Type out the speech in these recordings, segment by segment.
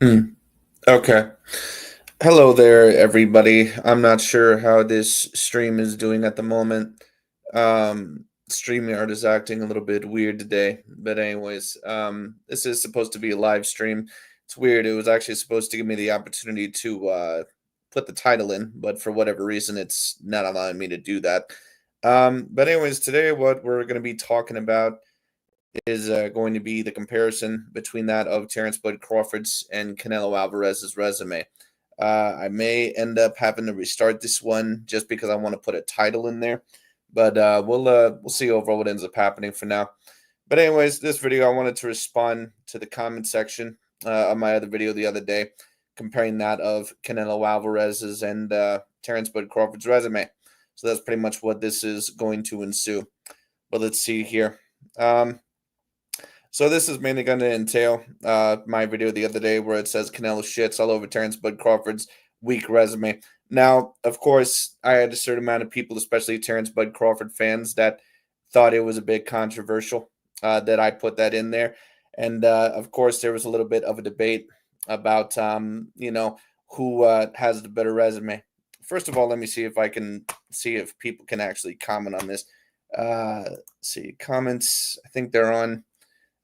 Hmm. Okay. Hello there, everybody. I'm not sure how this stream is doing at the moment. StreamYard is acting a little bit weird today. But anyways, this is supposed to be a live stream. It's weird. It was actually supposed to give me the opportunity to put the title in, but for whatever reason, it's not allowing me to do that. But anyways, today what we're going to be talking about is going to be the comparison between that of Terence Bud Crawford's and Canelo Alvarez's resume. I may end up having to restart this one just because I want to put a title in there, but we'll see overall what ends up happening for now. But anyways, this video I wanted to respond to the comment section of my other video the other day, comparing that of Canelo Alvarez's and Terence Bud Crawford's resume. So that's pretty much what this is going to ensue. But let's see here. So this is mainly going to entail my video the other day where it says Canelo shits all over Terence Bud Crawford's weak resume. Now, of course, I had a certain amount of people, especially Terence Bud Crawford fans, that thought it was a bit controversial that I put that in there. And of course, there was a little bit of a debate about, who has the better resume. First of all, let me see if I can see if people can actually comment on this. Let's see, comments. I think they're on.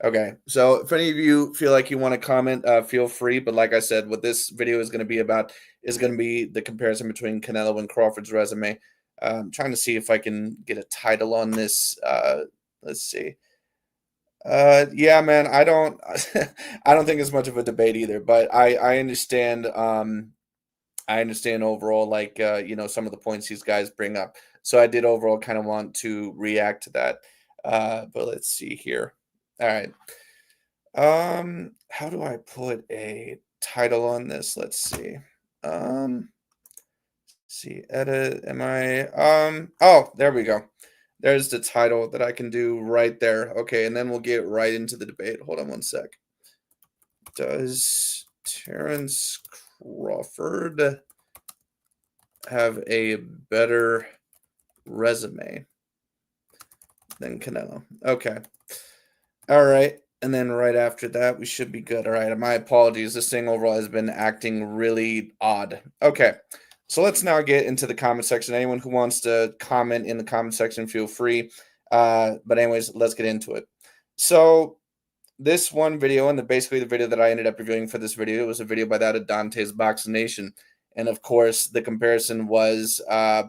Okay, so if any of you feel like you want to comment, feel free. But like I said, what this video is going to be about is going to be the comparison between Canelo and Crawford's resume. I'm trying to see if I can get a title on this. Let's see. Yeah, man, I don't, I don't think it's much of a debate either. But I understand. I understand overall, like some of the points these guys bring up. So I did overall kind of want to react to that. But let's see here. All right. How do I put a title on this? Let's see. Um, see, edit. Am I? Oh, there we go. There's the title that I can do right there. Okay, and then we'll get right into the debate. Hold on one sec. Does Terence Crawford have a better resume than Canelo? Okay. All right. And then right after that, we should be good. All right. My apologies. This thing overall has been acting really odd. Okay. So let's now get into the comment section. Anyone who wants to comment in the comment section, feel free. But anyways, let's get into it. So this one video, and basically the video that I ended up reviewing for this video, was a video by that of Dante's Boxing Nation. And of course, the comparison was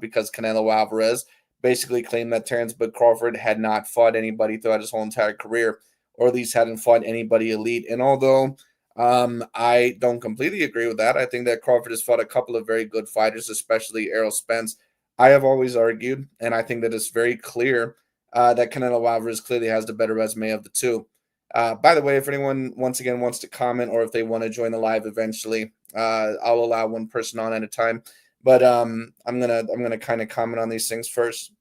because Canelo Alvarez basically claimed that Terence Bud Crawford had not fought anybody throughout his whole entire career, or at least hadn't fought anybody elite. And although I don't completely agree with that, I think that Crawford has fought a couple of very good fighters, especially Errol Spence. I have always argued, and I think that it's very clear that Canelo Alvarez clearly has the better resume of the two. By the way, if anyone once again wants to comment or if they want to join the live eventually, I'll allow one person on at a time. But I'm gonna kind of comment on these things first.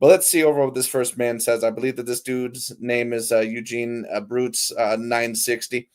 But let's see over what this first man says. I believe that this dude's name is Eugene Brutes 960.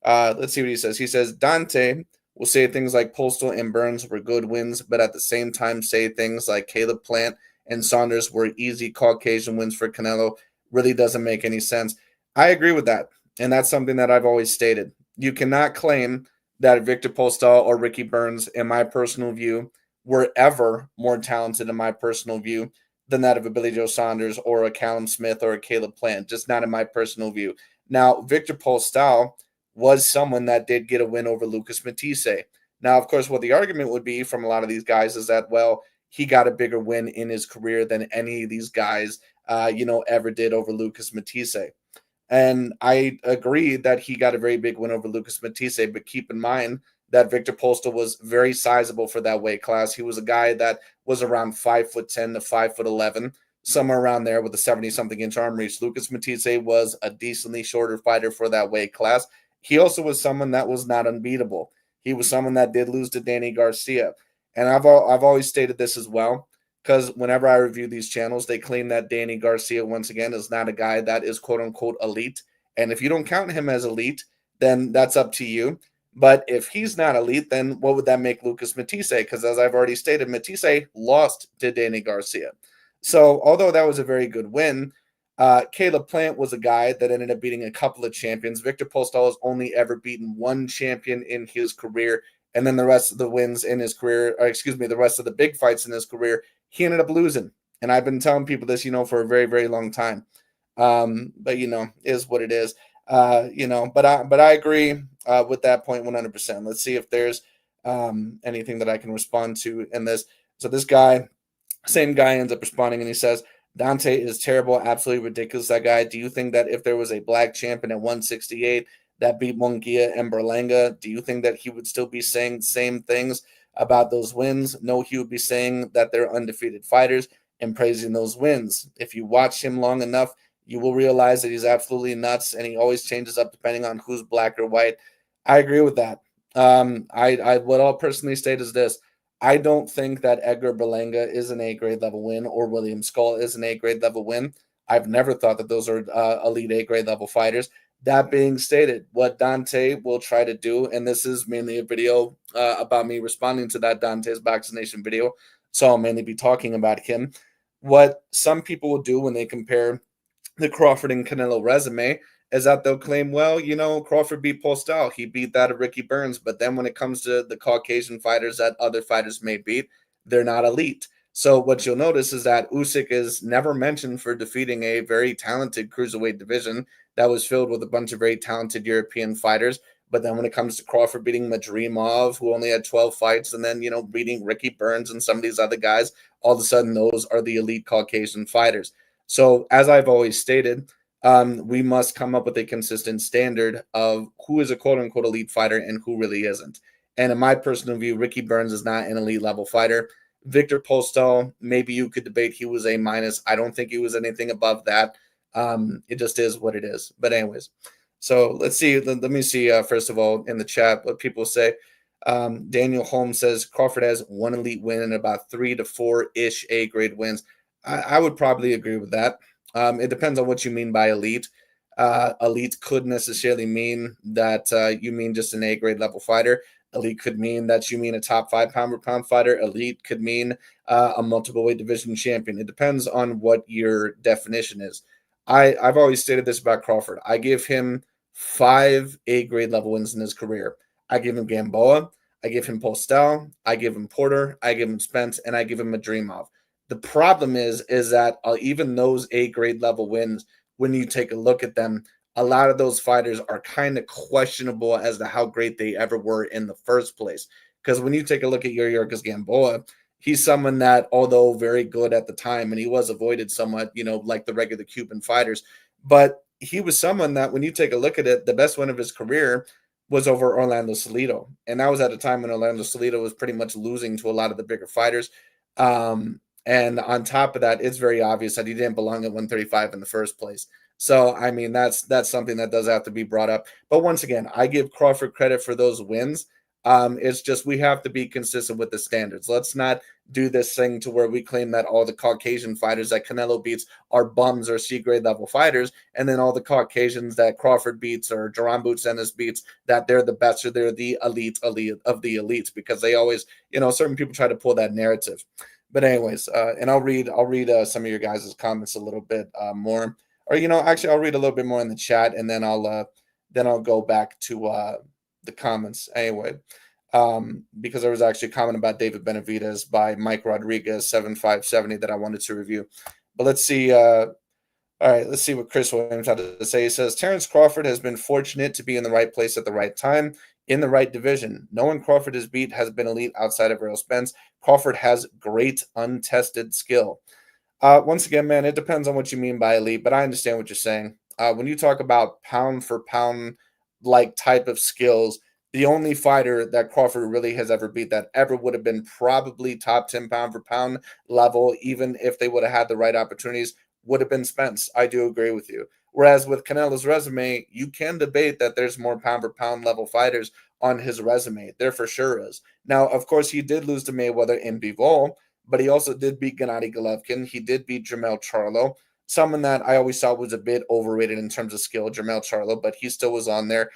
Let's see what he says. He says Dante will say things like Postal and Burns were good wins, but at the same time say things like Caleb Plant and Saunders were easy Caucasian wins for Canelo. Really doesn't make any sense. I agree with that. And that's something that I've always stated. You cannot claim that Victor Postal or Ricky Burns, in my personal view, were ever more talented, in my personal view, than that of a Billy Joe Saunders or a Callum Smith or a Caleb Plant. Just not in my personal view. Now, Victor Postal was someone that did get a win over Lucas Matisse. Now, of course, what the argument would be from a lot of these guys is that, well, he got a bigger win in his career than any of these guys, ever did over Lucas Matisse. And I agree that he got a very big win over Lucas Matisse, but keep in mind that Victor Postal was very sizable for that weight class. He was a guy that was around 5'10" to 5'11", somewhere around there with a 70-something inch arm reach. Lucas Matisse was a decently shorter fighter for that weight class. He also was someone that was not unbeatable. He was someone that did lose to Danny Garcia. And I've always stated this as well, because whenever I review these channels, they claim that Danny Garcia, once again, is not a guy that is quote-unquote elite. And if you don't count him as elite, then that's up to you. But if he's not elite, then what would that make Lucas Matisse? Because as I've already stated, Matisse lost to Danny Garcia. So although that was a very good win, Caleb Plant was a guy that ended up beating a couple of champions. Victor Postol has only ever beaten one champion in his career. And then the rest of the wins in his career, or excuse me, the rest of the big fights in his career, he ended up losing. And I've been telling people this, for a very, very long time. But is what it is. But I agree with that point 100%. Let's see if there's anything that I can respond to in this. So this guy, same guy, ends up responding and he says, Dante is terrible, absolutely ridiculous. That guy. Do you think that if there was a black champion at 168 that beat Munguia and Berlanga, do you think that he would still be saying the same things about those wins? No, he would be saying that they're undefeated fighters and praising those wins. If you watch him long enough, you will realize that he's absolutely nuts and he always changes up depending on who's black or white. I agree with that. I what I'll personally state is this. I don't think that Edgar Berlanga is an A-grade level win or William Skull is an A-grade level win. I've never thought that those are elite A-grade level fighters. That being stated, what Dante will try to do, and this is mainly a video about me responding to that Dante's vaccination video, so I'll mainly be talking about him. What some people will do when they compare the Crawford and Canelo resume is that they'll claim, well, Crawford beat Postal. He beat that of Ricky Burns. But then when it comes to the Caucasian fighters that other fighters may beat, they're not elite. So what you'll notice is that Usyk is never mentioned for defeating a very talented cruiserweight division that was filled with a bunch of very talented European fighters. But then when it comes to Crawford beating Madrimov, who only had 12 fights, and then, beating Ricky Burns and some of these other guys, all of a sudden those are the elite Caucasian fighters. So as I've always stated, we must come up with a consistent standard of who is a quote-unquote elite fighter and who really isn't. And in my personal view, Ricky Burns is not an elite level fighter. Victor Postol, maybe you could debate he was A minus. I don't think he was anything above that. It just is what it is. But anyways, so let's see. Let me see, first of all, in the chat, what people say. Daniel Holmes says Crawford has one elite win and about 3 to 4-ish A-grade wins. I would probably agree with that. It depends on what you mean by elite. Elite could necessarily mean that you mean just an A-grade level fighter. Elite could mean that you mean a top 5 pound-per-pound fighter. Elite could mean a multiple weight division champion. It depends on what your definition is. I've always stated this about Crawford. I give him 5 A-grade level wins in his career. I give him Gamboa. I give him Postal. I give him Porter. I give him Spence. And I give him Madrimov. The problem is that even those A-grade level wins, when you take a look at them, a lot of those fighters are kind of questionable as to how great they ever were in the first place. Because when you take a look at Yuriorkis Gamboa, he's someone that, although very good at the time, and he was avoided somewhat, like the regular Cuban fighters, but he was someone that when you take a look at it, the best win of his career was over Orlando Salido. And that was at a time when Orlando Salido was pretty much losing to a lot of the bigger fighters. And on top of that, it's very obvious that he didn't belong at 135 in the first place. So, I mean, that's something that does have to be brought up. But once again, I give Crawford credit for those wins. It's just we have to be consistent with the standards. Let's not do this thing to where we claim that all the Caucasian fighters that Canelo beats are bums or C-grade level fighters, and then all the Caucasians that Crawford beats or Jaron Boots Ennis beats, that they're the best or they're the elite of the elites, because they always, certain people try to pull that narrative. But anyways, and I'll read some of your guys' comments a little bit more, or actually I'll read a little bit more in the chat, and then I'll go back to the comments anyway, because there was actually a comment about David Benavidez by Mike Rodriguez 7570 that I wanted to review. But let's see. All right, let's see what Chris Williams had to say. He says Terence Crawford has been fortunate to be in the right place at the right time, in the right division. No one Crawford has beat has been elite outside of Errol Spence. Crawford has great untested skill. Once again, man, it depends on what you mean by elite, but I understand what you're saying. When you talk about pound for pound like type of skills, the only fighter that Crawford really has ever beat that ever would have been probably top 10 pound for pound level, even if they would have had the right opportunities, would have been Spence. I do agree with you. Whereas with Canelo's resume, you can debate that there's more pound for pound level fighters on his resume. There for sure is. Now, of course, he did lose to Mayweather in Bivol, but he also did beat Gennady Golovkin. He did beat Jermell Charlo, someone that I always thought was a bit overrated in terms of skill, Jermell Charlo, but he still was on there.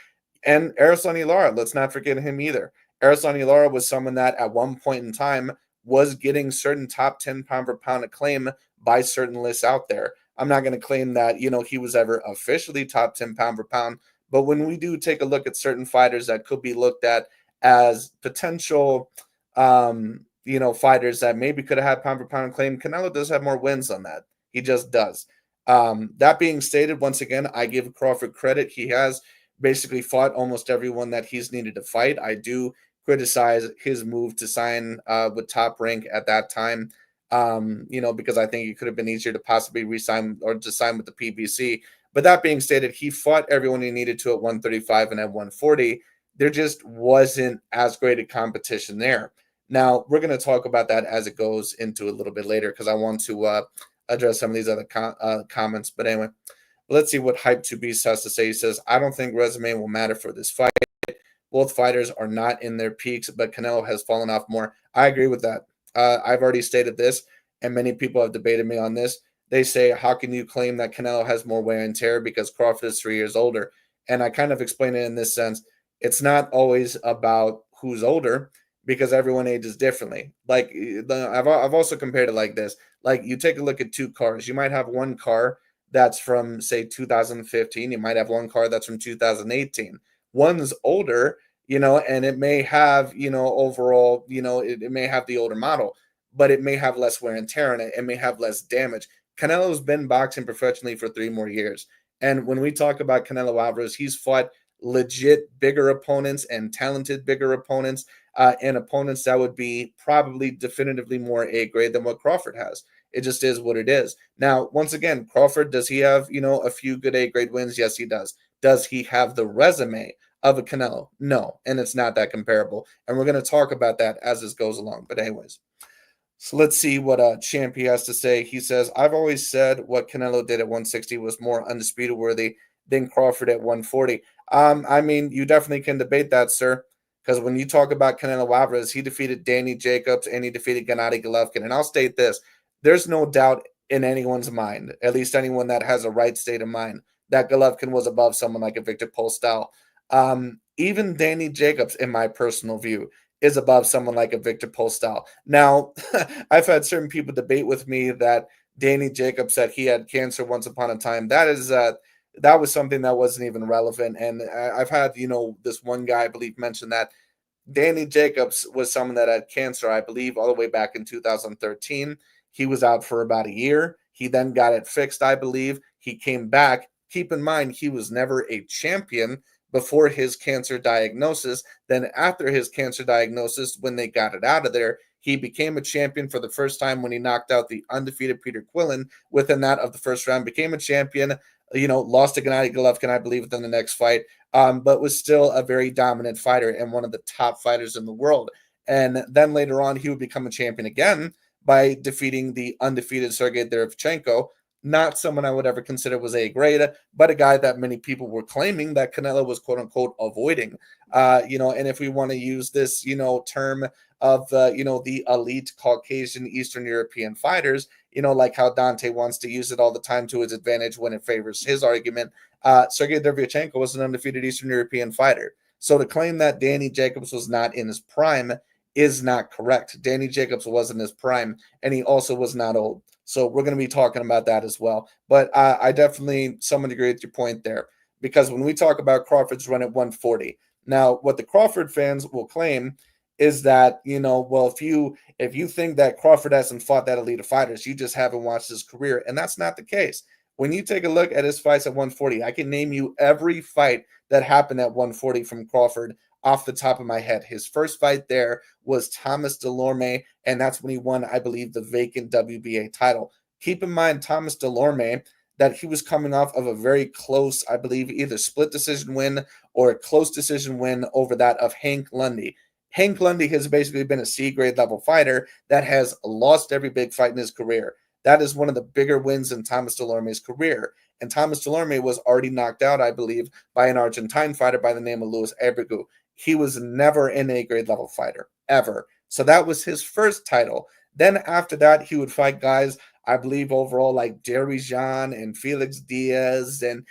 And Erislandy Lara, let's not forget him either. Erislandy Lara was someone that at one point in time was getting certain top 10 pound for pound acclaim by certain lists out there. I'm not going to claim that, he was ever officially top 10 pound for pound. But when we do take a look at certain fighters that could be looked at as potential, fighters that maybe could have had pound for pound claim, Canelo does have more wins on that. He just does. That being stated, once again, I give Crawford credit. He has basically fought almost everyone that he's needed to fight. I do criticize his move to sign with Top Rank at that time, because I think it could have been easier to possibly resign or to sign with the PBC. But that being stated, he fought everyone he needed to at 135 and at 140. There just wasn't as great a competition there. Now, we're going to talk about that as it goes into a little bit later because I want to address some of these other comments. But anyway, let's see what Hype 2 Beast has to say. He says, I don't think resume will matter for this fight. Both fighters are not in their peaks, but Canelo has fallen off more. I agree with that. I've already stated this, and many people have debated me on this. They say, how can you claim that Canelo has more wear and tear because Crawford is 3 years older? And I kind of explain it in this sense. It's not always about who's older because everyone ages differently. Like I've also compared it like this. Like you take a look at two cars. You might have one car that's from, say, 2015. You might have one car that's from 2018. One's older, and it may have, overall, it may have the older model, but it may have less wear and tear on it. It may have less damage. Canelo's been boxing professionally for 3 more years. And when we talk about Canelo Alvarez, he's fought legit bigger opponents and talented bigger opponents and opponents that would be probably definitively more A grade than what Crawford has. It just is what it is. Now, once again, Crawford, does he have, a few good A grade wins? Yes, he does. Does he have the resume of a Canelo? No, and it's not that comparable. And we're going to talk about that as this goes along. But anyways, so let's see what Champy has to say. He says, I've always said what Canelo did at 160 was more undisputed worthy than Crawford at 140. I mean, you definitely can debate that, sir. Because when you talk about Canelo Alvarez, he defeated Danny Jacobs and he defeated Gennady Golovkin. And I'll state this, there's no doubt in anyone's mind, at least anyone that has a right state of mind, that Golovkin was above someone like a Victor Postol. Even Danny Jacobs, in my personal view, is above someone like a Victor Postol. Now, I've had certain people debate with me that Danny Jacobs said he had cancer once upon a time. That was something that wasn't even relevant. And I've had, this one guy, I believe, mention that Danny Jacobs was someone that had cancer, I believe, all the way back in 2013. He was out for about a year. He then got it fixed, I believe. He came back. Keep in mind, he was never a champion before his cancer diagnosis. Then after his cancer diagnosis, when they got it out of there, he became a champion for the first time when he knocked out the undefeated Peter Quillen within that of the first round, became a champion, lost to Gennady Golovkin, I believe, within the next fight, but was still a very dominant fighter and one of the top fighters in the world. And then later on, he would become a champion again by defeating the undefeated Sergey Derevchenko, not someone I would ever consider was A grade, but a guy that many people were claiming that Canelo was quote unquote avoiding. And if we want to use this, term of the elite Caucasian Eastern European fighters, like how Dante wants to use it all the time to his advantage when it favors his argument. Sergey Derevchenko was an undefeated Eastern European fighter. So to claim that Danny Jacobs was not in his prime is not correct. Danny Jacobs was in his prime, and he also was not old. So we're going to be talking about that as well. But I definitely somewhat agree with your point there, because when we talk about Crawford's run at 140, now what the Crawford fans will claim is that, well, if you think that Crawford hasn't fought that elite of fighters, you just haven't watched his career. And that's not the case. When you take a look at his fights at 140, I can name you every fight that happened at 140 from Crawford off the top of my head. His first fight there was Thomas Delorme, and that's when he won, I believe, the vacant WBA title. Keep in mind, Thomas Delorme, that he was coming off of a very close, I believe, either split decision win or a close decision win over that of Hank Lundy. Hank Lundy has basically been a C-grade level fighter that has lost every big fight in his career. That is one of the bigger wins in Thomas Delorme's career. And Thomas Delorme was already knocked out, I believe, by an Argentine fighter by the name of Luis Abregu. He was never an A-grade level fighter, ever. So that was his first title. Then after that, he would fight guys, I believe, overall, like Jerry Jean and Felix Diaz and,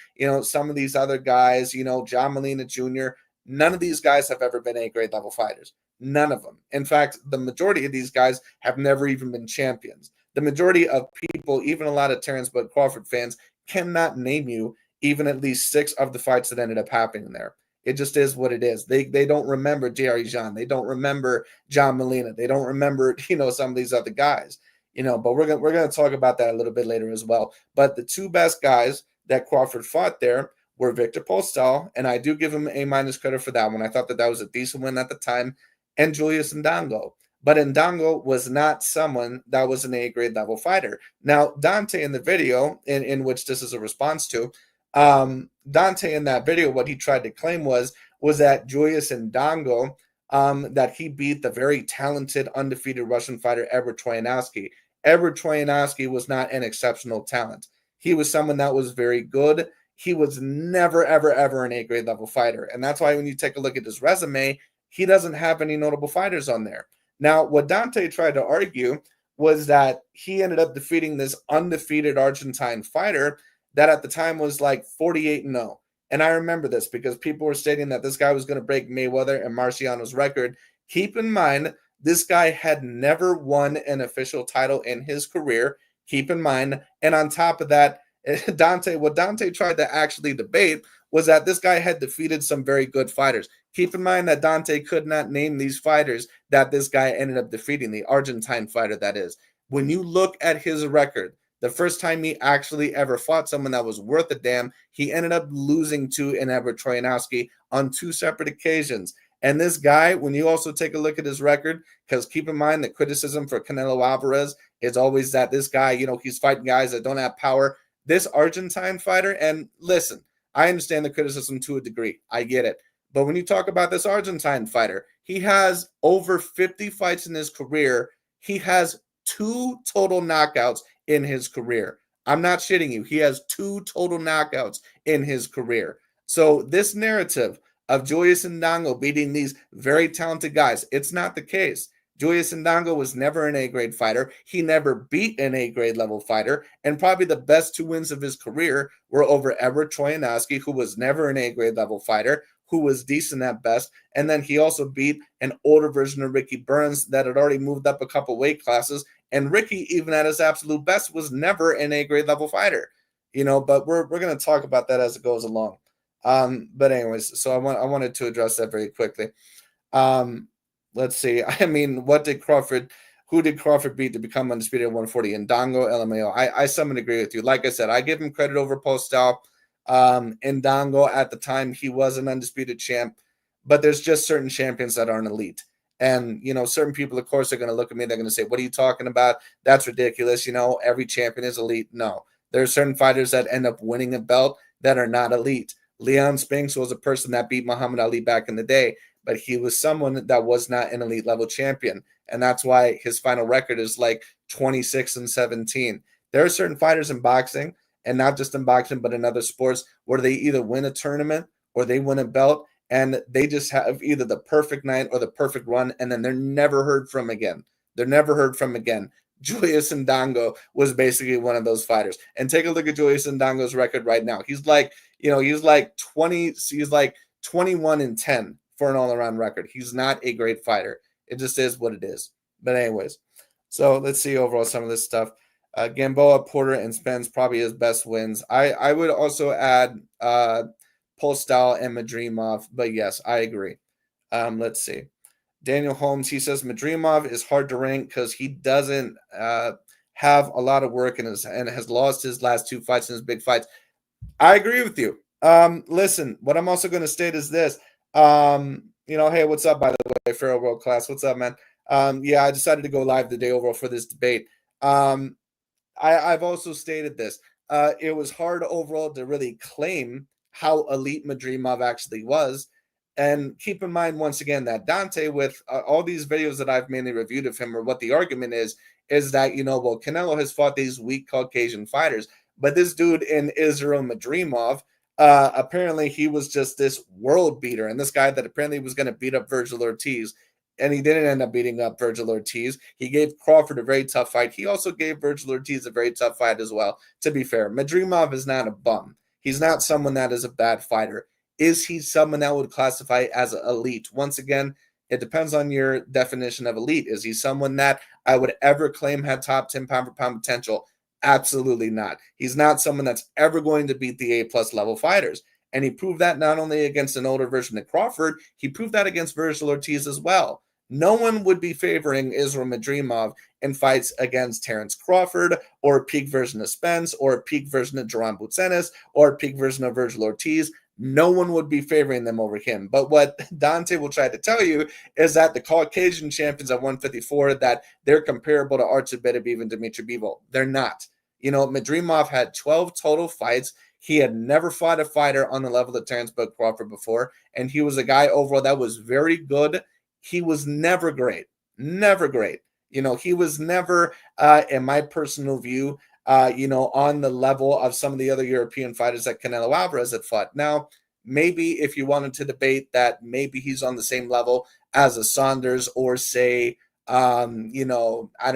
some of these other guys, John Molina Jr. None of these guys have ever been A-grade level fighters. None of them. In fact, the majority of these guys have never even been champions. the majority of people, even a lot of Terence Crawford fans, cannot name you even at least 6 of the fights that ended up happening there. It just is what it is. They don't remember Jerry Jean. They don't remember John Molina. They don't remember, some of these other guys. But we're gonna talk about that a little bit later as well. But the two best guys that Crawford fought there were Victor Postol, and I do give him A minus credit for that one. I thought that was a decent win at the time, and Julius Ndongo. But Ndongo was not someone that was an A-grade level fighter. Now, Dante in the video, in which this is a response to, Dante in that video, what he tried to claim was that Julius Ndongo, that he beat the very talented, undefeated Russian fighter Edward Troyanowski. Edward Troyanowski was not an exceptional talent. He was someone that was very good. He was never, ever, ever an A-grade level fighter. And that's why when you take a look at his resume, he doesn't have any notable fighters on there. Now, what Dante tried to argue was that he ended up defeating this undefeated Argentine fighter that at the time was like 48-0. And I remember this because people were stating that this guy was going to break Mayweather and Marciano's record. Keep in mind, this guy had never won an official title in his career. Keep in mind. And on top of that, what Dante tried to actually debate was that this guy had defeated some very good fighters. Keep in mind that Dante could not name these fighters that this guy ended up defeating, the Argentine fighter, that is. When you look at his record, the first time he actually ever fought someone that was worth a damn, he ended up losing to an Edward Troyanowski on 2 separate occasions. And this guy, when you also take a look at his record, because keep in mind the criticism for Canelo Alvarez is always that this guy, he's fighting guys that don't have power. This Argentine fighter, and listen, I understand the criticism to a degree. I get it. But when you talk about this Argentine fighter, he has over 50 fights in his career. He has 2 total knockouts in his career. I'm not shitting you. He has 2 total knockouts in his career. So this narrative of Julius Ndongo beating these very talented guys, it's not the case. Julius Ndongo was never an A-grade fighter. He never beat an A-grade level fighter. And probably the best 2 wins of his career were over Edward Troyanowski, who was never an A-grade level fighter, who was decent at best. And then he also beat an older version of Ricky Burns that had already moved up a couple weight classes. And Ricky, even at his absolute best, was never an A-grade level fighter. But we're going to talk about that as it goes along. But anyways, so I wanted to address that very quickly. Let's see. I mean, who did Crawford beat to become undisputed at 140? Ndongo, LMAO. I somewhat agree with you. Like I said, I give him credit over Postol. Ndongo at the time, he was an undisputed champ, but there's just certain champions that aren't elite. And, certain people, of course, are going to look at me. They're going to say, what are you talking about? That's ridiculous. Every champion is elite. No, there are certain fighters that end up winning a belt that are not elite. Leon Spinks was a person that beat Muhammad Ali back in the day, but he was someone that was not an elite level champion. And that's why his final record is like 26-17. There are certain fighters in boxing, and not just in boxing, but in other sports, where they either win a tournament or they win a belt, and they just have either the perfect night or the perfect run, and then they're never heard from again. Julius Ndongo was basically one of those fighters. And take a look at Julius Ndongo's record right now. He's like 21-10 for an all-around record. He's not a great fighter. It just is what it is. But anyways, so let's see overall some of this stuff. Gamboa, Porter, and Spence probably his best wins. I would also add Postol and Madrimov, but yes, I agree. Let's see. Daniel Holmes, he says Madrimov is hard to rank because he doesn't have a lot of work and has lost his last 2 fights in his big fights. I agree with you. Listen, what I'm also going to state is this. Hey, what's up, by the way, Pharaoh World Class? What's up, man? I decided to go live today overall for this debate. I've also stated this. It was hard overall to really claim how elite Madrimov actually was. And keep in mind, once again, that Dante, with all these videos that I've mainly reviewed of him, or what the argument is that, Canelo has fought these weak Caucasian fighters. But this dude in Israel Madrimov, apparently he was just this world beater. And this guy that apparently was going to beat up Virgil Ortiz. And he didn't end up beating up Virgil Ortiz. He gave Crawford a very tough fight. He also gave Virgil Ortiz a very tough fight as well, to be fair. Madrimov is not a bum. He's not someone that is a bad fighter. Is he someone that would classify as elite? Once again, It depends on your definition of elite. Is he someone that I would ever claim had top 10 pound for pound potential? Absolutely not. He's not someone that's ever going to beat the A+ level fighters. And he proved that not only against an older version of Crawford, he proved that against Virgil Ortiz as well. No one would be favoring Israel Madrimov in fights against Terence Crawford or a peak version of Spence or a peak version of Jaron Butsenis or a peak version of Virgil Ortiz. No one would be favoring them over him. But what Dante will try to tell you is that the Caucasian champions at 154, that they're comparable to Artur Beterbiev and Dmitry Bivol. They're not. Madrimov had 12 total fights. He had never fought a fighter on the level of Terence Bud Crawford before, and he was a guy overall that was very good. He was never great. Never great. He was never, in my personal view, on the level of some of the other European fighters that Canelo Alvarez had fought. Now, maybe if you wanted to debate that, maybe he's on the same level as a Saunders or say, I don't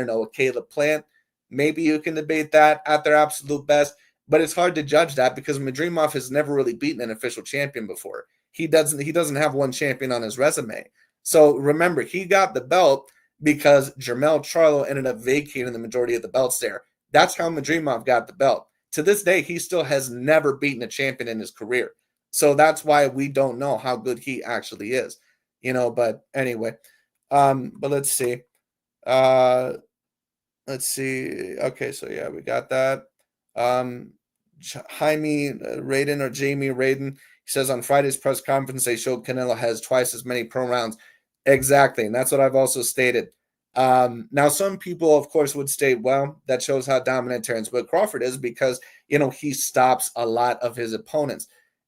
know, a Caleb Plant. Maybe you can debate that at their absolute best, but it's hard to judge that because Madrimov has never really beaten an official champion before. He doesn't have one champion on his resume. So remember, he got the belt because Jermell Charlo ended up vacating the majority of the belts there. That's how Madrimov got the belt. To this day, he still has never beaten a champion in his career. So that's why we don't know how good he actually is. But anyway, but let's see. Let's see. Okay, so yeah, we got that. Jaime Raiden or Jamie Raiden, he says on Friday's press conference, they showed Canelo has twice as many pro rounds. Exactly, and that's what I've also stated. Now, some people, of course, would state, well, that shows how dominant Terence Bud Crawford is because, he stops a lot of his opponents.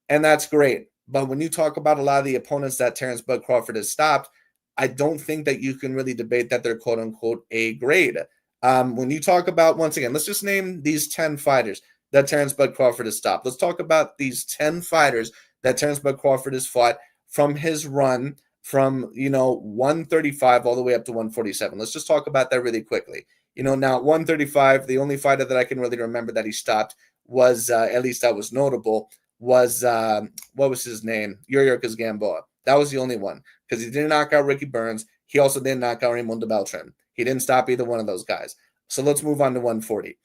And that's great. But when you talk about a lot of the opponents that Terence Bud Crawford has stopped, I don't think that you can really debate that they're quote unquote A grade. When you talk about, once again, let's just name these 10 fighters that Terence Bud Crawford has stopped. Let's talk about these 10 fighters that Terence Bud Crawford has fought from his run from 135 all the way up to 147. Let's just talk about that really quickly. Now 135, the only fighter that I can really remember that he stopped was, at least that was notable, was what was his name? Yuriorkis Gamboa. That was the only one because he didn't knock out Ricky Burns. He also didn't knock out Raimundo Beltran. He didn't stop either one of those guys. So let's move on to 140.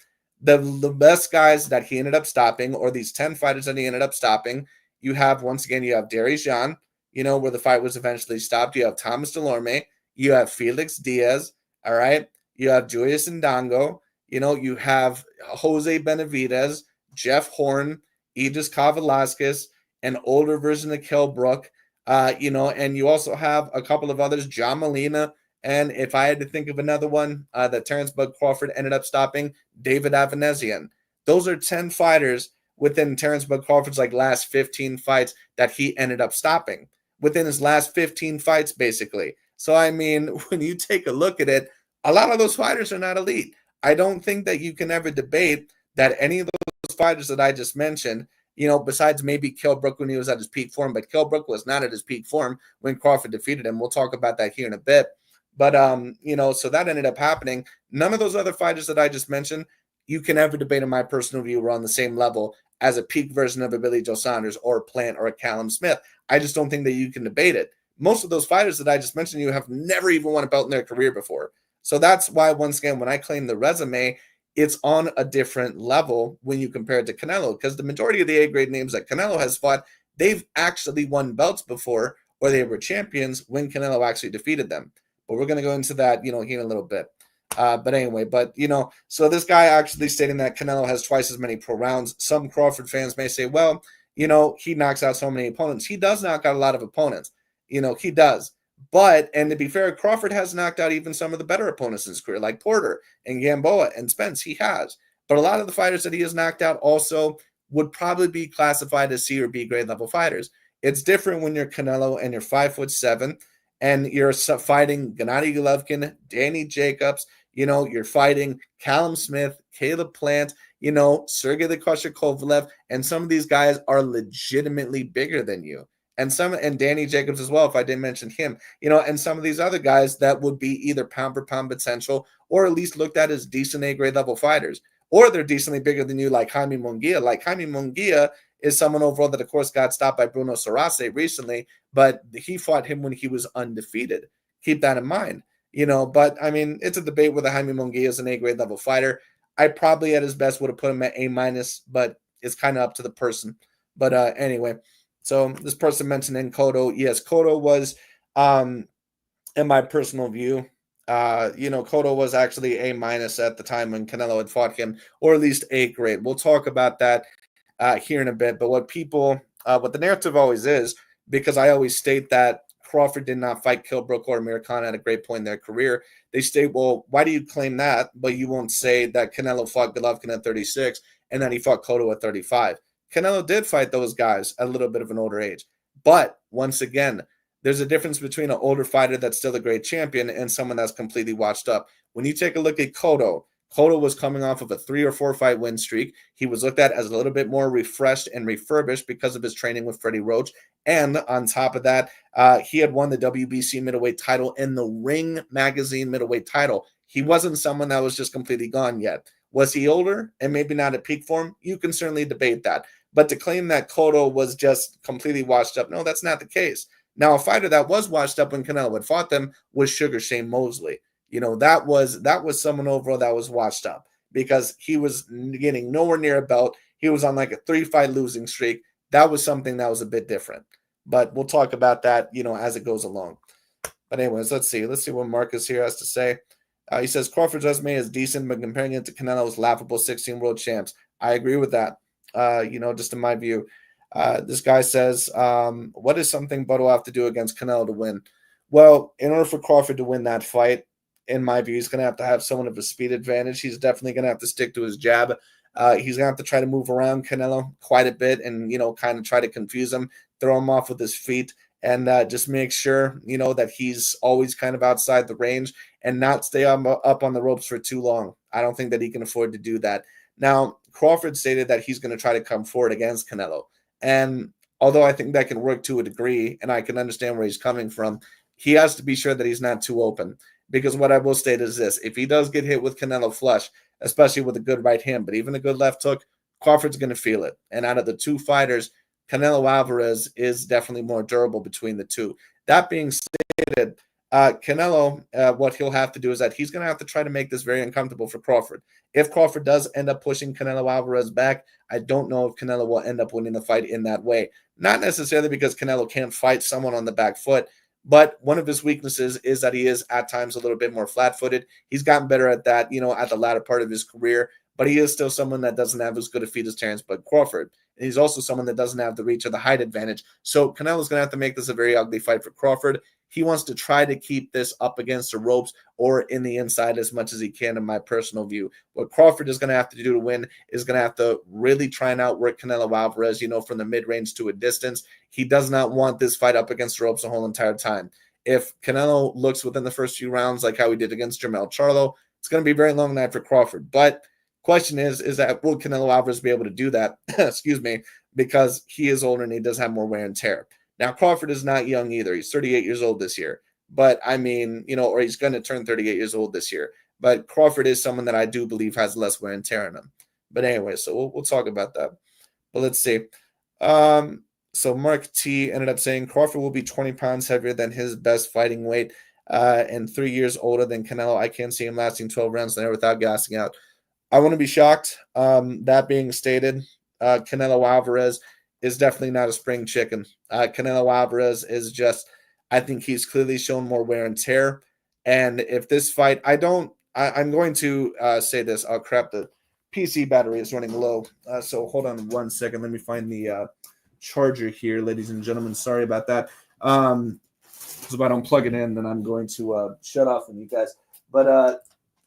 The best guys that he ended up stopping, or these 10 fighters that he ended up stopping, you have Darius Jan, where the fight was eventually stopped. You have Thomas Delorme. You have Felix Diaz. All right. You have Julius Ndango. You have Jose Benavidez, Jeff Horn, Aegis Kavalaskas, an older version of Kell Brook. And you also have a couple of others, John Molina. And if I had to think of another one that Terence Bud Crawford ended up stopping, David Avanesian. Those are 10 fighters within Terence Bud Crawford's last 15 fights that he ended up stopping. Within his last 15 fights, basically. So, I mean, when you take a look at it, a lot of those fighters are not elite. I don't think that you can ever debate that any of those fighters that I just mentioned, besides maybe Kell Brook when he was at his peak form, but Kell Brook was not at his peak form when Crawford defeated him. We'll talk about that here in a bit. But, so that ended up happening. None of those other fighters that I just mentioned, you can ever debate, in my personal view, were on the same level as a peak version of a Billy Joe Saunders or a Plant or a Callum Smith. I just don't think that you can debate it. Most of those fighters that I just mentioned, you have never even won a belt in their career before. So that's why, once again, when I claim the resume, it's on a different level when you compare it to Canelo, because the majority of the A-grade names that Canelo has fought, they've actually won belts before, or they were champions when Canelo actually defeated them. But we're going to go into that, here in a little bit. But anyway, so this guy actually stating that Canelo has twice as many pro rounds. Some Crawford fans may say, well, he knocks out so many opponents. He does knock out a lot of opponents. He does. But, and to be fair, Crawford has knocked out even some of the better opponents in his career, like Porter and Gamboa and Spence. He has. But a lot of the fighters that he has knocked out also would probably be classified as C or B grade level fighters. It's different when you're Canelo and you're 5'7", and you're fighting Gennady Golovkin, Danny Jacobs, you're fighting Callum Smith, Caleb Plant, Sergey the Crusher Kovalev, and some of these guys are legitimately bigger than you. And Danny Jacobs as well, if I didn't mention him, and some of these other guys that would be either pound for pound potential or at least looked at as decent A-grade level fighters, or they're decently bigger than you, like Jaime Munguia. Like Jaime Munguia is someone overall that, of course, got stopped by Bruno Sarase recently, but he fought him when he was undefeated. keep that in mind. But I mean, it's a debate whether Jaime Munguia is an A-grade level fighter. I probably at his best would have put him at A-, but it's kind of up to the person. But anyway, so this person mentioned in Cotto. Yes, Cotto was, in my personal view, Cotto was actually A- at the time when Canelo had fought him, or at least A grade. We'll talk about that here in a bit. But what the narrative always is, because I always state that Crawford did not fight Kilbrook or Amir Khan at a great point in their career. They state, well, why do you claim that, but you won't say that Canelo fought Golovkin at 36 and that he fought Cotto at 35? Canelo did fight those guys at a little bit of an older age. But once again, there's a difference between an older fighter that's still a great champion and someone that's completely washed up. When you take a look at Cotto was coming off of a 3 or 4 fight win streak. He was looked at as a little bit more refreshed and refurbished because of his training with Freddie Roach. And on top of that, he had won the WBC middleweight title and the Ring Magazine middleweight title. He wasn't someone that was just completely gone yet. Was he older and maybe not at peak form? You can certainly debate that. But to claim that Cotto was just completely washed up, no, that's not the case. Now, a fighter that was washed up when Canelo had fought them was Sugar Shane Mosley. That was someone overall that was washed up because he was getting nowhere near a belt. He was on like a 3-fight losing streak. That was something that was a bit different. But we'll talk about that, as it goes along. But anyways, let's see what Marcus here has to say. He says Crawford's resume is decent, but comparing it to Canelo's laughable 16 world champs, I agree with that. Just in my view. This guy says, what is something Bud will have to do against Canelo to win? Well, in order for Crawford to win that fight, in my view, he's going to have someone of a speed advantage. He's definitely going to have to stick to his jab. He's going to have to try to move around Canelo quite a bit and, kind of try to confuse him, throw him off with his feet, and just make sure, that he's always kind of outside the range and not stay up on the ropes for too long. I don't think that he can afford to do that. Now, Crawford stated that he's going to try to come forward against Canelo. And although I think that can work to a degree, and I can understand where he's coming from, he has to be sure that he's not too open. Because what I will state is this: if he does get hit with Canelo flush, especially with a good right hand, but even a good left hook, Crawford's going to feel it. And out of the two fighters, Canelo Alvarez is definitely more durable between the two. That being stated, Canelo, what he'll have to do is that he's going to have to try to make this very uncomfortable for Crawford. If Crawford does end up pushing Canelo Alvarez back, I don't know if Canelo will end up winning the fight in that way. Not necessarily because Canelo can't fight someone on the back foot, but one of his weaknesses is that he is at times a little bit more flat-footed. He's gotten better at that, at the latter part of his career, but he is still someone that doesn't have as good a feet as Terence Bud Crawford. And he's also someone that doesn't have the reach or the height advantage. So Canelo's going to have to make this a very ugly fight for Crawford. He wants to try to keep this up against the ropes or in the inside as much as he can, in my personal view. What Crawford is going to have to do to win is going to have to really try and outwork Canelo Alvarez, from the mid-range to a distance. He does not want this fight up against the ropes the whole entire time. If Canelo looks within the first few rounds like how he did against Jermell Charlo, it's going to be a very long night for Crawford. But question is that will Canelo Alvarez be able to do that? Excuse me, because he is older and he does have more wear and tear. Now, Crawford is not young either. He's 38 years old this year. But, I mean, or he's going to turn 38 years old this year. But Crawford is someone that I do believe has less wear and tear in him. But anyway, so we'll talk about that. But let's see. So Mark T ended up saying Crawford will be 20 pounds heavier than his best fighting weight and 3 years older than Canelo. I can't see him lasting 12 rounds there without gassing out. I wouldn't be shocked. That being stated, Canelo Alvarez is definitely not a spring chicken. Canelo Alvarez is just, I think he's clearly shown more wear and tear. And if this fight, I'm going to say this. Oh, crap, the PC battery is running low. So hold on 1 second. Let me find the charger here, ladies and gentlemen. Sorry about that. Because if I don't plug it in, then I'm going to shut off on you guys. But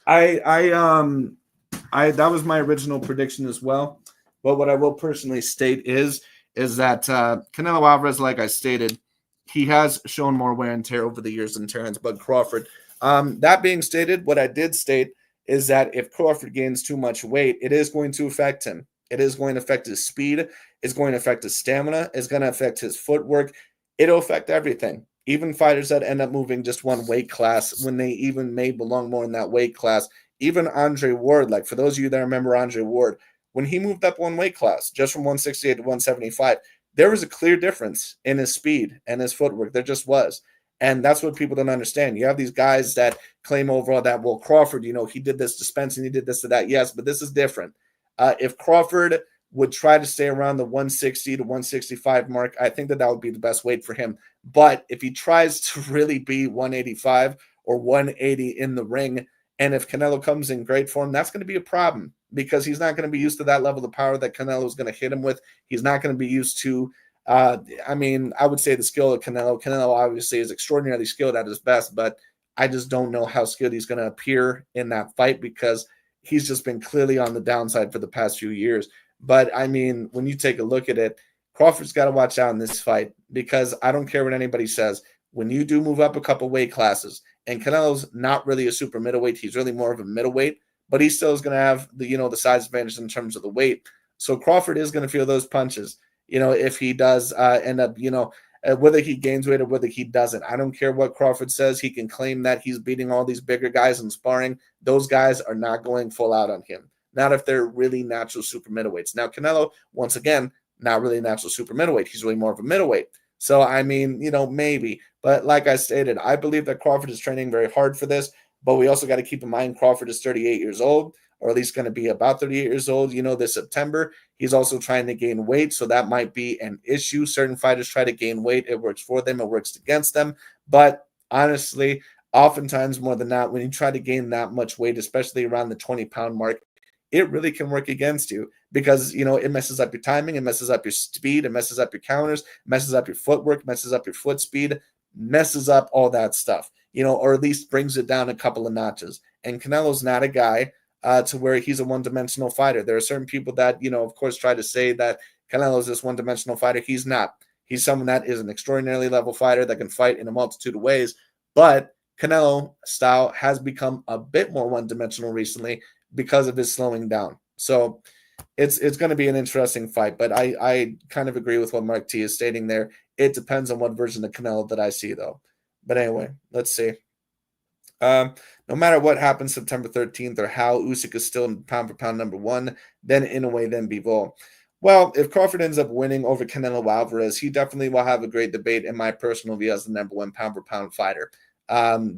that was my original prediction as well. But what I will personally state is that Canelo Alvarez, like I stated, he has shown more wear and tear over the years than Terence Bud Crawford. That being stated, what I did state is that if Crawford gains too much weight, it is going to affect him. It is going to affect his speed. It's going to affect his stamina. It's going to affect his footwork. It'll affect everything. Even fighters that end up moving just one weight class when they even may belong more in that weight class. Even Andre Ward, like for those of you that remember Andre Ward, when he moved up one weight class, just from 168 to 175, there was a clear difference in his speed and his footwork. There just was. And that's what people don't understand. You have these guys that claim overall that, well, Crawford, he did this dispensing, he did this to that. Yes, but this is different. If Crawford would try to stay around the 160 to 165 mark, I think that would be the best weight for him. But if he tries to really be 185 or 180 in the ring, and if Canelo comes in great form, that's going to be a problem because he's not going to be used to that level of power that Canelo is going to hit him with. He's not going to be used to I would say the skill of Canelo. Canelo obviously is extraordinarily skilled at his best, but I just don't know how skilled he's going to appear in that fight because he's just been clearly on the downside for the past few years. But I mean, when you take a look at it, Crawford's got to watch out in this fight because I don't care what anybody says. When you do move up a couple weight classes, and Canelo's not really a super middleweight, he's really more of a middleweight, but he still is going to have the size advantage in terms of the weight. So Crawford is going to feel those punches. If he does end up, whether he gains weight or whether he doesn't. I don't care what Crawford says. He can claim that he's beating all these bigger guys in sparring. Those guys are not going full out on him. Not if they're really natural super middleweights. Now, Canelo, once again, not really natural super middleweight. He's really more of a middleweight. So, I mean, maybe. But like I stated, I believe that Crawford is training very hard for this. But we also got to keep in mind Crawford is 38 years old, or at least going to be about 38 years old, this September. He's also trying to gain weight, so that might be an issue. Certain fighters try to gain weight. It works for them. It works against them. But honestly, oftentimes more than not, when you try to gain that much weight, especially around the 20-pound mark, it really can work against you because, it messes up your timing. It messes up your speed. It messes up your counters, messes up your footwork, messes up your foot speed, messes up all that stuff, or at least brings it down a couple of notches. And Canelo's not a guy to where he's a one-dimensional fighter. There are certain people that, of course, try to say that Canelo is this one-dimensional fighter. He's not. He's someone that is an extraordinarily level fighter that can fight in a multitude of ways. But Canelo style has become a bit more one-dimensional recently because of his slowing down. So it's going to be an interesting fight. But I kind of agree with what Mark T is stating there. It depends on what version of Canelo that I see, though. But anyway, let's see. No matter what happens September 13th or how Usyk is still pound for pound number one, then in a way, then Bivol. Well, if Crawford ends up winning over Canelo Alvarez, he definitely will have a great debate in my personal view as the number one pound for pound fighter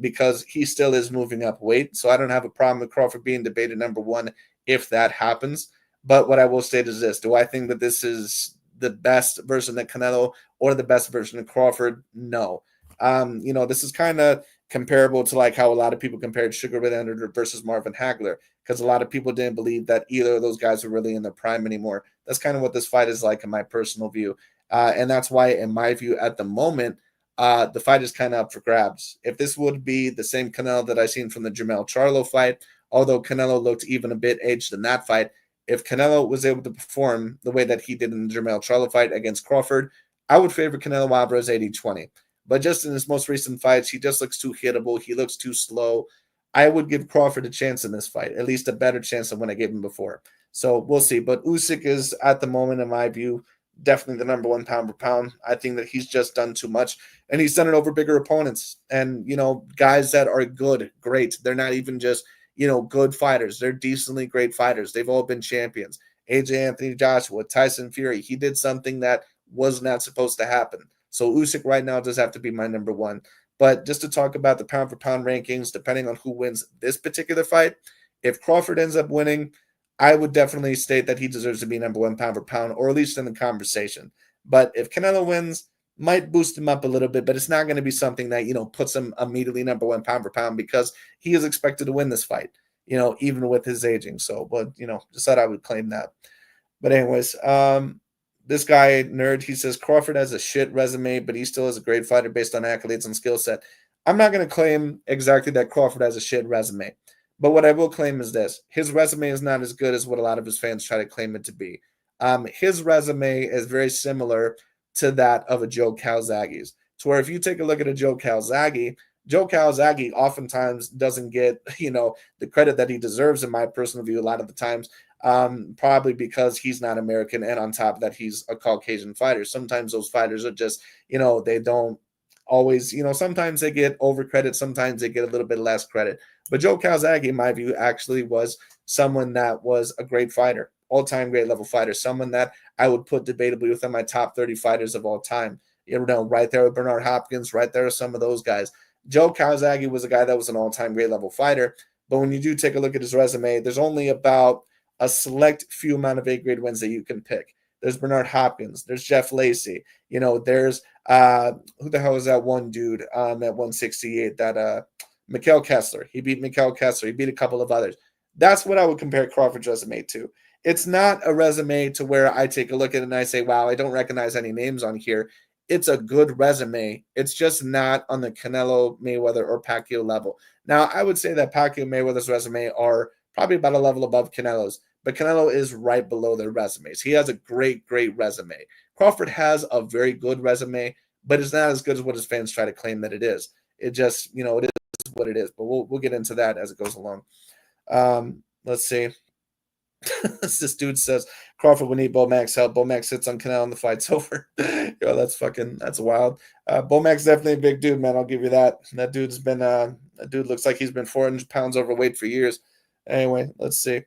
because he still is moving up weight. So I don't have a problem with Crawford being debated number one if that happens. But what I will state is this. Do I think that this is the best version of Canelo or the best version of Crawford? No. This is kind of comparable to like how a lot of people compared Sugar Ray Leonard versus Marvin Hagler because a lot of people didn't believe that either of those guys were really in their prime anymore. That's kind of what this fight is like in my personal view. And that's why, in my view, at the moment, the fight is kind of up for grabs. If this would be the same Canelo that I seen from the Jermell Charlo fight, although Canelo looked even a bit aged in that fight, if Canelo was able to perform the way that he did in the Jermell Charlo fight against Crawford, I would favor Canelo Alvarez 80-20. But just in his most recent fights, he just looks too hittable. He looks too slow. I would give Crawford a chance in this fight, at least a better chance than when I gave him before. So we'll see. But Usyk is, at the moment, in my view, definitely the number one pound for pound. I think that he's just done too much, and he's done it over bigger opponents and, guys that are good, great. They're not even just, good fighters. They're decently great fighters. They've all been champions. AJ Anthony Joshua, Tyson Fury, he did something that was not supposed to happen. So Usyk right now does have to be my number one. But just to talk about the pound for pound rankings, depending on who wins this particular fight, if Crawford ends up winning, I would definitely state that he deserves to be number one pound for pound, or at least in the conversation. But if Canelo wins, might boost him up a little bit, but it's not going to be something that, puts him immediately number one pound for pound because he is expected to win this fight, even with his aging. So, but, just thought I would claim that. But anyways, this guy, Nerd, he says Crawford has a shit resume, but he still is a great fighter based on accolades and skill set. I'm not going to claim exactly that Crawford has a shit resume, but what I will claim is this. His resume is not as good as what a lot of his fans try to claim it to be. His resume is very similar to that of a Joe Calzaghe's. To where if you take a look at a Joe Calzaghe oftentimes doesn't get, the credit that he deserves, in my personal view, a lot of the times. Probably because he's not American, and on top of that, he's a Caucasian fighter. Sometimes those fighters are just, they don't always, sometimes they get over credit, sometimes they get a little bit less credit. But Joe Calzaghe, in my view, actually was someone that was a great fighter, all-time great level fighter, someone that I would put debatably within my top 30 fighters of all time. right there with Bernard Hopkins, right there with some of those guys. Joe Kawasaki was a guy that was an all-time great level fighter, but when you do take a look at his resume, there's only about a select few amount of A-grade wins that you can pick. There's Bernard Hopkins, there's Jeff Lacey, there's who the hell is that one dude at 168 that Mikhail Kessler. He beat Mikhail Kessler. He beat a couple of others. That's what I would compare Crawford's resume to. It's not a resume to where I take a look at it and I say, wow, I don't recognize any names on here. It's a good resume. It's just not on the Canelo, Mayweather, or Pacquiao level. Now, I would say that Pacquiao, Mayweather's resume are probably about a level above Canelo's, but Canelo is right below their resumes. He has a great, great resume. Crawford has a very good resume, but it's not as good as what his fans try to claim that it is. It just, it is what it is. But we'll get into that as it goes along. Let's see. This dude says Crawford would need Bo Max help. Bo Max sits on Canelo and the fight's over. Yo, that's wild. Bo Max definitely a big dude, man. I'll give you that. That dude looks like he's been 400 pounds overweight for years. Anyway, let's see.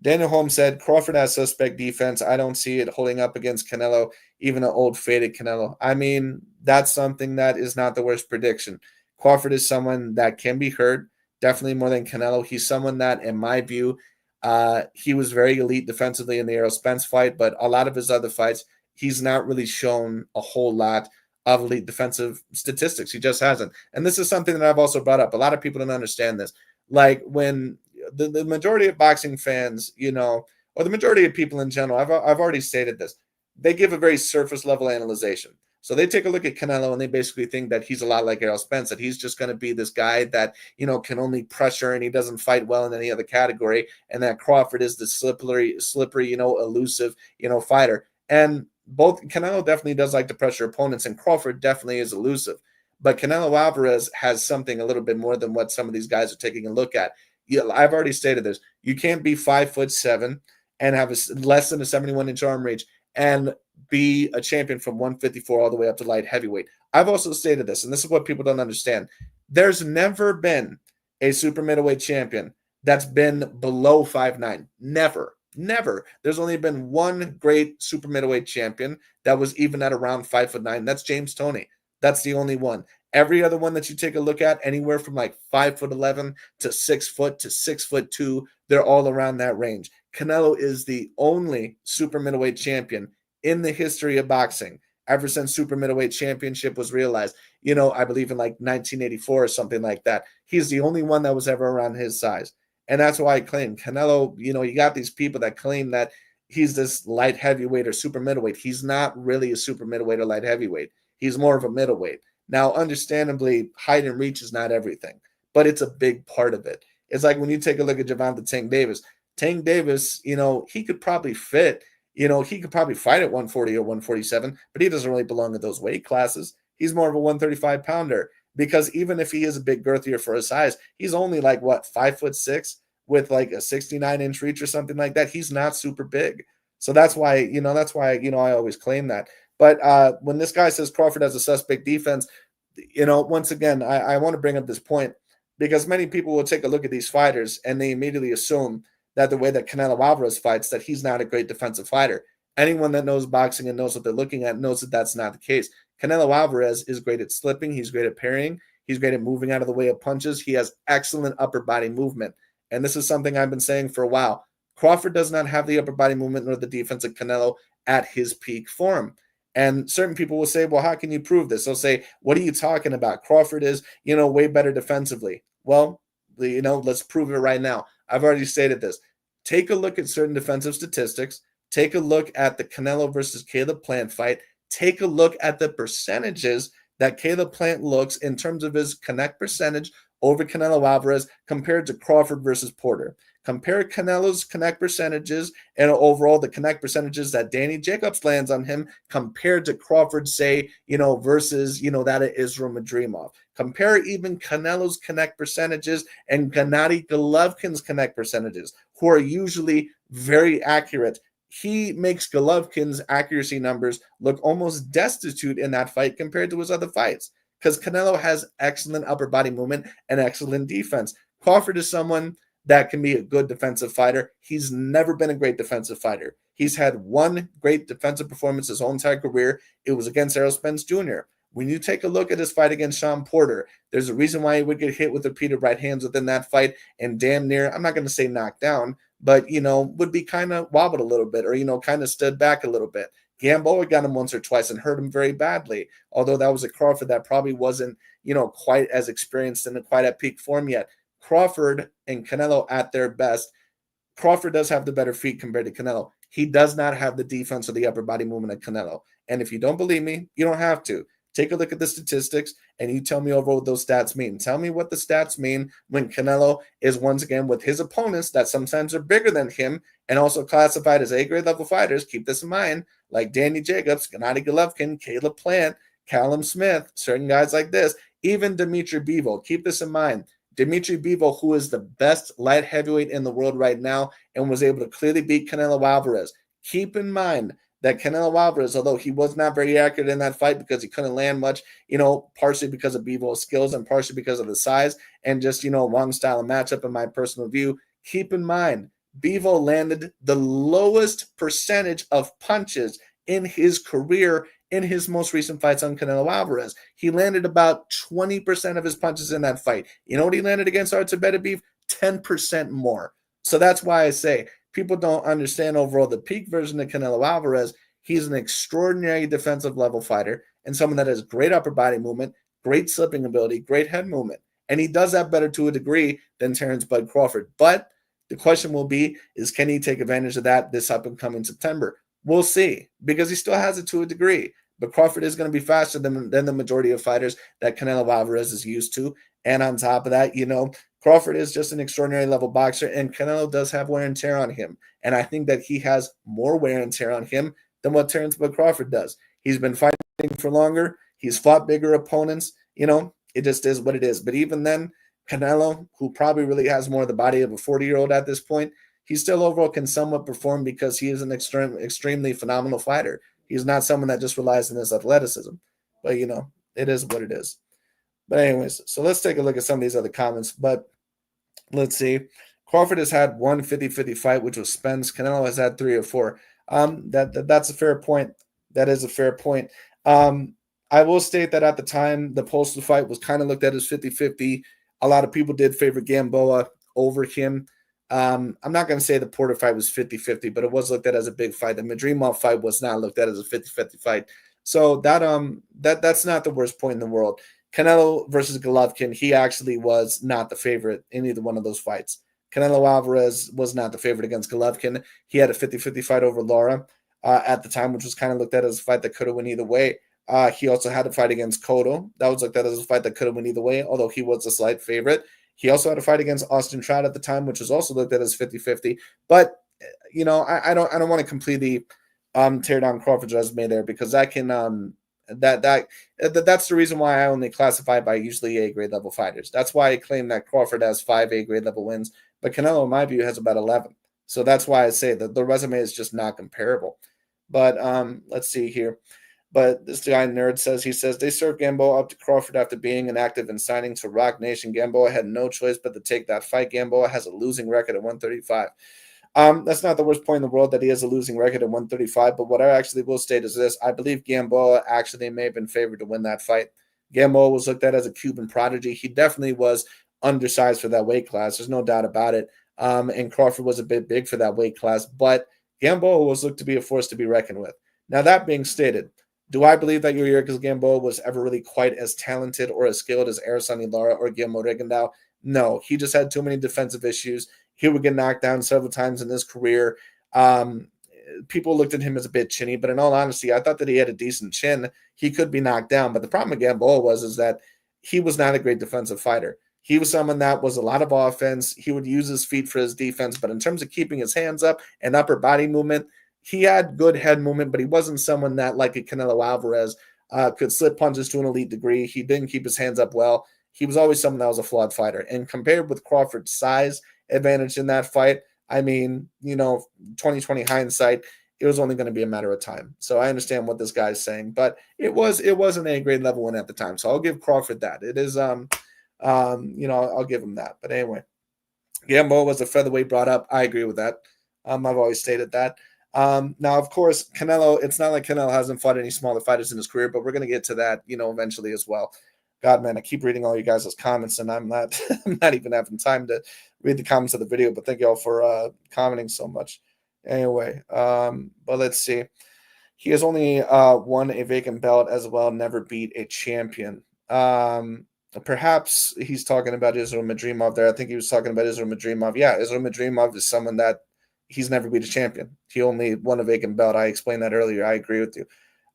Daniel Holmes said Crawford has suspect defense. I don't see it holding up against Canelo, even an old faded Canelo. I mean, that's something that is not the worst prediction. Crawford is someone that can be hurt, definitely more than Canelo. He's someone that, in my view, he was very elite defensively in the Errol Spence fight, but a lot of his other fights, he's not really shown a whole lot of elite defensive statistics. He just hasn't. And this is something that I've also brought up. A lot of people don't understand this. Like when the majority of boxing fans, or the majority of people in general, I've already stated this, they give a very surface level analyzation. So they take a look at Canelo and they basically think that he's a lot like Errol Spence, that he's just going to be this guy that, can only pressure and he doesn't fight well in any other category. And that Crawford is the slippery, elusive, fighter. And both Canelo definitely does like to pressure opponents and Crawford definitely is elusive. But Canelo Alvarez has something a little bit more than what some of these guys are taking a look at. I've already stated this. You can't be 5'7" and have less than a 71-inch arm reach and be a champion from 154 all the way up to light heavyweight. I've also stated this, and this is what people don't understand. There's never been a super middleweight champion that's been below 5'9". Never. There's only been one great super middleweight champion that was even at around 5'9". That's James Toney. That's the only one. Every other one that you take a look at, anywhere from like 5'11" to 6 foot to 6'2", they're all around that range. Canelo is the only super middleweight champion in the history of boxing ever since super middleweight championship was realized. I believe in like 1984 or something like that. He's the only one that was ever around his size. And that's why I claim Canelo, you got these people that claim that he's this light heavyweight or super middleweight. He's not really a super middleweight or light heavyweight. He's more of a middleweight. Now, understandably, height and reach is not everything, but it's a big part of it. It's like when you take a look at Gervonta Tank Davis. Tank Davis, he could probably fit, he could probably fight at 140 or 147, but he doesn't really belong in those weight classes. He's more of a 135-pounder because even if he is a bit girthier for his size, he's only like, 5'6" with like a 69-inch reach or something like that. He's not super big. So that's why, I always claim that. But when this guy says Crawford has a suspect defense, once again, I want to bring up this point because many people will take a look at these fighters and they immediately assume that the way that Canelo Alvarez fights, that he's not a great defensive fighter. Anyone that knows boxing and knows what they're looking at knows that that's not the case. Canelo Alvarez is great at slipping. He's great at parrying. He's great at moving out of the way of punches. He has excellent upper body movement. And this is something I've been saying for a while. Crawford does not have the upper body movement nor the defense of Canelo at his peak form. And certain people will say, well, how can you prove this? They'll say, what are you talking about? Crawford is, way better defensively. Well, let's prove it right now. I've already stated this. Take a look at certain defensive statistics. Take a look at the Canelo versus Caleb Plant fight. Take a look at the percentages that Caleb Plant looks in terms of his connect percentage over Canelo Alvarez compared to Crawford versus Porter. Compare Canelo's connect percentages and overall the connect percentages that Danny Jacobs lands on him compared to Crawford, say, versus, that of Israel Madrimov. Compare even Canelo's connect percentages and Gennady Golovkin's connect percentages, who are usually very accurate. He makes Golovkin's accuracy numbers look almost destitute in that fight compared to his other fights because Canelo has excellent upper body movement and excellent defense. Crawford is someone that can be a good defensive fighter. He's never been a great defensive fighter. He's had one great defensive performance his whole entire career. It was against Errol Spence Jr. When you take a look at his fight against Sean Porter, there's a reason why he would get hit with repeated right hands within that fight and damn near, I'm not going to say knocked down, but, would be kind of wobbled a little bit or, kind of stood back a little bit. Gamboa got him once or twice and hurt him very badly, although that was a Crawford that probably wasn't, quite as experienced and quite at peak form yet. Crawford and Canelo at their best. Crawford does have the better feet compared to Canelo. He does not have the defense or the upper body movement of Canelo. And if you don't believe me, you don't have to. Take a look at the statistics and you tell me overall what those stats mean. Tell me what the stats mean when Canelo is once again with his opponents that sometimes are bigger than him and also classified as A-grade level fighters. Keep this in mind, like Danny Jacobs, Gennady Golovkin, Caleb Plant, Callum Smith, certain guys like this, even Dimitri Bivol. Keep this in mind. Dimitri Bivol, who is the best light heavyweight in the world right now and was able to clearly beat Canelo Alvarez. Keep in mind that Canelo Alvarez, although he was not very accurate in that fight because he couldn't land much, partially because of Bivol's skills and partially because of the size and just, wrong style of matchup in my personal view, keep in mind, Bivol landed the lowest percentage of punches in his career in his most recent fights on Canelo Alvarez. He landed about 20% of his punches in that fight. You know what he landed against Beterbiev? 10% more. So that's why I say people don't understand overall the peak version of Canelo Alvarez. He's an extraordinary defensive level fighter and someone that has great upper body movement, great slipping ability, great head movement. And he does that better to a degree than Terence Bud Crawford. But the question will be, is can he take advantage of that this up and coming September? We'll see, because he still has it to a degree. But Crawford is going to be faster than the majority of fighters that Canelo Alvarez is used to. And on top of that, Crawford is just an extraordinary level boxer, and Canelo does have wear and tear on him. And I think that he has more wear and tear on him than what Terence Bud Crawford does. He's been fighting for longer. He's fought bigger opponents. It just is what it is. But even then, Canelo, who probably really has more of the body of a 40-year-old at this point, he still overall can somewhat perform because he is an extremely phenomenal fighter. He's not someone that just relies on his athleticism. But, it is what it is. But anyways, so let's take a look at some of these other comments. But let's see. Crawford has had one 50-50 fight, which was Spence. Canelo has had 3 or 4. That's a fair point. That is a fair point. I will state that at the time, the Postal fight was kind of looked at as 50-50. A lot of people did favor Gamboa over him. I'm not going to say the Porter fight was 50-50, but it was looked at as a big fight. The Madrimov fight was not looked at as a 50-50 fight. So that's not the worst point in the world. Canelo versus Golovkin, he actually was not the favorite in either one of those fights. Canelo Alvarez was not the favorite against Golovkin. He had a 50-50 fight over Lara at the time, which was kind of looked at as a fight that could have went either way. He also had a fight against Cotto. That was looked at as a fight that could have went either way, although he was a slight favorite. He also had a fight against Austin Trout at the time, which was also looked at as 50-50. But, I don't want to completely tear down Crawford's resume there, because that can that's the reason why I only classify by usually A-grade level fighters. That's why I claim that Crawford has 5 A-grade level wins, but Canelo, in my view, has about 11. So that's why I say that the resume is just not comparable. But let's see here. But this guy Nerd says, they served Gamboa up to Crawford after being inactive and signing to Rock Nation. Gamboa had no choice but to take that fight. Gamboa has a losing record at 135. That's not the worst point in the world that he has a losing record at 135, but what I actually will state is this. I believe Gamboa actually may have been favored to win that fight. Gamboa was looked at as a Cuban prodigy. He definitely was undersized for that weight class. There's no doubt about it. And Crawford was a bit big for that weight class, but Gamboa was looked to be a force to be reckoned with. Now, that being stated, do I believe that Yuriorkis Gamboa was ever really quite as talented or as skilled as Araceli Lara or Guillermo Rigondeaux? No, he just had too many defensive issues. He would get knocked down several times in his career. People looked at him as a bit chinny, but in all honesty, I thought that he had a decent chin. He could be knocked down, but the problem with Gamboa is that he was not a great defensive fighter. He was someone that was a lot of offense. He would use his feet for his defense, but in terms of keeping his hands up and upper body movement, he had good head movement, but he wasn't someone that, like a Canelo Alvarez, could slip punches to an elite degree. He didn't keep his hands up well. He was always someone that was a flawed fighter. And compared with Crawford's size advantage in that fight, I mean, 2020 hindsight, it was only going to be a matter of time. So I understand what this guy's saying, but it was an A-grade level win at the time. So I'll give Crawford that. It is, I'll give him that. But anyway, Gamboa was a featherweight brought up. I agree with that. I've always stated that. Now, of course, Canelo, it's not like Canelo hasn't fought any smaller fighters in his career, but we're going to get to that, eventually as well. God, man, I keep reading all you guys' comments, and I'm not, I'm not even having time to read the comments of the video, but thank you all for commenting so much. Anyway, but let's see. He has only won a vacant belt as well, never beat a champion. Perhaps he's talking about Israel Madrimov there. I think he was talking about Israel Madrimov. Yeah, Israel Madrimov is someone that he's never beat a champion. He only won a vacant belt. I explained that earlier. I agree with you.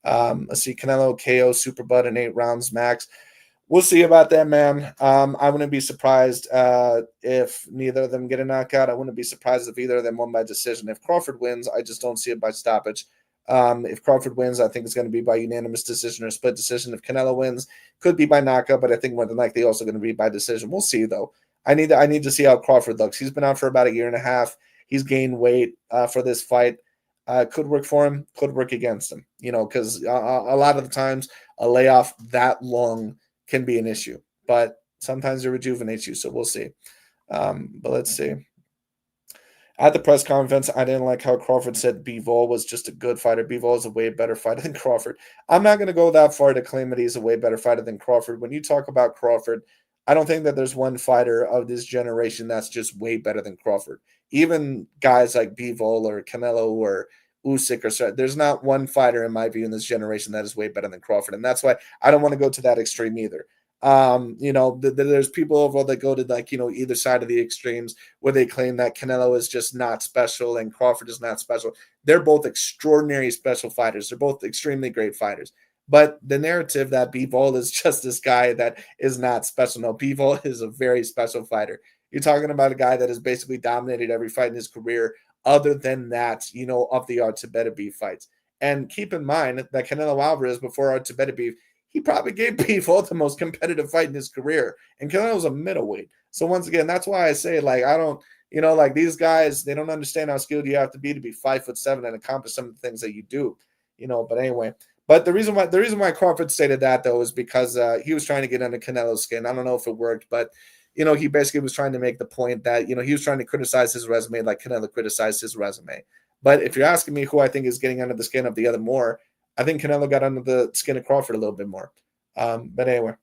Let's see, Canelo KO Super Bud in 8 rounds max. We'll see about that, man. I wouldn't be surprised if neither of them get a knockout. I wouldn't be surprised if either of them won by decision. If Crawford wins, I just don't see it by stoppage. If Crawford wins, I think it's going to be by unanimous decision or split decision. If Canelo wins, could be by knockout, but I think more than likely also going to be by decision. We'll see, though. I need to see how Crawford looks. He's been out for about a year and a half. He's gained weight for this fight. Could work for him, could work against him. Because a lot of the times a layoff that long can be an issue, but sometimes it rejuvenates you. So we'll see. But let's see. At the press conference, I didn't like how Crawford said Bivol was just a good fighter. Bivol is a way better fighter than Crawford. I'm not going to go that far to claim that he's a way better fighter than Crawford. When you talk about Crawford, I don't think that there's one fighter of this generation that's just way better than Crawford. Even guys like Bivol or Canelo or Usyk there's not one fighter in my view in this generation that is way better than Crawford, and that's why I don't want to go to that extreme either. There's people overall that go to either side of the extremes where they claim that Canelo is just not special and Crawford is not special. They're both extraordinary special fighters. They're both extremely great fighters. But the narrative that Bivol is just this guy that is not special. No, Bivol is a very special fighter. You're talking about a guy that has basically dominated every fight in his career other than that, of the Artebeda fights. And keep in mind that Canelo Alvarez, before Artebeda he probably gave Bivol the most competitive fight in his career. And Canelo's a middleweight. So once again, that's why I say, I don't, these guys, they don't understand how skilled you have to be 5'7" and accomplish some of the things that you do, but anyway. But the reason why Crawford stated that, though, is because he was trying to get under Canelo's skin. I don't know if it worked, but, he basically was trying to make the point that, he was trying to criticize his resume like Canelo criticized his resume. But if you're asking me who I think is getting under the skin of the other more, I think Canelo got under the skin of Crawford a little bit more. But anyway,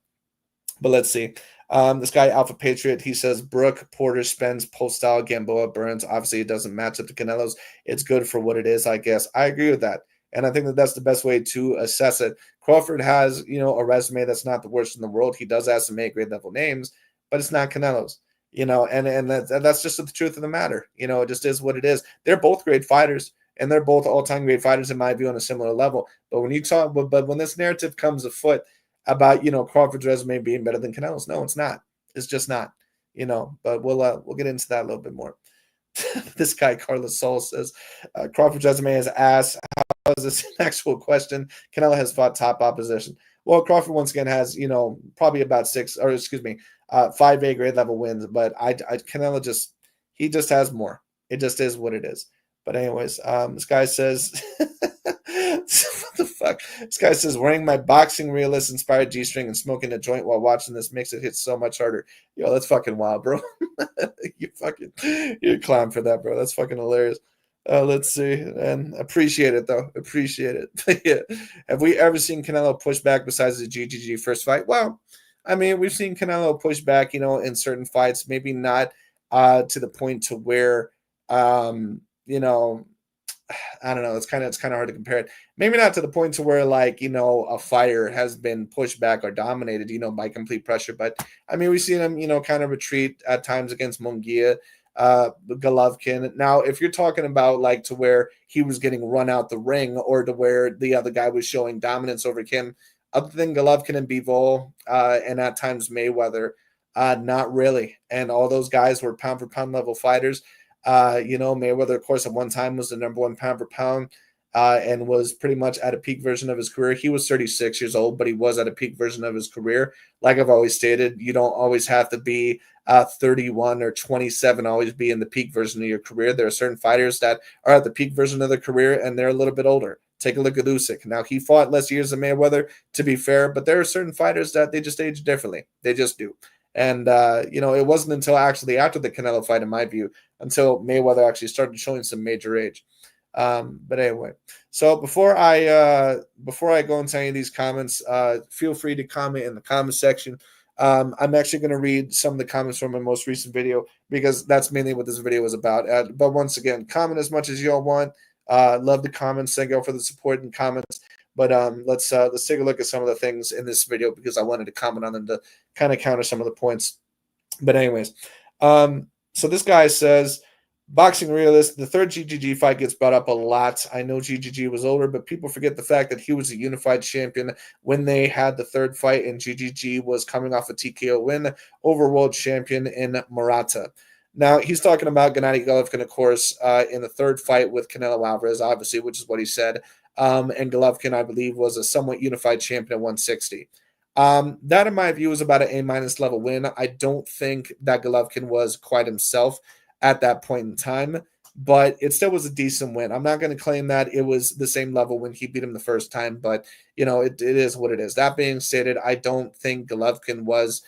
let's see. This guy, Alpha Patriot, he says, Brooke, Porter, Spence, Postol, Gamboa, Burns. Obviously, it doesn't match up to Canelo's. It's good for what it is, I guess. I agree with that. And I think that that's the best way to assess it. Crawford has, a resume that's not the worst in the world. He does have some A-grade level names, but it's not Canelo's. And that's just the truth of the matter. It just is what it is. They're both great fighters. And they're both all-time great fighters, in my view, on a similar level. But when this narrative comes afoot about Crawford's resume being better than Canelo's, no, it's not. It's just not. But we'll get into that a little bit more. This guy Carlos Sol says Crawford's resume is ass. How is this an actual question? Canelo has fought top opposition. Well, Crawford once again has probably about 5 A-grade level wins, but Canelo just has more. It just is what it is. But anyways, this guy says, what the fuck? This guy says, wearing my boxing realist inspired G-string and smoking a joint while watching this makes it hit so much harder. Yo, that's fucking wild, bro. You're a clown for that, bro. That's fucking hilarious. Let's see. And appreciate it, though. Appreciate it. Yeah. Have we ever seen Canelo push back besides the GGG first fight? Well, I mean, we've seen Canelo push back, in certain fights, maybe not to the point to where, I don't know. It's kind of hard to compare it. Maybe not to the point to where a fighter has been pushed back or dominated, by complete pressure. But I mean, we've seen him, kind of retreat at times against Munguia, Golovkin. Now, if you're talking about to where he was getting run out the ring or to where the other guy was showing dominance over him, other than Golovkin and Bivol, and at times Mayweather, not really. And all those guys were pound for pound level fighters. Mayweather, of course, at one time was the number one pound for pound and was pretty much at a peak version of his career. He was 36 years old, but he was at a peak version of his career. Like I've always stated, you don't always have to be 31 or 27, always be in the peak version of your career. There are certain fighters that are at the peak version of their career, and they're a little bit older. Take a look at Usyk. Now, he fought less years than Mayweather, to be fair, but there are certain fighters that they just age differently. They just do. And, it wasn't until actually after the Canelo fight, in my view, until Mayweather actually started showing some major age. But anyway, so before I go into any of these comments, feel free to comment in the comment section. I'm actually going to read some of the comments from my most recent video because that's mainly what this video was about. But once again, comment as much as y'all want. Love the comments. Thank y'all for the support and comments. But let's take a look at some of the things in this video because I wanted to comment on them to kind of counter some of the points. But anyways, so this guy says, boxing realist, the third GGG fight gets brought up a lot. I know GGG was older, but people forget the fact that he was a unified champion when they had the third fight, and GGG was coming off a TKO win over world champion in Murata. Now, he's talking about Gennady Golovkin, of course, in the third fight with Canelo Alvarez, obviously, which is what he said. And Golovkin, I believe, was a somewhat unified champion at 160. That, in my view, is about an A- level win. I don't think that Golovkin was quite himself at that point in time, but it still was a decent win. I'm not going to claim that it was the same level when he beat him the first time, but, it is what it is. That being stated, I don't think Golovkin was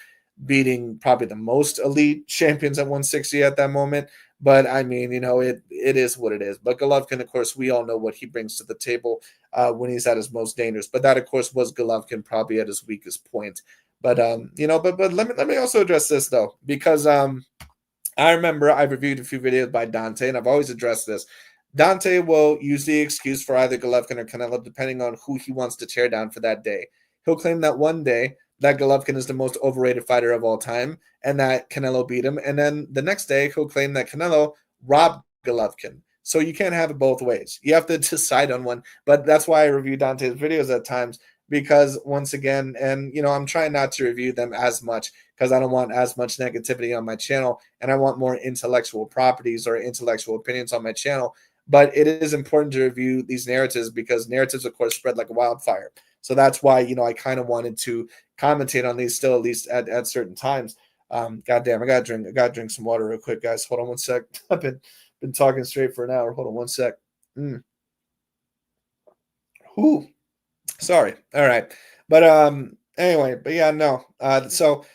beating probably the most elite champions at 160 at that moment. But I mean, it is what it is. But Golovkin, of course, we all know what he brings to the table when he's at his most dangerous. But that, of course, was Golovkin probably at his weakest point. But but let me also address this though, because I remember I reviewed a few videos by Dante, and I've always addressed this. Dante will use the excuse for either Golovkin or Canelo, depending on who he wants to tear down for that day. He'll claim that one day that Golovkin is the most overrated fighter of all time and that Canelo beat him. And then the next day, he'll claim that Canelo robbed Golovkin. So you can't have it both ways. You have to decide on one. But that's why I review Dante's videos at times, because once again, and I'm trying not to review them as much because I don't want as much negativity on my channel, and I want more intellectual properties or intellectual opinions on my channel. But it is important to review these narratives because narratives, of course, spread like a wildfire. So that's why, I kind of wanted to commentate on these still, at least at certain times. Goddamn, I gotta drink some water real quick, guys. Hold on one sec. I've been talking straight for an hour. Hold on one sec. Whew. Sorry. All right. But anyway, but yeah, no. So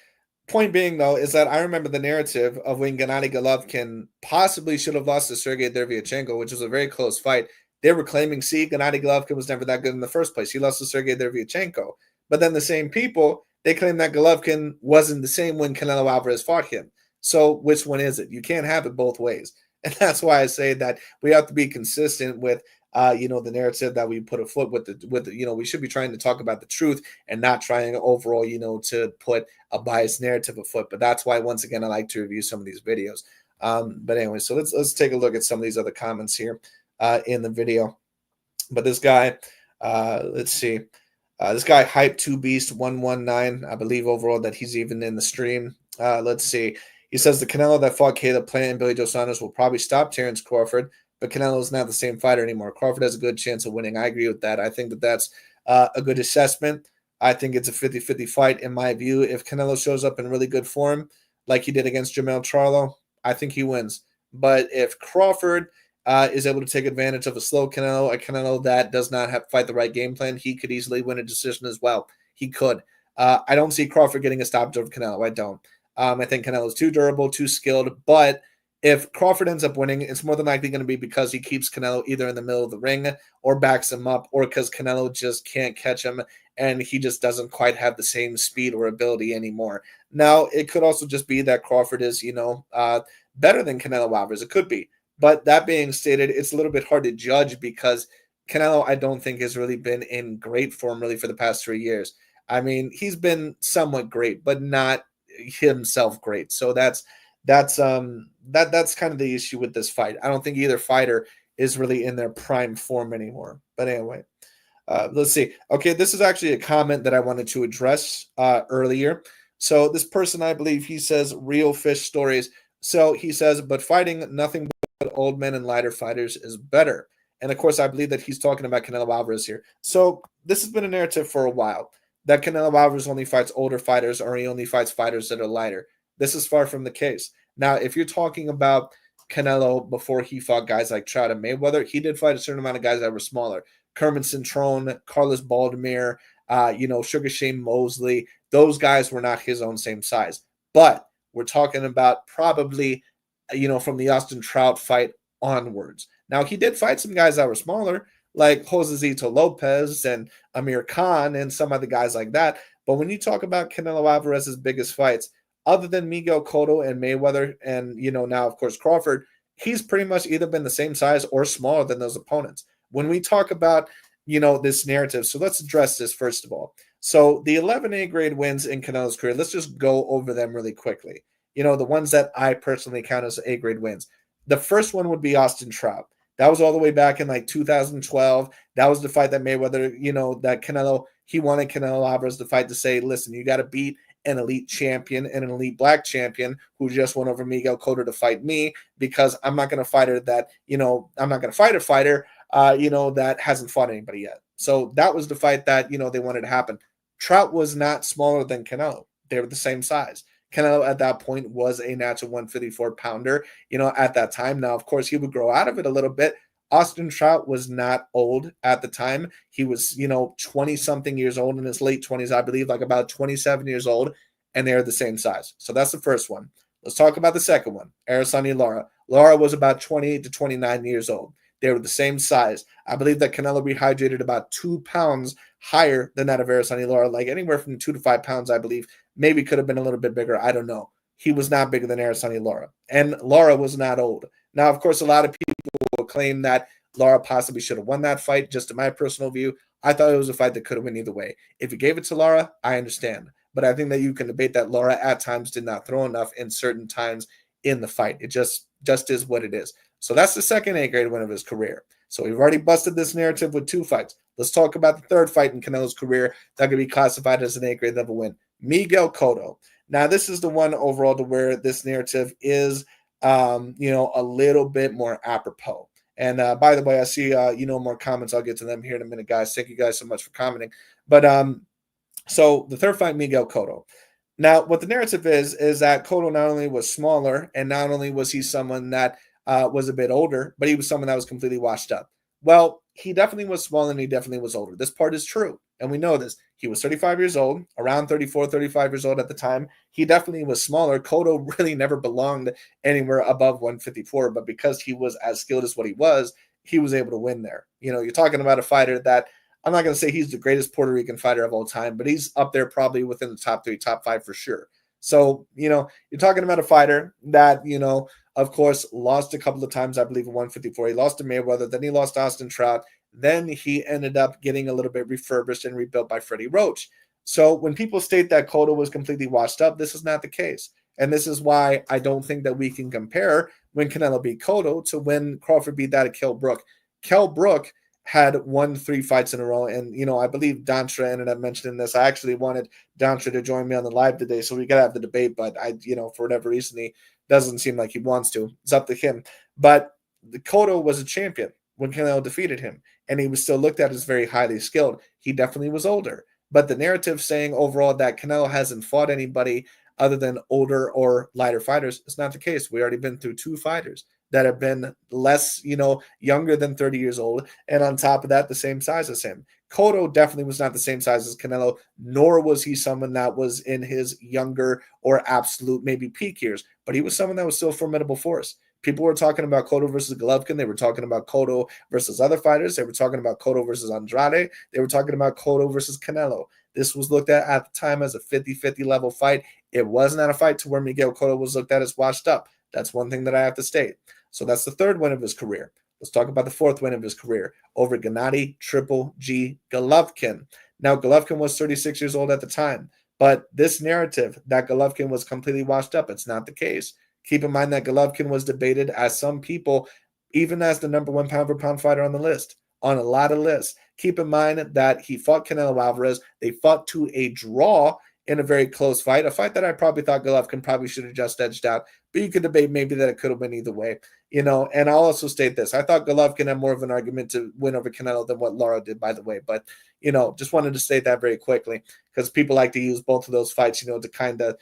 point being though is that I remember the narrative of when Gennady Golovkin possibly should have lost to Sergey Derevyanchenko, which was a very close fight. They were claiming, see, Gennady Golovkin was never that good in the first place. He lost to Sergey Derevyanchenko. But then the same people, they claim that Golovkin wasn't the same when Canelo Alvarez fought him. So which one is it? You can't have it both ways. And that's why I say that we have to be consistent with the narrative that we put afoot with we should be trying to talk about the truth and not trying overall, to put a biased narrative afoot. But that's why, once again, I like to review some of these videos. But anyway, so let's take a look at some of these other comments here in the video. But this guy, let's see. This guy, Hype 2 Beast 119, I believe overall that he's even in the stream. Let's see. He says the Canelo that fought Caleb Plant and Billy Joe Saunders will probably stop Terence Crawford, but Canelo is not the same fighter anymore. Crawford has a good chance of winning. I agree with that. I think that that's a good assessment. I think it's a 50-50 fight in my view. If Canelo shows up in really good form, like he did against Jermell Charlo, I think he wins. But if Crawford is able to take advantage of a slow Canelo, a Canelo that does not have fight the right game plan, he could easily win a decision as well. He could. I don't see Crawford getting a stoppage over Canelo. I don't. I think Canelo is too durable, too skilled. But if Crawford ends up winning, it's more than likely going to be because he keeps Canelo either in the middle of the ring or backs him up, or because Canelo just can't catch him and he just doesn't quite have the same speed or ability anymore. Now, it could also just be that Crawford is, better than Canelo Alvarez. It could be. But that being stated, it's a little bit hard to judge because Canelo, I don't think, has really been in great form really for the past 3 years. I mean, he's been somewhat great, but not himself great. So that's kind of the issue with this fight. I don't think either fighter is really in their prime form anymore. But anyway, let's see. Okay, this is actually a comment that I wanted to address earlier. So this person, I believe, he says real fish stories. So he says, but fighting nothing but old men and lighter fighters is better. And of course, I believe that he's talking about Canelo Alvarez here. So this has been a narrative for a while that Canelo Alvarez only fights older fighters or he only fights fighters that are lighter. This is far from the case. Now, if you're talking about Canelo before he fought guys like Trout and Mayweather, he did fight a certain amount of guys that were smaller. Kermit Cintrone, Carlos Baldomir, Sugar Shane Mosley. Those guys were not his own same size. but we're talking about probably, from the Austin Trout fight onwards. Now, he did fight some guys that were smaller, like Josesito Lopez and Amir Khan and some other guys like that. But when you talk about Canelo Alvarez's biggest fights, other than Miguel Cotto and Mayweather and, now, of course, Crawford, he's pretty much either been the same size or smaller than those opponents. When we talk about, this narrative, so let's address this first of all. So the 11 A grade wins in Canelo's career, let's just go over them really quickly. The ones that I personally count as A grade wins. The first one would be Austin Trout. That was all the way back in like 2012. That was the fight that Mayweather, that Canelo, he wanted Canelo Alvarez to fight to say, listen, you got to beat an elite champion and an elite black champion who just went over Miguel Cotto to fight me, because I'm not going to fight her that, I'm not going to fight a fighter, that hasn't fought anybody yet. So that was the fight that, they wanted to happen. Trout was not smaller than Canelo. They were the same size. Canelo at that point was a natural 154 pounder, at that time. Now, of course, he would grow out of it a little bit. Austin Trout was not old at the time. He was, 20 something years old, in his late 20s, I believe, like about 27 years old, and they're the same size. So that's the first one. Let's talk about the second one, Araceli Lara. Lara was about 28 to 29 years old. They were the same size. I believe that Canelo rehydrated about 2 pounds higher than that of Araceli Lara, like anywhere from 2 to 5 pounds, I believe. Maybe could have been a little bit bigger. I don't know. He was not bigger than Araceli Lara. And Lara was not old. Now, of course, a lot of people will claim that Lara possibly should have won that fight. Just in my personal view, I thought it was a fight that could have won either way. If you gave it to Lara, I understand. But I think that you can debate that Lara at times did not throw enough in certain times in the fight. It just is what it is. So that's the second A-grade win of his career. So we've already busted this narrative with 2 fights. Let's talk about the third fight in Canelo's career that could be classified as an A-grade level win. Miguel Cotto. Now, this is the one overall to where this narrative is, a little bit more apropos. And by the way, I see, more comments. I'll get to them here in a minute, guys. Thank you guys so much for commenting. But so the third fight, Miguel Cotto. Now, what the narrative is that Cotto not only was smaller, and not only was he someone that was a bit older, but he was someone that was completely washed up. Well, he definitely was smaller and he definitely was older. This part is true, and we know this. He was 35 years old, around 34, 35 years old at the time. He definitely was smaller. Cotto really never belonged anywhere above 154, but because he was as skilled as what he was able to win there. You're talking about a fighter that, I'm not going to say he's the greatest Puerto Rican fighter of all time, but he's up there probably within the top 3, top 5 for sure. So, you're talking about a fighter that, of course, lost a couple of times, I believe, in 154. He lost to Mayweather, then he lost to Austin Trout. Then he ended up getting a little bit refurbished and rebuilt by Freddie Roach. So when people state that Cotto was completely washed up, this is not the case. And this is why I don't think that we can compare when Canelo beat Cotto to when Crawford beat that of Kell Brook. Kell Brook had won 3 fights in a row. And, I believe Dantra ended up mentioning this. I actually wanted Dantra to join me on the live today, so we got to have the debate. But for whatever reason, he doesn't seem like he wants to. It's up to him. But the Cotto was a champion when Canelo defeated him, and he was still looked at as very highly skilled. He definitely was older. But the narrative saying overall that Canelo hasn't fought anybody other than older or lighter fighters is not the case. We already been through 2 fighters that have been less, younger than 30 years old, and on top of that, the same size as him. Cotto definitely was not the same size as Canelo, nor was he someone that was in his younger or absolute maybe peak years, but he was someone that was still a formidable force. People were talking about Cotto versus Golovkin. They were talking about Cotto versus other fighters. They were talking about Cotto versus Andrade. They were talking about Cotto versus Canelo. This was looked at the time as a 50-50 level fight. It was not a fight to where Miguel Cotto was looked at as washed up. That's one thing that I have to state. So that's the third win of his career. Let's talk about the fourth win of his career over Gennady Triple G Golovkin. Now, Golovkin was 36 years old at the time, but this narrative that Golovkin was completely washed up, it's not the case. Keep in mind that Golovkin was debated as some people, even as the number 1 pound for pound fighter on the list, on a lot of lists. Keep in mind that he fought Canelo Alvarez. They fought to a draw in a very close fight, a fight that I probably thought Golovkin probably should have just edged out, but you could debate maybe that it could have been either way, and I'll also state this. I thought Golovkin had more of an argument to win over Canelo than what Lara did, by the way, but, just wanted to state that very quickly because people like to use both of those fights, to kind of,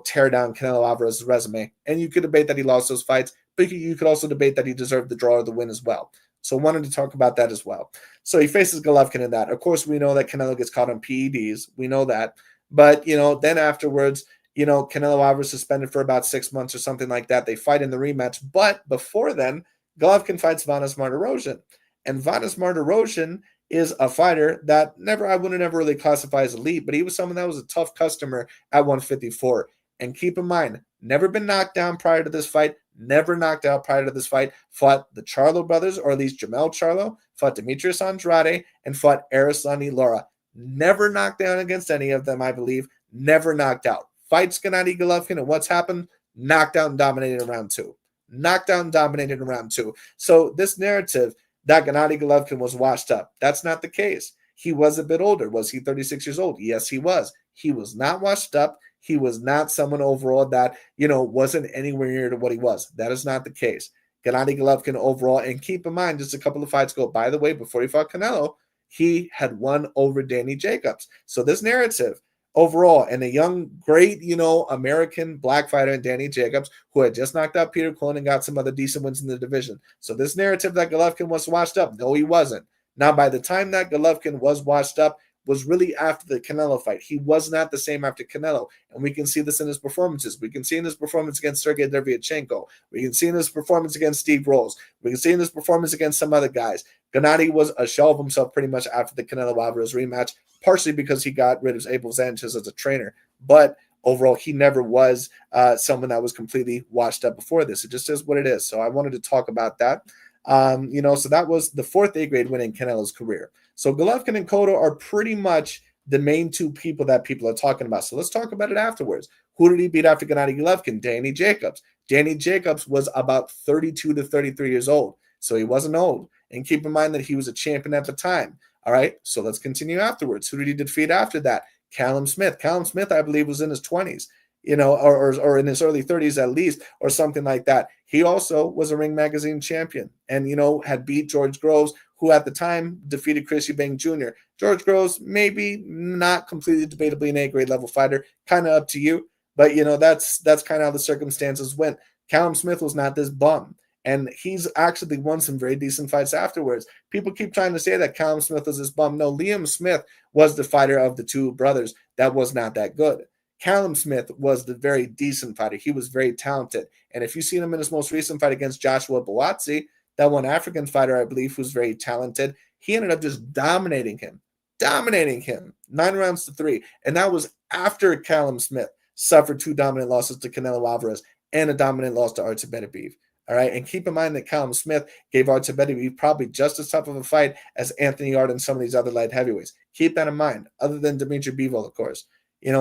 tear down Canelo Alvarez's resume, and you could debate that he lost those fights, but you could also debate that he deserved the draw or the win as well. So wanted to talk about that as well. So he faces Golovkin in that. Of course, we know that Canelo gets caught on PEDs. We know that. But, then afterwards, Canelo Alvarez suspended for about 6 months or something like that. They fight in the rematch. But before then, Golovkin fights Vanes Martirosyan. And Vanes Martirosyan is a fighter that I wouldn't ever really classify as elite, but he was someone that was a tough customer at 154. And keep in mind, never been knocked down prior to this fight, never knocked out prior to this fight, fought the Charlo brothers, or at least Jamel Charlo, fought Demetrius Andrade, and fought Arislani Lara. Never knocked down against any of them, I believe. Never knocked out. Fights Gennady Golovkin, and what's happened? Knocked out and dominated in round two. Knocked out and dominated in round two. So this narrative that Gennady Golovkin was washed up, that's not the case. He was a bit older. Was he 36 years old? Yes, he was. He was not washed up. He was not someone overall that, wasn't anywhere near to what he was. That is not the case. Gennady Golovkin overall, and keep in mind, just a couple of fights ago, by the way, before he fought Canelo, he had won over Danny Jacobs. So this narrative overall, and a young, great, American black fighter in Danny Jacobs, who had just knocked out Peter Quillin and got some other decent wins in the division. So this narrative that Golovkin was washed up, no, he wasn't. Now, by the time that Golovkin was washed up, was really after the Canelo fight. He was not the same after Canelo, and we can see this in his performances. We can see in his performance against Sergey Derevyanchenko. We can see in his performance against Steve Rolls. We can see in his performance against some other guys. Gennady was a shell of himself pretty much after the Canelo Alvarez rematch, partially because he got rid of Abel Sanchez as a trainer, but overall, he never was someone that was completely washed up before this. It just is what it is. So I wanted to talk about that. So that was the fourth A-grade win in Canelo's career. So Golovkin and Cotto are pretty much the main two people that people are talking about. So let's talk about it afterwards. Who did he beat after Gennady Golovkin? Danny Jacobs. Danny Jacobs was about 32 to 33 years old, so he wasn't old. And keep in mind that he was a champion at the time. All right, so let's continue afterwards. Who did he defeat after that? Callum Smith. Callum Smith, I believe, was in his 20s, or in his early 30s at least, or something like that. He also was a Ring Magazine champion and, had beat George Groves, who at the time defeated Chris Eubank Jr. George Groves, maybe not completely debatably an A-grade level fighter, kind of up to you, but, that's kind of how the circumstances went. Callum Smith was not this bum. And he's actually won some very decent fights afterwards. People keep trying to say that Callum Smith was this bum. No, Liam Smith was the fighter of the two brothers that was not that good. Callum Smith was the very decent fighter. He was very talented. And if you've seen him in his most recent fight against Joshua Buatsi, that one African fighter, I believe, who's very talented, he ended up just dominating him. 9 rounds to 3. And that was after Callum Smith suffered 2 dominant losses to Canelo Alvarez and a dominant loss to Artur Beterbiev. All right, and keep in mind that Callum Smith gave Artur Beterbiev probably just as tough of a fight as Anthony Yarde and some of these other light heavyweights. Keep that in mind, other than Dimitri Bivol, of course.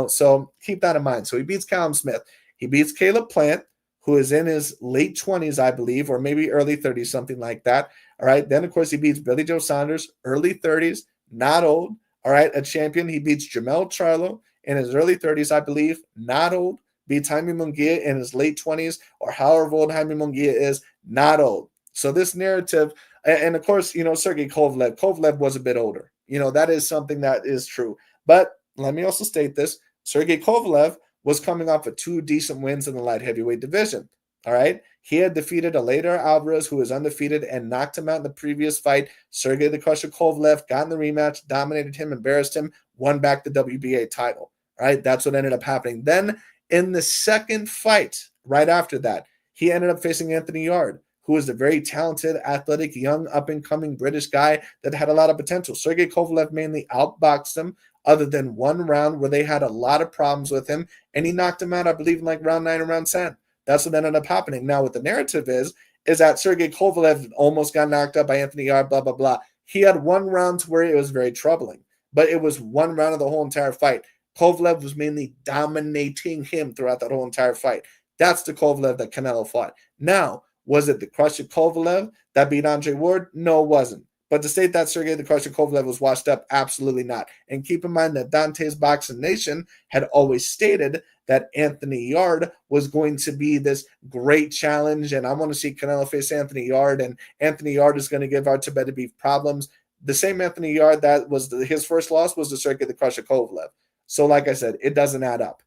So keep that in mind. So he beats Callum Smith. He beats Caleb Plant, who is in his late 20s, I believe, or maybe early 30s, something like that. All right, then, of course, he beats Billy Joe Saunders, early 30s, not old. All right, a champion. He beats Jamel Charlo in his early 30s, I believe, not old. Beats Jaime Munguia in his late 20s, or however old Jaime Munguia is, not old. So this narrative, and of course, Sergey Kovalev. Kovalev was a bit older. That is something that is true. But let me also state this. Sergey Kovalev was coming off of 2 decent wins in the light heavyweight division. All right? He had defeated Eleider Alvarez, who was undefeated, and knocked him out in the previous fight. Sergey the Crusher Kovalev got in the rematch, dominated him, embarrassed him, won back the WBA title. All right? That's what ended up happening. Then, in the second fight, right after that, he ended up facing Anthony Yarde, who is a very talented, athletic, young, up-and-coming British guy that had a lot of potential. Sergey Kovalev mainly outboxed him, other than one round where they had a lot of problems with him, and he knocked him out, I believe, in like round 9 or round 10. That's what ended up happening. Now, what the narrative is that Sergey Kovalev almost got knocked out by Anthony Yarde, blah, blah, blah. He had one round to where it was very troubling, but it was one round of the whole entire fight. Kovalev was mainly dominating him throughout that whole entire fight. That's the Kovalev that Canelo fought. Now, was it the Crusher Kovalev that beat Andre Ward? No, it wasn't. But to state that Sergey the Crusher Kovalev was washed up, absolutely not. And keep in mind that Dante's Boxing Nation had always stated that Anthony Yarde was going to be this great challenge, and I want to see Canelo face Anthony Yarde, and Anthony Yarde is going to give Artur Beterbiev problems. The same Anthony Yarde that was his first loss was the Sergey the Crusher Kovalev. So like I said, it doesn't add up.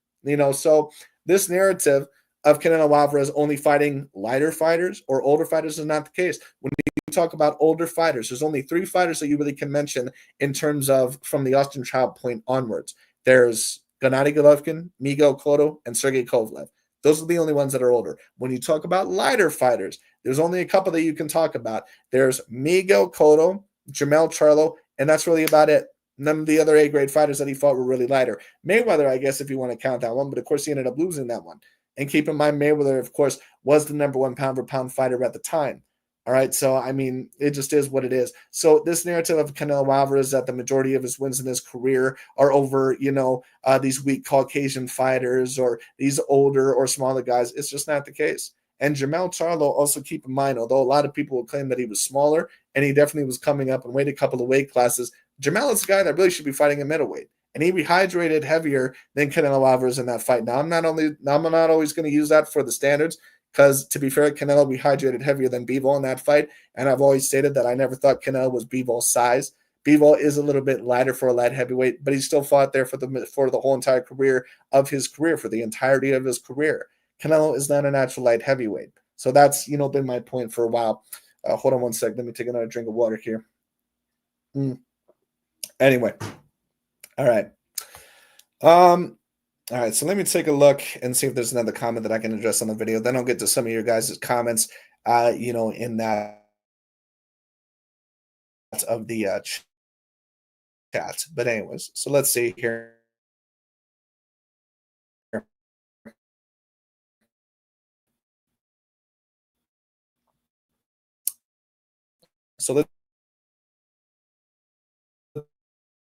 So this narrative of Canelo Alvarez only fighting lighter fighters or older fighters is not the case. When we talk about older fighters, there's only 3 fighters that you really can mention in terms of from the Austin Child point onwards. There's Gennady Golovkin, Miguel Cotto, and Sergey Kovalev. Those are the only ones that are older. When you talk about lighter fighters, there's only a couple that you can talk about. There's Miguel Cotto, Jermell Charlo, and that's really about it. None of the other A-grade fighters that he fought were really lighter. Mayweather, I guess, if you want to count that one, but of course he ended up losing that one. And keep in mind, Mayweather, of course, was the number one pound-for-pound fighter at the time. All right, so I mean, it just is what it is. So this narrative of Canelo Alvarez that the majority of his wins in his career are over, these weak Caucasian fighters or these older or smaller guys, it's just not the case. And Jermell Charlo, also keep in mind, although a lot of people will claim that he was smaller and he definitely was coming up and weighed a couple of weight classes, Jermell is a guy that really should be fighting in middleweight. And he rehydrated heavier than Canelo Alvarez in that fight. Now, I'm not always going to use that for the standards, because, to be fair, Canelo rehydrated heavier than Bivol in that fight, and I've always stated that I never thought Canelo was Bivol's size. Bivol is a little bit lighter for a light heavyweight, but he still fought there for the whole entire career of his career, for the entirety of his career. Canelo is not a natural light heavyweight. So that's, been my point for a while. Hold on one sec. Let me take another drink of water here. Anyway. All right. All right, so let me take a look and see if there's another comment that I can address on the video. Then I'll get to some of your guys' comments, in that of the chat. But anyways, so let's see here. So let's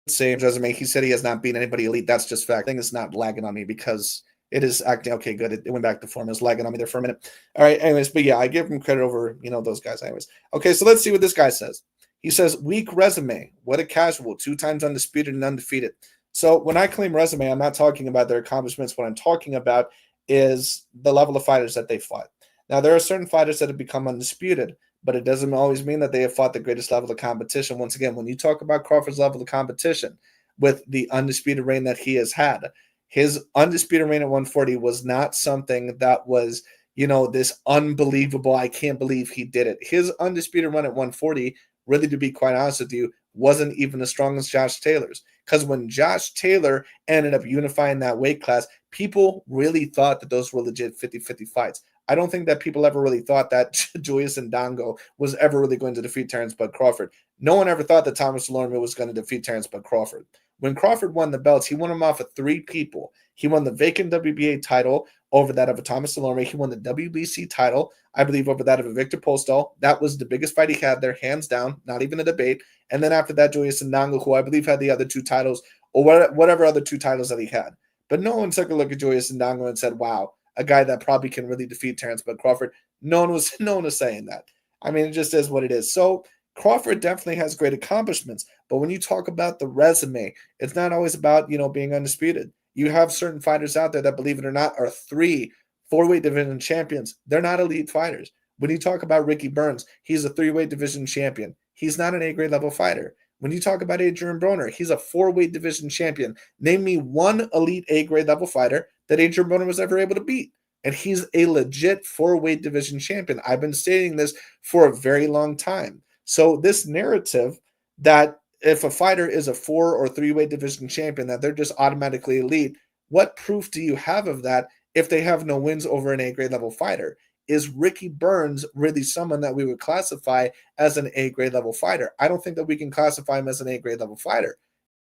say resume. He said he has not beaten anybody elite. That's just fact. I think it's not lagging on me because it is acting okay. Good. It went back to form. It was lagging on me there for a minute. All right. Anyways, but yeah, I give him credit over those guys. Anyways, okay. So let's see what this guy says. He says, weak resume. What a casual. 2 times undisputed and undefeated. So when I claim resume, I'm not talking about their accomplishments. What I'm talking about is the level of fighters that they fought. Now, there are certain fighters that have become undisputed, but it doesn't always mean that they have fought the greatest level of competition. Once again, when you talk about Crawford's level of competition with the undisputed reign that he has had, his undisputed reign at 140 was not something that was, this unbelievable, I can't believe he did it. His undisputed run at 140, really, to be quite honest with you, wasn't even as strong as Josh Taylor's. Because when Josh Taylor ended up unifying that weight class, people really thought that those were legit 50-50 fights. I don't think that people ever really thought that Julius Ndongo was ever really going to defeat Terence Bud Crawford. No one ever thought that Thomas Lorme was going to defeat Terence Bud Crawford. When Crawford won the belts, he won them off of 3 people. He won the vacant WBA title over that of a Thomas Lorme. He won the WBC title, I believe, over that of a Victor Postol. That was the biggest fight he had there, hands down, not even a debate. And then after that, Julius Ndongo, who I believe had the other 2 titles, or whatever other 2 titles that he had. But no one took a look at Julius Ndongo and said, wow, a guy that probably can really defeat Terence Bud Crawford. No one was saying that. I mean, it just is what it is. So Crawford definitely has great accomplishments, but when you talk about the resume, it's not always about, being undisputed. You have certain fighters out there that, believe it or not, are 3 4-weight division champions. They're not elite fighters. When you talk about Ricky Burns, he's a 3-weight division champion. He's not an A-grade level fighter. When you talk about Adrian Broner, he's a 4-weight division champion. Name me one elite A-grade level fighter that Adrian Broner was ever able to beat. And he's a legit 4-weight division champion. I've been stating this for a very long time. So this narrative that if a fighter is a 4 or 3-weight division champion, that they're just automatically elite, what proof do you have of that if they have no wins over an A-grade level fighter? Is Ricky Burns really someone that we would classify as an A-grade level fighter? I don't think that we can classify him as an A-grade level fighter.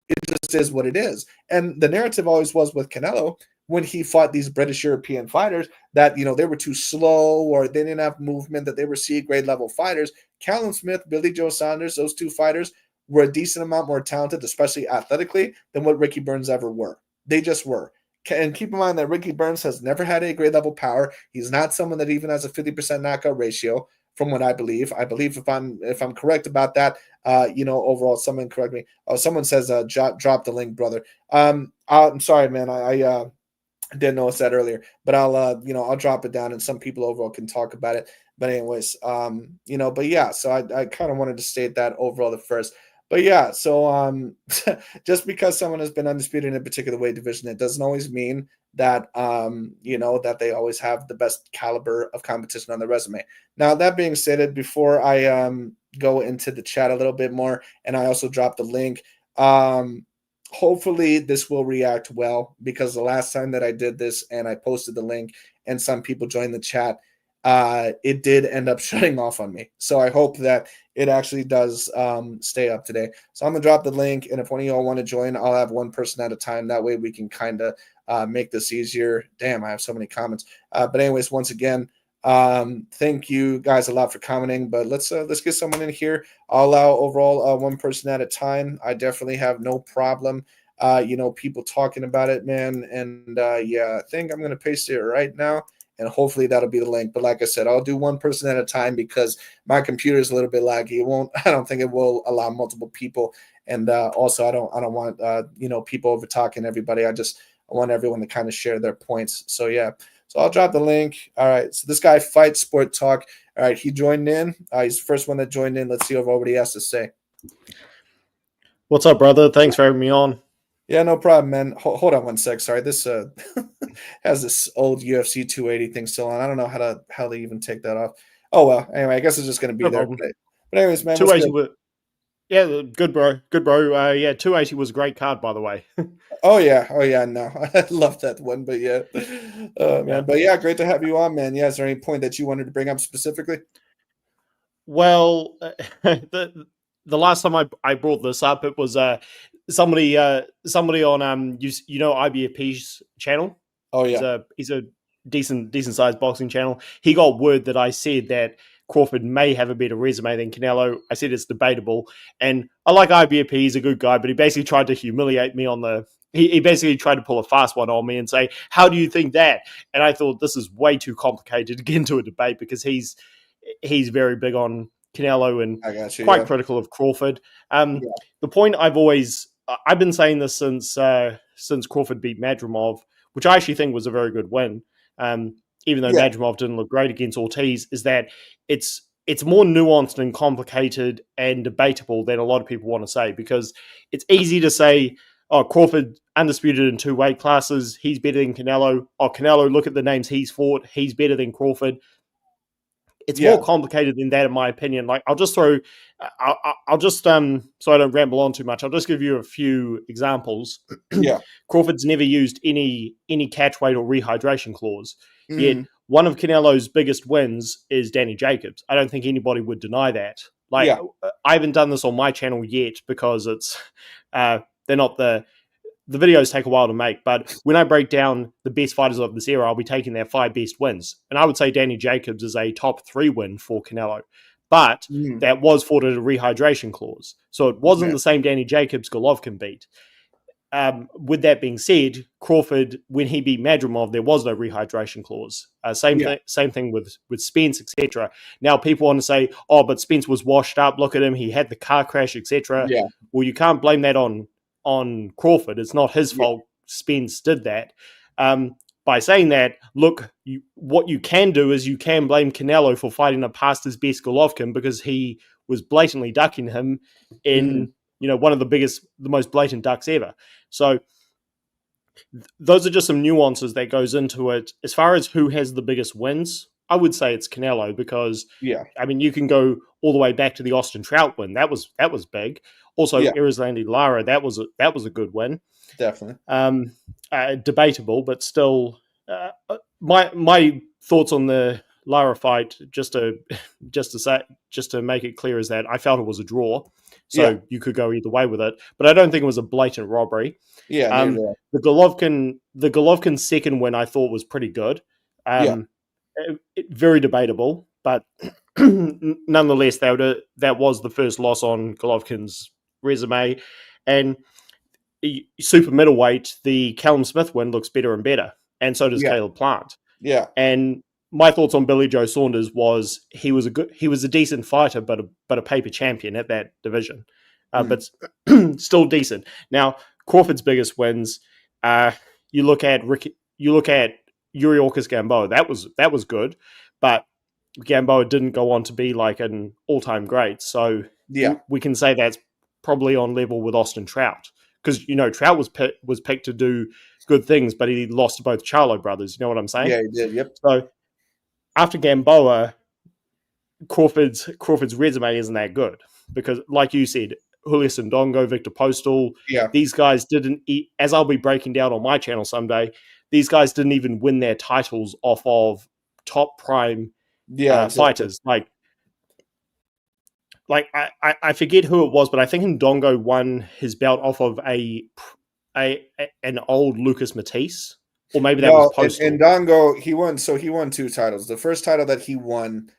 It just is what it is. And the narrative always was with Canelo when he fought these British European fighters that, they were too slow or they didn't have movement, that they were C-grade level fighters. Callum Smith, Billy Joe Saunders, those 2 fighters were a decent amount more talented, especially athletically, than what Ricky Burns ever were. They just were. And keep in mind that Ricky Burns has never had A-grade level power. He's not someone that even has a 50% knockout ratio, from what I believe. I believe if I'm correct about that, overall, someone correct me. Oh, someone says drop the link, brother. I'm sorry, man. I didn't notice that earlier, but I'll drop it down and some people overall can talk about it. But anyways, but yeah, so I kind of wanted to state that overall the first. But yeah, so just because someone has been undisputed in a particular weight division, it doesn't always mean that that they always have the best caliber of competition on their resume. Now, that being stated, before I go into the chat a little bit more, and I also dropped the link, hopefully this will react well, because the last time that I did this and I posted the link and some people joined the chat, it did end up shutting off on me. So I hope that it actually does stay up today. So I'm gonna drop the link, and if one of y'all want to join, I'll have one person at a time. That way we can kind of make this easier. Damn, I have so many comments. But anyways, once again, thank you guys a lot for commenting. But let's get someone in here. I'll allow overall one person at a time. I definitely have no problem. People talking about it, man. And yeah, I think I'm gonna paste it right now, and hopefully that'll be the link. But like I said, I'll do one person at a time because my computer is a little bit laggy. It won't. I don't think it will allow multiple people. And also, I don't want people over talking everybody. I want everyone to kind of share their points. So yeah. So I'll drop the link. All right. So this guy, Fight Sport Talk. All right. He joined in. He's the first one that joined in. Let's see what he has to say. What's up, brother? Thanks for having me on. Yeah, no problem, man. Hold on one sec. Sorry, this has this old UFC 280 thing still on. I don't know how they even take that off. Oh well. Anyway, I guess it's just gonna be No there. problem. But anyways, man, 280 was, yeah, good bro. Good bro. Yeah, 280 was a great card, by the way. Oh yeah, no. I love that one, but yeah. Oh man. Yeah. But yeah, great to have you on, man. Yeah, is there any point that you wanted to bring up specifically? Well, the last time I brought this up, it was somebody on IBFP's channel. Oh yeah. He's a decent sized boxing channel. He got word that I said that Crawford may have a better resume than Canelo. I said it's debatable, and I like IBFP. He's a good guy, but he basically tried to humiliate me on the. He basically tried to pull a fast one on me and say, "How do you think that?" And I thought this is way too complicated to get into a debate because he's very big on Canelo and quite critical of Crawford. The point I've been saying this since Crawford beat Madrimov, which I actually think was a very good win, even though Madrimov didn't look great against Ortiz, is that it's more nuanced and complicated and debatable than a lot of people want to say, because it's easy to say, oh, Crawford undisputed in 2 weight classes, he's better than Canelo. Oh, Canelo, look at the names he's fought, he's better than Crawford. It's more complicated than that, in my opinion. Like, I'll just so I don't ramble on too much, I'll just give you a few examples. Yeah. Crawford's never used any catch weight or rehydration clause. Yet one of Canelo's biggest wins is Danny Jacobs. I don't think anybody would deny that. I haven't done this on my channel yet because it's they're not the videos take a while to make, but when I break down the best fighters of this era, I'll be taking their 5 best wins. And I would say Danny Jacobs is a top 3 win for Canelo. But that was fought at a rehydration clause. So it wasn't the same Danny Jacobs Golovkin beat. With that being said, Crawford, when he beat Madrimov, there was no rehydration clause. Same thing with Spence, etc. Now people want to say, oh, but Spence was washed up. Look at him. He had the car crash, etc. Yeah. Well, you can't blame that on Crawford. It's not his fault. Spence did that. By saying that, look, what you can do is you can blame Canelo for fighting a past his best Golovkin, because he was blatantly ducking him in one of the most blatant ducks ever. So those are just some nuances that goes into it. As far as who has the biggest wins, I would say it's Canelo, because I mean, you can go all the way back to the Austin Trout win. That was big. Also, Erislandy Lara, that was a good win. Definitely. Debatable, but still. My thoughts on the Lara fight, just to make it clear, is that I felt it was a draw. So you could go either way with it, but I don't think it was a blatant robbery. Yeah. The Golovkin second win I thought was pretty good. Very debatable, but nonetheless, that was the first loss on Golovkin's resume. And super middleweight, the Callum Smith win looks better and better, and so does Caleb Plant. Yeah. And my thoughts on Billy Joe Saunders was he was a decent fighter, but a paper champion at that division, but still decent. Now Crawford's biggest wins, you look at Yuriorkis Gamboa. That was good, but Gamboa didn't go on to be like an all-time great. So we can say that's probably on level with Austin Trout, because Trout was picked to do good things, but he lost to both Charlo brothers. You know what I'm saying? Yeah, he did. Yep. So after Gamboa, Crawford's resume isn't that good, because, like you said, Julius Ndongo, Victor Postal. Yeah. These guys didn't, as I'll be breaking down on my channel someday, these guys didn't even win their titles off of top prime Yeah, exactly. fighters. I forget who it was, but I think Ndongo won his belt off of an old Lucas Matisse, or maybe that was No, Postal. and Dongo, he won two titles. The first title that he won,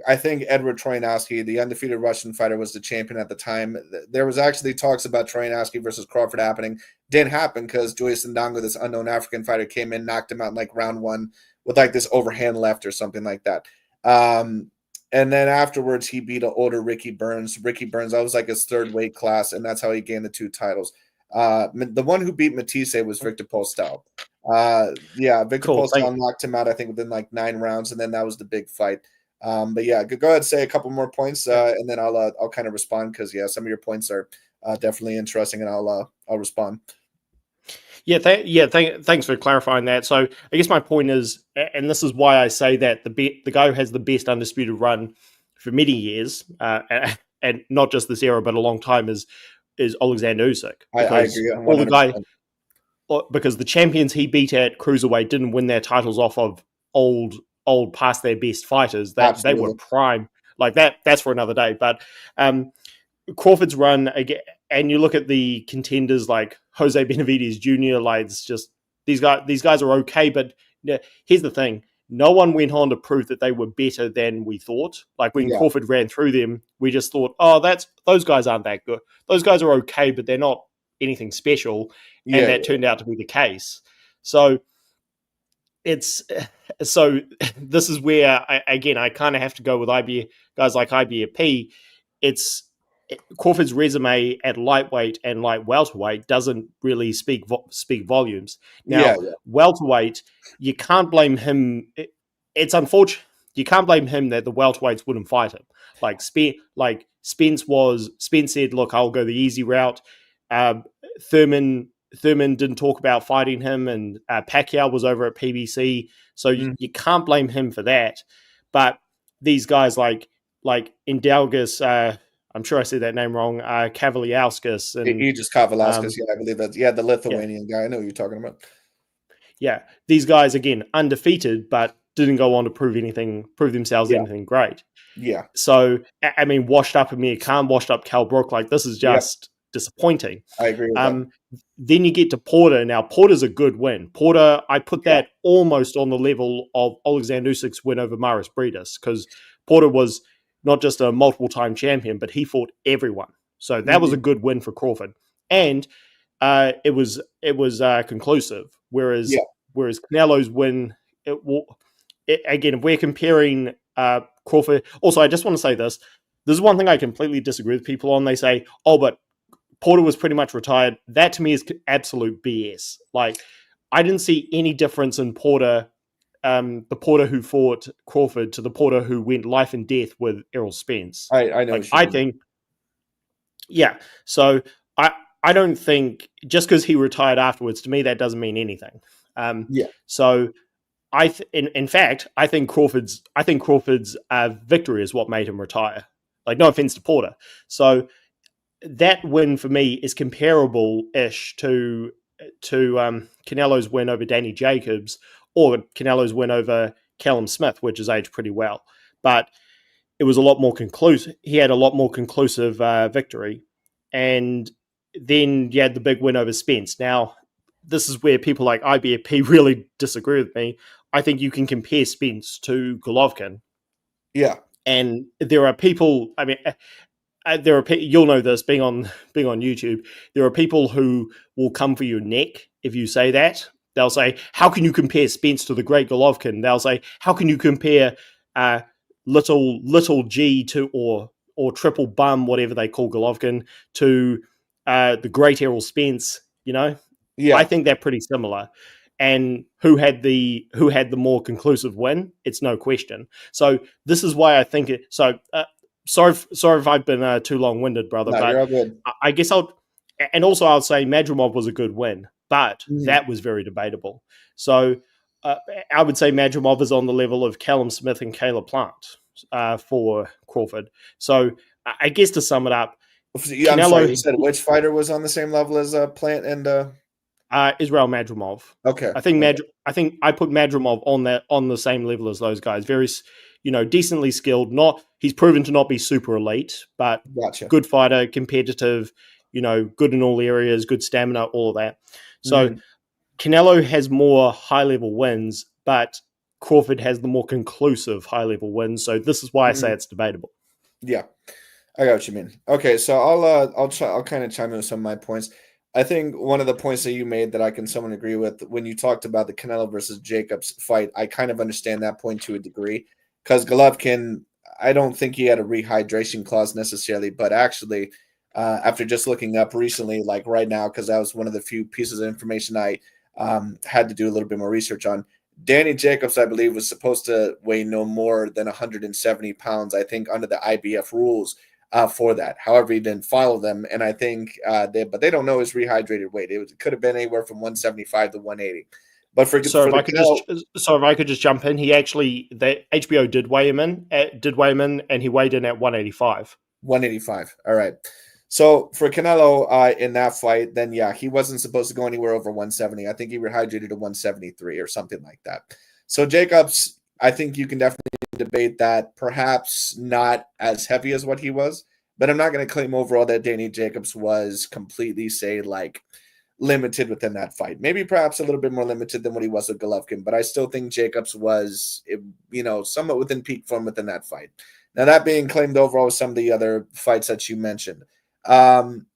I think Edward Troyanowski, the undefeated Russian fighter, was the champion at the time. There was actually talks about Troyanowski versus Crawford happening. Didn't happen because Julius Ndongo, this unknown African fighter, came in, knocked him out in like round one with like this overhand left or something like that. And then afterwards, he beat an older Ricky Burns. Ricky Burns, that was like his third weight class, and that's how he gained the two titles. The one who beat Matisse was Victor Postal. Yeah, Victor Cool. Postal knocked him out, I think, within like 9 rounds, and then that was the big fight. But yeah, go ahead and say a couple more points, and then I'll kind of respond because yeah, some of your points are definitely interesting, and I'll respond. Yeah, thanks for clarifying that. So I guess my point is, and this is why I say that the guy who has the best undisputed run for many years, and not just this era, but a long time, is Alexander Usyk. I agree 100%. Because the champions he beat at cruiserweight didn't win their titles off of old past their best fighters. That they were prime. Like that's for another day. But Crawford's run again, and you look at the contenders like Jose Benavidez Jr. Like it's just these guys are okay, but here's the thing: no one went on to prove that they were better than we thought. Like when Crawford ran through them, we just thought, oh, those guys aren't that good. Those guys are okay, but they're not anything special, and that turned out to be the case. So this is where I kind of have to go with guys like IBFP. Crawford's resume at lightweight and light welterweight doesn't really speak volumes. Now, welterweight, you can't blame him. It's unfortunate. You can't blame him that the welterweights wouldn't fight him. Like Spence said, look, I'll go the easy route. Thurman didn't talk about fighting him, and Pacquiao was over at PBC, so you can't blame him for that. But these guys like Indalgas, I'm sure I said that name wrong, Kavaliauskas, and Aegis Kavaliauskas, I believe that's the Lithuanian guy. I know who you're talking about. Yeah, these guys again undefeated, but didn't go on to prove themselves anything great. Yeah. So I mean, washed up Amir Khan, washed up Cal Brook, like this is just disappointing. I agree with that. Then you get to Porter. Now, Porter's a good win. Porter, I put that almost on the level of Alexander Usyk's win over Maris Briedis, because Porter was not just a multiple-time champion, but he fought everyone. So that was a good win for Crawford. And it was conclusive, whereas Canelo's win, again, if we're comparing Crawford... Also, I just want to say this. This is one thing I completely disagree with people on. They say, oh, but Porter was pretty much retired. That to me is absolute BS. Like, I didn't see any difference in Porter, the Porter who fought Crawford to the Porter who went life and death with Errol Spence. I know. Like, I think, So I don't think just because he retired afterwards, to me, that doesn't mean anything. So in fact, I think Crawford's victory is what made him retire. Like, no offense to Porter. So that win for me is comparable-ish to Canelo's win over Danny Jacobs or Canelo's win over Callum Smith, which has aged pretty well. But it was a lot more conclusive. He had a lot more conclusive victory. And then you had the big win over Spence. Now, this is where people like IBFP really disagree with me. I think you can compare Spence to Golovkin. Yeah. And there are people, I mean... you'll know this being on YouTube. There are people who will come for your neck if you say that. They'll say, "How can you compare Spence to the great Golovkin?" They'll say, "How can you compare little G to or triple bum, whatever they call Golovkin, to the great Errol Spence?" You know, I think they're pretty similar. And who had the more conclusive win? It's no question. So this is why I think it. So. Sorry if I've been too long-winded, brother. No, but you're all good. I guess I'll say Madrimov was a good win, but that was very debatable. So I would say Madrimov is on the level of Callum Smith and Caleb Plant for Crawford. So I guess to sum it up, I'm sorry, Canelo, you said which fighter was on the same level as Plant and Israel Madrimov. okay. I think Okay. I think I put Madrimov on the same level as those guys. Very, decently skilled. Not he's proven to not be super elite, but Gotcha. good fighter, competitive. Good in all areas, good stamina, all of that. So Mhm. Canelo has more high level wins, but Crawford has the more conclusive high level wins. So this is why I say Mhm. it's debatable. Yeah. I got what you mean. Okay, so I'll kind of chime in with some of my points. I think one of the points that you made that I can somewhat agree with when you talked about the Canelo versus Jacobs fight, I kind of understand that point to a degree because Golovkin, I don't think he had a rehydration clause necessarily, but actually, after just looking up recently, like right now, because that was one of the few pieces of information I had to do a little bit more research on. Danny Jacobs, I believe, was supposed to weigh no more than 170 pounds, I think, under the IBF rules for that. However, he didn't follow them, and I think they don't know his rehydrated weight. It could have been anywhere from 175 to 180. But So for if the I could just Canelo, so if I could just jump in, he actually the HBO did weigh him in, and he weighed in at 185. 185. All right. So for Canelo in that fight, then yeah, he wasn't supposed to go anywhere over 170. I think he rehydrated to 173 or something like that. So Jacobs, I think you can definitely debate that. Perhaps not as heavy as what he was, but I'm not going to claim overall that Danny Jacobs was completely, say, like limited within that fight. Maybe perhaps a little bit more limited than what he was with Golovkin, but I still think Jacobs was, somewhat within peak form within that fight. Now, that being claimed overall with some of the other fights that you mentioned, um,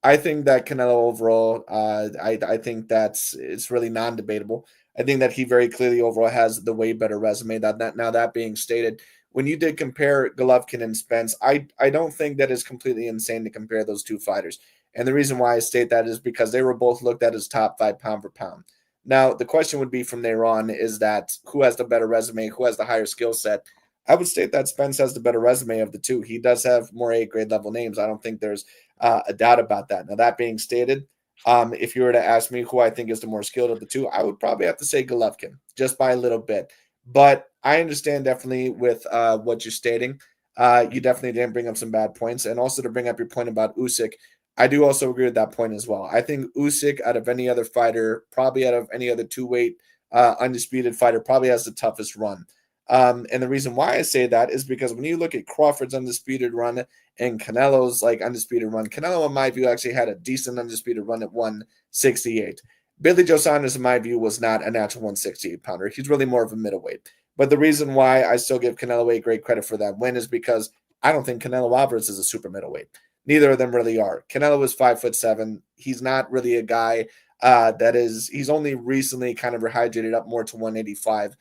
I think that Canelo overall, I think it's really non-debatable. I think that he very clearly overall has the way better resume. That being stated, when you did compare Golovkin and Spence, I don't think that is completely insane to compare those two fighters. And the reason why I state that is because they were both looked at as top five pound for pound. Now the question would be from there on is that who has the better resume, who has the higher skill set. I would state that Spence has the better resume of the two. He does have more A grade level names. I don't think there's a doubt about that. Now, that being stated, if you were to ask me who I think is the more skilled of the two, I would probably have to say Golovkin just by a little bit. But I understand definitely with what you're stating. You definitely didn't bring up some bad points. And also to bring up your point about Usyk, I do also agree with that point as well. I think Usyk, out of any other fighter, probably out of any other two-weight undisputed fighter, probably has the toughest run. And the reason why I say that is because when you look at Crawford's undisputed run and Canelo's like undisputed run, Canelo, in my view, actually had a decent undisputed run at 168. Billy Joe Saunders, in my view, was not a natural 168 pounder. He's really more of a middleweight. But the reason why I still give Canelo a great credit for that win is because I don't think Canelo Alvarez is a super middleweight. Neither of them really are. Canelo is 5'7". He's not really a guy he's only recently kind of rehydrated up more to 185.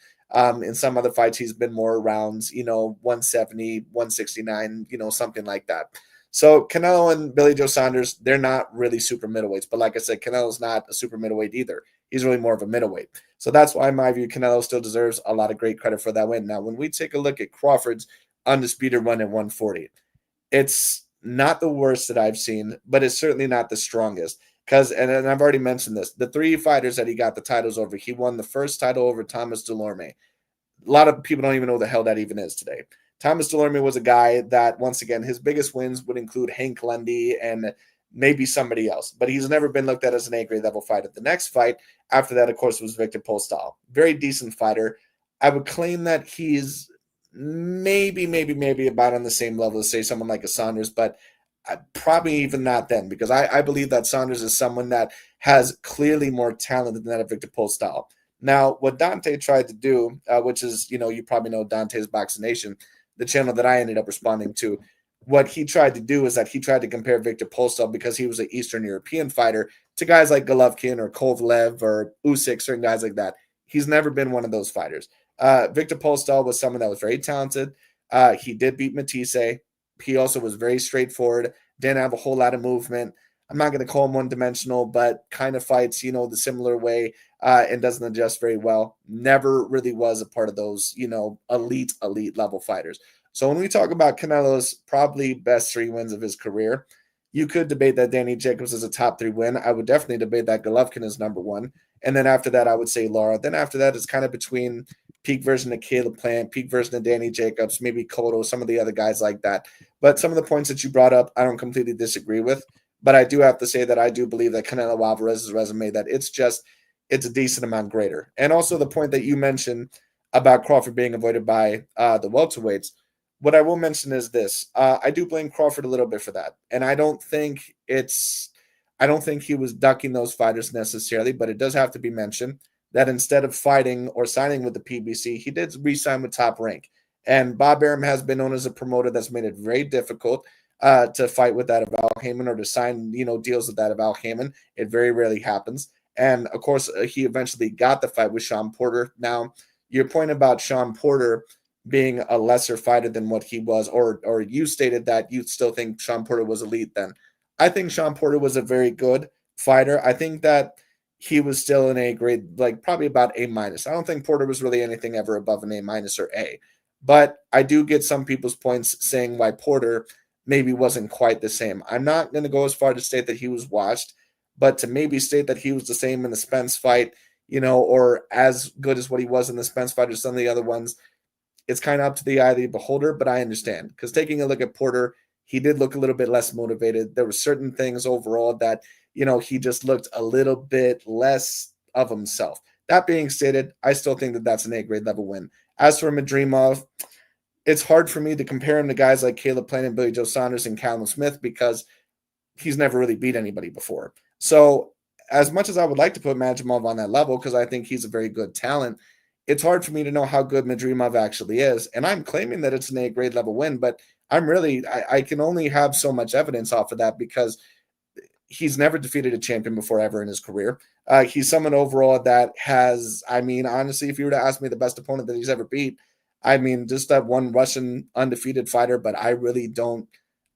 In some other fights, he's been more around, 170, 169, something like that. So Canelo and Billy Joe Saunders, they're not really super middleweights. But like I said, Canelo's not a super middleweight either. He's really more of a middleweight. So that's why, in my view, Canelo still deserves a lot of great credit for that win. Now, when we take a look at Crawford's undisputed run at 140, it's not the worst that I've seen, but it's certainly not the strongest. Because, and I've already mentioned this, the three fighters that he got the titles over, he won the first title over Thomas Delorme. A lot of people don't even know the hell that even is today. Thomas Delorme was a guy that, once again, his biggest wins would include Hank Lundy and maybe somebody else, but he's never been looked at as an A-grade level fighter. The next fight after that, of course, was Victor Postol. Very decent fighter. I would claim that he's maybe about on the same level as, say, someone like a Saunders, but probably even not then, because I believe that Saunders is someone that has clearly more talent than that of Victor Postol. Now, what Dante tried to do, which is, you probably know Dante's Boxing Nation, the channel that I ended up responding to, what he tried to do is that he tried to compare Victor Postol because he was an Eastern European fighter to guys like Golovkin or Kovalev or Usyk, certain guys like that. He's never been one of those fighters. Victor Postol was someone that was very talented. He did beat Matisse. He also was very straightforward, didn't have a whole lot of movement. I'm not going to call him one-dimensional, but kind of fights, the similar way and doesn't adjust very well. Never really was a part of those, elite level fighters. So when we talk about Canelo's probably best 3 wins of his career, you could debate that Danny Jacobs is a top 3 win. I would definitely debate that Golovkin is number 1. And then after that, I would say Lara. Then after that, it's kind of between peak version of Caleb Plant, peak version of Danny Jacobs, maybe Cotto, some of the other guys like that. But some of the points that you brought up, I don't completely disagree with. But I do have to say that I do believe that Canelo Alvarez's resume, that it's a decent amount greater. And also the point that you mentioned about Crawford being avoided by the welterweights. What I will mention is this: I do blame Crawford a little bit for that, and I don't think he was ducking those fighters necessarily, but it does have to be mentioned that instead of fighting or signing with the PBC, he did re-sign with Top Rank. And Bob Arum has been known as a promoter that's made it very difficult to fight with that of Al Heyman or to sign, deals with that of Al Heyman. It very rarely happens. And of course, he eventually got the fight with Sean Porter. Now, your point about Sean Porter being a lesser fighter than what he was, or you stated that you still think Sean Porter was elite then. I think Sean Porter was a very good fighter. I think that he was still in a grade, like probably about A minus. I don't think Porter was really anything ever above an A minus or A. But I do get some people's points saying why Porter maybe wasn't quite the same. I'm not going to go as far to state that he was washed, but to maybe state that he was the same in the Spence fight, or as good as what he was in the Spence fight or some of the other ones, it's kind of up to the eye of the beholder, but I understand. Because taking a look at Porter, he did look a little bit less motivated. There were certain things overall that, he just looked a little bit less of himself. That being stated, I still think that that's an A-grade level win. As for Madrimov, it's hard for me to compare him to guys like Caleb Plant and Billy Joe Saunders and Callum Smith because he's never really beat anybody before. So as much as I would like to put Madrimov on that level because I think he's a very good talent, it's hard for me to know how good Madrimov actually is. And I'm claiming that it's an A-grade level win, but I can only have so much evidence off of that because he's never defeated a champion before ever in his career. He's someone overall that has, honestly, if you were to ask me the best opponent that he's ever beat, just that one Russian undefeated fighter, but I really don't,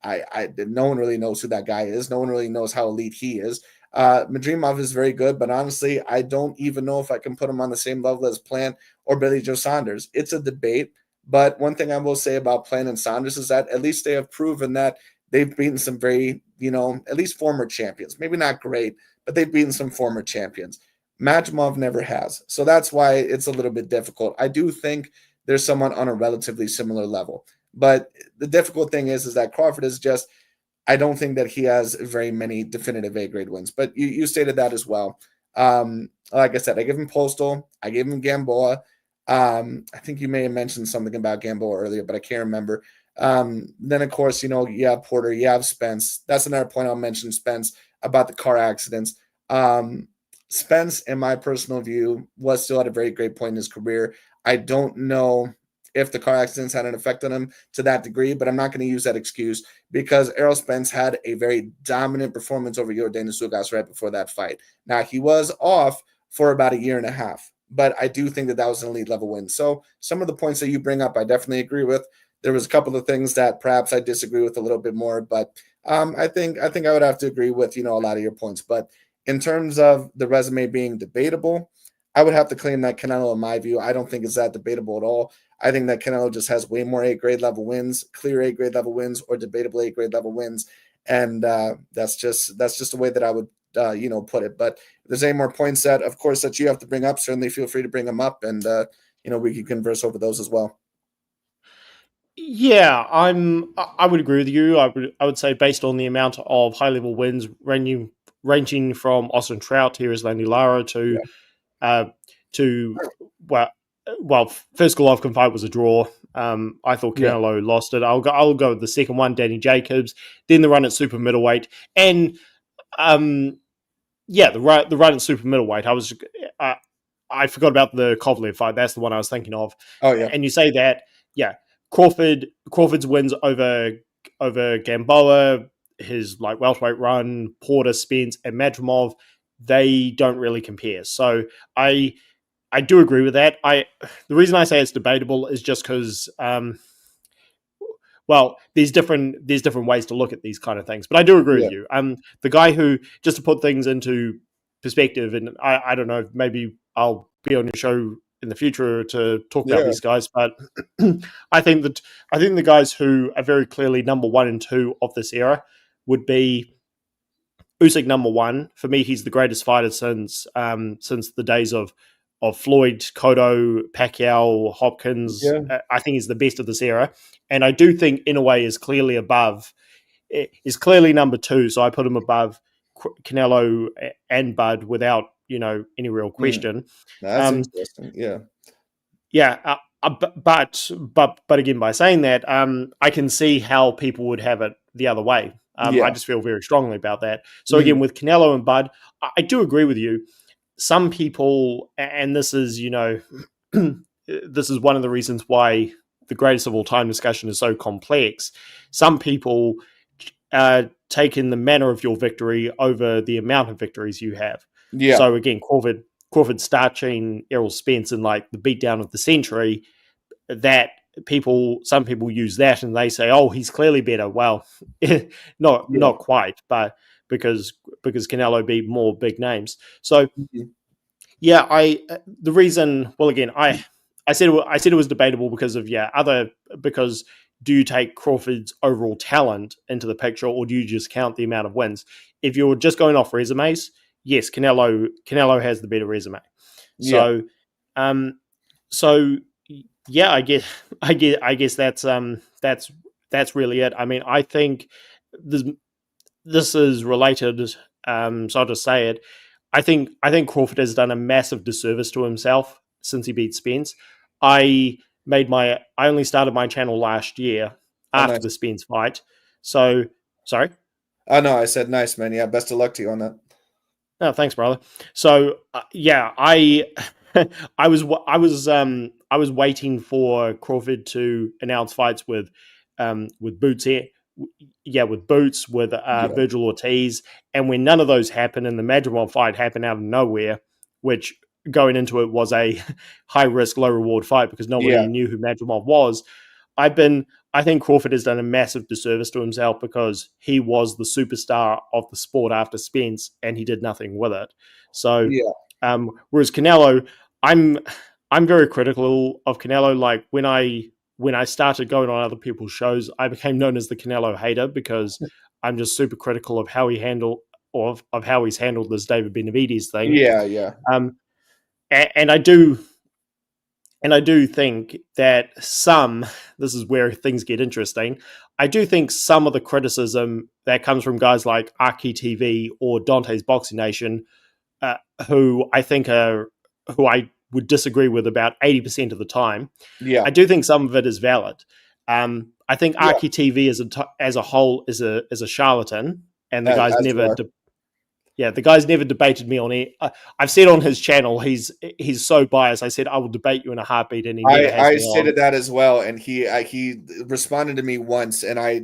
no one really knows who that guy is. No one really knows how elite he is. Madrimov is very good, but honestly, I don't even know if I can put him on the same level as Plant or Billy Joe Saunders. It's a debate, but one thing I will say about Plant and Saunders is that at least they have proven that they've beaten some very, at least former champions. Maybe not great, but they've beaten some former champions. Madrimov never has. So that's why it's a little bit difficult. I do think there's someone on a relatively similar level. But the difficult thing is that Crawford is just, I don't think that he has very many definitive A-grade wins. But you stated that as well. Like I said, I give him Postal. I gave him Gamboa. I think you may have mentioned something about Gamboa earlier, but I can't remember. Then, of course, you have Porter, you have Spence. That's another point I'll mention, Spence, about the car accidents. Spence, in my personal view, was still at a very great point in his career. I don't know if the car accidents had an effect on him to that degree, but I'm not going to use that excuse because Errol Spence had a very dominant performance over Yordenis Ugas right before that fight. Now, he was off for about a year and a half, but I do think that that was an elite level win. So some of the points that you bring up, I definitely agree with. There was a couple of things that perhaps I disagree with a little bit more, but I think I would have to agree with, a lot of your points. But in terms of the resume being debatable, I would have to claim that Canelo, in my view, I don't think is that debatable at all. I think that Canelo just has way more A-grade level wins, clear A-grade level wins, or debatable A-grade level wins, and that's just the way that I would put it. But if there's any more points that, of course, that you have to bring up, certainly feel free to bring them up, and we can converse over those as well. Yeah, I would agree with you. I would say based on the amount of high level wins ranging from Austin Trout, here is Landy Lara to well, first Golovkin fight was a draw. I thought Canelo lost it. I'll go with the second one, Danny Jacobs. Then the run at super middleweight, and the run at super middleweight. I forgot about the Kovalev fight. That's the one I was thinking of. Oh yeah, and you say that, yeah. Crawford's wins over Gamboa, his welterweight run, Porter, Spence, and Madrimov, they don't really compare. So I do agree with that. The reason I say it's debatable is just because there's different ways to look at these kind of things. But I do agree with you. The guy who, just to put things into perspective, and I don't know, maybe I'll be on your show in the future to talk about these guys, but I think the guys who are very clearly number 1 and 2 of this era would be Usyk number 1. For me, he's the greatest fighter since the days of Floyd, Cotto, Pacquiao, Hopkins. Yeah. I think is the best of this era, and I do think Inoue is clearly above, is clearly number two. So I put him above Canelo and Bud without any real Mm. question. That's interesting. Yeah. Yeah, but again, by saying that, I can see how people would have it the other way. I Yeah. just feel very strongly about that. So Mhm. again, with Canelo and Bud, I do agree with you. Some people, and this is this is one of the reasons why the greatest of all time discussion is so complex. Some people take in the manner of your victory over the amount of victories you have. Yeah. So again, Crawford starching Errol Spence in like the beatdown of the century. That some people use that and they say, "Oh, he's clearly better." Well, Yeah. not quite, but because Canelo beat more big names. So Mhm. yeah, the reason. Well, again, I said it was debatable because of because do you take Crawford's overall talent into the picture or do you just count the amount of wins? If you're just going off resumes, yes, Canelo has the better resume. Yeah. So, um, so yeah, I guess that's really it. I mean, I think this this is related. So I'll just say it. I think Crawford has done a massive disservice to himself since he beat Spence. I only started my channel last year Oh, after nice. the Spence fight. So sorry. Oh, no, I said nice, man. Yeah, best of luck to you on that. Oh, thanks, brother. So yeah, I I was waiting for Crawford to announce fights with Boots here. With Boots, with Yeah. Virgil Ortiz, and when none of those happened, and the Madrimov fight happened out of nowhere, which going into it was a high risk, low reward fight because nobody Yeah. knew who Madrimov was. I think Crawford has done a massive disservice to himself because he was the superstar of the sport after Spence and he did nothing with it. So, Yeah. whereas Canelo, I'm I'm very critical of Canelo. Like when I started going on other people's shows, I became known as the Canelo hater because I'm just super critical of how he handled of how he's handled this David Benavides thing. Yeah. Yeah. Um, and I do think that this is where things get interesting. I do think some of the criticism that comes from guys like Arky TV or Dante's Boxing Nation, uh, who I think who I would disagree with about 80% of the time. Yeah. I do think some of it is valid. I think Yeah. Arky TV as a whole is a charlatan, and As you are. the guy's never debated me on it. I've said on his channel he's so biased. I said I will debate you in a heartbeat, and he never has I me on. stated that as well, and he responded to me once, and I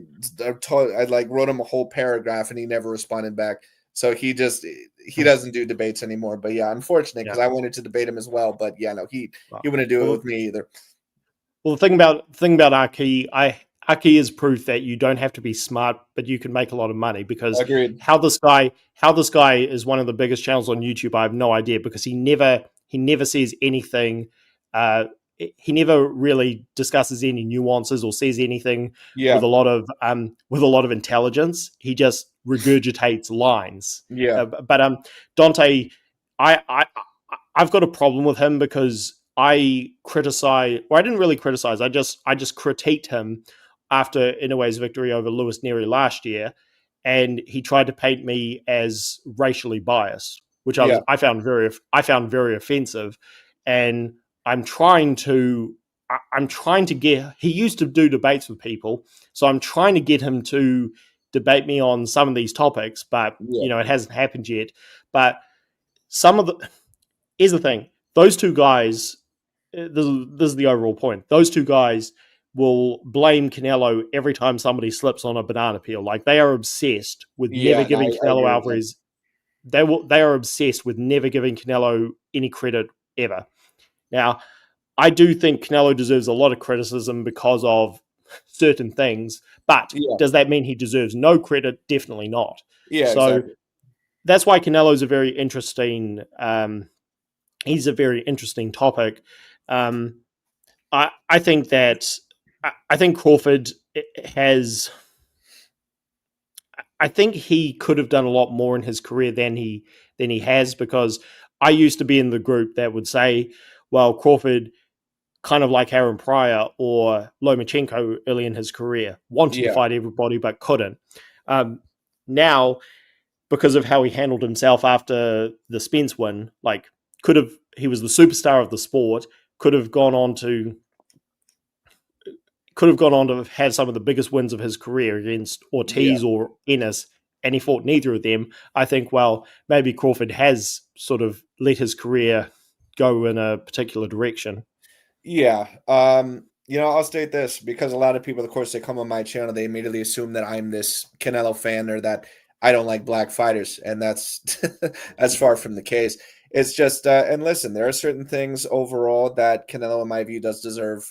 like wrote him a whole paragraph, and he never responded back. So he doesn't do debates anymore. But yeah, unfortunate Yeah. because I wanted to debate him as well. But yeah, no, he wouldn't do it Well, with me either. Well, the thing about Aki is proof that you don't have to be smart, but you can make a lot of money. Because Agreed. how this guy is one of the biggest channels on YouTube, I have no idea because he never says anything. Uh, he never really discusses any nuances or says anything Yeah. with a lot of intelligence. He just regurgitates lines. Yeah. But Dante, I, I I've got a problem with him because I didn't really criticize. I just critiqued him after Inoue's victory over Lewis Neri last year, and he tried to paint me as racially biased, which Yeah. I found very offensive. And I'm trying to get. He used to do debates with people, so I'm trying to get him to debate me on some of these topics, but Yeah. it hasn't happened yet. But some of the here's the thing: those two guys. This is the overall point. Those two guys will blame Canelo every time somebody slips on a banana peel. Like they are obsessed with never Yeah. No, giving I Canelo agree with that. Alvarez. They are obsessed with never giving Canelo any credit ever. Now, I do think Canelo deserves a lot of criticism because of certain things, but Yeah. does that mean he deserves no credit? Definitely not. Yeah. So Exactly. that's why Canelo's a very interesting. He's a very interesting topic. Um, I think that I think Crawford has. I think he could have done a lot more in his career than he has because I used to be in the group that would say, well, Crawford, kind of like Aaron Pryor or Lomachenko early in his career, wanted to Yeah. fight everybody but couldn't. Now, because of how he handled himself after the Spence win, like he was the superstar of the sport, could have gone on to have had some of the biggest wins of his career against Yeah. Ortiz or Ennis, and he fought neither of them. I think, well, maybe Crawford has sort of let his career go in a particular direction. Yeah. I'll state this because a lot of people, of course, they come on my channel, they immediately assume that I'm this Canelo fan or that I don't like black fighters, and that's that's far from the case. It's just, and listen, there are certain things overall that Canelo, in my view, does deserve,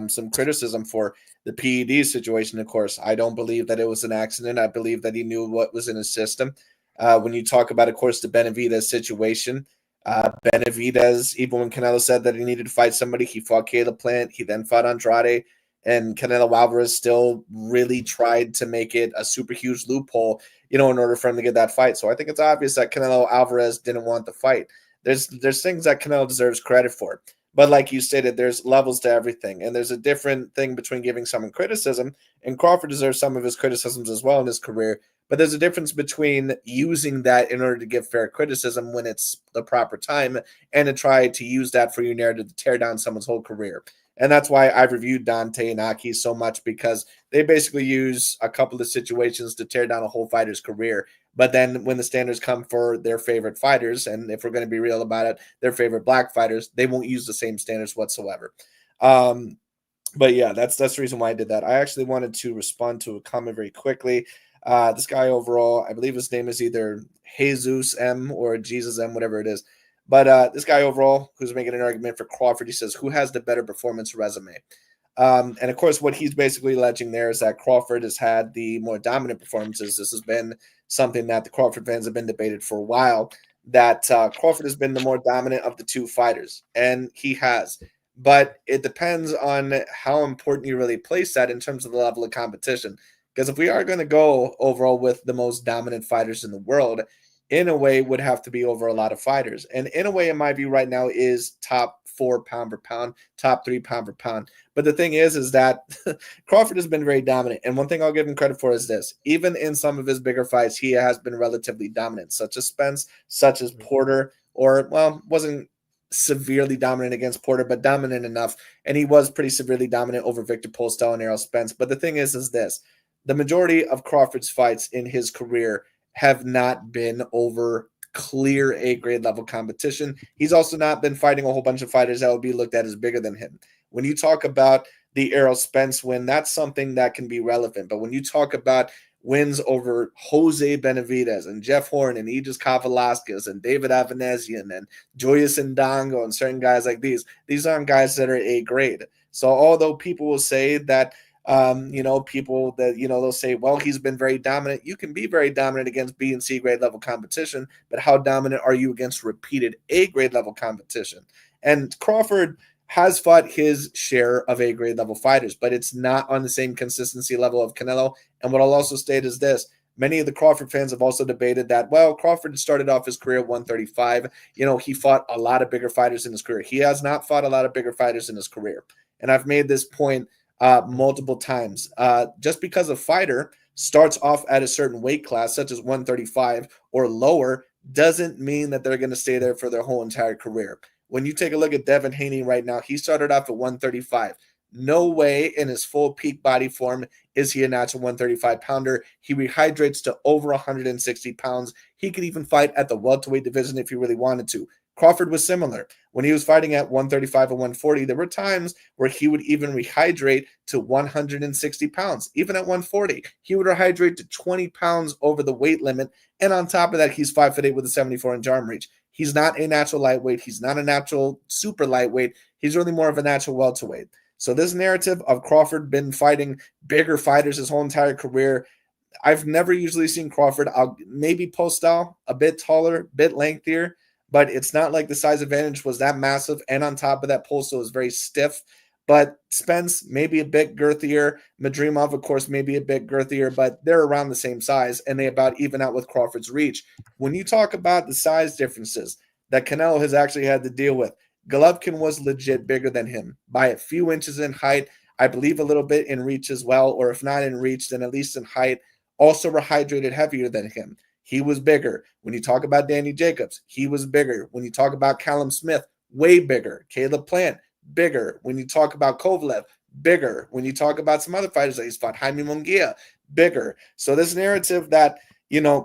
some criticism for. The PED situation. Of course, I don't believe that it was an accident. I believe that he knew what was in his system. When you talk about, of course, the Benavidez situation. Benavidez, even when Canelo said that he needed to fight somebody, he fought Caleb Plant. He then fought Andrade, and Canelo Alvarez still really tried to make it a super huge loophole, in order for him to get that fight. So I think it's obvious that Canelo Alvarez didn't want the fight. There's things that Canelo deserves credit for. But like you stated, there's levels to everything. And there's a different thing between giving someone criticism, and Crawford deserves some of his criticisms as well in his career. But there's a difference between using that in order to give fair criticism when it's the proper time and to try to use that for your narrative to tear down someone's whole career. And that's why I've reviewed Dante and Aki so much, because they basically use a couple of situations to tear down a whole fighter's career. But then when the standards come for their favorite fighters, and if we're going to be real about it, their favorite black fighters, they won't use the same standards whatsoever. But yeah, that's the reason why I did that. I actually wanted to respond to a comment very quickly. This guy overall, I believe his name is either Jesus M or Jesus M, whatever it is. But this guy overall, who's making an argument for Crawford, he says, who has the better performance resume? And of course, what he's basically alleging there is that Crawford has had the more dominant performances. This has been something that the Crawford fans have been debated for a while, that Crawford has been the more dominant of the two fighters, and he has. But it depends on how important you really place that in terms of the level of competition. Because if we are going to go overall with the most dominant fighters in the world, in a way would have to be over a lot of fighters. And in a way, in my view right now, is top 4 pound for pound, top 3 pound for pound. But the thing is that Crawford has been very dominant. And one thing I'll give him credit for is this. Even in some of his bigger fights, he has been relatively dominant, such as Spence, such as Porter, or, well, wasn't severely dominant against Porter, but dominant enough. And he was pretty severely dominant over Victor Postol and Errol Spence. But the thing is this. The majority of Crawford's fights in his career have not been over clear A-grade level competition. He's also not been fighting a whole bunch of fighters that would be looked at as bigger than him. When you talk about the Errol Spence win, that's something that can be relevant. But when you talk about wins over Jose Benavidez and Jeff Horn and Aegis Kavalasquez and David Avanesian and Joyous Ndongo and certain guys like these aren't guys that are A-grade. So although people will say that people that, they'll say, well, he's been very dominant. You can be very dominant against B and C grade level competition, but how dominant are you against repeated A grade level competition? And Crawford has fought his share of A grade level fighters, but it's not on the same consistency level of Canelo. And what I'll also state is this. Many of the Crawford fans have also debated that, well, Crawford started off his career at 135. He fought a lot of bigger fighters in his career. He has not fought a lot of bigger fighters in his career. And I've made this point multiple times. Just because a fighter starts off at a certain weight class, such as 135 or lower, doesn't mean that they're going to stay there for their whole entire career. When you take a look at Devin Haney right now, he started off at 135. No way in his full peak body form is he a natural 135 pounder. He rehydrates to over 160 pounds. He could even fight at the welterweight division if he really wanted to. Crawford was similar. When he was fighting at 135 and 140, there were times where he would even rehydrate to 160 pounds. Even at 140, he would rehydrate to 20 pounds over the weight limit. And on top of that, he's 5'8" with a 74-inch arm reach. He's not a natural lightweight. He's not a natural super lightweight. He's really more of a natural welterweight. So this narrative of Crawford been fighting bigger fighters his whole entire career, I've never usually seen Crawford. Maybe Postol, a bit taller, a bit lengthier, but it's not like the size advantage was that massive. And on top of that, Postol was very stiff. But Spence, maybe a bit girthier. Madrimov, of course, maybe a bit girthier, but they're around the same size, and they about even out with Crawford's reach. When you talk about the size differences, that Canelo has actually had to deal with. Golovkin was legit bigger than him by a few inches in height. I believe a little bit in reach as well, or if not in reach, then at least in height. Also rehydrated heavier than him. He was bigger. When you talk about Danny Jacobs, he was bigger. When you talk about Callum Smith, way bigger. Caleb Plant, bigger. When you talk about Kovalev, bigger. When you talk about some other fighters that he's fought, Jaime Munguia, bigger. So this narrative that,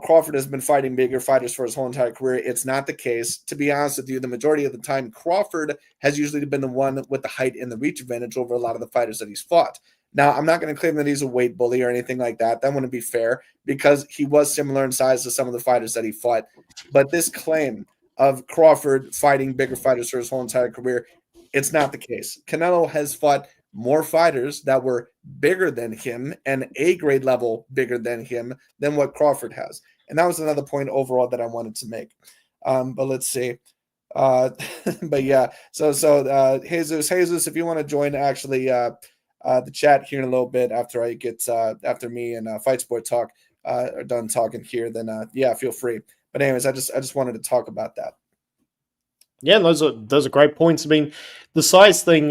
Crawford has been fighting bigger fighters for his whole entire career, it's not the case. To be honest with you, the majority of the time, Crawford has usually been the one with the height and the reach advantage over a lot of the fighters that he's fought. Now, I'm not going to claim that he's a weight bully or anything like that. That wouldn't be fair because he was similar in size to some of the fighters that he fought. But this claim of Crawford fighting bigger fighters for his whole entire career, it's not the case. Canelo has fought more fighters that were bigger than him and a grade level bigger than him than what Crawford has. And that was another point overall that I wanted to make. But let's see. But yeah, so Jesus, if you want to join actually the chat here in a little bit after I get after me and Fight Sport Talk are done talking here, then yeah, feel free. But anyways, I just wanted to talk about that. Yeah, those are great points. I mean, the size thing,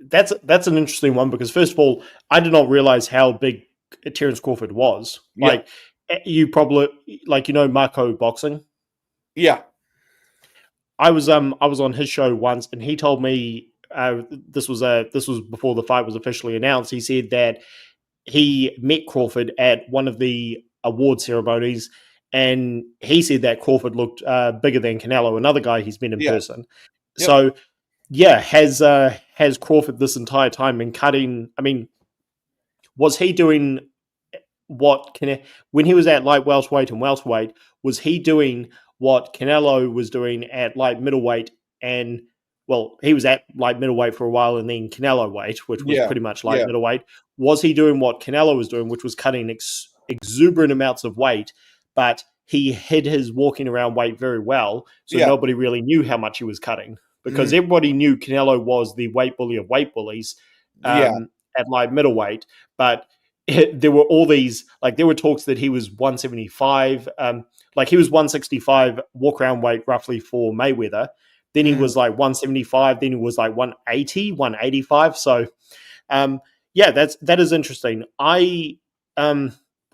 that's an interesting one because first of all, I did not realize how big Terence Crawford was. Yeah. Like you probably Marco Boxing. Yeah. I was on his show once and he told me this was before the fight was officially announced. He said that he met Crawford at one of the award ceremonies and he said that Crawford looked bigger than Canelo, another guy he's met in person. Yep. So yeah, has Crawford this entire time been cutting? I mean, was he doing what when he was at light welterweight and welterweight? Was he doing what Canelo was doing at light middleweight? And well, he was at light middleweight for a while, and then Canelo weight, which was pretty much light middleweight. Was he doing what Canelo was doing, which was cutting exuberant amounts of weight, but he hid his walking around weight very well, so nobody really knew how much he was cutting because everybody knew Canelo was the weight bully of weight bullies at light middleweight, but there were all these, like there were talks that he was 175, like he was 165 walk around weight roughly for Mayweather. Then he was like 175, then he was like 180, 185. So yeah, that is interesting.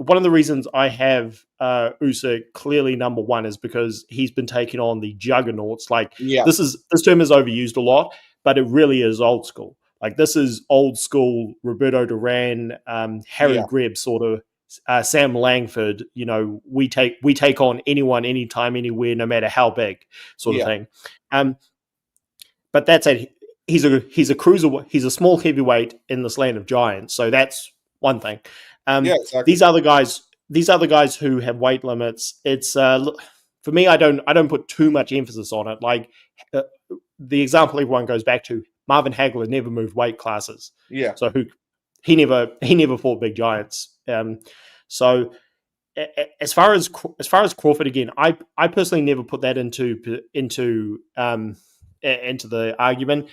One of the reasons I have Usyk clearly number one is because he's been taking on the juggernauts. Like this term is overused a lot, but it really is old school. Like this is old school Roberto Duran, Harry Greb sort of Sam Langford. We take on anyone, anytime, anywhere, no matter how big, sort of thing. But that's it. He's a cruiser. He's a small heavyweight in this land of giants. So that's one thing. Exactly. These other guys who have weight limits, it's for me. I don't put too much emphasis on it. Like the example everyone goes back to, Marvin Hagler never moved weight classes. Yeah. So he never fought big giants. So as far as Crawford again, I personally never put that into the argument.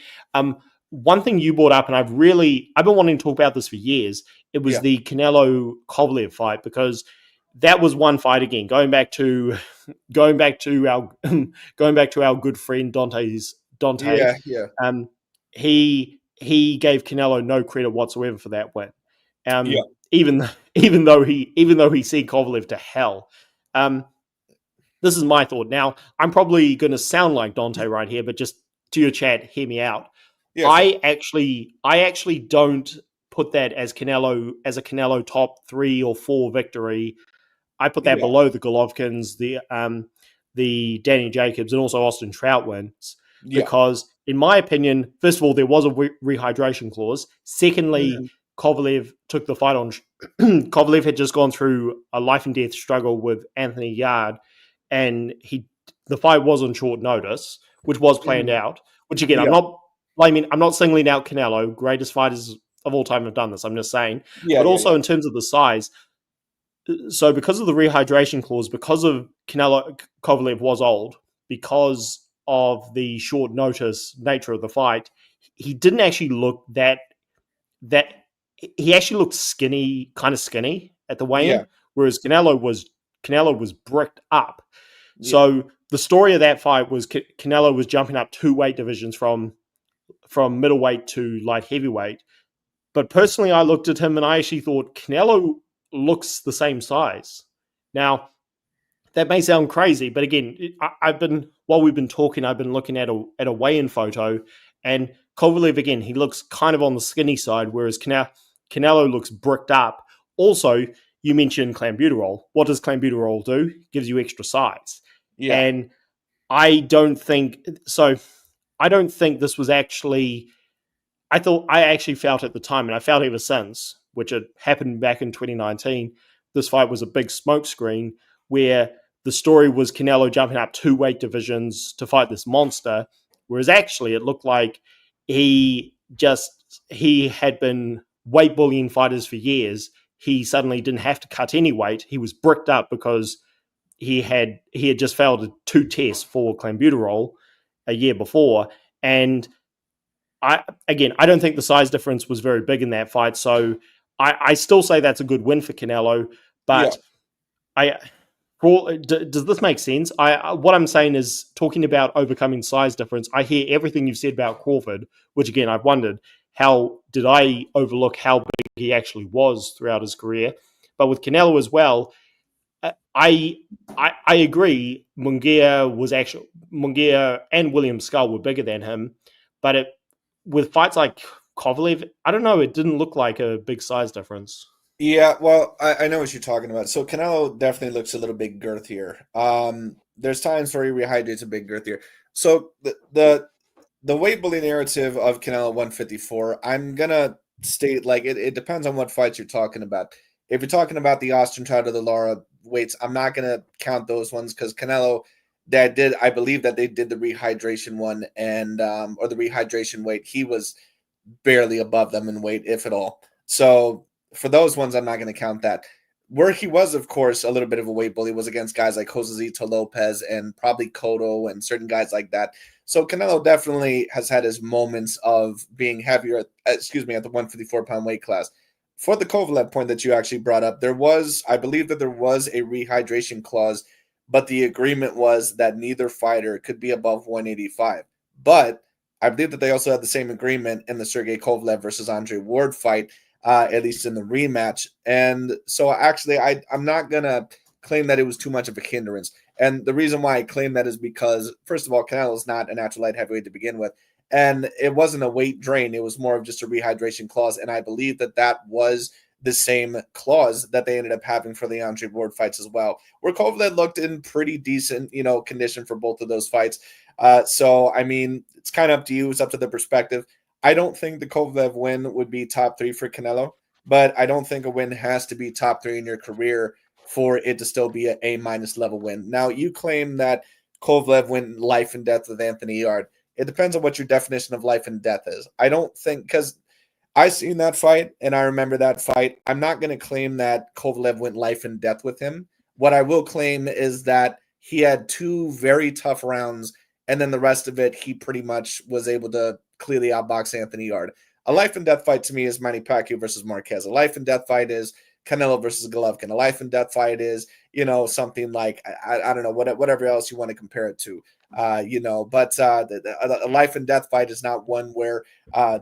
One thing you brought up, and I've been wanting to talk about this for years. It was the Canelo Kovalev fight because that was one fight again. Going back to our good friend Dante. He gave Canelo no credit whatsoever for that win. Even though he sent Kovalev to hell. This is my thought. Now, I'm probably going to sound like Dante right here, but just to your chat, hear me out. Yes. I actually don't put that as a Canelo top 3 or 4 victory. I put that below the Golovkins, the Danny Jacobs, and also Austin Trout wins. Because, in my opinion, first of all, there was a rehydration clause. Secondly, Kovalev took the fight on. Kovalev had just gone through a life and death struggle with Anthony Yard, and the fight was on short notice, which was planned out. Which again, I'm not singling out Canelo. Greatest fighters of all time have done this. I'm just saying, but also in terms of the size. So because of the rehydration clause, because of Kovalev was old, because of the short notice nature of the fight, he didn't actually look that he actually looked skinny, kind of skinny at the weigh-in, whereas Canelo was bricked up. Yeah. So the story of that fight was Canelo was jumping up 2 weight divisions from middleweight to light heavyweight. But personally, I looked at him and I actually thought Canelo looks the same size. Now, that may sound crazy, but again, I've been while we've been talking, I've been looking at a weigh-in photo, and Kovalev again, he looks kind of on the skinny side, whereas Canelo looks bricked up. Also, you mentioned clenbuterol. What does clenbuterol do? It gives you extra size, Yeah. and I don't think so. I don't think this was actually. I actually felt at the time, and I felt ever since, which had happened back in 2019. This fight was a big smokescreen where the story was Canelo jumping up 2 weight divisions to fight this monster, whereas actually it looked like he had been weight bullying fighters for years. He suddenly didn't have to cut any weight. He was bricked up because he had just failed 2 tests for clenbuterol a year before, and I don't think the size difference was very big in that fight. So I still say that's a good win for Canelo. Yeah. But I does this make sense? What I'm saying is talking about overcoming size difference. I hear everything you've said about Crawford, which again I've wondered how did I overlook how big he actually was throughout his career. But with Canelo as well, I I agree. Munguia and William Skull were bigger than him, but with fights like Kovalev, I don't know. It didn't look like a big size difference. Yeah, well, I know what you're talking about. So Canelo definitely looks a little bit girthier. There's times where he rehydrates a bit girthier. So the weight bully narrative of Canelo 154, I'm gonna state like it depends on what fights you're talking about. If you're talking about the Austin Trout or the Lara weights, I'm not gonna count those ones because Canelo that did I believe that they did the rehydration one and or the rehydration weight, he was barely above them in weight, if at all. So for those ones, I'm not going to count that. Where he was, of course, a little bit of a weight bully was against guys like Josesito Lopez and probably Cotto and certain guys like that. So Canelo definitely has had his moments of being heavier, at the 154-pound weight class. For the Kovalev point that you actually brought up, I believe that there was a rehydration clause, but the agreement was that neither fighter could be above 185. But I believe that they also had the same agreement in the Sergey Kovalev versus Andre Ward fight, at least in the rematch. And so actually, I'm not going to claim that it was too much of a hindrance. And the reason why I claim that is because, first of all, Canelo is not a natural light heavyweight to begin with. And it wasn't a weight drain. It was more of just a rehydration clause. And I believe that that was the same clause that they ended up having for the Andre Ward fights as well, where Kovalev looked in pretty decent, condition for both of those fights. So, I mean, it's kind of up to you. It's up to the perspective. I don't think the Kovalev win would be top 3 for Canelo, but I don't think a win has to be top 3 in your career for it to still be an A-minus level win. Now, you claim that Kovalev went life and death with Anthony Yard. It depends on what your definition of life and death is. I don't think, because I seen that fight and I remember that fight. I'm not going to claim that Kovalev went life and death with him. What I will claim is that he had 2 very tough rounds, and then the rest of it, he pretty much was able to clearly outbox Anthony Yard. A life and death fight to me is Manny Pacquiao versus Marquez. A life and death fight is Canelo versus Golovkin. A life and death fight is, something like, I don't know, whatever else you want to compare it to. But a life and death fight is not one where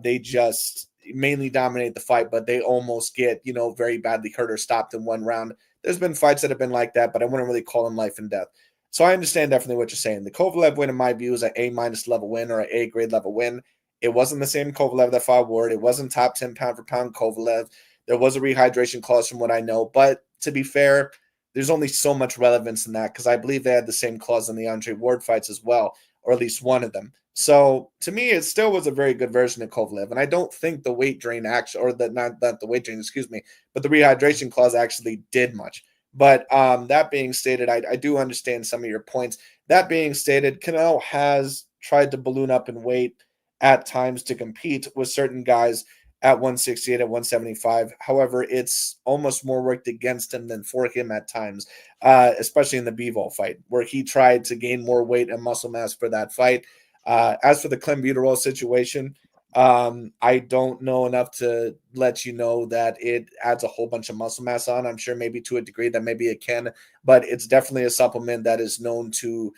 they just mainly dominate the fight, but they almost get, very badly hurt or stopped in one round. There's been fights that have been like that, but I wouldn't really call them life and death. So I understand definitely what you're saying. The Kovalev win, in my view, is an A-minus level win or an A-grade level win. It wasn't the same Kovalev that fought Ward. It wasn't top 10 pound for pound Kovalev. There was a rehydration clause from what I know. But to be fair, there's only so much relevance in that because I believe they had the same clause in the Andre Ward fights as well, or at least one of them. So to me, it still was a very good version of Kovalev. And I don't think the weight drain actually, or not the weight drain, excuse me, but the rehydration clause actually did much. But that being stated, I do understand some of your points. That being stated, Canelo has tried to balloon up in weight at times to compete with certain guys at 168, at 175. However, it's almost more worked against him than for him at times, especially in the Bivol fight, where he tried to gain more weight and muscle mass for that fight. As for the clenbuterol situation, I don't know enough to let you know that it adds a whole bunch of muscle mass on. I'm sure maybe to a degree that maybe it can, but it's definitely a supplement that is known to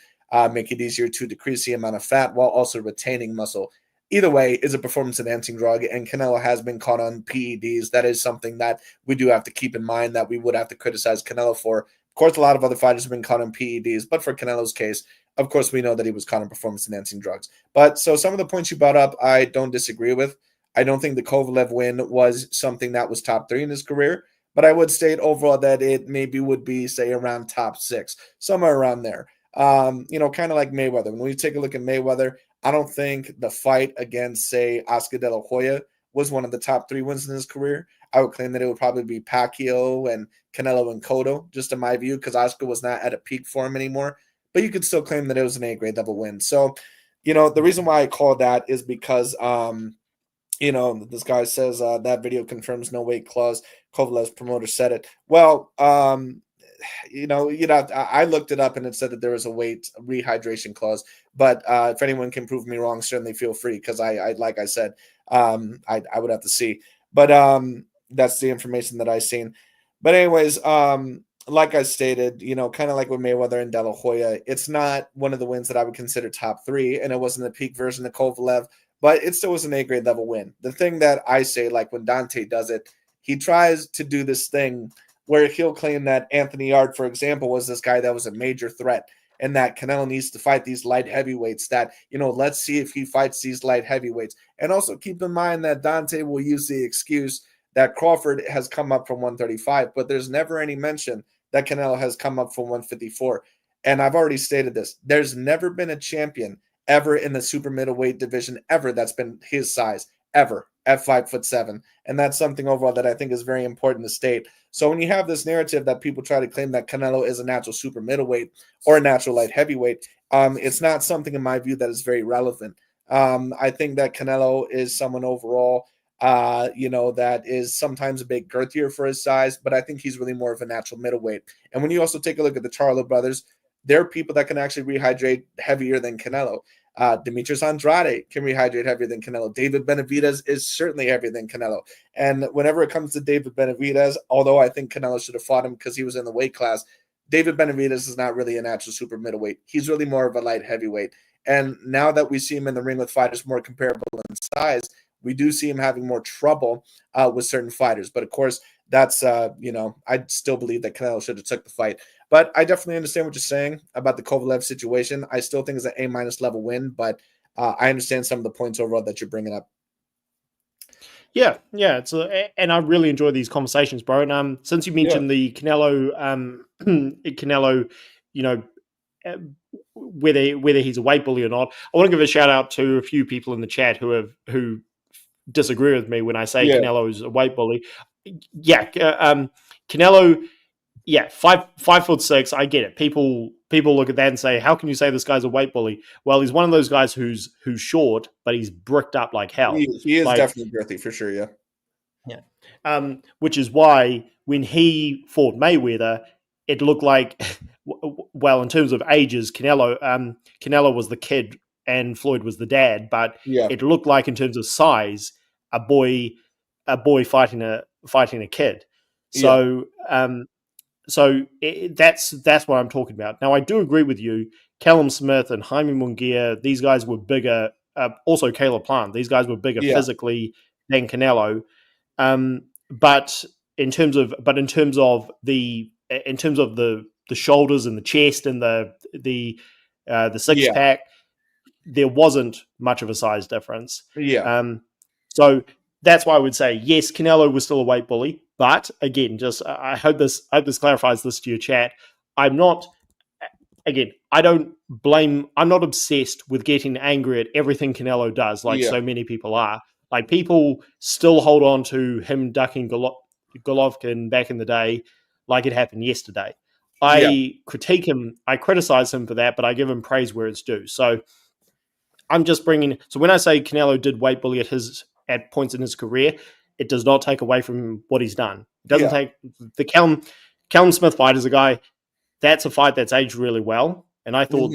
make it easier to decrease the amount of fat while also retaining muscle. Either way, is a performance enhancing drug, and Canelo has been caught on PEDs. That is something that we do have to keep in mind that we would have to criticize Canelo for. Of course, a lot of other fighters have been caught on PEDs, but for Canelo's case, of course, we know that he was caught on performance enhancing drugs. But so some of the points you brought up, I don't disagree with. I don't think the Kovalev win was something that was top 3 in his career, but I would state overall that it maybe would be, say, around top 6, somewhere around there. Kind of like Mayweather. When we take a look at Mayweather, I don't think the fight against, say, Oscar De La Hoya was one of the top 3 wins in his career. I would claim that it would probably be Pacquiao and Canelo and Cotto, just in my view, because Oscar was not at a peak form anymore. But you could still claim that it was an A-grade level win. So, the reason why I call that is because, this guy says that video confirms no weight clause. Kovalev's promoter said it. Well, I looked it up and it said that there was a weight rehydration clause. But if anyone can prove me wrong, certainly feel free, because I like I said, I would have to see. But that's the information that I seen. But anyways, like I stated, kind of like with Mayweather and De La Hoya, it's not one of the wins that I would consider top 3, and it wasn't the peak version of Kovalev, but it still was an A-grade level win. The thing that I say, like when Dante does it, he tries to do this thing where he'll claim that Anthony Yard, for example, was this guy that was a major threat, and that Canelo needs to fight these light heavyweights, that, let's see if he fights these light heavyweights. And also keep in mind that Dante will use the excuse that Crawford has come up from 135, but there's never any mention that Canelo has come up from 154. And I've already stated this. There's never been a champion ever in the super middleweight division ever that's been his size, ever, at 5'7". And that's something overall that I think is very important to state. So when you have this narrative that people try to claim that Canelo is a natural super middleweight or a natural light heavyweight, it's not something in my view that is very relevant. I think that Canelo is someone overall that is sometimes a bit girthier for his size, but I think he's really more of a natural middleweight. And when you also take a look at the Charlo brothers, they're people that can actually rehydrate heavier than Canelo. Demetrius Andrade can rehydrate heavier than Canelo. David Benavidez is certainly heavier than Canelo. And whenever it comes to David Benavidez, although I think Canelo should have fought him because he was in the weight class, David Benavidez is not really a natural super middleweight. He's really more of a light heavyweight. And now that we see him in the ring with fighters more comparable in size, we do see him having more trouble with certain fighters. But of course, that's, I still believe that Canelo should have took the fight. But I definitely understand what you're saying about the Kovalev situation. I still think it's an A- level win, but I understand some of the points overall that you're bringing up. Yeah. And I really enjoy these conversations, bro. And since you mentioned the Canelo, Canelo, whether he's a weight bully or not, I want to give a shout out to a few people in the chat who disagree with me when I say Canelo is a weight bully. Canelo. Yeah, 5'6". I get it. People look at that and say, "How can you say this guy's a weight bully?" Well, he's one of those guys who's short, but he's bricked up like hell. He is definitely girthy for sure. Yeah. Which is why when he fought Mayweather, it looked like, well, in terms of ages, Canelo was the kid and Floyd was the dad, but it looked like in terms of size, a boy fighting a kid. So. So that's what I'm talking about. Now, I do agree with you. Callum Smith and Jaime Munguia, these guys were bigger. Also, Caleb Plant, these guys were bigger physically than Canelo. But in terms of the shoulders and the chest and the six pack, there wasn't much of a size difference. So that's why I would say yes, Canelo was still a weight bully. But again, I hope this clarifies this to your chat. I'm not obsessed with getting angry at everything Canelo does, like so many people are. Like, people still hold on to him ducking Golovkin back in the day like it happened yesterday. I critique him, I criticize him for that, but I give him praise where it's due. So I'm just so when I say Canelo did weight bully at points in his career, it does not take away from what he's done. It doesn't take the Callum Smith fight as a guy. That's a fight that's aged really well, and I thought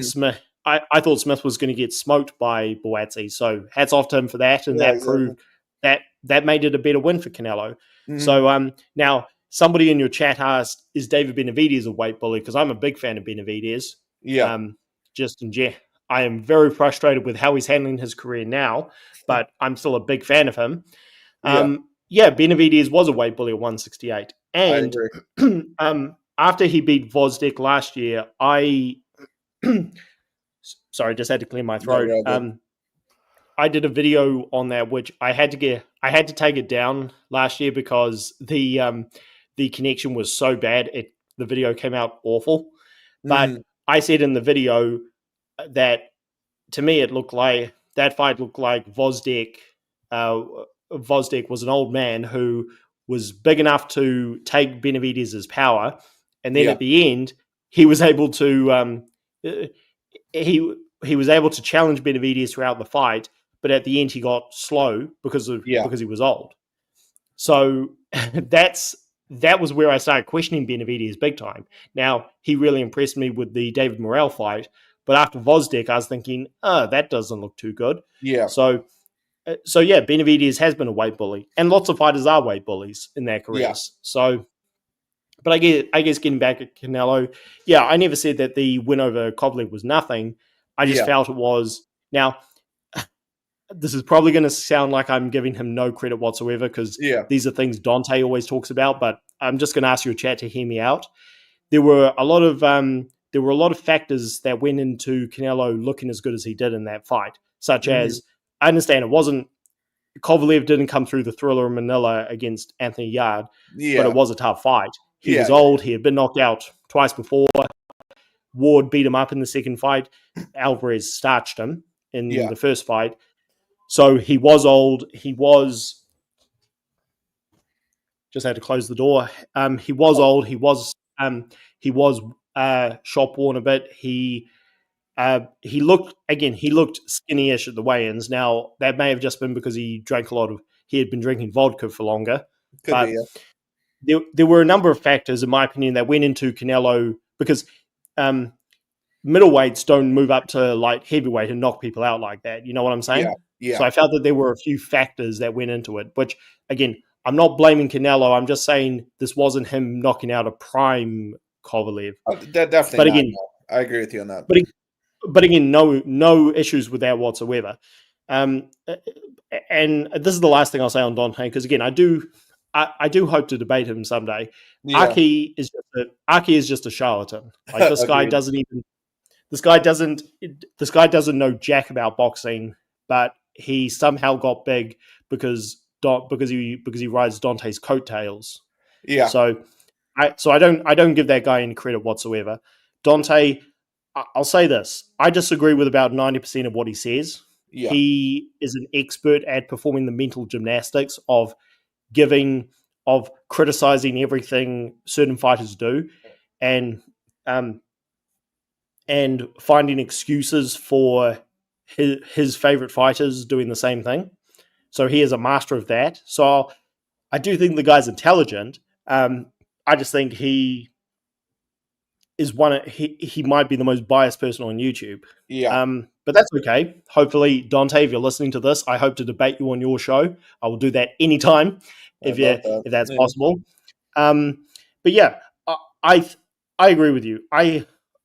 I thought Smith was going to get smoked by Buatsi. So hats off to him for that, and Yeah, that exactly. proved that made it a better win for Canelo. Mhm. So now somebody in your chat asked, "Is David Benavidez a weight bully?" Because I'm a big fan of Benavidez. Yeah. I am very frustrated with how he's handling his career now, but I'm still a big fan of him. Yeah. Benavidez was a weight bully at 168, I and agree. after he beat Vozdek last year, sorry, just had to clear my No, throat. you're all good. I did a video on that, which I had to take it down last year because the connection was so bad. The video came out awful. But Mhm. I said in the video that to me it looked like that fight looked like Vozdek. Vozdek was an old man who was big enough to take Benavidez's power, and then Yeah. at the end he was able to he was able to challenge Benavidez throughout the fight, but at the end he got slow because Yeah. he was old. So that was where I started questioning Benavidez big time. Now he really impressed me with the David Morrell fight, but after Vozdek, I was thinking, oh, that doesn't look too good. Yeah. So yeah, Benavidez has been a weight bully, and lots of fighters are weight bullies in their careers. Yeah. So, but I guess getting back at Canelo, yeah, I never said that the win over Kovalev was nothing. I just Yeah. felt it was. Now, this is probably going to sound like I'm giving him no credit whatsoever because Yeah. these are things Dante always talks about. But I'm just going to ask your chat to hear me out. There were a lot of factors that went into Canelo looking as good as he did in that fight, such Mhm. as I understand it wasn't Kovalev didn't come through the thriller in Manila against Anthony Yard, but Yeah. it was a tough fight. He was Yeah. old. He had been knocked out twice before. Ward beat him up in the second fight. Alvarez starched him in Yeah. the first fight. So he was old. He was just had to close the door. He was old. He was shop worn a bit. He looked skinny-ish at the weigh-ins. Now that may have just been because he had been drinking vodka for longer. Could be. But Yeah. there were a number of factors, in my opinion, that went into Canelo because middleweights don't move up to light heavyweight and knock people out like that. You know what I'm saying? Yeah. Yeah. So I felt that there were a few factors that went into it, which again, I'm not blaming Canelo. I'm just saying this wasn't him knocking out a prime Kovalev. Definitely But not. again, No. I agree with you on that. But again, no issues with that whatsoever. And this is the last thing I'll say on Dante because again, I do hope to debate him someday. Yeah. Aki is just a charlatan. Like this guy doesn't know jack about boxing, but he somehow got big because he rides Dante's coattails. Yeah. So I don't give that guy any credit whatsoever. Dante, I'll say this: I disagree with about 90% of what he says. Yeah. He is an expert at performing the mental gymnastics of criticizing everything certain fighters do, and finding excuses for his favorite fighters doing the same thing. So he is a master of that. So I do think the guy's intelligent. I just think he might be the most biased person on YouTube. Yeah. But that's okay. Hopefully, Dante, if you're listening to this, I hope to debate you on your show. I will do that anytime if that's possible. But yeah, I agree with you.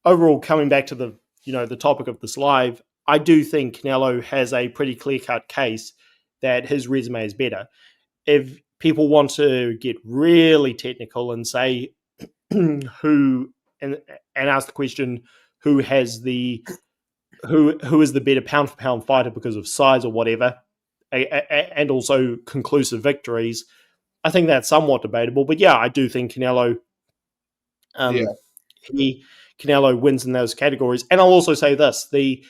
Overall, coming back to the topic of this live, I do think Canelo has a pretty clear-cut case that his resume is better. If people want to get really technical and say who and ask the question who is the better pound for pound fighter because of size or whatever, and also conclusive victories, I think that's somewhat debatable. But yeah, I do think Canelo Canelo wins in those categories. And I'll also say this: the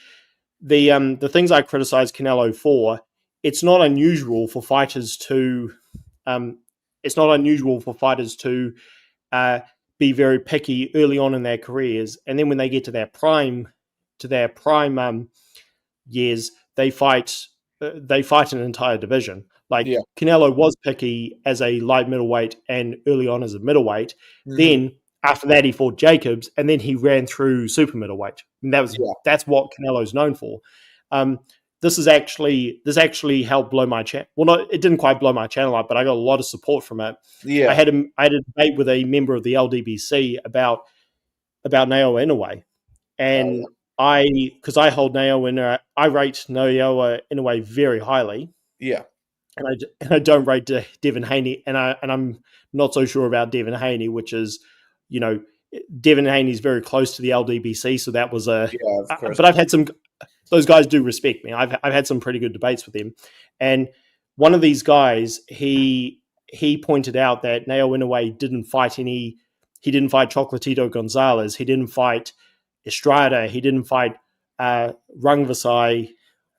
things I criticize Canelo for, it's not unusual for fighters to be very picky early on in their careers, and then when they get to their prime years, they fight an entire division. Like Canelo was picky as a light middleweight and early on as a middleweight. Mhm. Then After that, he fought Jacobs, and then he ran through super middleweight. And Yeah. that's what Canelo's known for. Um, this actually helped blow my channel. Well, not it didn't quite blow my channel up, but I got a lot of support from it. Yeah. I had a debate with a member of the LDBC about Naoya Inoue, and because I hold Naoya Inoue, I rate Naoya Inoue very highly. Yeah. And I don't rate Devin Haney, and I'm not so sure about Devin Haney, which is, Devin Haney is very close to the LDBC, so that was Yeah, of course. But I've had some. Those guys do respect me. I've had some pretty good debates with them, and one of these guys, he pointed out that Naoya Inoue didn't fight any. He didn't fight Chocolatito Gonzalez. He didn't fight Estrada. He didn't fight Rungvisai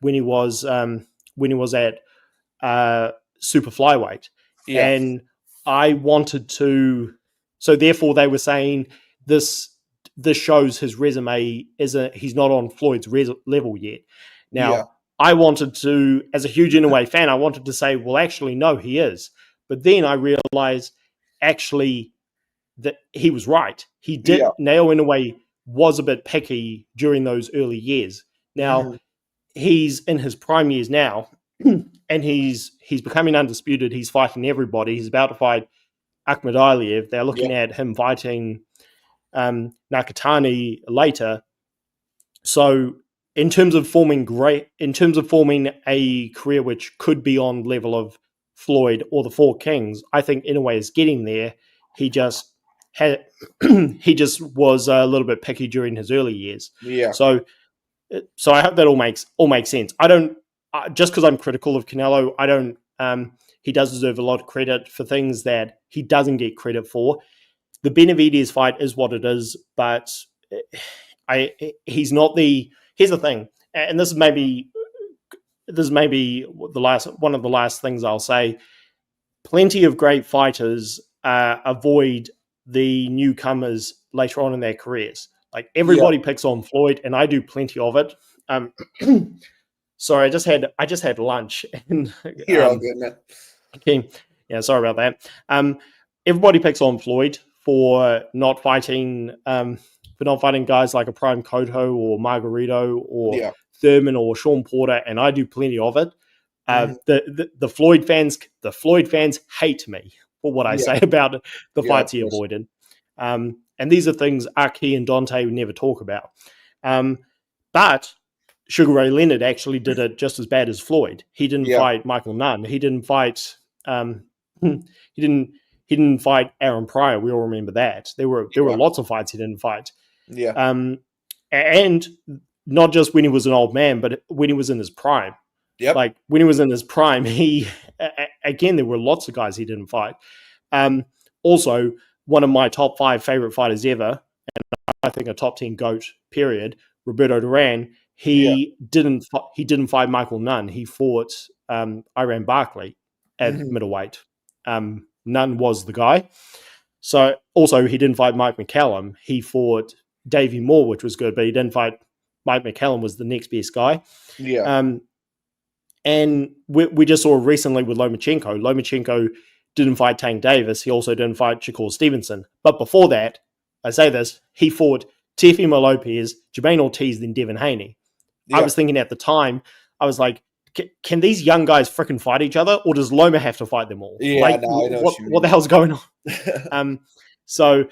when he was at super flyweight. Yeah. And I wanted to, so therefore they were saying this shows his resume he's not on Floyd's level yet. Now, I wanted to, as a huge Inoue fan, I wanted to say, well, actually, no, he is. But then I realized actually that he was right. He did. Naoya Inoue was a bit picky during those early years. Now, he's in his prime years now, and he's becoming undisputed. He's fighting everybody. He's about to fight Ahmed Aliev. They're looking at him fighting Nakatani later. So in terms of forming a career which could be on level of Floyd or the Four Kings, I think Inoue is getting there. He just was a little bit picky during his early years. Yeah. So I hope that all makes sense. I don't just because I'm critical of Canelo. I don't. He does deserve a lot of credit for things that he doesn't get credit for. The Benavidez fight is what it is, but he's not the. Here's the thing, and this is maybe one of the last things I'll say. Plenty of great fighters avoid the newcomers later on in their careers. Like everybody picks on Floyd, and I do plenty of it. Sorry, I just had lunch, and you're all good, man. Okay, yeah, sorry about that. Everybody picks on Floyd for not fighting guys like a Prime Cotto or Margarito or Thurman or Sean Porter, and I do plenty of it. The Floyd fans hate me for what I say about the fights he avoided. And these are things Aki and Dante would never talk about. But Sugar Ray Leonard actually did it just as bad as Floyd. He didn't fight Michael Nunn. He didn't fight. He didn't fight Aaron Pryor. We all remember that. There were lots of fights he didn't fight. Yeah. And not just when he was an old man, but when he was in his prime. Yep. Like when he was in his prime, there were lots of guys he didn't fight. Also, one of my top 5 favorite fighters ever, and I think a top 10 GOAT, period, Roberto Duran, he didn't fight Michael Nunn. He fought Iran Barkley at middleweight. Nunn was the guy. So also he didn't fight Mike McCallum. He fought Davey Moore, which was good, but he didn't fight Mike McCallum, was the next best guy. Yeah. And we just saw recently with Lomachenko. Lomachenko didn't fight Tank Davis. He also didn't fight Shakur Stevenson. But before that, I say this, he fought Teofimo Lopez, Jermaine Ortiz, then Devin Haney. Yeah. I was thinking at the time, I was like, can these young guys freaking fight each other, or does Loma have to fight them all? Yeah, like, no, I know what the hell's going on? So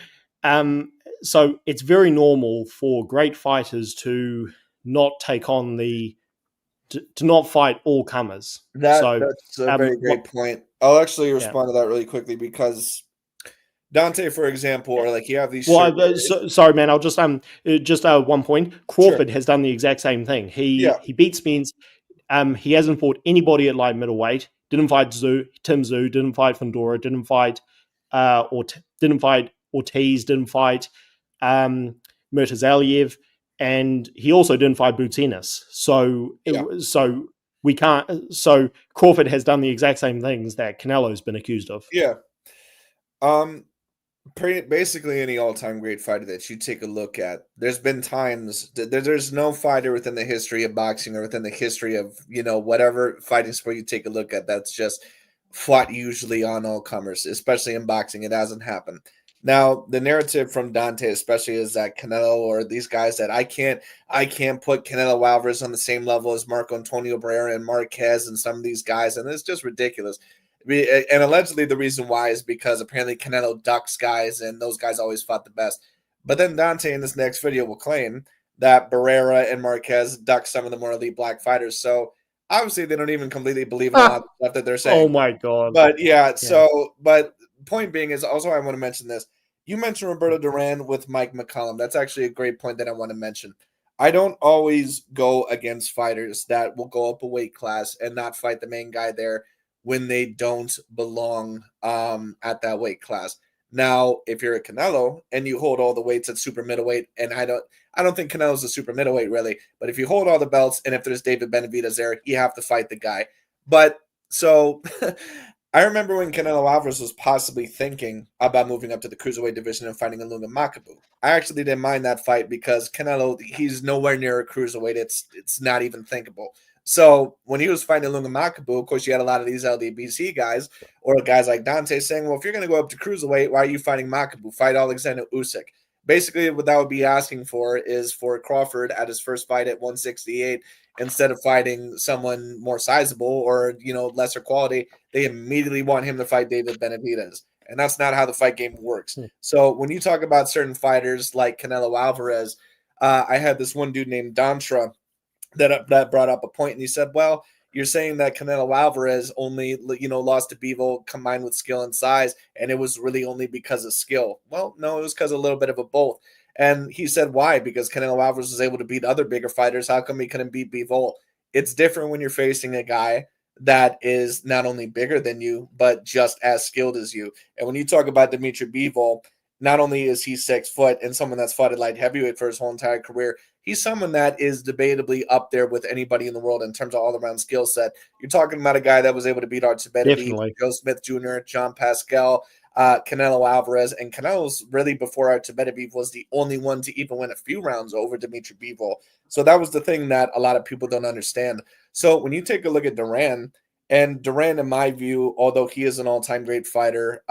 it's very normal for great fighters to not take on to not fight all comers. That's a very great point. I'll actually respond to that really quickly because Dante, for example, or like you have these. Sorry, man. I'll just 1 point. Crawford has done the exact same thing. He beat Spence. He hasn't fought anybody at light middleweight. Didn't fight Tim Tszyu. Didn't fight Fundora. Didn't fight Ortiz. Didn't fight Murtazaliev. And he also didn't fight Boutinas. So we can't. So Crawford has done the exact same things that Canelo's been accused of. Yeah. Basically any all-time great fighter that you take a look at, there's been times there's no fighter within the history of boxing or within the history of whatever fighting sport you take a look at that's just fought usually on all comers, especially in boxing. It hasn't happened. Now, the narrative from Dante, especially, is that Canelo or these guys that I can't put Canelo Alvarez on the same level as Marco Antonio Barrera and Marquez and some of these guys, and it's just ridiculous. And allegedly, the reason why is because apparently Canelo ducks guys, and those guys always fought the best. But then Dante in this next video will claim that Barrera and Marquez duck some of the more elite black fighters. So obviously, they don't even completely believe in a lot of stuff that they're Oh saying. my god. But yeah, Yeah. but point being is also I want to mention this. You mentioned Roberto Duran with Mike McCollum. That's actually a great point that I want to mention. I don't always go against fighters that will go up a weight class and not fight the main guy there when they don't belong at that weight class. Now, if you're a Canelo and you hold all the weights at super middleweight, and I don't think Canelo's a super middleweight really, but if you hold all the belts and if there's David Benavidez there, you have to fight the guy. But so I remember when Canelo Alvarez was possibly thinking about moving up to the cruiserweight division and fighting Ilunga Makabu. I actually didn't mind that fight because Canelo, he's nowhere near a cruiserweight. It's not even thinkable. So when he was fighting Ilunga Makabu, of course, you had a lot of these LDBC guys or guys like Dante saying, well, if you're going to go up to cruiserweight, why are you fighting Makabu? Fight Alexander Usyk. Basically, what that would be asking for is for Crawford at his first fight at 168, instead of fighting someone more sizable or lesser quality, they immediately want him to fight David Benavidez. And that's not how the fight game works. So when you talk about certain fighters like Canelo Alvarez, I had this one dude named Dantra that brought up a point, and he said, "Well, you're saying that Canelo Alvarez only lost to Bivol combined with skill and size, and it was really only because of skill." Well, no, it was because a little bit of a both. And he said, "Why? Because Canelo Alvarez was able to beat other bigger fighters. How come he couldn't beat Bivol?" It's different when you're facing a guy that is not only bigger than you, but just as skilled as you. And when you talk about Dimitri Bivol, not only is he 6 foot and someone that's fought at light heavyweight for his whole entire career, he's someone that is debatably up there with anybody in the world in terms of all-around skill set. You're talking about a guy that was able to beat Artur Beterbiev, Definitely. Joe Smith Jr., John Pascal, Canelo Alvarez, and Canelo's really before Artur Beterbiev was the only one to even win a few rounds over Dimitri Bivol. So that was the thing that a lot of people don't understand. So when you take a look at Duran, and Duran, in my view, although he is an all-time great fighter,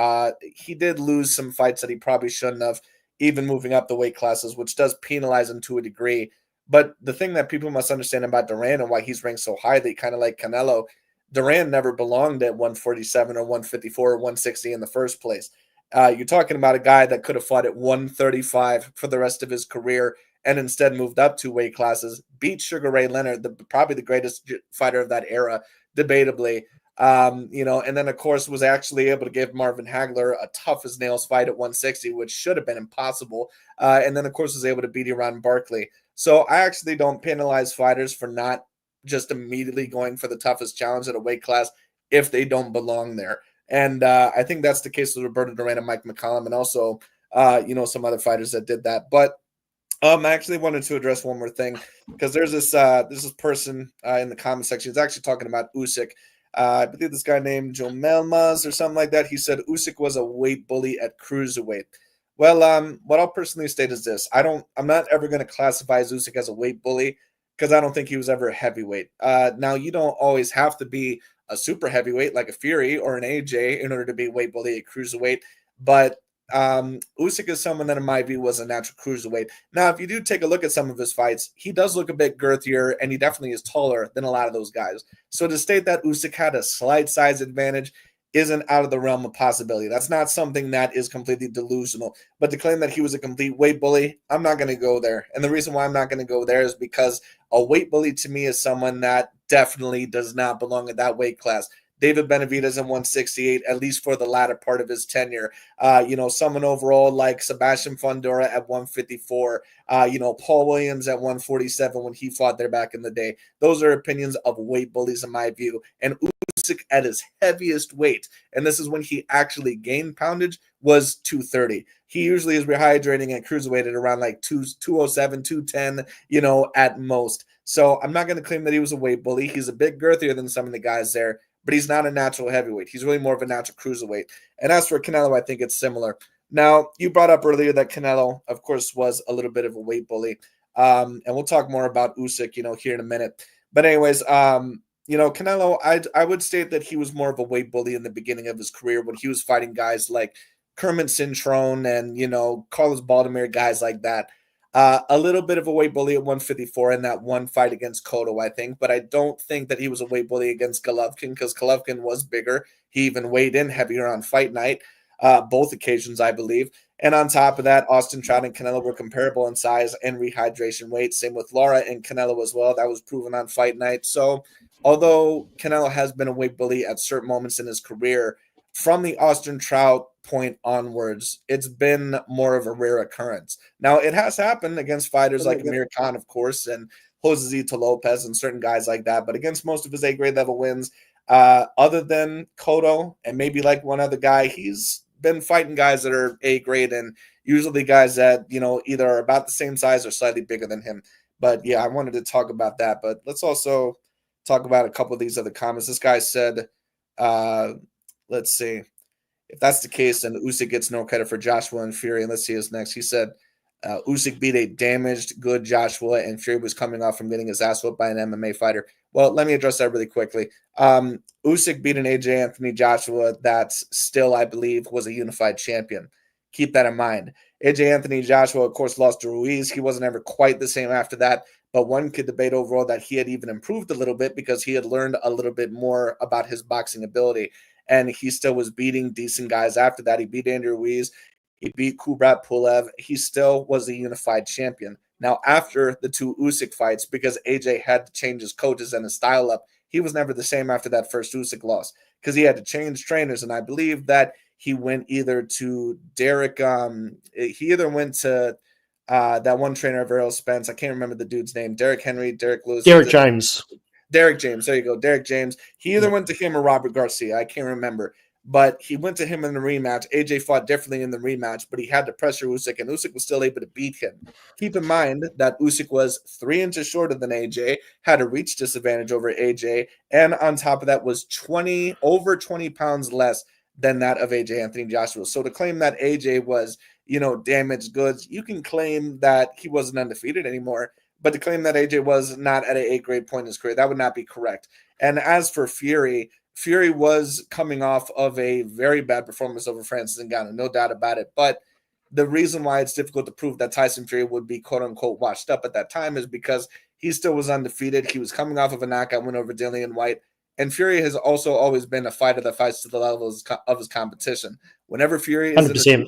he did lose some fights that he probably shouldn't have, even moving up the weight classes, which does penalize him to a degree. But the thing that people must understand about Duran and why he's ranked so highly, kind of like Canelo, Duran never belonged at 147 or 154 or 160 in the first place. You're talking about a guy that could have fought at 135 for the rest of his career and instead moved up 2 weight classes, beat Sugar Ray Leonard, probably the greatest fighter of that era, debatably. And then of course was actually able to give Marvin Hagler a tough as nails fight at 160, which should have been impossible. And then of course was able to beat Iran Barkley. So I actually don't penalize fighters for not just immediately going for the toughest challenge at a weight class if they don't belong there. And I think that's the case with Roberto Duran and Mike McCollum, and also some other fighters that did that. But I actually wanted to address one more thing because there's this person in the comment section. He's actually talking about Usyk. I believe this guy named Joe Melmas or something like that. He said Usyk was a weight bully at cruiserweight. Well, what I'll personally state is this: I'm not ever going to classify Usyk as a weight bully because I don't think he was ever a heavyweight. Now, you don't always have to be a super heavyweight like a Fury or an AJ in order to be a weight bully at cruiserweight, but Usyk is someone that in my view was a natural cruiserweight. Now, if you do take a look at some of his fights, he does look a bit girthier and he definitely is taller than a lot of those guys. So to state that Usyk had a slight size advantage isn't out of the realm of possibility. That's not something that is completely delusional. But to claim that he was a complete weight bully, I'm not going to go there. And the reason why I'm not going to go there is because a weight bully to me is someone that definitely does not belong in that weight class. David Benavidez in 168, at least for the latter part of his tenure. Someone overall like Sebastian Fundora at 154. Paul Williams at 147 when he fought there back in the day. Those are opinions of weight bullies in my view. And Usyk at his heaviest weight, and this is when he actually gained poundage, was 230. He usually is rehydrating at cruiserweight at around like 207, 210, at most. So I'm not going to claim that he was a weight bully. He's a bit girthier than some of the guys there, but he's not a natural heavyweight. He's really more of a natural cruiserweight. And as for Canelo, I think it's similar. Now, you brought up earlier that Canelo, of course, was a little bit of a weight bully. And we'll talk more about Usyk, here in a minute. But anyways, Canelo, I would state that he was more of a weight bully in the beginning of his career when he was fighting guys like Kermit Cintrone and, Carlos Baldomir, guys like that. A little bit of a weight bully at 154 in that one fight against Cotto, I think, but I don't think that he was a weight bully against Golovkin because Golovkin was bigger. He even weighed in heavier on fight night, both occasions, I believe. And on top of that, Austin Trout and Canelo were comparable in size and rehydration weight. Same with Lara and Canelo as well. That was proven on fight night. So although Canelo has been a weight bully at certain moments in his career, from the Austin Trout point onwards, it's been more of a rare occurrence. Now, it has happened against fighters like Amir Khan, of course, and Josesito Lopez and certain guys like that, but against most of his A-grade level wins, other than Cotto and maybe like one other guy, he's been fighting guys that are A-grade and usually guys that, either are about the same size or slightly bigger than him. But yeah, I wanted to talk about that, but let's also talk about a couple of these other comments. This guy said, let's see. If that's the case, then Usyk gets no credit for Joshua and Fury. And let's see his next. He said, Usyk beat a damaged, good Joshua, and Fury was coming off from getting his ass whooped by an MMA fighter. Well, let me address that really quickly. Usyk beat an AJ Anthony Joshua that still, I believe, was a unified champion. Keep that in mind. AJ Anthony Joshua, of course, lost to Ruiz. He wasn't ever quite the same after that, but one could debate overall that he had even improved a little bit because he had learned a little bit more about his boxing ability. And he still was beating decent guys after that. He beat Andrew Ruiz. He beat Kubrat Pulev. He still was a unified champion. Now, after the two Usyk fights, because AJ had to change his coaches and his style up, he was never the same after that first Usyk loss because he had to change trainers. And I believe that he went either to Derek, he either went to that one trainer of Errol Spence. I can't remember the dude's name. Derek Henry, Derek Lewis. Derek James. Derek James. There you go. Derek James. He either went to him or Robert Garcia. I can't remember. But he went to him in the rematch. AJ fought differently in the rematch, but he had to pressure Usyk, and Usyk was still able to beat him. Keep in mind that Usyk was 3 inches shorter than AJ, had a reach disadvantage over AJ, and on top of that was over 20 pounds less than that of AJ Anthony Joshua. So to claim that AJ was, damaged goods, you can claim that he wasn't undefeated anymore. But to claim that AJ was not at an A-grade point in his career, that would not be correct. And as for Fury was coming off of a very bad performance over Francis Ngannou, no doubt about it. But the reason why it's difficult to prove that Tyson Fury would be quote-unquote washed up at that time is because he still was undefeated. He was coming off of a knockout win over Dillian White. And Fury has also always been a fighter that fights to the levels of his competition. Whenever Fury is 100%.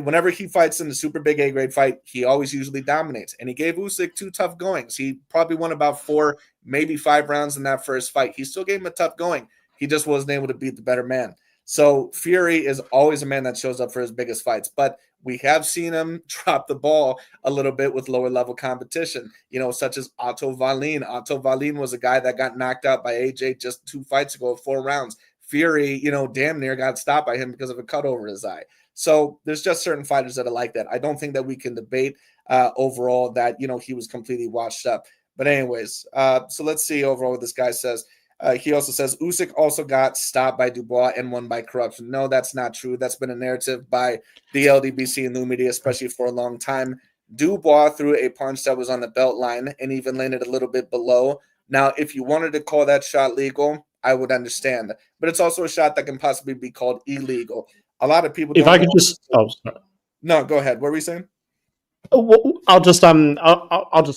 Whenever he fights in the super big A-grade fight, he always usually dominates. And he gave Usyk 2 tough goings. He probably won about 4, maybe 5 rounds in that first fight. He still gave him a tough going. He just wasn't able to beat the better man. So Fury is always a man that shows up for his biggest fights. But we have seen him drop the ball a little bit with lower level competition, such as Otto Wallin. Otto Wallin was a guy that got knocked out by AJ just 2 fights ago, 4 rounds. Fury, damn near got stopped by him because of a cut over his eye. So there's just certain fighters that are like that. I don't think that we can debate overall that, he was completely washed up. But anyways, so let's see overall what this guy says. He also says Usyk also got stopped by Dubois and won by corruption. No, that's not true. That's been a narrative by the LDBC and new media, especially for a long time. Dubois threw a punch that was on the belt line and even landed a little bit below. Now, if you wanted to call that shot legal, I would understand. But it's also a shot that can possibly be called illegal. A lot of people. If I could just, no, go ahead. What were we saying? I'll just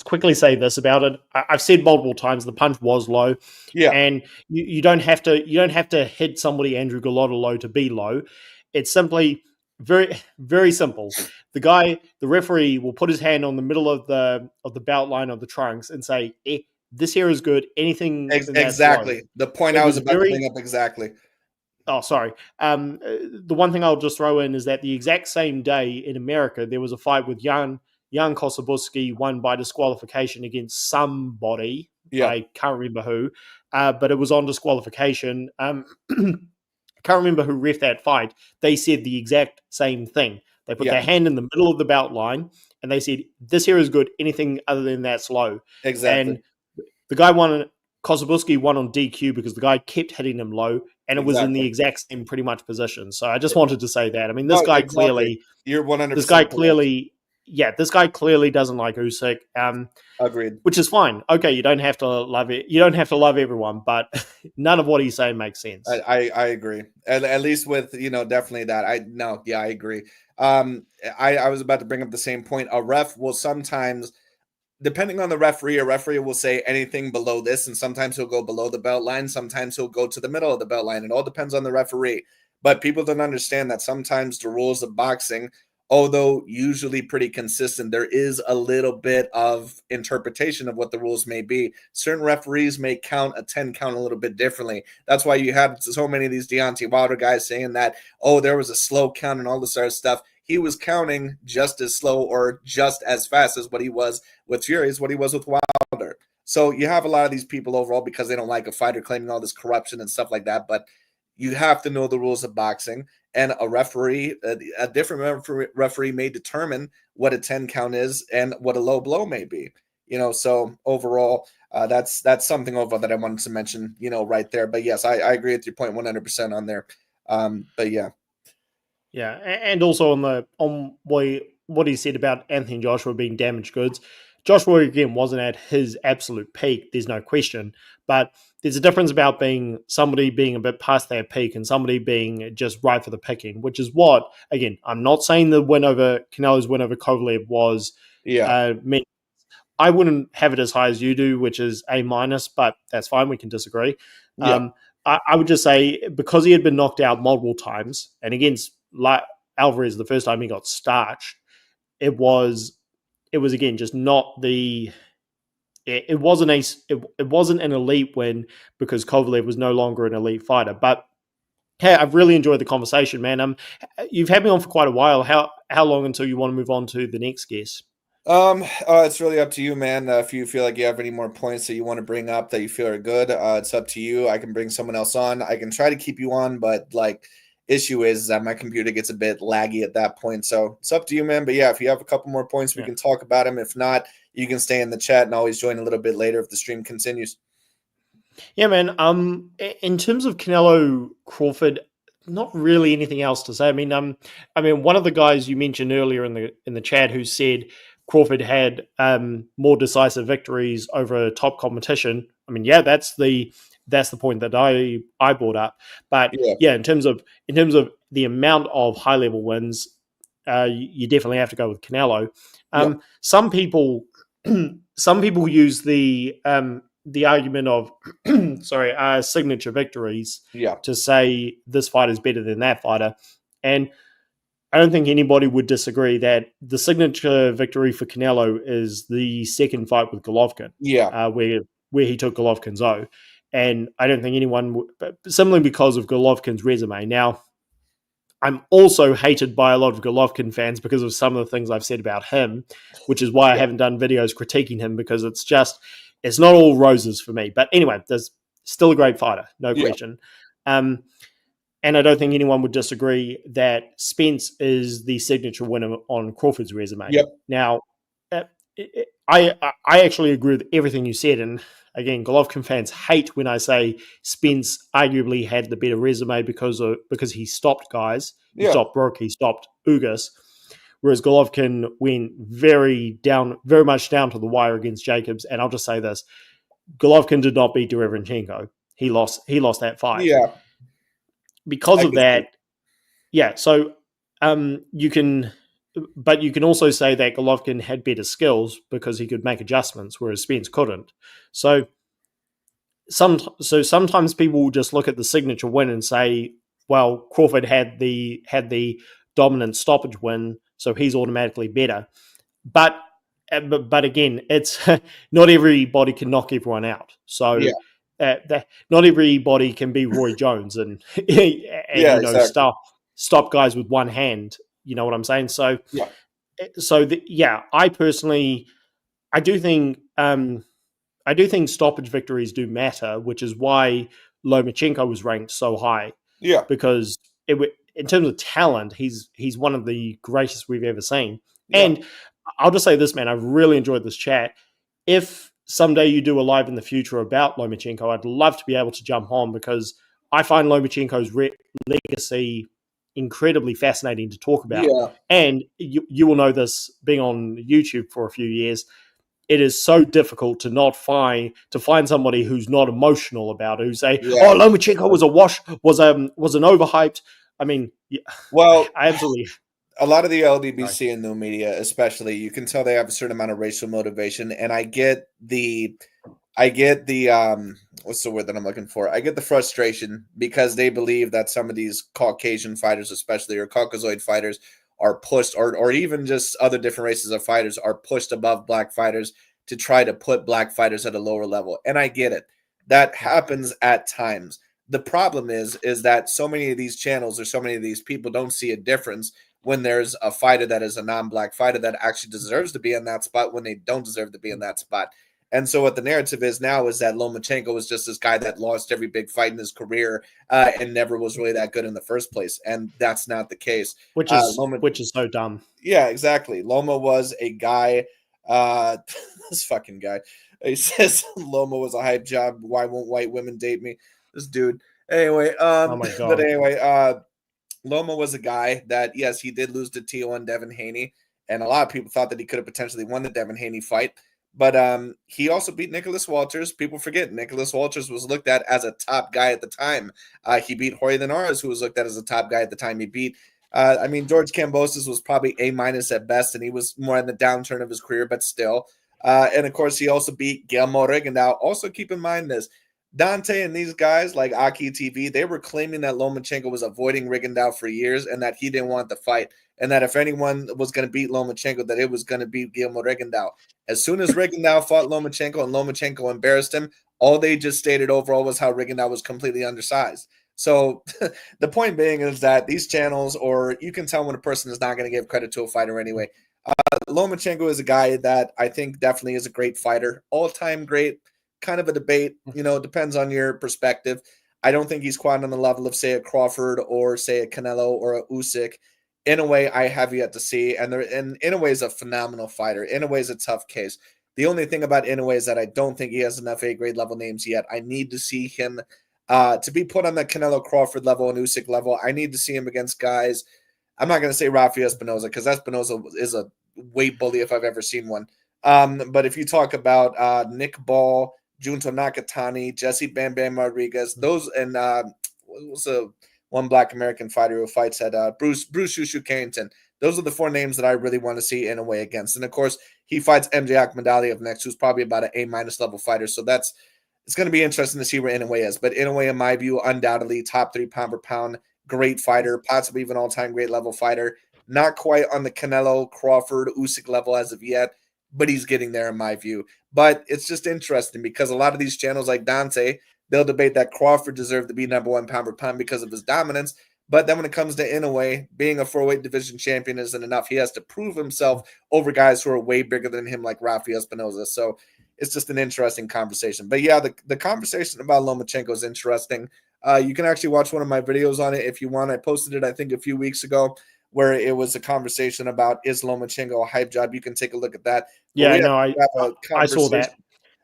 quickly say this about it. I've said multiple times the punch was low, and you don't have to hit somebody Andrew Gallotta low to be low. It's simply very, very simple. The referee will put his hand on the middle of the belt line of the trunks and say, "This here is good. Anything exactly the point I was about to bring up exactly." Oh, sorry. The one thing I'll just throw in is that the exact same day in America, there was a fight with Jan Kosobuski won by disqualification against somebody. I can't remember who, but it was on disqualification. I can't remember who ref that fight. They said the exact same thing. They put their hand in the middle of the belt line, and they said, "This here is good. Anything other than that's low." Exactly. And the guy Kosobuski won on DQ because the guy kept hitting him low, and it was in the exact same pretty much position. So I just wanted to say that. I mean, this guy clearly, you're 100%. This guy clearly, yeah, this guy clearly doesn't like Usyk. Agreed. Which is fine. Okay, you don't have to love it. You don't have to love everyone, but none of what he's saying makes sense. I agree. At least with, definitely that. I agree. I was about to bring up the same point. A ref will sometimes, depending on the referee, a referee will say anything below this, and sometimes he'll go below the belt line, sometimes he'll go to the middle of the belt line. It all depends on the referee. But people don't understand that sometimes the rules of boxing, although usually pretty consistent, there is a little bit of interpretation of what the rules may be. Certain referees may count a 10 count a little bit differently. That's why you had so many of these Deontay Wilder guys saying that, oh, there was a slow count and all this other stuff. He was counting just as slow or just as fast as what he was with Fury, as what he was with Wilder. So you have a lot of these people overall because they don't like a fighter claiming all this corruption and stuff like that. But you have to know the rules of boxing, and a referee, a different referee may determine what a 10 count is and what a low blow may be. So overall, that's something overall that I wanted to mention, right there. But yes, I agree with your point 100% on there. But yeah. Yeah, and also on what he said about Anthony Joshua being damaged goods. Joshua again wasn't at his absolute peak. There's no question, but there's a difference about somebody being a bit past their peak and somebody being just right for the picking. Which is what, again, I'm not saying the Canelo's win over Kovalev was meant. I wouldn't have it as high as you do, which is A minus, but that's fine. We can disagree. Yeah. I would just say because he had been knocked out multiple times, and against Alvarez the first time he got starched, it was again just not the. It wasn't an elite win because Kovalev was no longer an elite fighter. But hey, I've really enjoyed the conversation, man. You've had me on for quite a while. How long until you want to move on to the next guest? It's really up to you, man. If you feel like you have any more points that you want to bring up that you feel are good, it's up to you. I can bring someone else on. I can try to keep you on, but issue is that my computer gets a bit laggy at that point. So it's up to you, man. But yeah, if you have a couple more points, we can talk about them. If not, you can stay in the chat and always join a little bit later if the stream continues. Yeah, man. In terms of Canelo Crawford, not really anything else to say. I mean, one of the guys you mentioned earlier in the chat who said Crawford had more decisive victories over top competition. I mean, yeah, that's the point that I brought up. But yeah, in terms of the amount of high level wins, you definitely have to go with Canelo. Some people use the argument of signature victories to say this fighter is better than that fighter, and I don't think anybody would disagree that the signature victory for Canelo is the second fight with Golovkin, where he took Golovkin's O, and I don't think anyone would, simply because of Golovkin's resume. Now, I'm also hated by a lot of Golovkin fans because of some of the things I've said about him, which is why I haven't done videos critiquing him, because it's not all roses for me. But anyway, there's still a great fighter, no question. And I don't think anyone would disagree that Spence is the signature winner on Crawford's resume. Now, I actually agree with everything you said. And again, Golovkin fans hate when I say Spence arguably had the better resume because he stopped guys. He stopped Brook, he stopped Ugas. Whereas Golovkin went very much down to the wire against Jacobs. And I'll just say this: Golovkin did not beat Derevyanchenko. He lost that fight. Yeah. Because of that, so you can also say that Golovkin had better skills because he could make adjustments, whereas Spence couldn't. So sometimes people will just look at the signature win and say, well, Crawford had the dominant stoppage win, so he's automatically better. But again, it's not everybody can knock everyone out. So not everybody can be Roy Jones and exactly. stop guys with one hand. You know what I'm saying? So I personally, I do think stoppage victories do matter, which is why Lomachenko was ranked so high. Yeah, because in terms of talent, he's one of the greatest we've ever seen. And I'll just say this, man, I've really enjoyed this chat. If someday you do a live in the future about Lomachenko, I'd love to be able to jump on, because I find Lomachenko's legacy, incredibly fascinating to talk about. Yeah. And you will know this being on YouTube for a few years. It is so difficult to not find somebody who's not emotional about it, who say, Yeah. "Oh, Lomachenko was a wash, was an overhyped." I mean, yeah, Well, I absolutely a lot of the sorry. LDBC and new media, especially, you can tell they have a certain amount of racial motivation, and I get the what's the word that I'm looking for? I get the frustration because they believe that some of these Caucasian fighters, especially, or Caucasoid fighters, are pushed, or even just other different races of fighters are pushed above black fighters to try to put black fighters at a lower level. And I get it. That happens at times. The problem is that so many of these channels or so many of these people don't see a difference when there's a fighter that is a non-black fighter that actually deserves to be in that spot when they don't deserve to be in that spot. And so what the narrative is now is that Lomachenko was just this guy that lost every big fight in his career and never was really that good in the first place. And that's not the case. Loma, Which is so dumb. yeah, exactly. Loma was a guy. This fucking guy. He says Loma was a hype job. Why won't white women date me? This dude. Anyway, Oh my but god. anyway, Loma was a guy that, yes, he did lose to T1 Devin Haney, and a lot of people thought that he could have potentially won the Devin Haney fight. But he also beat Nicholas Walters. People forget Nicholas Walters was looked at as a top guy at the time. He beat Jorge Linares, who was looked at as a top guy at the time. He beat, George Kambosos was probably A minus at best, and he was more in the downturn of his career, but still. And of course, he also beat Guillermo Rigondeaux. Also, keep in mind this: Dante and these guys like Aki TV, they were claiming that Lomachenko was avoiding Rigondeaux for years and that he didn't want the fight. And that if anyone was going to beat Lomachenko, that it was going to be Guillermo Rigondeaux. As soon as Rigondeaux fought Lomachenko and Lomachenko embarrassed him, all they just stated overall was how Rigondeaux was completely undersized. So the point being is that these channels, or you can tell when a person is not going to give credit to a fighter anyway. Lomachenko is a guy that I think definitely is a great fighter, all-time great. Kind of a debate, depends on your perspective. I don't think he's quite on the level of, say, a Crawford or, say, a Canelo or a Usyk. In a way, I have yet to see, and Inoue is a phenomenal fighter. Inoue is a tough case. The only thing about Inoue is that I don't think he has enough A-grade level names yet. I need to see him to be put on the Canelo Crawford level and Usyk level. I need to see him against guys. I'm not going to say Rafael Espinoza because Espinoza is a weight bully if I've ever seen one. But if you talk about Nick Ball, Junto Nakatani, Jesse Bam Bam Rodriguez, those, and what was the one Black American fighter who fights at Bruce Shushu Carrington. Those are the four names that I really want to see in a way against. And of course, he fights MJ Akhmadaliev next, who's probably about an A- level fighter. So it's going to be interesting to see where Inoue is. But Inoue, in my view, undoubtedly top 3 pound per pound, great fighter, possibly even all-time great level fighter. Not quite on the Canelo, Crawford, Usyk level as of yet, but he's getting there in my view. But it's just interesting because a lot of these channels like Dante, they'll debate that Crawford deserved to be number 1 pound per pound because of his dominance. But then when it comes to Inoue, being a 4-weight division champion isn't enough. He has to prove himself over guys who are way bigger than him, like Rafael Espinoza. So it's just an interesting conversation. But yeah, the conversation about Lomachenko is interesting. You can actually watch one of my videos on it if you want. I posted it, I think, a few weeks ago, where it was a conversation about, is Lomachenko a hype job? You can take a look at that. But Yeah, we have no, to have a I saw conversation. that.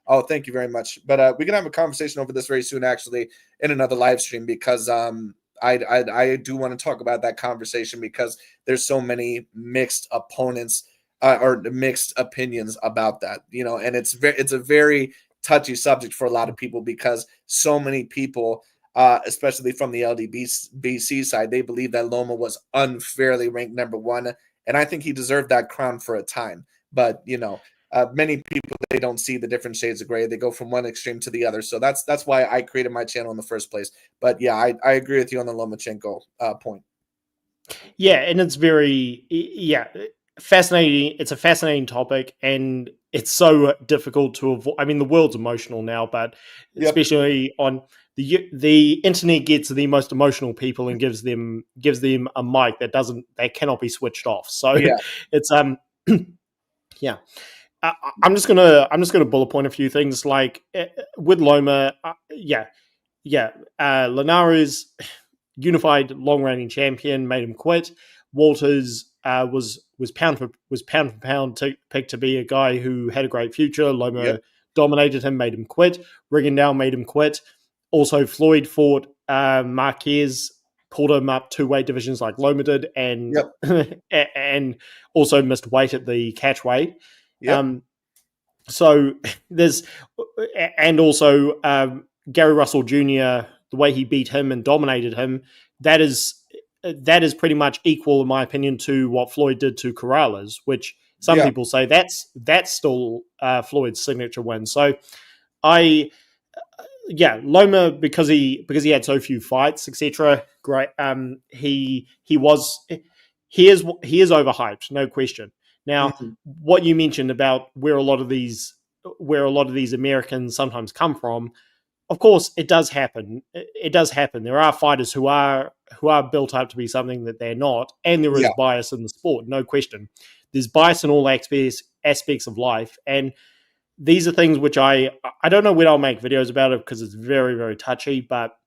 Oh, thank you very much. But we can have a conversation over this very soon, actually, in another live stream, because I do want to talk about that conversation because there's so many mixed opponents or mixed opinions about that, and it's a very touchy subject for a lot of people because so many people, especially from the LDBC side, they believe that Loma was unfairly ranked number 1, and I think he deserved that crown for a time. But many people, they don't see the different shades of gray. They go from one extreme to the other. So that's why I created my channel in the first place. But yeah, I agree with you on the Lomachenko point. Yeah, and it's fascinating. It's a fascinating topic, and it's so difficult to avoid. I mean, the world's emotional now, but especially on the internet gets the most emotional people and gives them a mic that cannot be switched off. So Yeah. it's yeah. I'm just gonna bullet point a few things like with Loma. Linares, unified long reigning champion, made him quit. Walters was pound for pound picked to be a guy who had a great future. Loma dominated him, made him quit. Rigondeaux made him quit. Also, Floyd fought Marquez pulled him up 2 weight divisions like Loma did, and Yep. and also missed weight at the catch weight. Yep. So there's, and also Gary Russell Jr., the way he beat him and dominated him, that is pretty much equal, in my opinion, to what Floyd did to Corrales, which some Yeah. people say that's still Floyd's signature win. So I, Loma, because he had so few fights, etc. Great. He is overhyped, no question. Now, Mhm. what you mentioned about where a lot of these Americans sometimes come from, of course, it does happen. It does happen. There are fighters who are built up to be something that they're not, and there is Yeah. bias in the sport, no question. There's bias in all aspects of life, and these are things which I don't know when I'll make videos about it because it's very, very touchy. But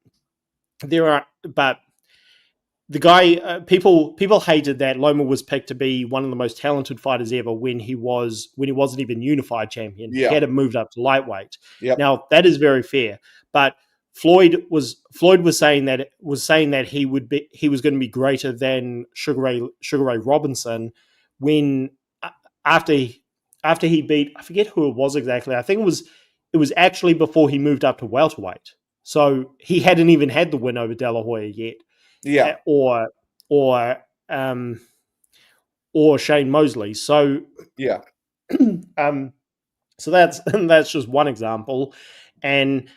the guy, people hated that Loma was picked to be one of the most talented fighters ever when he wasn't even unified champion. He Yeah. had moved up to lightweight. Yep. Now that is very fair, but Floyd was saying that he was going to be greater than Sugar Ray Robinson when after he beat, I forget who it was exactly. I think it was actually before he moved up to welterweight. So he hadn't even had the win over De La Hoya yet. Yeah. Or Shane Mosley. So Yeah. so that's just one example. And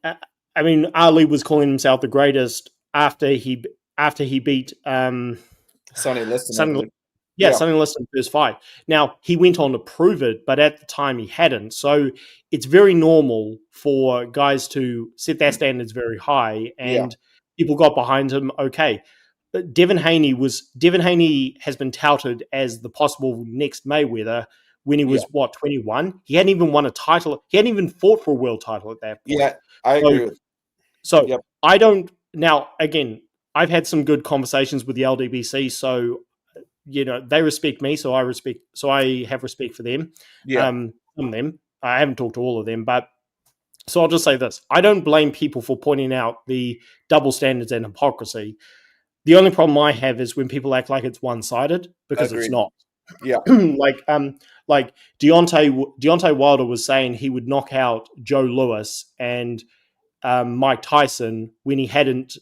I mean, Ali was calling himself the greatest after he beat Sonny Liston, I believe. yeah, Yeah. Sonny Liston first fight. Now he went on to prove it, but at the time he hadn't. So it's very normal for guys to set their standards very high, Yeah. and people got behind him. Okay, but Devin Haney has been touted as the possible next Mayweather when he was 21. He hadn't even won a title. He hadn't even fought for a world title at that point. Yeah. I agree with. So Yep. I don't now. Again, I've had some good conversations with the LDBC, so they respect me, so I have respect for them. Yeah. Some of them. I haven't talked to all of them, but so I'll just say this: I don't blame people for pointing out the double standards and hypocrisy. The only problem I have is when people act like it's one-sided, because it's Agreed. not. Yeah. like Deontay Wilder was saying he would knock out Joe Louis and Mike Tyson when he hadn't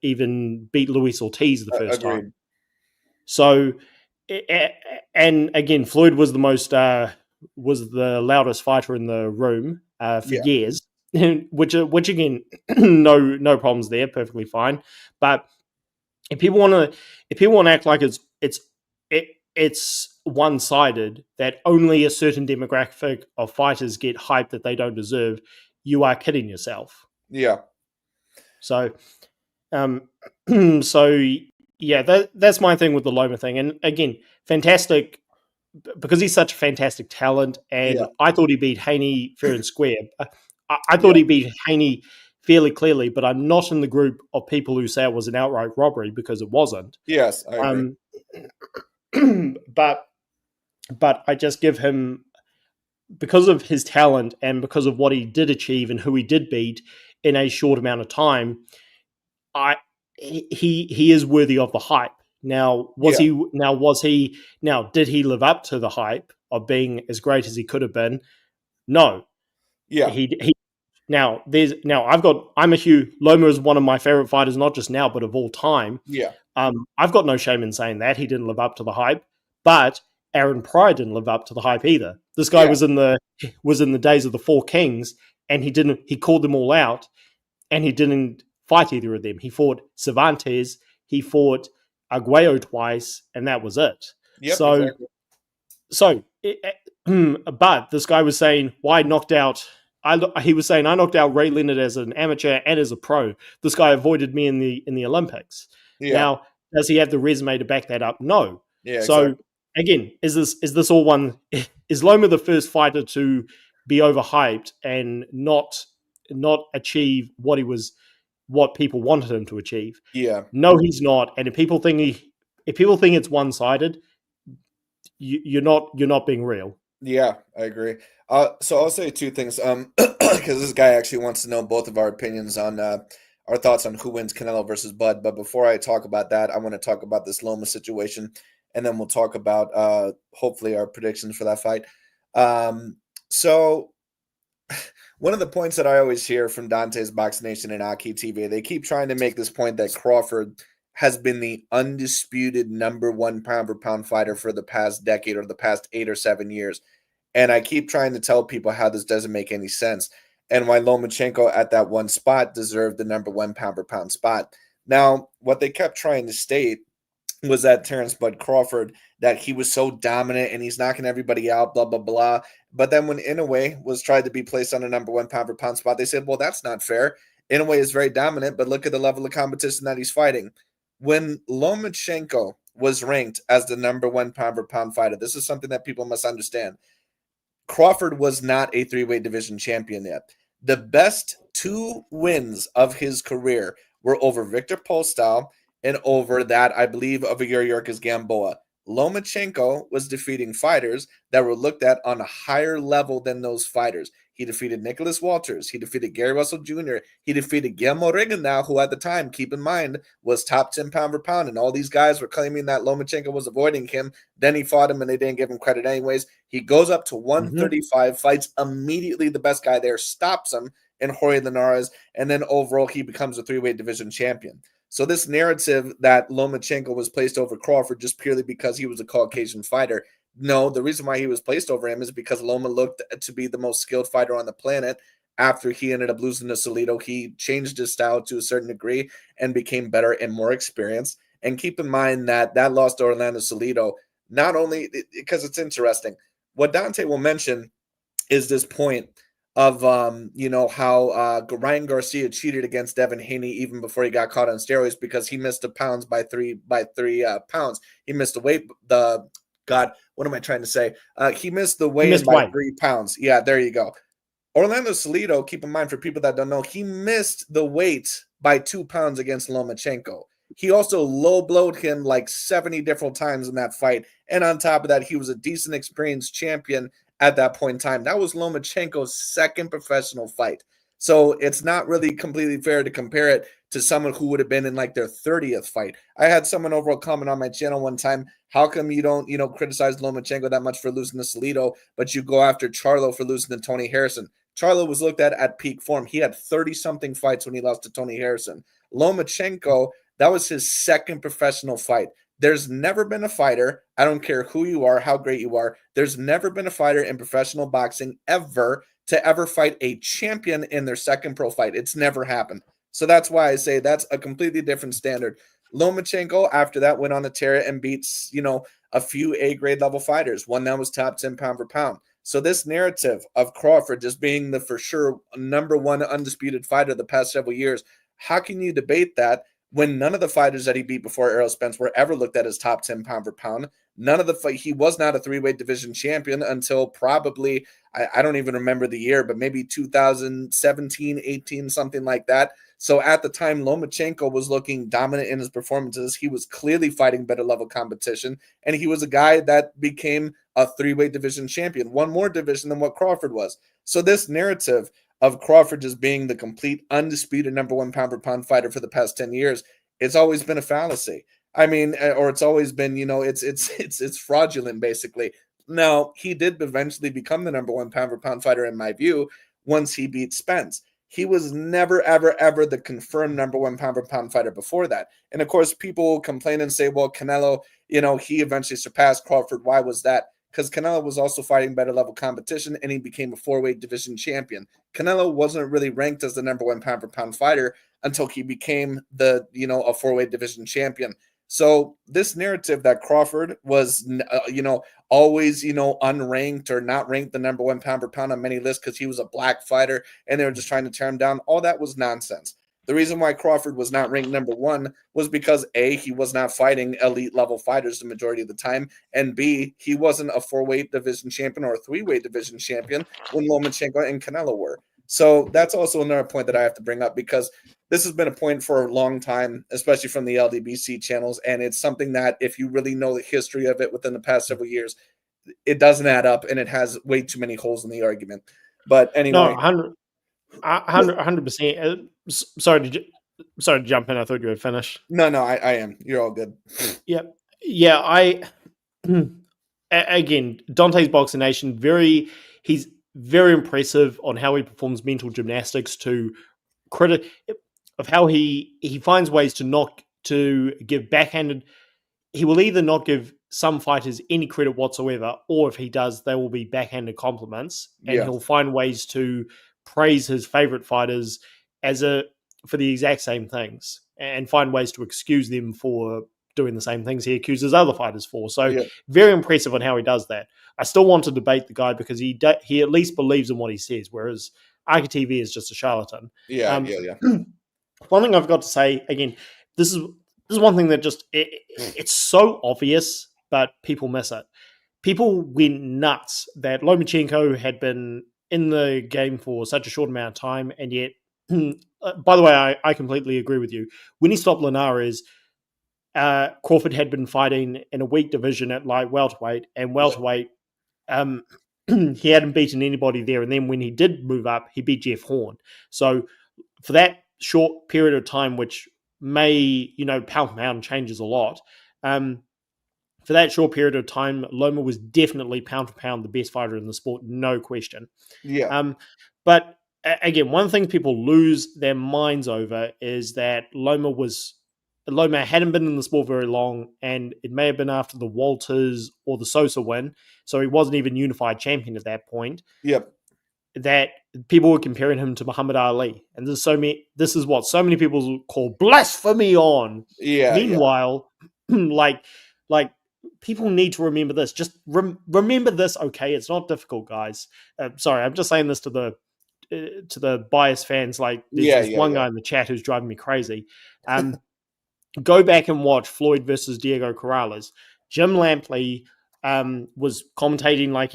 even beat Luis Ortiz the first Agreed. time. So, and again, Floyd was the loudest fighter in the room for years, which again, no problems there, perfectly fine. But if people want to act like it's one sided, that only a certain demographic of fighters get hyped that they don't deserve, you are kidding yourself. Yeah. So, that's my thing with the Loma thing. And again, fantastic, because he's such a fantastic talent. And I thought he beat Haney fair and square. I thought he beat Haney fairly clearly, but I'm not in the group of people who say it was an outright robbery, because it wasn't. Yes, I agree. But I just give him, because of his talent and because of what he did achieve and who he did beat in a short amount of time, he is worthy of the hype. Now, did he live up to the hype of being as great as he could have been? No. Yeah. Loma is one of my favorite fighters, not just now, but of all time. Yeah. I've got no shame in saying that he didn't live up to the hype, but Aaron Pryor didn't live up to the hype either. This guy was in the days of the Four Kings, and he called them all out, and he didn't fight either of them. He fought Cervantes, he fought Arguello twice, and that was it. Yep, but this guy was saying, "Why knocked out?" He was saying, "I knocked out Ray Leonard as an amateur and as a pro. This guy avoided me in the Olympics." Yeah. Now, does he have the resume to back that up? No. Yeah. So exactly. Again, is this all one? Is Loma the first fighter to be overhyped and not achieve what people wanted him to achieve? Yeah. No, he's not. And if people think it's one sided, you're not being real. Yeah, I agree. So I'll say two things. Because this guy actually wants to know both of our opinions on our thoughts on who wins Canelo versus Bud. But before I talk about that, I want to talk about this Loma situation, and then we'll talk about hopefully our predictions for that fight. So one of the points that I always hear from Dante's Box Nation and Aki TV, they keep trying to make this point that Crawford has been the undisputed number one pound for pound fighter for the past decade or the past 8 or 7 years. And I keep trying to tell people how this doesn't make any sense and why Lomachenko at that one spot deserved the number one pound for pound spot. Now, what they kept trying to state was that Terence Bud Crawford, that he was so dominant and he's knocking everybody out, blah, blah, blah. But then when Inoue was tried to be placed on a number one pound for pound spot, they said, well, that's not fair. Inoue is very dominant, but look at the level of competition that he's fighting. When Lomachenko was ranked as the number one pound for pound fighter, this is something that people must understand. Crawford was not a three-weight division champion yet. The best two wins of his career were over Victor Postol and over that, I believe, of Yuriorkis Gamboa. Lomachenko was defeating fighters that were looked at on a higher level than those fighters. He defeated Nicholas Walters. He defeated Gary Russell Jr. He defeated Guillermo Rigondeaux, who at the time, keep in mind, was top 10 pound for pound. And all these guys were claiming that Lomachenko was avoiding him. Then he fought him and they didn't give him credit anyways. He goes up to 135, fights immediately the best guy there, stops him in Jorge Linares, and then overall he becomes a three-weight division champion. So this narrative that Lomachenko was placed over Crawford just purely because he was a Caucasian fighter, no, the reason why he was placed over him is because Loma looked to be the most skilled fighter on the planet. After he ended up losing to Salido, he changed his style to a certain degree and became better and more experienced. And keep in mind that that loss to Orlando Salido, not only because it's interesting, what Dante will mention is this point of how Ryan Garcia cheated against Devin Haney even before he got caught on steroids because he missed the pounds by three pounds. He missed the weight. What am I trying to say? He missed the weigh-in by 3 pounds. Yeah, there you go. Orlando Salido, keep in mind for people that don't know, he missed the weight by 2 pounds against Lomachenko. He also low blowed him like 70 different times in that fight. And on top of that, he was a decent, experienced champion at that point in time. That was Lomachenko's second professional fight. So it's not really completely fair to compare it to someone who would have been in like their 30th fight. I had someone overall comment on my channel one time, how come you don't, criticize Lomachenko that much for losing to Salido, but you go after Charlo for losing to Tony Harrison? Charlo was looked at peak form. He had 30-something fights when he lost to Tony Harrison. Lomachenko, that was his second professional fight. There's never been a fighter, I don't care who you are, how great you are, there's never been a fighter in professional boxing ever to ever fight a champion in their second pro fight. It's never happened. So that's why I say that's a completely different standard. Lomachenko, after that, went on a tear and beats, a few A-grade level fighters, one that was top 10 pound for pound. So this narrative of Crawford just being the for sure number one undisputed fighter the past several years, how can you debate that when none of the fighters that he beat before Errol Spence were ever looked at as top 10 pound for pound? None of the he was not a three-weight division champion until probably, I don't even remember the year, but maybe 2017, 18, something like that. So at the time, Lomachenko was looking dominant in his performances. He was clearly fighting better level competition, and he was a guy that became a three-weight division champion, one more division than what Crawford was. So this narrative of Crawford just being the complete undisputed number one pound for pound fighter for the past 10 years, it's always been a fallacy. I mean, or it's always been, it's fraudulent, basically. Now, he did eventually become the number one pound for pound fighter, in my view, once he beat Spence. He was never, ever, ever the confirmed number one pound for pound fighter before that. And of course, people complain and say, well, Canelo, he eventually surpassed Crawford. Why was that? Because Canelo was also fighting better level competition and he became a four-weight division champion. Canelo wasn't really ranked as the number one pound for pound fighter until he became a four-weight division champion. So this narrative that Crawford was, always, unranked or not ranked the number one pound for pound on many lists because he was a black fighter and they were just trying to tear him down, all that was nonsense. The reason why Crawford was not ranked number one was because A, he was not fighting elite level fighters the majority of the time, and B, he wasn't a four-weight division champion or a three-weight division champion when Lomachenko and Canelo were. So that's also another point that I have to bring up because this has been a point for a long time, especially from the LDBC channels, and it's something that if you really know the history of it within the past several years, it doesn't add up and it has way too many holes in the argument. But anyway. No, 100%. Sorry, Sorry to jump in. I thought you had finished. No, I am. You're all good. Yep. Yeah, again, Dante's Boxing Nation, he's very impressive on how he performs mental gymnastics to credit of how he finds ways to give backhanded. He will either not give some fighters any credit whatsoever, or if he does, they will be backhanded compliments, and Yeah, he'll find ways to praise his favorite fighters as a for the exact same things, and find ways to excuse them for doing the same things he accuses other fighters for. So yeah, very impressive on how he does that. I still want to debate the guy because he at least believes in what he says, whereas Arca TV is just a charlatan. yeah, Um, yeah, yeah. one thing I've got to say again, this is this is one thing that it's so obvious, but people miss it. People went nuts that Lomachenko had been in the game for such a short amount of time, and yet, by the way, I completely agree with you. When he stopped Linares, Crawford had been fighting in a weak division at light welterweight, and Yep, welterweight, he hadn't beaten anybody there. And then when he did move up, he beat Jeff Horn. So for that short period of time, which may, pound for pound changes a lot, for that short period of time, Loma was definitely pound for pound the best fighter in the sport, no question. yeah, But again, one thing people lose their minds over is that Loma hadn't been in the sport very long, and it may have been after the Walters or the Sosa win, so he wasn't even unified champion at that point. yep, That people were comparing him to Muhammad Ali, and This is what so many people call blasphemy on. yeah, yeah, Meanwhile, like people need to remember this. Just remember this, okay? It's not difficult, guys. Sorry, I'm just saying this to the biased fans. Like, there's yeah, this yeah, one yeah, guy in the chat who's driving me crazy. Go back and watch Floyd versus Diego Corrales. Jim Lampley was commentating like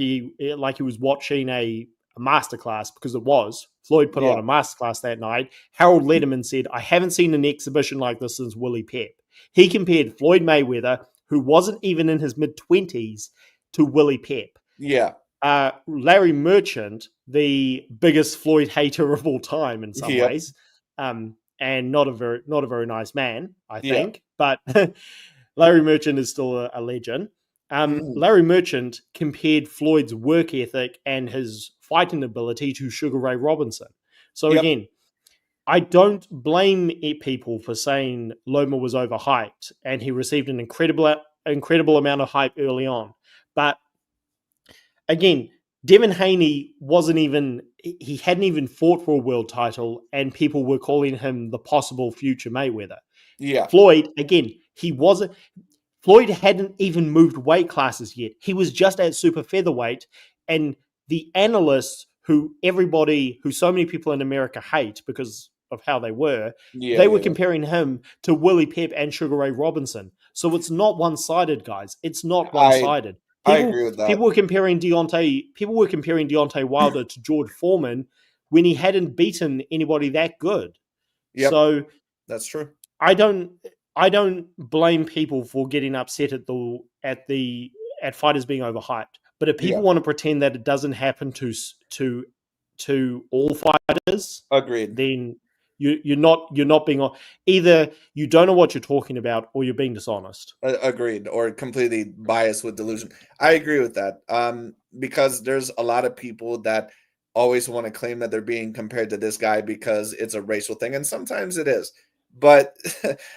he was watching a masterclass, because it was. Floyd put on yeah, a masterclass that night. Harold Letterman said, "I haven't seen an exhibition like this since Willie Pep." He compared Floyd Mayweather, who wasn't even in his mid-20s, to Willie Pep. yeah, Larry Merchant, the biggest Floyd hater of all time in some yep, ways, and not a very nice man, I yeah, think. But Larry Merchant is still a legend. mhm, Larry Merchant compared Floyd's work ethic and his fighting ability to Sugar Ray Robinson. So yep, again, I don't blame people for saying Loma was overhyped, and he received an incredible amount of hype early on. But again, Devin Haney he hadn't even fought for a world title, and people were calling him the possible future Mayweather. yeah, Floyd, again, Floyd hadn't even moved weight classes yet. He was just at super featherweight, and the analysts who so many people in America hate because of how yeah, they yeah, were yeah. comparing him to Willie Pep and Sugar Ray Robinson. So it's not one sided, guys. It's not one I sided. I People agree with that. people were comparing Deontay Wilder to George Foreman when he hadn't beaten anybody that good. Yep, So that's true. I don't I don't blame people for getting upset at fighters being overhyped. But if Yeah, people want to pretend that it doesn't happen to all fighters, agreed. then you're not being either you don't know what you're talking about, or you're being dishonest. Agreed, or completely biased with delusion. I agree with that. Because there's a lot of people that always want to claim that they're being compared to this guy because it's a racial thing, and sometimes it is. But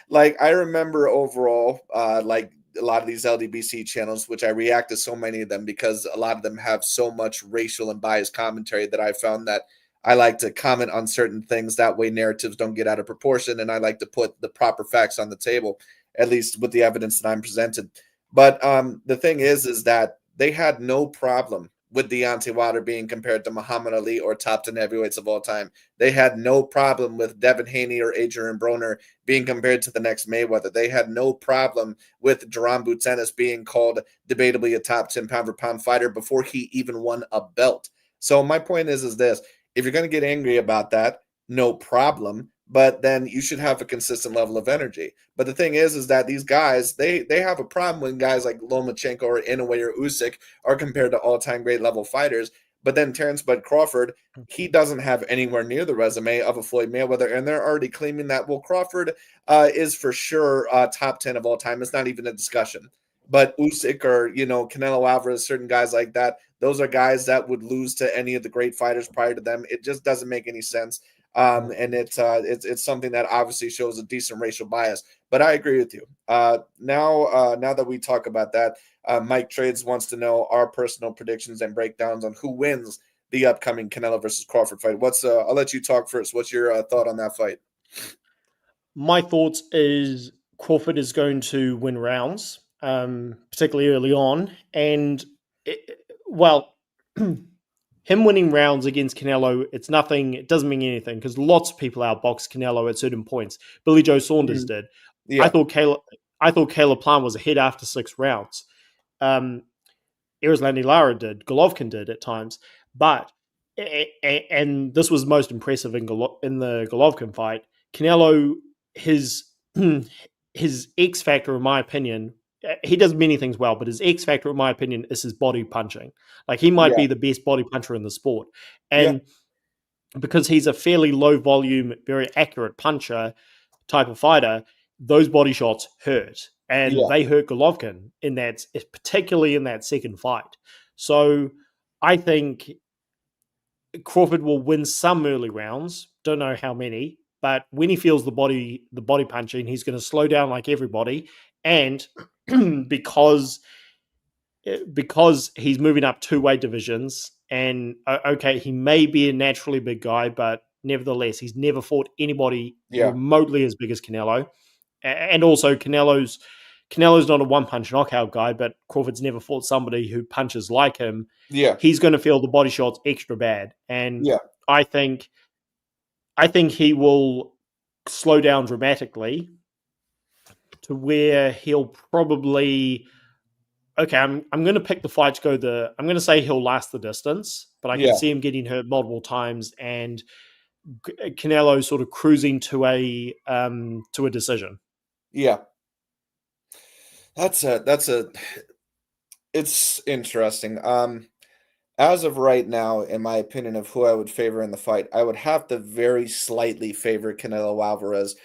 like I remember overall, like a lot of these LDBC channels, which I react to so many of them because a lot of them have so much racial and biased commentary that I found that I like to comment on certain things. That way, narratives don't get out of proportion, and I like to put the proper facts on the table, at least with the evidence that I'm presented. But the thing is that they had no problem with Deontay Wilder being compared to Muhammad Ali or top 10 heavyweights of all time. They had no problem with Devin Haney or Adrian Broner being compared to the next Mayweather. They had no problem with Duran Butenis being called debatably a top 10 pound for pound fighter before he even won a belt. So my point is this: if you're going to get angry about that, no problem. But then you should have a consistent level of energy. But the thing is that these guys, they have a problem when guys like Lomachenko or Inoue or Usyk are compared to all-time great level fighters. But then Terence Bud Crawford, he doesn't have anywhere near the resume of a Floyd Mayweather, and they're already claiming that, well, Crawford is for sure top 10 of all time. It's not even a discussion. But Usyk or, Canelo Alvarez, certain guys like that, those are guys that would lose to any of the great fighters prior to them. It just doesn't make any sense. And it's something that obviously shows a decent racial bias. But I agree with you. Now that we talk about that, Mike Trades wants to know our personal predictions and breakdowns on who wins the upcoming Canelo versus Crawford fight. I'll let you talk first. What's your thought on that fight? My thoughts is Crawford is going to win rounds, particularly early on, and him winning rounds against Canelo, it's nothing. It doesn't mean anything because lots of people outboxed Canelo at certain points. Billy Joe Saunders did. Yeah. I thought Caleb Plant was ahead after 6 rounds. Erislandy Lara did. Golovkin did at times, but and this was most impressive in the Golovkin fight. Canelo, his X factor, in my opinion, he does many things well, but his X factor, in my opinion, is his body punching. Like he might be the best body puncher in the sport, and because he's a fairly low volume, very accurate puncher type of fighter, those body shots hurt, and they hurt Golovkin particularly in that second fight. So I think Crawford will win some early rounds. Don't know how many, but when he feels the body punching, he's going to slow down like everybody, and because he's moving up 2 weight divisions, and okay, he may be a naturally big guy, but nevertheless, he's never fought anybody remotely as big as Canelo. And also, Canelo's not a one-punch knockout guy, but Crawford's never fought somebody who punches like him. Yeah. He's going to feel the body shots extra bad. And I think he will slow down dramatically to where he'll probably... Okay, I'm going to pick the fight to go I'm going to say he'll last the distance, but I can see him getting hurt multiple times and Canelo sort of cruising to a decision. Yeah. It's interesting. As of right now, in my opinion of who I would favor in the fight, I would have to very slightly favor Canelo Alvarez,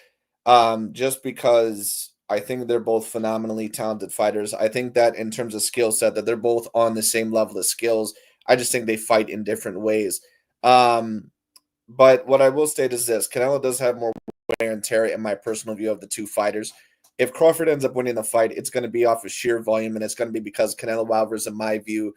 just because I think they're both phenomenally talented fighters. I think that in terms of skill set, that they're both on the same level of skills. I just think they fight in different ways. But what I will state is this: Canelo does have more wear and tear in my personal view of the two fighters. If Crawford ends up winning the fight, it's going to be off of sheer volume, and it's going to be because Canelo Alvarez, in my view,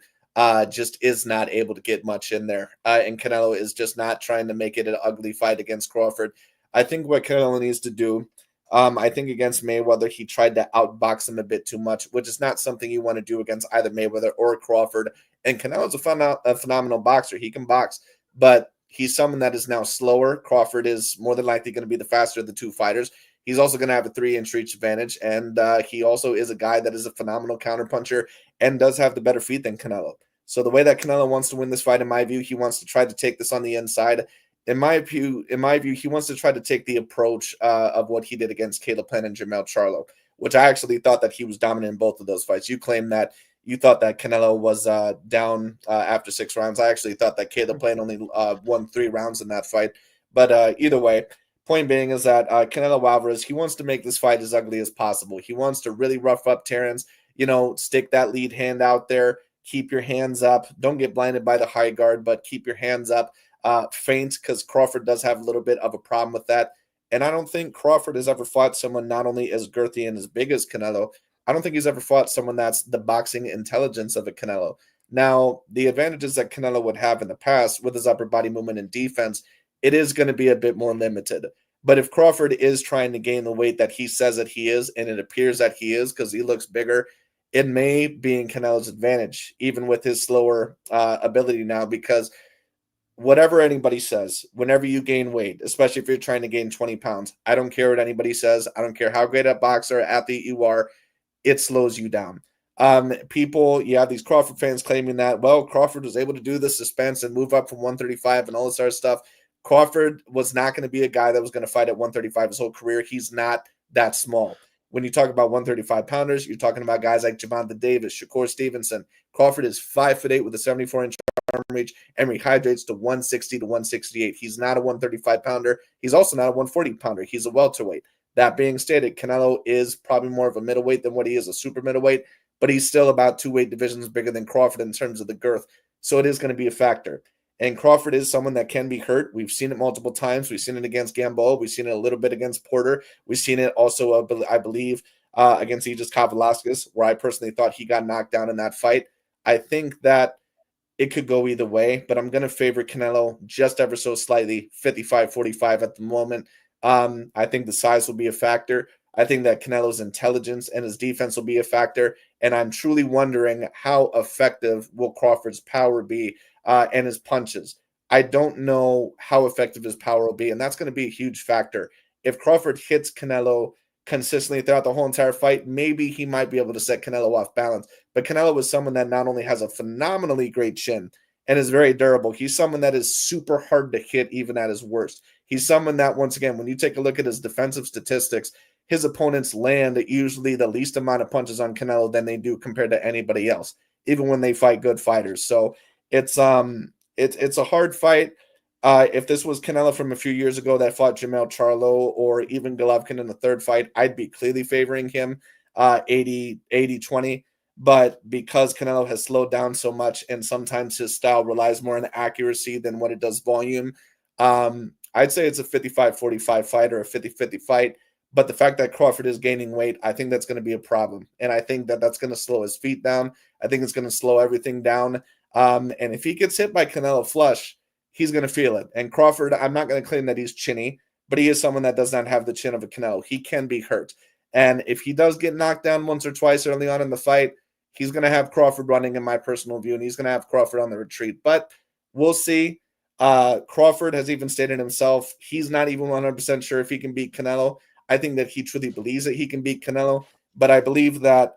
just is not able to get much in there. And Canelo is just not trying to make it an ugly fight against Crawford. I think what Canelo needs to do, I think against Mayweather, he tried to outbox him a bit too much, which is not something you want to do against either Mayweather or Crawford. And Canelo's a phenomenal boxer. He can box, but he's someone that is now slower. Crawford is more than likely going to be the faster of the two fighters. He's also going to have a 3-inch reach advantage, and he also is a guy that is a phenomenal counterpuncher and does have the better feet than Canelo. So the way that Canelo wants to win this fight, in my view, he wants to try to take this on the inside. In my view, he wants to try to take the approach of what he did against Caleb Plant and Jermell Charlo, which I actually thought that he was dominant in both of those fights. You claim that you thought that Canelo was down after 6 rounds. I actually thought that Caleb Plant only won 3 rounds in that fight. But either way, point being is that Canelo Alvarez, he wants to make this fight as ugly as possible. He wants to really rough up Terence, stick that lead hand out there, keep your hands up. Don't get blinded by the high guard, but keep your hands up. Feint, because Crawford does have a little bit of a problem with that. And I don't think Crawford has ever fought someone not only as girthy and as big as Canelo, I don't think he's ever fought someone that's the boxing intelligence of a Canelo. Now, the advantages that Canelo would have in the past with his upper body movement and defense, it is going to be a bit more limited. But if Crawford is trying to gain the weight that he says that he is, and it appears that he is because he looks bigger, it may be in Canelo's advantage, even with his slower ability now, because whatever anybody says, whenever you gain weight, especially if you're trying to gain 20 pounds, I don't care what anybody says. I don't care how great a boxer or athlete you are. It slows you down. You have these Crawford fans claiming that, well, Crawford was able to do the suspense and move up from 135 and all this other stuff. Crawford was not going to be a guy that was going to fight at 135 his whole career. He's not that small. When you talk about 135 pounders, you're talking about guys like Javonte Davis, Shakur Stevenson. Crawford is 5'8" with a 74-inch arm reach and rehydrates to 160 to 168. He's not a 135 pounder. He's also not a 140 pounder. He's a welterweight. That being stated, Canelo is probably more of a middleweight than what he is a super middleweight, but he's still about 2 weight divisions bigger than Crawford in terms of the girth. So it is going to be a factor. And Crawford is someone that can be hurt. We've seen it multiple times. We've seen it against Gamboa. We've seen it a little bit against Porter. We've seen it also, I believe, against Aegis Kavalauskas, where I personally thought he got knocked down in that fight. I think that it could go either way, but I'm going to favor Canelo just ever so slightly, 55-45 at the moment. I think the size will be a factor. I think that Canelo's intelligence and his defense will be a factor. And I'm truly wondering how effective will Crawford's power be and his punches. I don't know how effective his power will be, and that's going to be a huge factor. If Crawford hits Canelo consistently throughout the whole entire fight, maybe he might be able to set Canelo off balance. But Canelo is someone that not only has a phenomenally great chin and is very durable, he's someone that is super hard to hit even at his worst. He's someone that, once again, when you take a look at his defensive statistics, his opponents land usually the least amount of punches on Canelo than they do compared to anybody else, even when they fight good fighters. So it's a hard fight. If this was Canelo from a few years ago that fought Jamel Charlo or even Golovkin in the third fight, I'd be clearly favoring him 80-20. But because Canelo has slowed down so much and sometimes his style relies more on accuracy than what it does volume, I'd say it's a 55-45 fight or a 50-50 fight. But the fact that Crawford is gaining weight, I think that's going to be a problem. And I think that that's going to slow his feet down. I think it's going to slow everything down. And if he gets hit by Canelo flush, he's going to feel it. And Crawford, I'm not going to claim that he's chinny, but he is someone that does not have the chin of a Canelo. He can be hurt. And if he does get knocked down once or twice early on in the fight, he's going to have Crawford running, in my personal view, and he's going to have Crawford on the retreat. But we'll see. Crawford has even stated himself, he's not even 100% sure if he can beat Canelo. I think that he truly believes that he can beat Canelo. But I believe that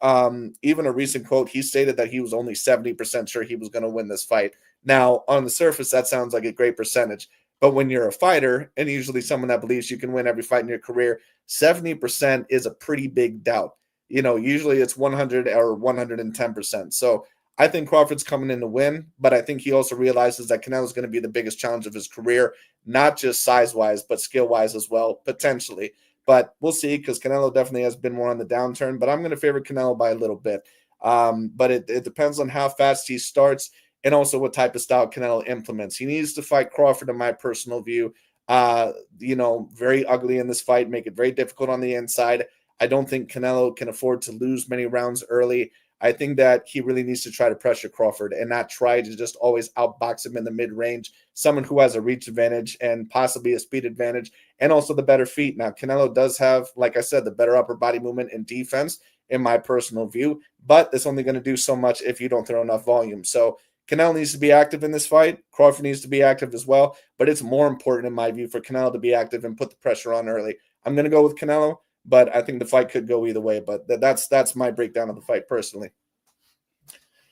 even a recent quote, he stated that he was only 70% sure he was going to win this fight. Now, on the surface, that sounds like a great percentage. But when you're a fighter, and usually someone that believes you can win every fight in your career, 70% is a pretty big doubt. Usually it's 100 or 110%. So I think Crawford's coming in to win, but I think he also realizes that Canelo is going to be the biggest challenge of his career, not just size-wise, but skill-wise as well, potentially. But we'll see, because Canelo definitely has been more on the downturn. But I'm going to favor Canelo by a little bit. But it depends on how fast he starts and also what type of style Canelo implements. He needs to fight Crawford, in my personal view. Very ugly in this fight, make it very difficult on the inside. I don't think Canelo can afford to lose many rounds early. I think that he really needs to try to pressure Crawford and not try to just always outbox him in the mid-range, someone who has a reach advantage and possibly a speed advantage and also the better feet. Now, Canelo does have, like I said, the better upper body movement and defense, in my personal view, but it's only going to do so much if you don't throw enough volume. So Canelo needs to be active in this fight. Crawford needs to be active as well, but it's more important, in my view, for Canelo to be active and put the pressure on early. I'm going to go with Canelo, but I think the fight could go either way. But that's my breakdown of the fight personally.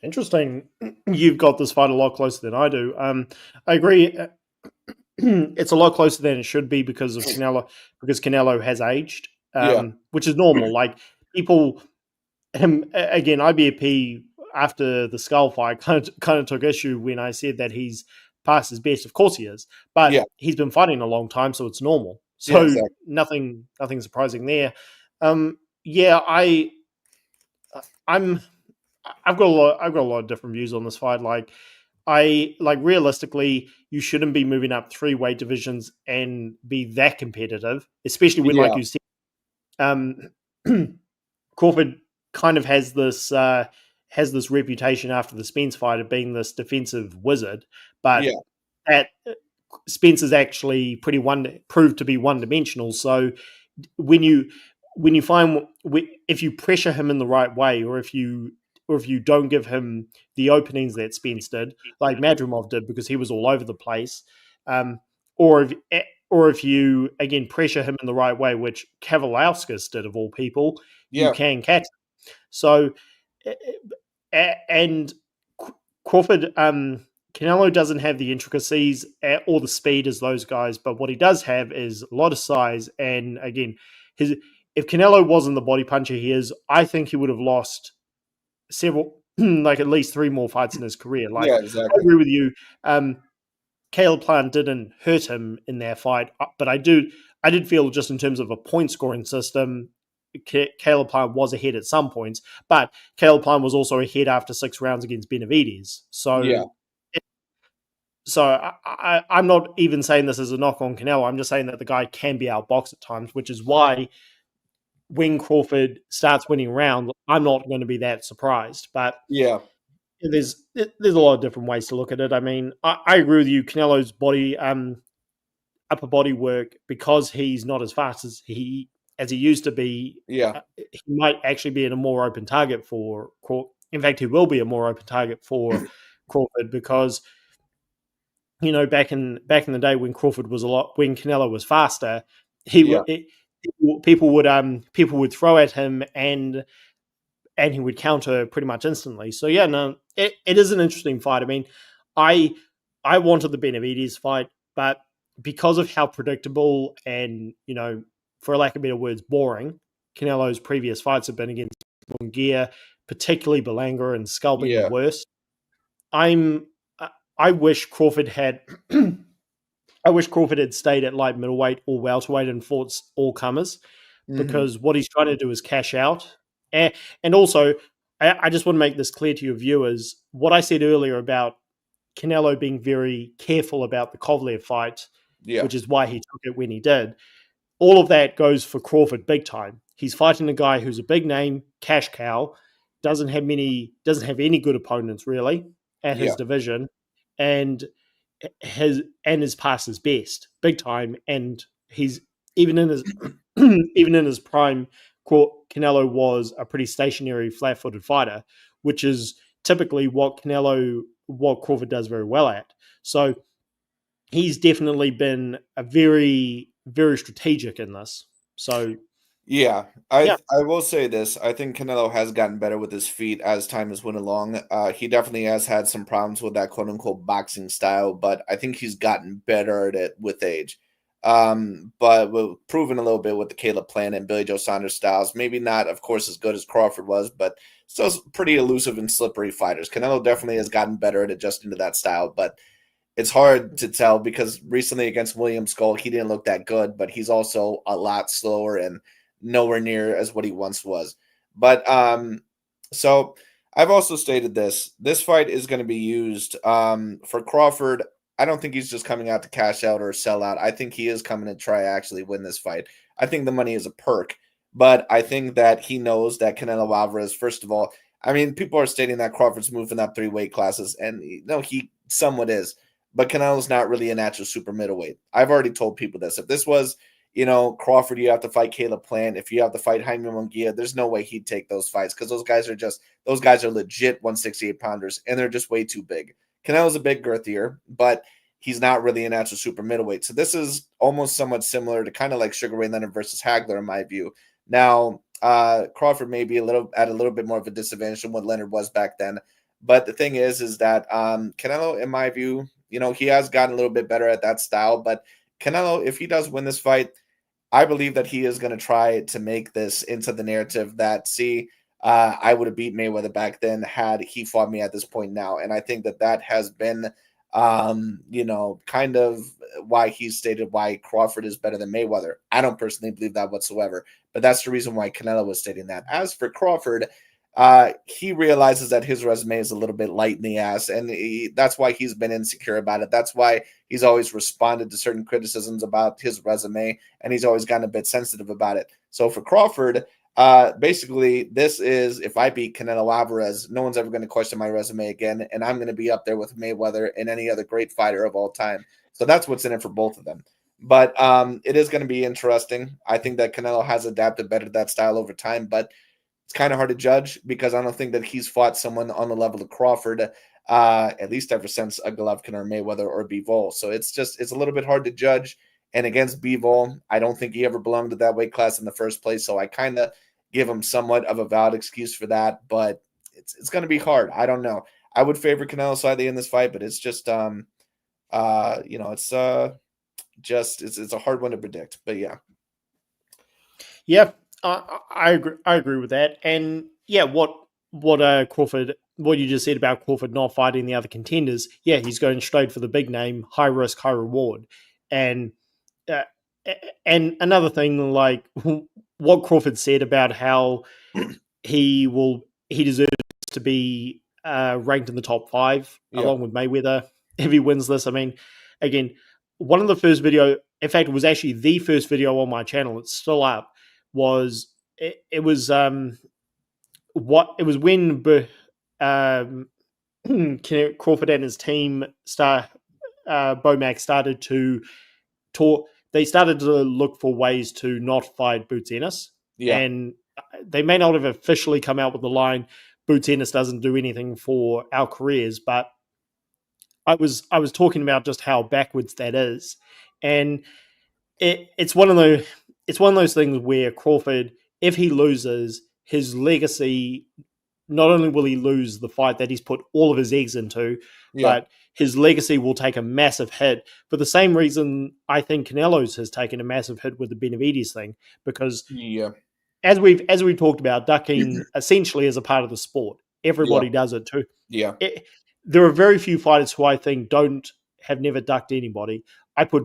Interesting. You've got this fight a lot closer than I do. I agree. It's a lot closer than it should be because Canelo has aged, which is normal. Like people, again, IBP after the Skull fight kind of took issue when I said that he's past his best. Of course he is, but he's been fighting a long time, so it's normal. So exactly. nothing surprising there. I've got a lot of different views on this fight. Realistically, you shouldn't be moving up 3 weight divisions and be that competitive, especially when, like you said, Crawford kind of has this reputation after the Spence fight of being this defensive wizard, but that Spence is actually proved to be one-dimensional. So when you find if you pressure him in the right way, or if you don't give him the openings that Spence did, like Madrimov did, because he was all over the place, or if you again pressure him in the right way, which Kavalauskas did of all people, you can catch him. So, and Crawford, Canelo doesn't have the intricacies or the speed as those guys, but what he does have is a lot of size, and again, if Canelo wasn't the body puncher he is, I think he would have lost several, like at least 3 more fights in his career. Like, Yeah, I exactly. agree with you. Caleb Plant didn't hurt him in their fight, but I did feel just in terms of a point scoring system, Caleb Plant was ahead at some points, but Caleb Plant was also ahead after 6 rounds against Benavides. Yeah, I'm not even saying this as a knock on Canelo. I'm just saying that the guy can be outboxed at times, which is why when Crawford starts winning rounds, I'm not going to be that surprised. But yeah, there's a lot of different ways to look at it. I mean, I agree with you. Canelo's body, upper body work, because he's not as fast as he used to be. yeah, He might actually be in a more open target for Crawford. In fact, he will be a more open target for Crawford because back in the day when Crawford was when Canelo was faster, he yeah, would people would throw at him and he would counter pretty much instantly. So yeah, no, it is an interesting fight. I mean, I I wanted the Benavides fight, but because of how predictable and for lack of better words, boring Canelo's previous fights have been against Munguia, particularly Belanga and Scalping the yeah, worst. I'm I wish Crawford had I wish Crawford had stayed at light middleweight or welterweight and fought all comers, hmm, because what he's trying to do is cash out. And also, I just want to make this clear to your viewers. What I said earlier about Canelo being very careful about the Kovalev fight, yeah, which is why he took it when he did, all of that goes for Crawford big time. He's fighting a guy who's a big name, cash cow, doesn't have any good opponents really at his yeah, division, and is past his best big time. And he's even in his even in his prime, Canelo was a pretty stationary, flat-footed fighter, which is typically what Crawford does very well at. So he's definitely been a very, very strategic in this. So yeah. yeah, I will say this. I think Canelo has gotten better with his feet as time has went along. He definitely has had some problems with that quote unquote boxing style, but I think he's gotten better at it with age. But we've proven a little bit with the Caleb Plant and Billy Joe Saunders styles. Maybe not, of course, as good as Crawford was, but still pretty elusive and slippery fighters. Canelo definitely has gotten better at adjusting to that style, but it's hard to tell because recently against William Skull, he didn't look that good, but he's also a lot slower and nowhere near as what he once was. But so I've also stated this. This fight is going to be used for Crawford. I don't think he's just coming out to cash out or sell out. I think he is coming to try actually win this fight. I think the money is a perk, but I think that he knows that Canelo Alvarez, first of all, I mean, people are stating that Crawford's moving up 3 weight classes, and he somewhat is, but Canelo's not really a natural super middleweight. I've already told people this. If this was, Crawford, you have to fight Caleb Plant. If you have to fight Jaime Munguia, there's no way he'd take those fights because those guys are legit 168 pounders and they're just way too big. Canelo's a bit girthier, but he's not really a natural super middleweight. So this is almost somewhat similar to kind of like Sugar Ray Leonard versus Hagler in my view. Now, Crawford may be a little bit more of a disadvantage than what Leonard was back then. But the thing is that Canelo, in my view, he has gotten a little bit better at that style. But Canelo, if he does win this fight, I believe that he is going to try to make this into the narrative that, see, I would have beat Mayweather back then had he fought me at this point now. And I think that that has been, kind of why he stated why Crawford is better than Mayweather. I don't personally believe that whatsoever, but that's the reason why Canelo was stating that. As for Crawford, he realizes that his resume is a little bit light in the ass, and that's why he's been insecure about it. That's why he's always responded to certain criticisms about his resume, and he's always gotten a bit sensitive about it. So for Crawford, basically, this is, if I beat Canelo Alvarez, no one's ever going to question my resume again, and I'm going to be up there with Mayweather and any other great fighter of all time. So that's what's in it for both of them. But it is going to be interesting. I think that Canelo has adapted better to that style over time, but it's kind of hard to judge because I don't think that he's fought someone on the level of Crawford, at least ever since a Golovkin or Mayweather or Bivol. So it's a little bit hard to judge. And against Bivol, I don't think he ever belonged to that weight class in the first place. So I kind of give him somewhat of a valid excuse for that, but it's going to be hard. I don't know. I would favor Canelo slightly in this fight, but it's just it's a hard one to predict. But yeah. yeah. I agree. I agree with that. And yeah, what Crawford, what you just said about Crawford not fighting the other contenders. Yeah, he's going straight for the big name, high risk, high reward. And uh, and another thing, like what Crawford said about how he deserves to be ranked in the top 5 Yeah. along with Mayweather if he wins this. I mean, again, one of the first video, in fact, it was actually the first video on my channel. It's still up. Was it was what it was when um, Crawford and his team Bomac started to talk. They started to look for ways to not fight Boots Ennis, Yeah. and they may not have officially come out with the line Boots Ennis doesn't do anything for our careers, but I was talking about just how backwards that is, and it's one of those things where Crawford, if he loses, his legacy, not only will he lose the fight that he's put all of his eggs into, Yeah. but his legacy will take a massive hit for the same reason I think Canelo's has taken a massive hit with the Benavides thing, because Yeah. as we've talked about, ducking essentially is a part of the sport. Yeah. Everybody does it too. Yeah. There are very few fighters who I think don't have never ducked anybody. I put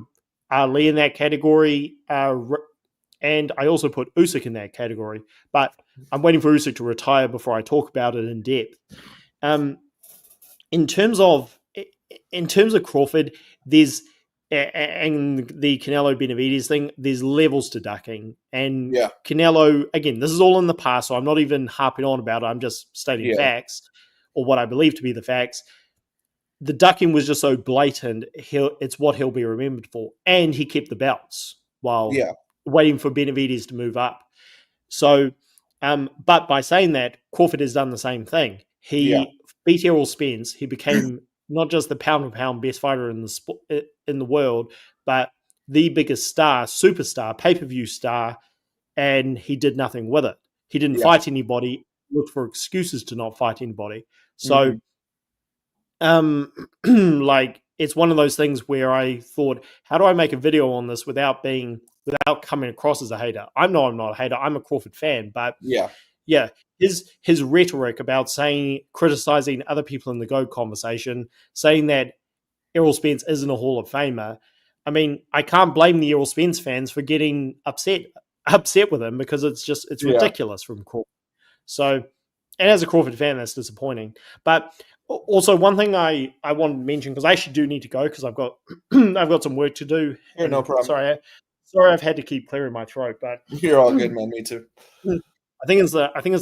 Ali in that category, and I also put Usyk in that category. But I'm waiting for Usyk to retire before I talk about it in depth. Um, in terms of Crawford, there's and the Canelo Benavides thing, there's levels to ducking. And Yeah. Canelo, again, this is all in the past, so I'm not even harping on about it. I'm just stating Yeah. facts, or what I believe to be the facts. The ducking was just so blatant, it's what he'll be remembered for. And he kept the belts while Yeah. waiting for Benavides to move up. So, but by saying that, Crawford has done the same thing. Yeah. He beat Errol Spence. He became not just the pound for pound best fighter in the world, but the biggest star, superstar, pay per view star, and he did nothing with it. He didn't Yeah. fight anybody. Looked for excuses to not fight anybody. So, Mhm. like it's one of those things where I thought, how do I make a video on this without coming across as a hater? I'm not a hater. I'm a Crawford fan, but Yeah. yeah, his rhetoric about criticizing other people in the GOAT conversation, saying that Errol Spence isn't a Hall of Famer. I mean, I can't blame the Errol Spence fans for getting upset with him, because it's Yeah. ridiculous from Crawford. So, and as a Crawford fan, that's disappointing. But also, one thing I wanted to mention, because I actually do need to go because I've got I've got some work to do. Yeah, no And problem. sorry, I've had to keep clearing my throat, but You're all good, man. Me too. I think it's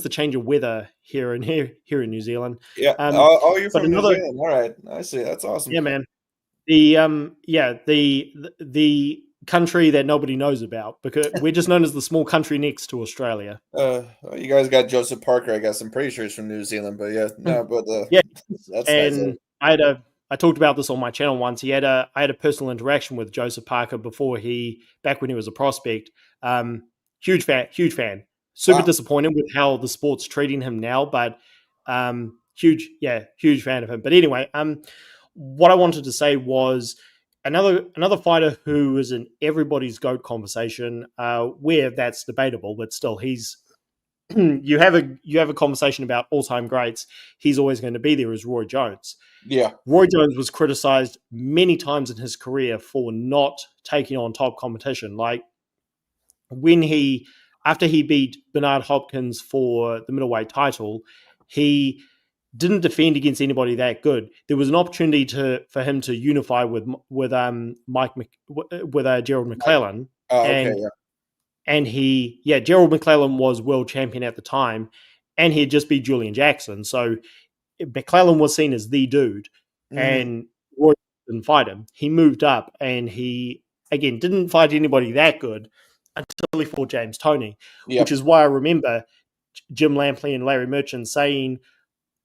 the change of weather here in New Zealand. Yeah. Um, Oh, you're but from New another Zealand. All right. I see. That's awesome. Yeah, man. The country that nobody knows about, because we're just known as the small country next to Australia. Well, you guys got Joseph Parker, I guess. I'm pretty sure he's from New Zealand, but yeah, no, but Yeah, that's nice. and I talked about this on my channel once. I had a personal interaction with Joseph Parker back when he was a prospect. Huge fan. Super Wow. disappointed with how the sport's treating him now, but huge fan of him. But anyway, what I wanted to say was another fighter who is in everybody's GOAT conversation, where that's debatable, but still he's you have a conversation about all-time greats, he's always going to be there, is Roy Jones. Yeah. Roy Jones was criticized many times in his career for not taking on top competition. Like after he beat Bernard Hopkins for the middleweight title, he didn't defend against anybody that good. There was an opportunity for him to unify with Gerald McClellan, Oh, okay. and Yeah. Gerald McClellan was world champion at the time, and he had just beat Julian Jackson. So McClellan was seen as the dude, Mhm. and Roy didn't fight him. He moved up, and he again didn't fight anybody that good until he fought James Toney, which Yep. is why I remember Jim Lampley and Larry Merchant saying,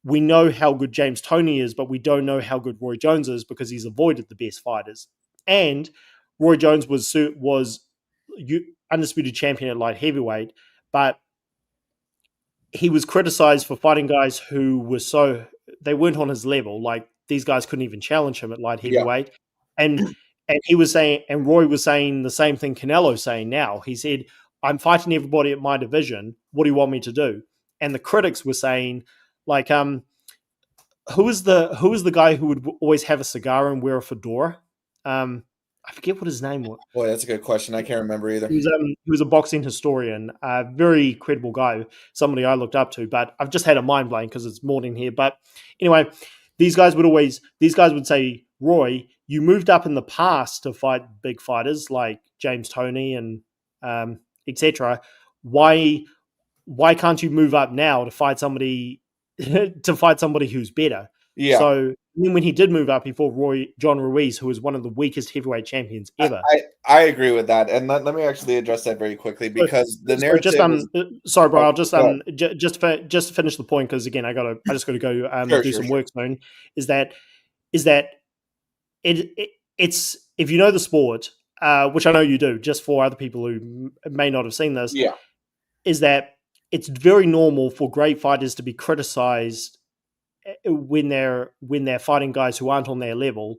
we know how good James Toney is, but we don't know how good Roy Jones is because he's avoided the best fighters. And Roy Jones was undisputed champion at light heavyweight, but he was criticized for fighting guys who they weren't on his level. Like these guys couldn't even challenge him at light Yeah. heavyweight. And he was saying, and Roy was saying the same thing Canelo's saying now. He said, I'm fighting everybody at my division. What do you want me to do? And the critics were saying, like, who is the guy who would always have a cigar and wear a fedora? I forget what his name was. Boy, that's a good question. I can't remember either. He was a boxing historian, a very credible guy, somebody I looked up to. But I've just had a mind blank because it's morning here. But anyway, these guys would say, Roy, you moved up in the past to fight big fighters like James Toney and etc. Why can't you move up now to fight somebody who's better? Yeah. So then when he did move up, he fought John Ruiz, who was one of the weakest heavyweight champions ever. I agree with that, and let me actually address that very quickly because the narrative. Sorry, bro. Oh, I'll just to finish the point because again, I just got to go do some work soon. Is that it's if you know the sport, which I know you do, just for other people who may not have seen this, Yeah, is that it's very normal for great fighters to be criticized when they're fighting guys who aren't on their level,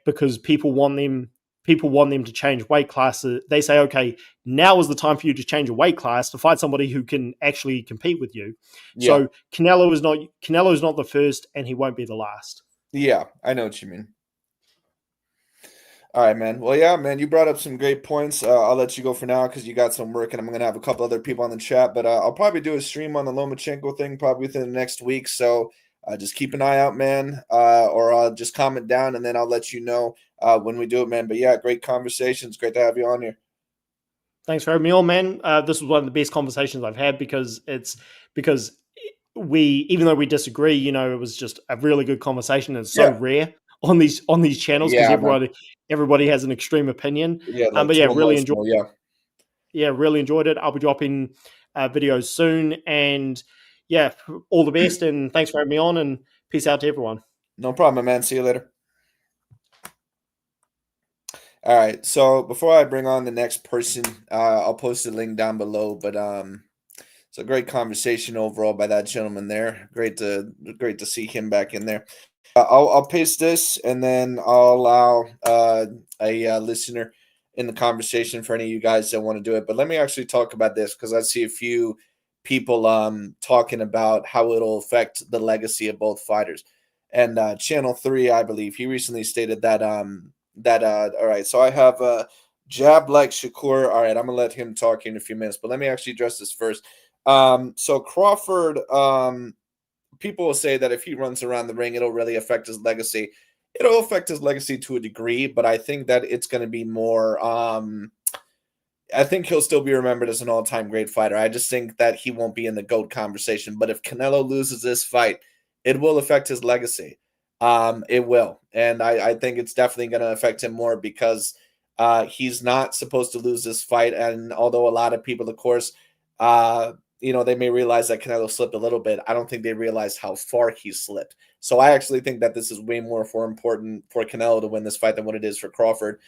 because people want them to change weight classes. They say, okay, now is the time for you to change a weight class to fight somebody who can actually compete with you. yeah. So Canelo is not the first, and he won't be the last. Yeah, I know what you mean. All right, man. Well, yeah, man, you brought up some great points. I'll let you go for now because you got some work, and I'm going to have a couple other people on the chat. But I'll probably do a stream on the Lomachenko thing probably within the next week. So just keep an eye out, man, or I'll just comment down, and then I'll let you know when we do it, man. But yeah, great conversations. Great to have you on here. Thanks for having me on, man. This was one of the best conversations I've had because even though we disagree, it was just a really good conversation. And it's so rare on these channels because everybody has an extreme opinion. Yeah, but yeah, really enjoyed. Yeah, really enjoyed it. I'll be dropping videos soon, and yeah, all the best. And thanks for having me on. And peace out to everyone. No problem, man. See you later. All right. So before I bring on the next person, I'll post the link down below. But it's a great conversation overall by that gentleman there. Great to see him back in there. I'll paste this and then I'll allow a listener in the conversation for any of you guys that want to do it. But let me actually talk about this because I see a few people talking about how it'll affect the legacy of both fighters. And Channel 3, I believe, he recently stated that all right, so I have Jab like Shakur. All right, I'm gonna let him talk in a few minutes, but let me actually address this first. So Crawford, people will say that if he runs around the ring, it'll really affect his legacy. It'll affect his legacy to a degree, but I think that it's going to be more. I think he'll still be remembered as an all-time great fighter. I just think that he won't be in the GOAT conversation. But if Canelo loses this fight, it will affect his legacy. It will, and I think it's definitely going to affect him more because he's not supposed to lose this fight. And although a lot of people, of course, they may realize that Canelo slipped a little bit, I don't think they realize how far he slipped. So I actually think that this is way more important for Canelo to win this fight than what it is for Crawford.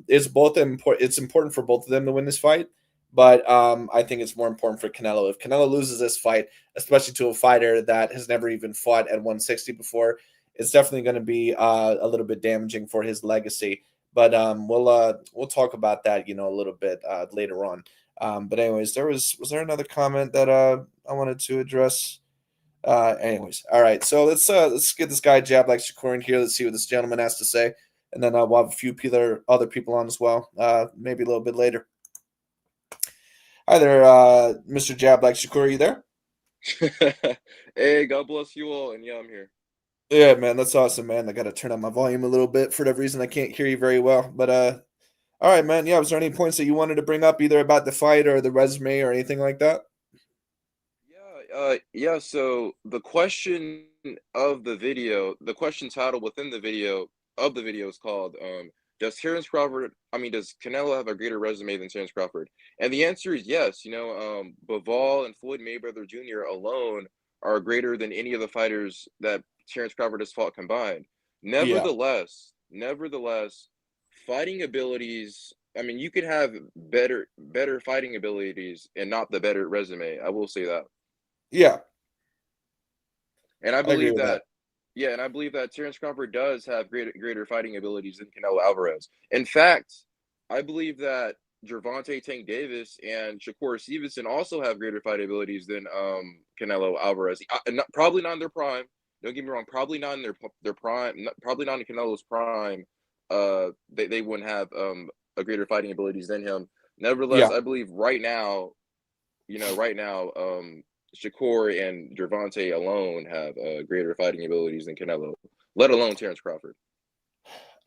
It's both important. It's important for both of them to win this fight, but I think it's more important for Canelo. If Canelo loses this fight, especially to a fighter that has never even fought at 160 before, it's definitely going to be a little bit damaging for his legacy. But we'll talk about that, a little bit later on. But anyways, was there another comment that I wanted to address? Anyways, all right. So let's get this guy Jab like Shakur in here. Let's see what this gentleman has to say, and then we'll have a few other people on as well. Maybe a little bit later. Hi there, Mr. Jab like Shakur. Are you there? Hey, God bless you all, and yeah, I'm here. Yeah, man, that's awesome, man. I got to turn up my volume a little bit for that reason. I can't hear you very well, but all right, man. Yeah, was there any points that you wanted to bring up, either about the fight or the resume or anything like that? Yeah. So the question of the video, the question title within the video is called does Canelo have a greater resume than Terence Crawford? And the answer is yes. Bivol and Floyd Mayweather Jr. alone are greater than any of the fighters that Terence Crawford has fought combined. Nevertheless, fighting abilities. I mean, you could have better fighting abilities and not the better resume. I will say that. Yeah. And I believe that. Yeah, and I believe that Terence Crawford does have greater fighting abilities than Canelo Alvarez. In fact, I believe that Gervonta Tank Davis and Shakur Stevenson also have greater fight abilities than Canelo Alvarez. Probably not in their prime. Don't get me wrong. Probably not in their prime. Probably not in Canelo's prime. They wouldn't have a greater fighting abilities than him. Nevertheless, Yeah. I believe right now, Shakur and Gervonta alone have greater fighting abilities than Canelo, let alone Terence Crawford.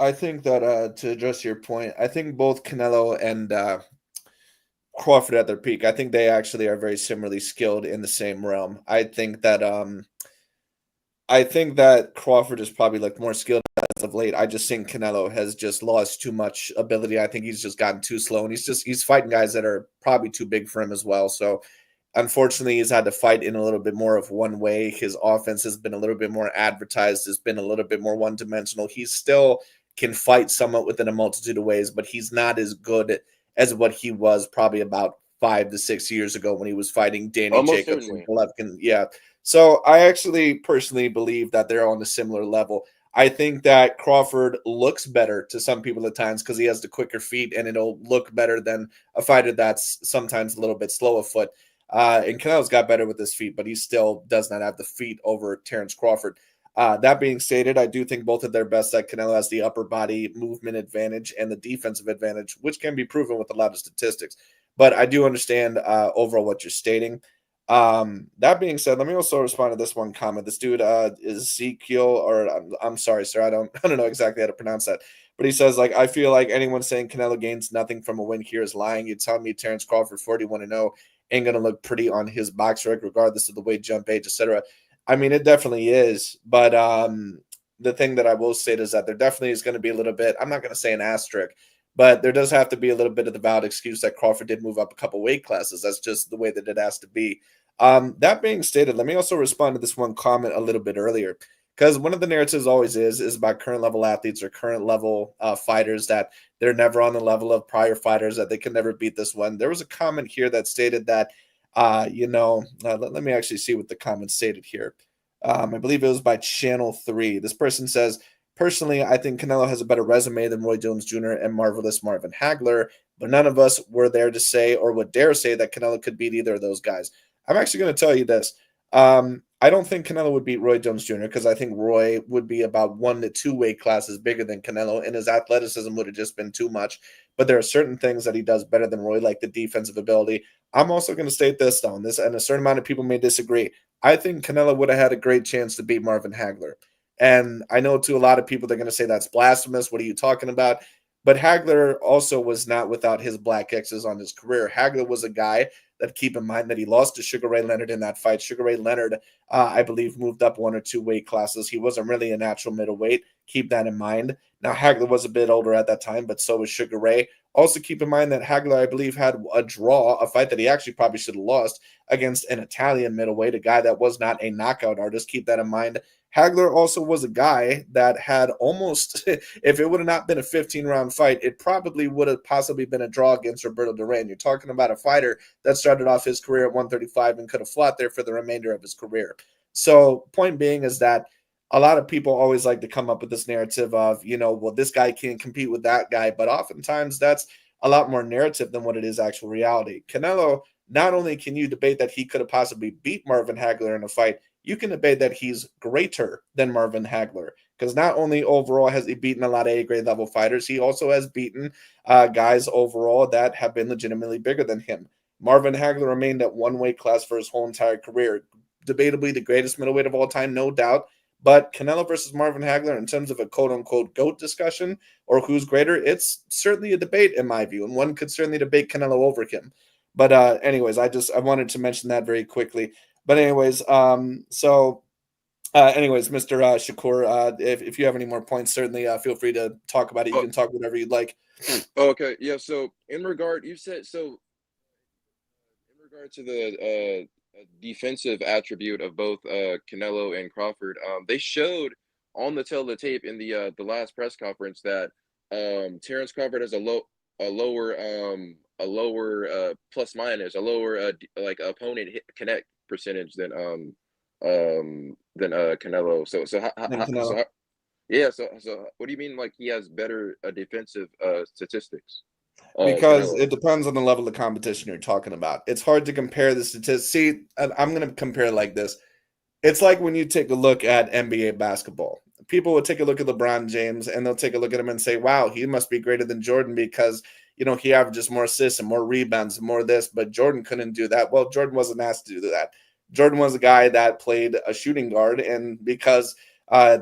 I think that to address your point, I think both Canelo and Crawford at their peak, I think they actually are very similarly skilled in the same realm. I think that Crawford is probably like more skilled as of late. I just think Canelo has just lost too much ability. I think he's just gotten too slow, and he's fighting guys that are probably too big for him as well. So unfortunately, he's had to fight in a little bit more of one way. His offense has been a little bit more advertised, has been a little bit more one dimensional. He still can fight somewhat within a multitude of ways, but he's not as good as what he was probably about 5 to 6 years ago when he was fighting Danny Almost Jacobs and certainly. Golovkin. Yeah. So I actually personally believe that they're on a similar level. I think that Crawford looks better to some people at times because he has the quicker feet and it'll look better than a fighter that's sometimes a little bit slow of foot. And Canelo's got better with his feet, but he still does not have the feet over Terence Crawford. That being stated, I do think both of their best that Canelo has the upper body movement advantage and the defensive advantage, which can be proven with a lot of statistics. But I do understand overall what you're stating. That being said, let me also respond to this one comment. This dude Ezekiel, or I'm sorry, sir, I don't know exactly how to pronounce that, but he says like I feel like anyone saying Canelo gains nothing from a win here is lying. You tell me Terence Crawford 41-0 ain't gonna look pretty on his box record, regardless of the weight, jump, age, etc. I mean, it definitely is, but the thing that I will say is that there definitely is going to be a little bit. I'm not going to say an asterisk, but there does have to be a little bit of the valid excuse that Crawford did move up a couple weight classes. That's just the way that it has to be. That being stated, let me also respond to this one comment a little bit earlier, because one of the narratives always is about current level athletes or current level fighters that they're never on the level of prior fighters, that they can never beat this one. There was a comment here that stated that, let me actually see what the comment stated here. I believe it was by Channel 3. This person says, personally, I think Canelo has a better resume than Roy Jones Jr. and Marvelous Marvin Hagler, but none of us were there to say or would dare say that Canelo could beat either of those guys. I'm actually going to tell you this. I don't think Canelo would beat Roy Jones Jr. because I think Roy would be about 1 to 2 weight classes bigger than Canelo, and his athleticism would have just been too much. But there are certain things that he does better than Roy, like the defensive ability. I'm also going to state this, though, and a certain amount of people may disagree. I think Canelo would have had a great chance to beat Marvin Hagler. And I know to a lot of people, they're going to say that's blasphemous. What are you talking about? But Hagler also was not without his black X's on his career. Hagler was a guy that, keep in mind, that he lost to Sugar Ray Leonard in that fight. Sugar Ray Leonard, I believe, moved up 1 or 2 weight classes. He wasn't really a natural middleweight. Keep that in mind. Now, Hagler was a bit older at that time, but so was Sugar Ray. Also, keep in mind that Hagler, I believe, had a draw, a fight that he actually probably should have lost against an Italian middleweight, a guy that was not a knockout artist. Keep that in mind. Hagler also was a guy that had almost, if it would have not been a 15-round fight, it probably would have possibly been a draw against Roberto Duran. You're talking about a fighter that started off his career at 135 and could have fought there for the remainder of his career. So point being is that a lot of people always like to come up with this narrative of, well, this guy can't compete with that guy. But oftentimes that's a lot more narrative than what it is actual reality. Canelo, not only can you debate that he could have possibly beat Marvin Hagler in a fight, you can debate that he's greater than Marvin Hagler, because not only overall has he beaten a lot of A-grade level fighters, he also has beaten guys overall that have been legitimately bigger than him. Marvin Hagler remained at 1 weight class for his whole entire career. Debatably the greatest middleweight of all time, no doubt. But Canelo versus Marvin Hagler, in terms of a quote-unquote GOAT discussion or who's greater, it's certainly a debate in my view, and one could certainly debate Canelo over him. But anyways, I wanted to mention that very quickly. But anyways, Mr. Shakur, if you have any more points, certainly feel free to talk about it. You can talk whatever you'd like. Okay, yeah. So in regard to the defensive attribute of both Canelo and Crawford, they showed on the tail of the tape in the last press conference that Terence Crawford has a lower plus minus, a lower like opponent hit connect percentage than Canelo. So what do you mean like he has better defensive statistics? Because Canelo. it depends on the level of competition you're talking about. It's hard to compare the statistics. See, I'm going to compare it like this. It's like when you take a look at NBA basketball. People will take a look at LeBron James and they'll take a look at him and say, wow, he must be greater than Jordan because, he averages more assists and more rebounds and more this, but Jordan couldn't do that. Well, Jordan wasn't asked to do that. Jordan was a guy that played a shooting guard, and because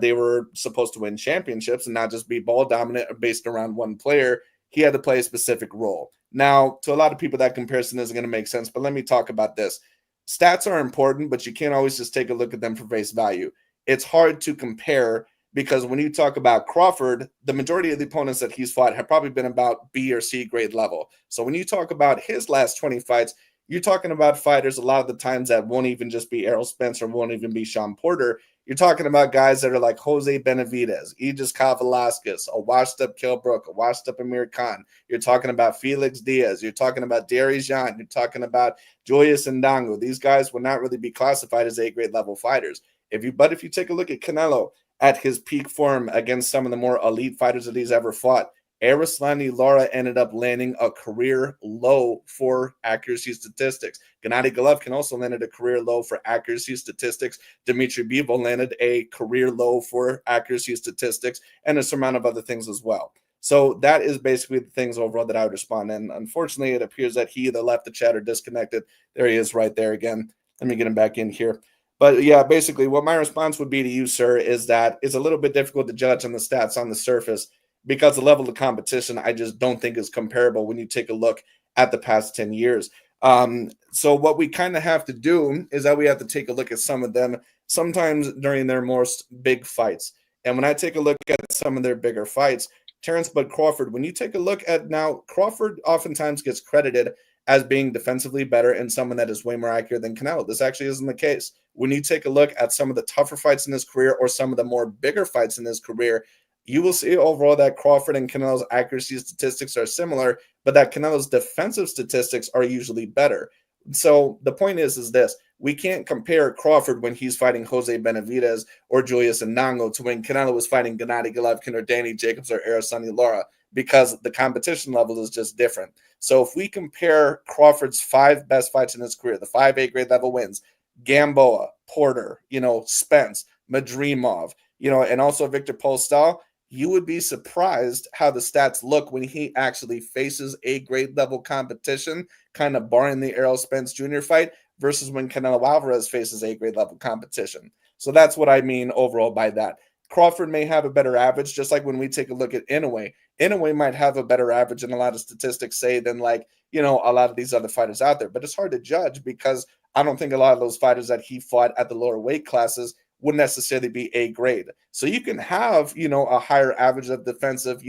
they were supposed to win championships and not just be ball dominant or based around one player, he had to play a specific role. Now, to a lot of people, that comparison isn't going to make sense, but let me talk about this. Stats are important, but you can't always just take a look at them for face value. It's hard to compare because when you talk about Crawford, the majority of the opponents that he's fought have probably been about B or C grade level. So when you talk about his last 20 fights, you're talking about fighters a lot of the times that won't even just be Errol Spence, won't even be Sean Porter. You're talking about guys that are like Jose Benavidez, Aegis Velasquez, a washed up Kell Brook, a washed up Amir Khan. You're talking about Felix Diaz. You're talking about Darius Jean. You're talking about Julius Ndango. These guys will not really be classified as A-grade level fighters. If you take a look at Canelo at his peak form against some of the more elite fighters that he's ever fought, Arislani Lara ended up landing a career low for accuracy statistics. Gennady Golovkin also landed a career low for accuracy statistics. Dmitry Bivol landed a career low for accuracy statistics, and a certain amount of other things as well. So that is basically the things overall that I would respond. And unfortunately, it appears that he either left the chat or disconnected. There he is right there again. Let me get him back in here. But yeah, basically what my response would be to you, sir, is that it's a little bit difficult to judge on the stats on the surface because the level of competition I just don't think is comparable when you take a look at the past 10 years. So what we kind of have to do is that we have to take a look at some of them sometimes during their most big fights. And when I take a look at some of their bigger fights, Terence Bud Crawford, when you take a look at now, Crawford oftentimes gets credited as being defensively better and someone that is way more accurate than Canelo. This actually isn't the case. When you take a look at some of the tougher fights in his career or some of the more bigger fights in his career, you will see overall that Crawford and Canelo's accuracy statistics are similar, but that Canelo's defensive statistics are usually better. So the point is this. We can't compare Crawford when he's fighting Jose Benavidez or Julius Ndango to when Canelo was fighting Gennady Golovkin or Danny Jacobs or Arislani Lara because the competition level is just different. So if we compare Crawford's 5 best fights in his career, the 5 A-grade level wins, Gamboa, Porter, Spence, Madrimov, and also Victor Postol, you would be surprised how the stats look when he actually faces A-grade level competition, kind of barring the Errol Spence Jr. fight, versus when Canelo Alvarez faces A-grade level competition. So that's what I mean overall by that. Crawford may have a better average, just like when we take a look at Inoue. Inoue might have a better average in a lot of statistics, say, than a lot of these other fighters out there. But it's hard to judge because I don't think a lot of those fighters that he fought at the lower weight classes would necessarily be A grade. So you can have, a higher average of defensive,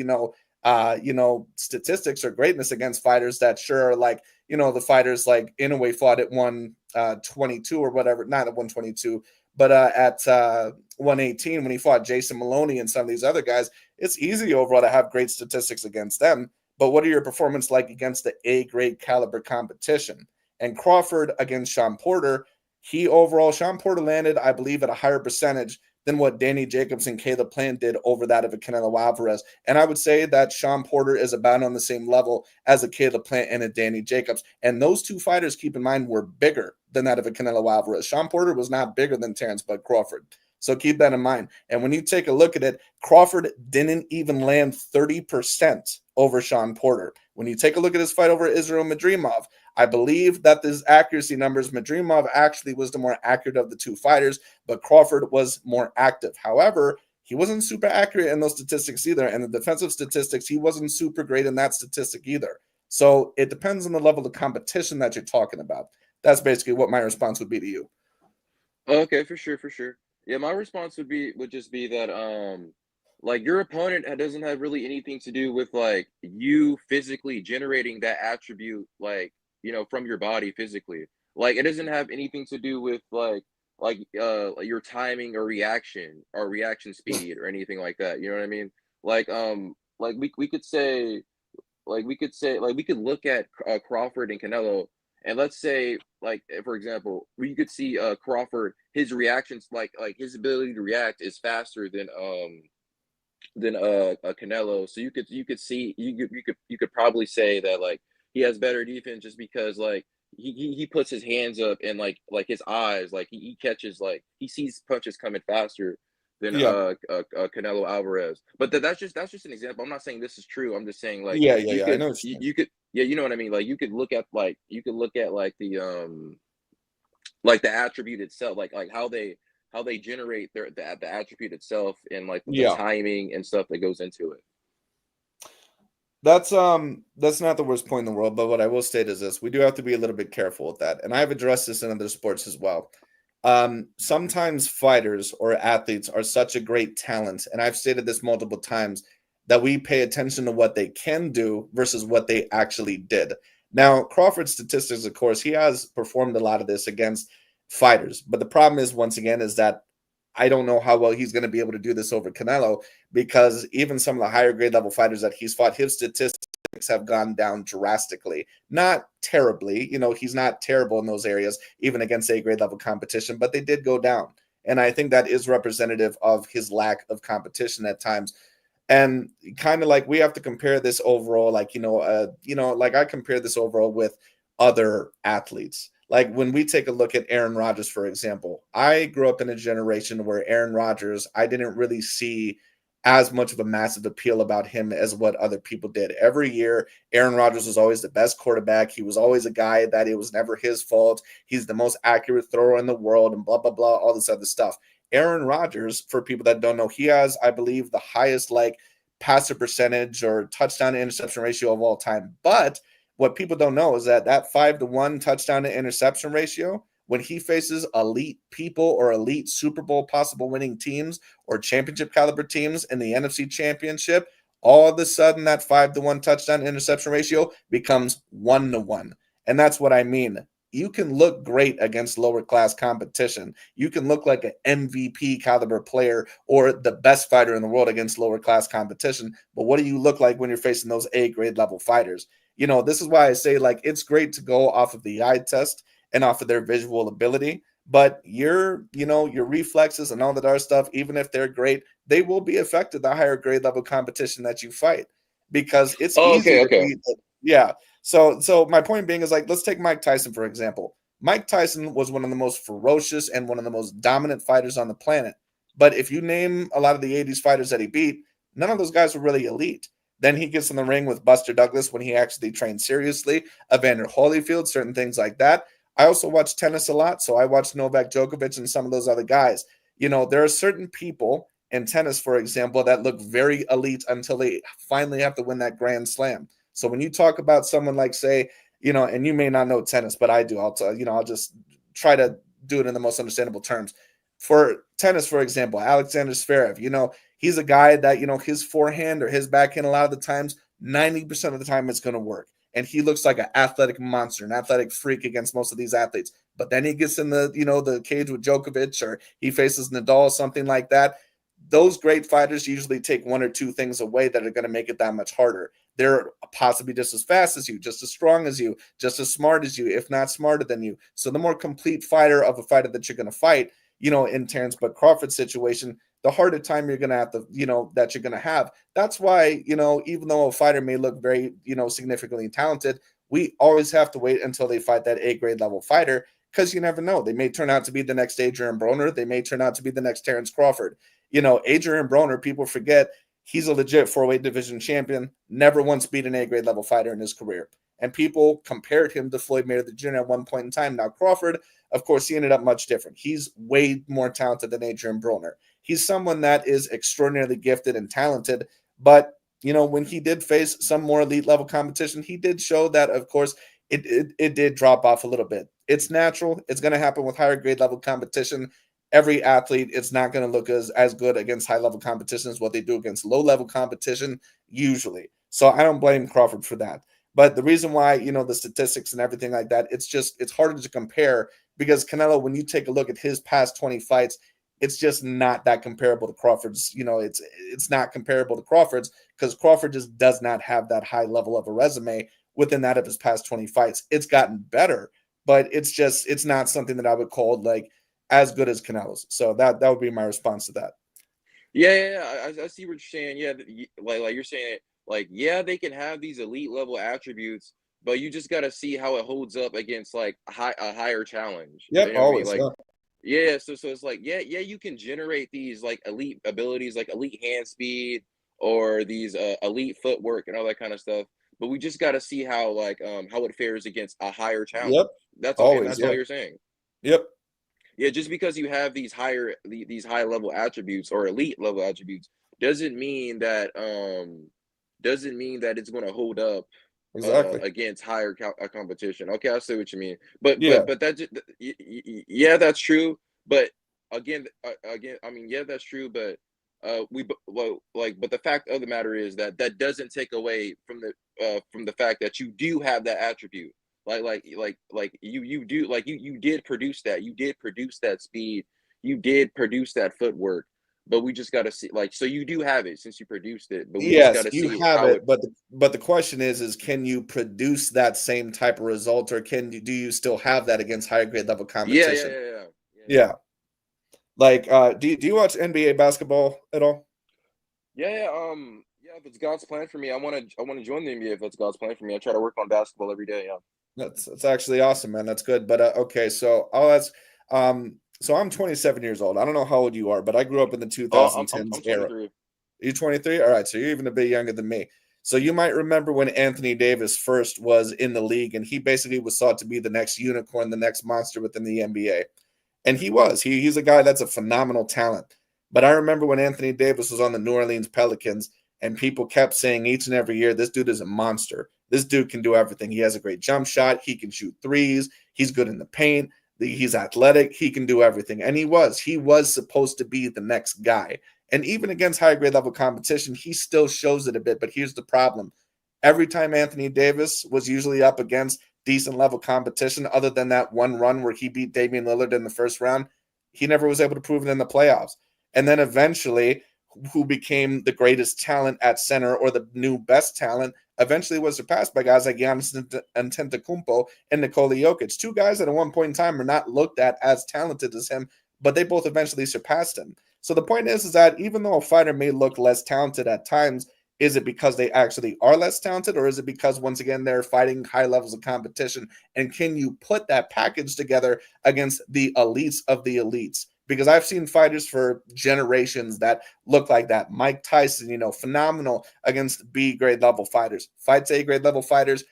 statistics or greatness against fighters that sure are like, the fighters like Inoue fought at 122 or whatever, not at 122, but at 118 when he fought Jason Maloney and some of these other guys. It's easy overall to have great statistics against them. But what are your performance like against the A-grade caliber competition? And Crawford against Sean Porter, Sean Porter landed, I believe, at a higher percentage than what Danny Jacobs and Caleb Plant did over that of a Canelo Alvarez. And I would say that Sean Porter is about on the same level as a Caleb Plant and a Danny Jacobs. And those two fighters, keep in mind, were bigger than that of a Canelo Alvarez. Sean Porter was not bigger than Terence Bud Crawford. So keep that in mind. And when you take a look at it, Crawford didn't even land 30% over Sean Porter. When you take a look at his fight over Israel Madrimov, I believe that his accuracy numbers, Madrimov actually was the more accurate of the two fighters, but Crawford was more active. However, he wasn't super accurate in those statistics either. And the defensive statistics, he wasn't super great in that statistic either. So it depends on the level of competition that you're talking about. That's basically what my response would be to you. Okay, for sure, for sure. Yeah, my response would just be that like your opponent doesn't have really anything to do with like you physically generating that attribute from your body physically. Like it doesn't have anything to do with your timing or reaction speed or anything like that. You know what I mean? Like we could say we could look at Crawford and Canelo, and let's say for example, we could see Crawford, his reactions, like his ability to react is faster than than Canelo. So you could probably say that like he has better defense just because like he puts his hands up and like his eyes like he catches like he sees punches coming faster than Yeah. Canelo Alvarez. But that's just an example. I'm not saying this is true. I'm just saying like Yeah. I know what you're saying. you could yeah, you know what I mean. Like you could look at like the attribute itself, like how they generate the attribute itself and like the Yeah. timing and stuff that goes into it. That's not the worst point in the world, but what I will state is this: we do have to be a little bit careful with that, and I've addressed this in other sports as well. Sometimes fighters or athletes are such a great talent, and I've stated this multiple times, that we pay attention to what they can do versus what they actually did. Now, Crawford's statistics, of course, he has performed a lot of this against fighters, but the problem is, once again, is that I don't know how well he's going to be able to do this over Canelo, because even some of the higher grade level fighters that he's fought, his statistics have gone down drastically. Not terribly, he's not terrible in those areas, even against A grade level competition, but they did go down. And I think that is representative of his lack of competition at times. And kind of like we have to compare this overall, like, like I compare this overall with other athletes. Like when we take a look at Aaron Rodgers, for example, I grew up in a generation where Aaron Rodgers, I didn't really see as much of a massive appeal about him as what other people did. Every year, Aaron Rodgers was always the best quarterback. He was always a guy that it was never his fault. He's the most accurate thrower in the world and blah, blah, blah, all this other stuff. Aaron Rodgers, for people that don't know, he has, I believe, the highest like passer percentage or touchdown to interception ratio of all time. But what people don't know is that 5-to-1 touchdown to interception ratio, when he faces elite people or elite Super Bowl possible winning teams or championship caliber teams in the NFC Championship, all of a sudden that 5-to-1 touchdown interception ratio becomes 1-to-1. And that's what I mean. You can look great against lower class competition. You can look like an MVP caliber player or the best fighter in the world against lower class competition. But what do you look like when you're facing those A grade level fighters? This is why I say like it's great to go off of the eye test and off of their visual ability, but your reflexes and all that other stuff, even if they're great, they will be affected the higher grade level competition that you fight, because it's Oh, easier to okay. beat. Yeah. So my point being is like, let's take Mike Tyson, for example. Mike Tyson was one of the most ferocious and one of the most dominant fighters on the planet. But if you name a lot of the 80s fighters that he beat, none of those guys were really elite. Then he gets in the ring with Buster Douglas when he actually trained seriously, Evander Holyfield, certain things like that. I also watch tennis a lot, so I watch Novak Djokovic and some of those other guys. There are certain people in tennis, for example, that look very elite until they finally have to win that Grand Slam. So when you talk about someone like, say, and you may not know tennis, but I do. I'll just try to do it in the most understandable terms. For tennis, for example, Alexander Zverev, he's a guy that, his forehand or his backhand, a lot of the times, 90% of the time it's going to work. And he looks like an athletic monster, an athletic freak against most of these athletes. But then he gets in the cage with Djokovic, or he faces Nadal, something like that. Those great fighters usually take one or two things away that are going to make it that much harder. They're possibly just as fast as you, just as strong as you, just as smart as you, if not smarter than you. So the more complete fighter of a fighter that you're going to fight, in Terence Crawford's situation, the harder time you're going to have to, that you're going to have. That's why, even though a fighter may look very, significantly talented, we always have to wait until they fight that A grade level fighter, because you never know. They may turn out to be the next Adrian Broner. They may turn out to be the next Terence Crawford. Adrian Broner, people forget, he's a legit 4-weight division champion, never once beat an A grade level fighter in his career. And people compared him to Floyd Mayweather Jr. at one point in time. Now, Crawford, of course, he ended up much different. He's way more talented than Adrian Broner. He's someone that is extraordinarily gifted and talented. But, when he did face some more elite level competition, he did show that, of course, it did drop off a little bit. It's natural. It's going to happen with higher grade level competition. Every athlete, it's not going to look as good against high level competition as what they do against low level competition, usually. So I don't blame Crawford for that. But the reason why, the statistics and everything like that, it's harder to compare, because Canelo, when you take a look at his past 20 fights, it's just not that comparable to Crawford's. It's not comparable to Crawford's, because Crawford just does not have that high level of a resume within that of his past 20 fights. It's gotten better, but it's not something that I would call like as good as Canelo's. So that would be my response to that. I see what you're saying. Yeah, like you're saying, like, yeah, they can have these elite level attributes, but you just got to see how it holds up against like a higher challenge. You Yep, know what I mean? always. Like, Yeah. yeah, so it's like, yeah, you can generate these like elite abilities, like elite hand speed or these elite footwork and all that kind of stuff. But we just got to see how it fares against a higher challenge. Yep, That's all, and always. that's all Yeah. you're saying. Yep. Yeah, just because you have these high level attributes or elite level attributes doesn't mean that it's going to hold up Exactly. against higher competition. Okay, I see what you mean. But Yeah. yeah, that's true. But again, I mean, yeah, that's true. But but the fact of the matter is that that doesn't take away from the fact that you do have that attribute. You do like you did produce that. You did produce that speed. You did produce that footwork. But we just got to see, like, so you do have it since you produced it. But we just got Yes, to you see have how it, it. but the question is can you produce that same type of result, or do you still have that against higher grade level Yeah, competition? Yeah. Like, do you watch NBA basketball at all? Yeah. If it's God's plan for me, I want to join the NBA if it's God's plan for me. I try to work on basketball every day. Yeah. That's actually awesome, man. That's good. But okay, so I'll ask. So I'm 27 years old. I don't know how old you are, but I grew up in the Oh, 2010s I'm era. 23. You're 23? All right, so you're even a bit younger than me. So you might remember when Anthony Davis first was in the league, and he basically was thought to be the next unicorn, the next monster within the NBA. And he was. He's a guy that's a phenomenal talent. But I remember when Anthony Davis was on the New Orleans Pelicans, and people kept saying each and every year, this dude is a monster. This dude can do everything. He has a great jump shot. He can shoot threes. He's good in the paint. He's athletic. He can do everything. And he was. He was supposed to be the next guy. And even against higher grade level competition, he still shows it a bit. But here's the problem. Every time Anthony Davis was usually up against decent level competition, other than that one run where he beat Damian Lillard in the first round, he never was able to prove it in the playoffs. And then eventually, who became the greatest talent at center or the new best talent eventually was surpassed by guys like Giannis Antetokounmpo and Nikola Jokic, two guys that at one point in time are not looked at as talented as him, but they both eventually surpassed him. So the point is that even though a fighter may look less talented at times, is it because they actually are less talented, or is it because, once again, they're fighting high levels of competition? And can you put that package together against the elites of the elites? Because I've seen fighters for generations that look like that. Mike Tyson, phenomenal against B grade level fighters. Fights A grade level fighters,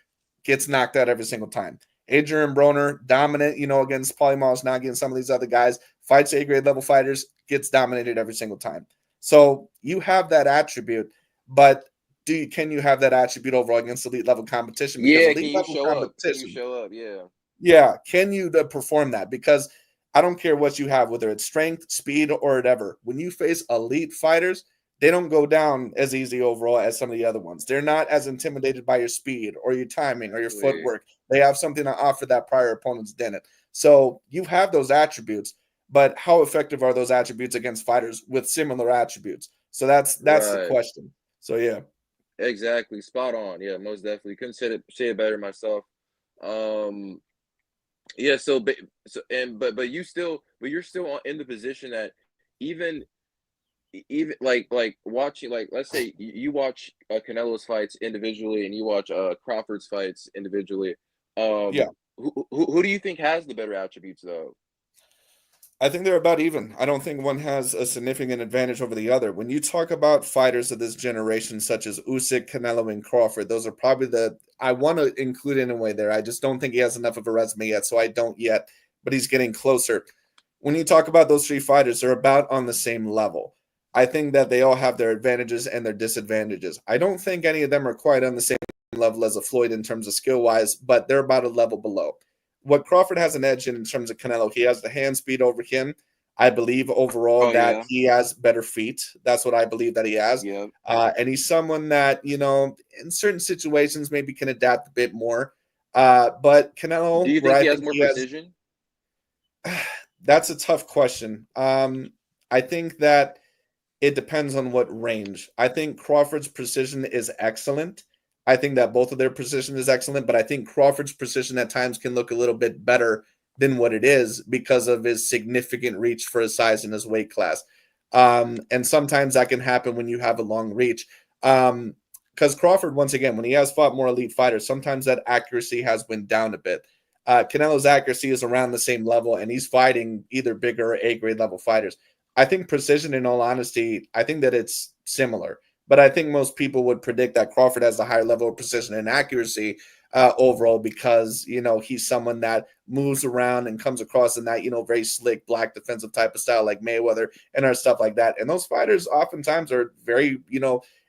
gets knocked out every single time. Adrian Broner, dominant, against Paulie Malignaggi and some of these other guys. Fights A grade level fighters, gets dominated every single time. So you have that attribute, but can you have that attribute overall against elite level competition? Because Yeah, can elite you level show up? Can you competition, show up? Yeah. yeah, can you perform that? Because I don't care what you have, whether it's strength, speed, or whatever. When you face elite fighters, they don't go down as easy overall as some of the other ones. They're not as intimidated by your speed or your timing or your Exactly. footwork. They have something to offer that prior opponents didn't. So you have those attributes, but how effective are those attributes against fighters with similar attributes? So that's the Right. question. So yeah. Exactly. Spot on. Yeah, most definitely. Couldn't say it better myself. Um, yeah, but you're still in the position that even even like watching, like, let's say you watch Canelo's fights individually and you watch Crawford's fights individually. Yeah. Who do you think has the better attributes though? I think they're about even. I don't think one has a significant advantage over the other. When you talk about fighters of this generation, such as Usyk, Canelo, and Crawford, those are probably I want to include in a way there. I just don't think he has enough of a resume yet, so I don't yet, but he's getting closer. When you talk about those three fighters, they're about on the same level. I think that they all have their advantages and their disadvantages. I don't think any of them are quite on the same level as a Floyd in terms of skill wise, but they're about a level below. What Crawford has an edge in terms of Canelo, he has the hand speed over him. I believe overall Oh that yeah. he has better feet. That's what I believe that he has. Yeah. And he's someone that, in certain situations maybe can adapt a bit more. But Do Canelo, you where think I he has think more he has, precision? that's a tough question. I think that it depends on what range. I think Crawford's precision is excellent. I think that both of their precision is excellent, but I think Crawford's precision at times can look a little bit better than what it is because of his significant reach for his size and his weight class. And sometimes that can happen when you have a long reach. Because Crawford, once again, when he has fought more elite fighters, sometimes that accuracy has went down a bit. Canelo's accuracy is around the same level, and he's fighting either bigger or A-grade level fighters. I think precision, in all honesty, I think that it's similar. But I think most people would predict that Crawford has a higher level of precision and accuracy overall because, he's someone that moves around and comes across in that, very slick black defensive type of style like Mayweather and our stuff like that. And those fighters oftentimes are very,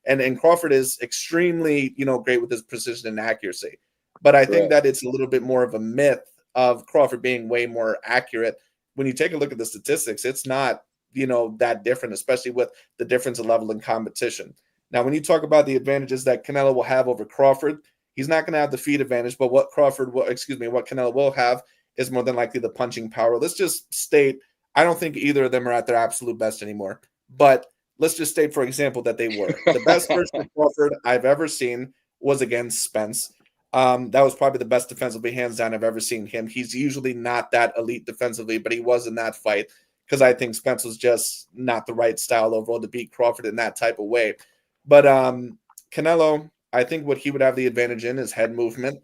and Crawford is extremely, great with his precision and accuracy. But I think Right. that it's a little bit more of a myth of Crawford being way more accurate. When you take a look at the statistics, it's not, that different, especially with the difference of level in competition. Now, when you talk about the advantages that Canelo will have over Crawford, he's not going to have the feet advantage, but what what Canelo will have is more than likely the punching power. Let's just state, I don't think either of them are at their absolute best anymore. But let's just state, for example, that they were. The best version of Crawford I've ever seen was against Spence. That was probably the best defensively, hands down, I've ever seen him. He's usually not that elite defensively, but he was in that fight because I think Spence was just not the right style overall to beat Crawford in that type of way. But Canelo, I think what he would have the advantage in is head movement.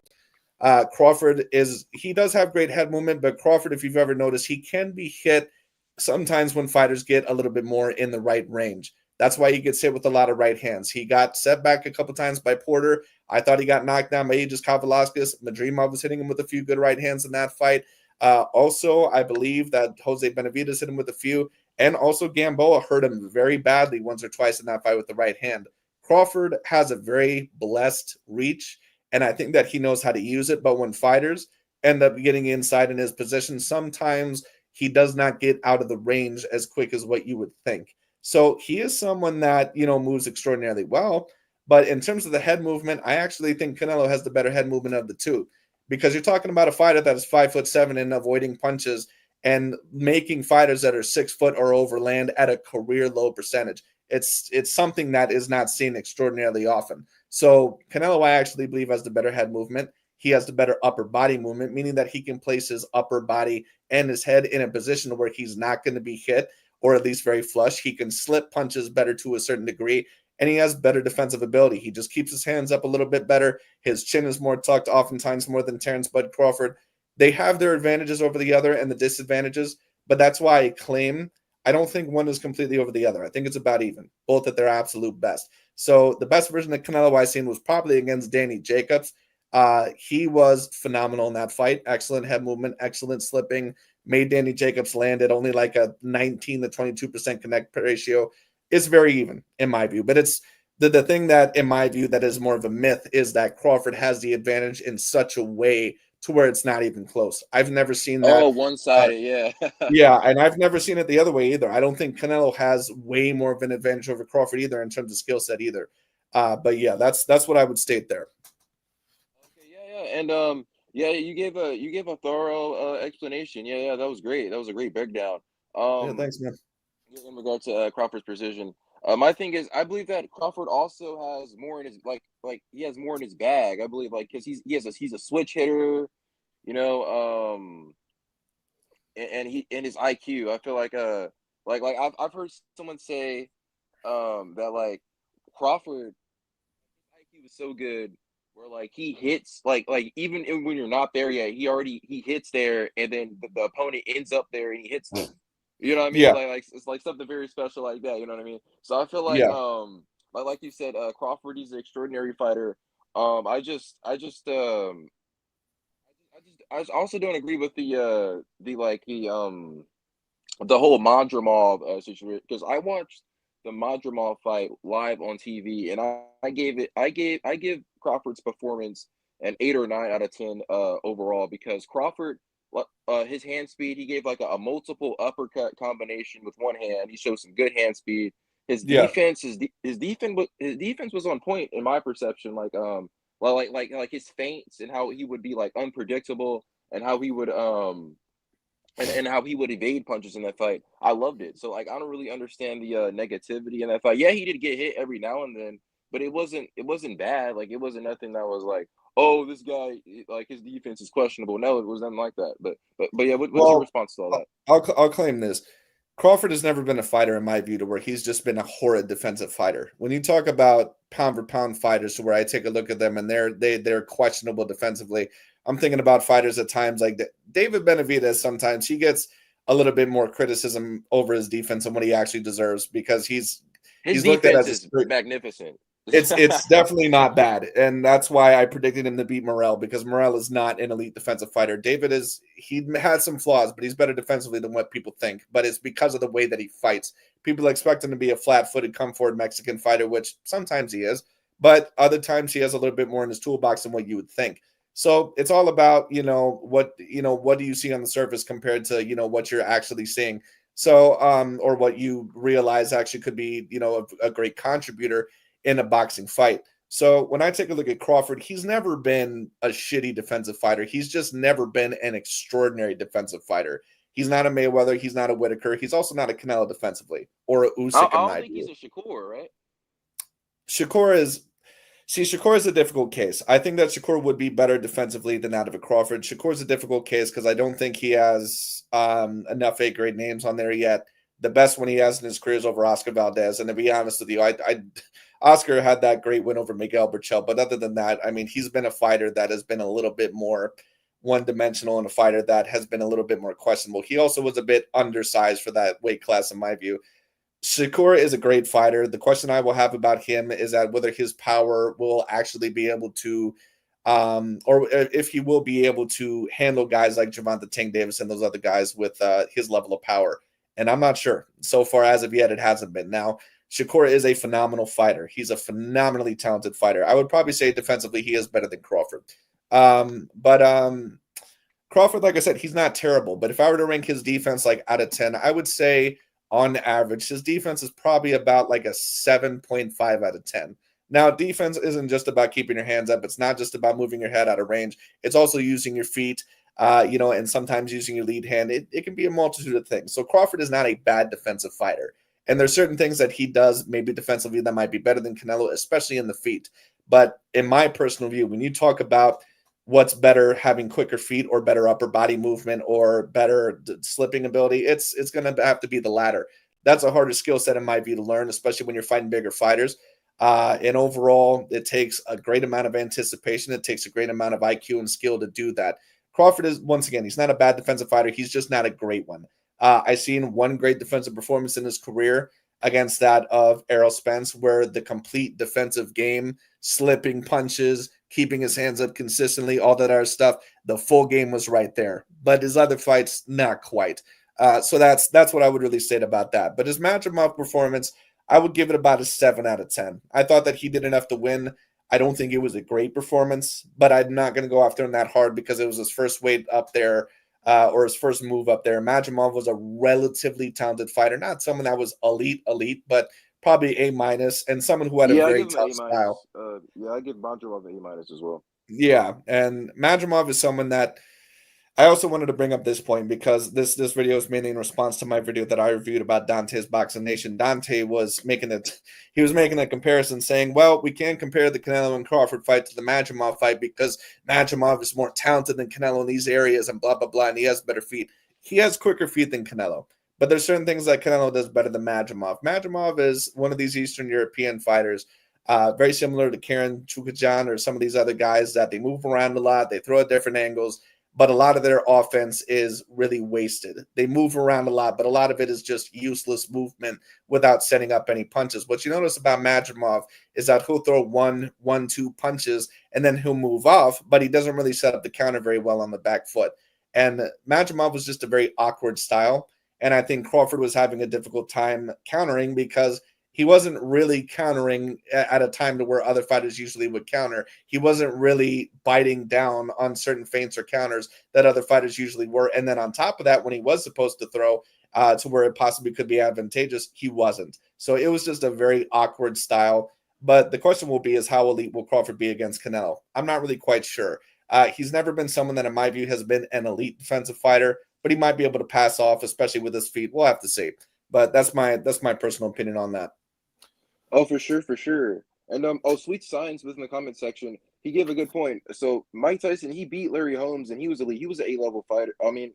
Crawford he does have great head movement, but Crawford, if you've ever noticed, he can be hit sometimes when fighters get a little bit more in the right range. That's why he gets hit with a lot of right hands. He got set back a couple times by Porter. I thought he got knocked down by Aegis Kavalaskas. Madrimov was hitting him with a few good right hands in that fight. Also, I believe that Jose Benavidez hit him with a few, and also Gamboa hurt him very badly once or twice in that fight with the right hand. Crawford has a very blessed reach, and I think that he knows how to use it. But when fighters end up getting inside in his position, sometimes he does not get out of the range as quick as what you would think. So he is someone that, moves extraordinarily well. But in terms of the head movement, I actually think Canelo has the better head movement of the two because you're talking about a fighter that is 5'7" and avoiding punches and making fighters that are 6 foot or over land at a career low percentage. It's something that is not seen extraordinarily often. So Canelo, I actually believe, has the better head movement. He has the better upper body movement, meaning that he can place his upper body and his head in a position where he's not going to be hit or at least very flush. He can slip punches better to a certain degree, and he has better defensive ability. He just keeps his hands up a little bit better. His chin is more tucked, oftentimes more than Terence Bud Crawford. They have their advantages over the other and the disadvantages, but that's why I claim I don't think one is completely over the other. I think it's about even, both at their absolute best. So the best version of Canelo I've seen was probably against Danny Jacobs. He was phenomenal in that fight. Excellent head movement, excellent slipping, made Danny Jacobs land at only like a 19 to 22% connect ratio. It's very even in my view, but it's the thing that in my view that is more of a myth is that Crawford has the advantage in such a way to where it's not even close. I've never seen that. Oh, one-sided, yeah. Yeah, and I've never seen it the other way either. I don't think Canelo has way more of an advantage over Crawford either in terms of skill set either. But yeah, that's what I would state there. Okay, yeah, and yeah, you gave a thorough explanation. Yeah, that was great. That was a great breakdown. Yeah, Um, thanks, man. in regard to Crawford's precision, my thing is, I believe that Crawford also has more in his he has more in his bag. I believe because he's a switch hitter, you know, and he and his IQ. I feel like I've heard someone say that Crawford IQ was so good where he hits even when you're not there yet, he hits there, and then the opponent ends up there and he hits them. You know what I mean? Yeah, It's like something very special like that. You know what I mean? So I feel yeah, like you said, Crawford, he's an extraordinary fighter. I just also don't agree with the whole Madrimov situation because I watched the Madrimov fight live on TV, and I give Crawford's performance an 8 or 9 out of 10 overall because Crawford his hand speed, he gave a multiple uppercut combination with one hand. He showed some good hand speed. yeah, His defense was on point in my perception. Like his feints and how he would be unpredictable and how he would and how he would evade punches in that fight. I loved it. So I don't really understand the negativity in that fight. Yeah, he did get hit every now and then, but it wasn't bad. It wasn't nothing that was oh, this guy his defense is questionable. No, it was nothing like that. But yeah, what's your Well, response to all I'll that? I'll claim this. Crawford has never been a fighter, in my view, to where he's just been a horrid defensive fighter. When you talk about pound for pound fighters, to where I take a look at them and they're questionable defensively, I'm thinking about fighters at times like David Benavidez. Sometimes he gets a little bit more criticism over his defense than what he actually deserves because His he's looked at defense as is a magnificent. it's definitely not bad, and that's why I predicted him to beat Morrell because Morrell is not an elite defensive fighter. David is he has some flaws, but he's better defensively than what people think. But it's because of the way that he fights. People expect him to be a flat-footed, come-forward Mexican fighter, which sometimes he is, but other times he has a little bit more in his toolbox than what you would think. So it's all about what do you see on the surface compared to what you're actually seeing. So or what you realize actually could be a great contributor in a boxing fight. So when I take a look at Crawford, he's never been a shitty defensive fighter. He's just never been an extraordinary defensive fighter. He's not a Mayweather. He's not a Whitaker. He's also not a Canelo defensively or a I Usyk in don't my think he's view. a Shakur, right? Shakur is a difficult case. I think that Shakur would be better defensively than that of a Crawford. Shakur is a difficult case because I don't think he has enough A-grade names on there yet. The best one he has in his career is over Oscar Valdez. And to be honest with you, Oscar had that great win over Miguel Berchelt. But other than that, I mean, he's been a fighter that has been a little bit more one-dimensional and a fighter that has been a little bit more questionable. He also was a bit undersized for that weight class, in my view. Shakur is a great fighter. The question I will have about him is that whether his power will actually be able to, or if he will be able to handle guys like Gervonta Tank Davis and those other guys with his level of power. And I'm not sure. So far, as of yet, it hasn't been. Now, Shakur is a phenomenal fighter. He's a phenomenally talented fighter. I would probably say defensively he is better than Crawford. But Crawford, like I said, he's not terrible. But if I were to rank his defense like out of 10, I would say on average, his defense is probably about like a 7.5 out of 10. Now, defense isn't just about keeping your hands up. It's not just about moving your head out of range. It's also using your feet, and sometimes using your lead hand. It can be a multitude of things. So Crawford is not a bad defensive fighter. And there's certain things that he does maybe defensively that might be better than Canelo, especially in the feet. But in my personal view, when you talk about what's better, having quicker feet or better upper body movement or better slipping ability, it's going to have to be the latter. That's a harder skill set in my view to learn, especially when you're fighting bigger fighters. And overall, it takes a great amount of anticipation. It takes a great amount of IQ and skill to do that. Crawford is, once again, he's not a bad defensive fighter. He's just not a great one. I've seen one great defensive performance in his career against that of Errol Spence, where the complete defensive game, slipping punches, keeping his hands up consistently, all that other stuff, the full game was right there. But his other fights, not quite. So that's what I would really say about that. But his matchup performance, I would give it about a 7 out of 10. I thought that he did enough to win. I don't think it was a great performance, but I'm not going to go after him that hard because it was his first weight up there, or his first move up there. Majimov was a relatively talented fighter, not someone that was elite, but probably A minus, and someone who had a Yeah, I very give him an tough A style. minus. Yeah, I give Bonjarov an A minus as well. Yeah, and Majimov is someone that I also wanted to bring up this point because this video is mainly in response to my video that I reviewed about Dante's Boxing Nation. Dante was making a comparison saying, well, we can't compare the Canelo and Crawford fight to the Majimov fight because Majimov is more talented than Canelo in these areas and blah, blah, blah, and he has better feet. He has quicker feet than Canelo, but there's certain things that Canelo does better than Majimov. Majimov is one of these Eastern European fighters, very similar to Karen Chukajan or some of these other guys that they move around a lot, they throw at different angles, but a lot of their offense is really wasted. They move around a lot, but a lot of it is just useless movement without setting up any punches. What you notice about Majimov is that he'll throw one, two punches, and then he'll move off, but he doesn't really set up the counter very well on the back foot. And Majimov was just a very awkward style, and I think Crawford was having a difficult time countering because he wasn't really countering at a time to where other fighters usually would counter. He wasn't really biting down on certain feints or counters that other fighters usually were. And then on top of that, when he was supposed to throw to where it possibly could be advantageous, he wasn't. So it was just a very awkward style. But the question will be is how elite will Crawford be against Canelo? I'm not really quite sure. He's never been someone that, in my view, has been an elite defensive fighter, but he might be able to pass off, especially with his feet. We'll have to see. But that's my personal opinion on that. Oh, for sure, for sure. And Sweet Science was in the comment section. He gave a good point. So Mike Tyson, he beat Larry Holmes, and he was elite. He was an A-level fighter. I mean,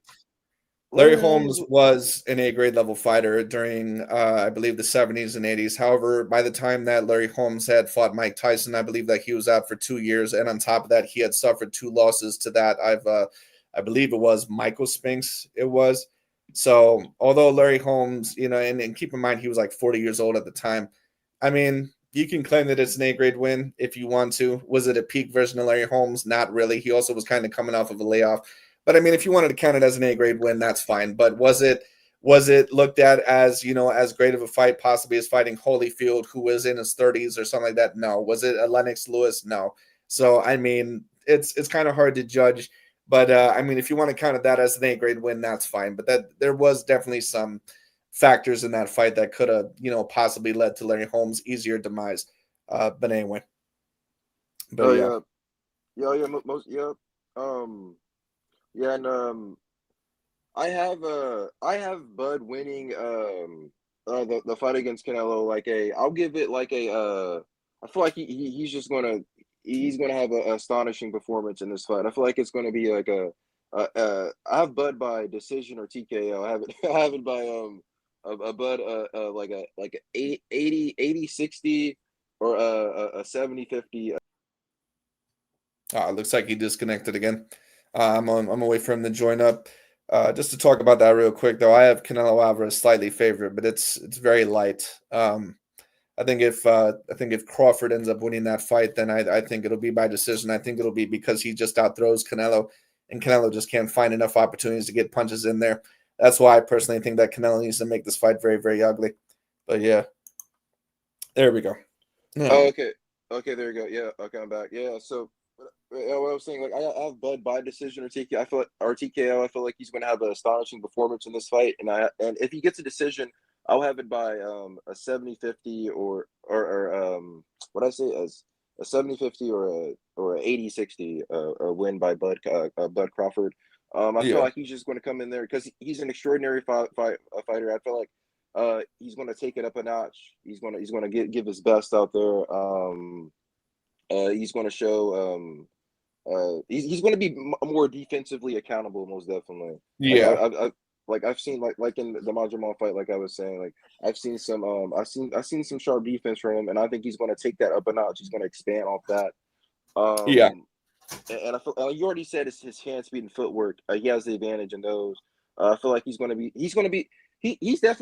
Larry Holmes was an A-grade level fighter during, I believe, the 70s and 80s. However, by the time that Larry Holmes had fought Mike Tyson, I believe that he was out for 2 years, and on top of that, he had suffered 2 losses to that. I believe it was Michael Spinks. It was. So, although Larry Holmes, and keep in mind he was like 40 years old at the time. I mean, you can claim that it's an A-grade win if you want to. Was it a peak version of Larry Holmes? Not really. He also was kind of coming off of a layoff. But I mean, if you wanted to count it as an A-grade win, that's fine. But was it looked at as, as great of a fight possibly as fighting Holyfield, who was in his 30s or something like that? No. Was it a Lennox Lewis? No. So I mean, it's kind of hard to judge. But I mean, if you want to count that as an A-grade win, that's fine. But there was definitely some factors in that fight that could have, possibly led to Larry Holmes' easier demise. But anyway. But Yeah, and I have Bud winning the fight against Canelo I'll give it I feel like he's gonna have an astonishing performance in this fight. I feel like it's gonna be I have Bud by decision or TKO. I have it by a Bud like a 80-60 or a 70-50. It looks like he disconnected again. I'm away from the join up. Just to talk about that real quick, though, I have Canelo Alvarez slightly favored, but it's very light. I think if Crawford ends up winning that fight, then I think it'll be by decision. I think it'll be because he just outthrows Canelo, and Canelo just can't find enough opportunities to get punches in there. That's why I personally think that Canelo needs to make this fight very, very ugly. But yeah, there we go. Oh, okay, there you go. Yeah, okay, I'm back. Yeah, so. What I was saying, I have Bud by decision or TKO. TKO. I feel like he's going to have an astonishing performance in this fight, and if he gets a decision, I'll have it by a 70-50 or what I say as a 70-50 or a 80-60 a win by Bud Crawford. I feel like he's just going to come in there because he's an extraordinary fighter. I feel like he's going to take it up a notch. He's going to give his best out there. He's going to show. He's going to be more defensively accountable, most definitely. Yeah. I've seen like in the Jamal fight, like I was saying, I've seen some sharp defense from him, and I think he's going to take that up a notch. He's going to expand off that. And I feel you already said his hand speed and footwork. He has the advantage in those. I feel like he's definitely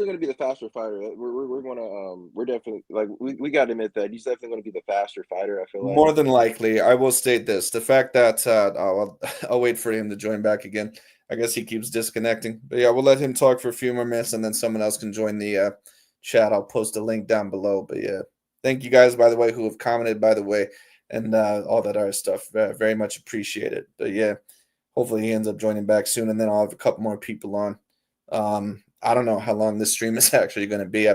going to be the faster fighter. We're definitely we got to admit that he's definitely going to be the faster fighter. I feel like more than likely. I will state this: the fact that I'll wait for him to join back again. I guess he keeps disconnecting, but yeah, we'll let him talk for a few more minutes, and then someone else can join the chat. I'll post a link down below. But yeah, thank you guys, by the way, who have commented, by the way, and all that other stuff. Very much appreciated. But yeah, hopefully he ends up joining back soon, and then I'll have a couple more people on. I don't know how long this stream is actually going to be. I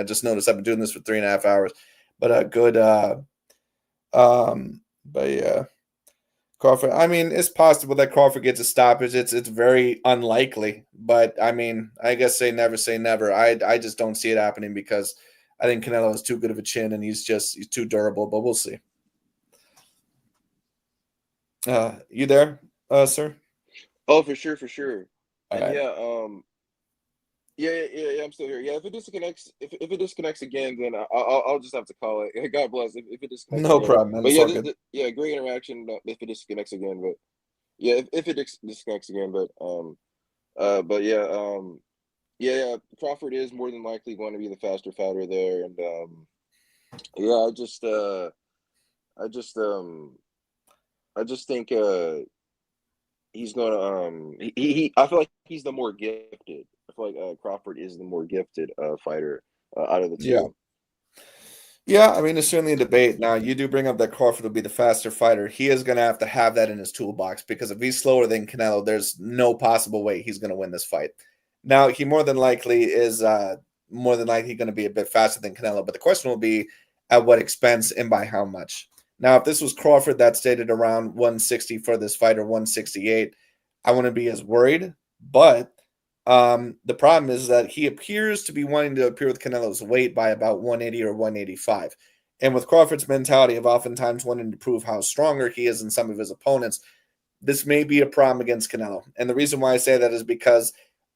just noticed I've been doing this for 3.5 hours, but good. But yeah, Crawford. I mean, it's possible that Crawford gets a stoppage. It's very unlikely, but I mean, I guess say never. I just don't see it happening because I think Canelo has too good of a chin and he's too durable. But we'll see. You there, sir? Oh, for sure. All and right. Yeah, I'm still here. Yeah, if it disconnects again, then I'll just have to call it. God bless. If it disconnects No again. problem, man. But It's yeah, all good. yeah, great interaction. If it disconnects again, but yeah, if it disconnects again, but yeah, Crawford is more than likely going to be the faster fighter there, and yeah, I just think he's gonna I feel like he's the more gifted. I feel like Crawford is the more gifted fighter out of the Yeah. two. Yeah, I mean, it's certainly a debate. Now, you do bring up that Crawford will be the faster fighter. He is going to have that in his toolbox because if he's slower than Canelo, there's no possible way he's going to win this fight. Now, he more than likely going to be a bit faster than Canelo, but the question will be at what expense and by how much. Now, if this was Crawford that stated around 160 for this fight or 168, I wouldn't be as worried, but the problem is that he appears to be wanting to appear with Canelo's weight by about 180 or 185. And with Crawford's mentality of oftentimes wanting to prove how stronger he is than some of his opponents, this may be a problem against Canelo. And the reason why I say that is because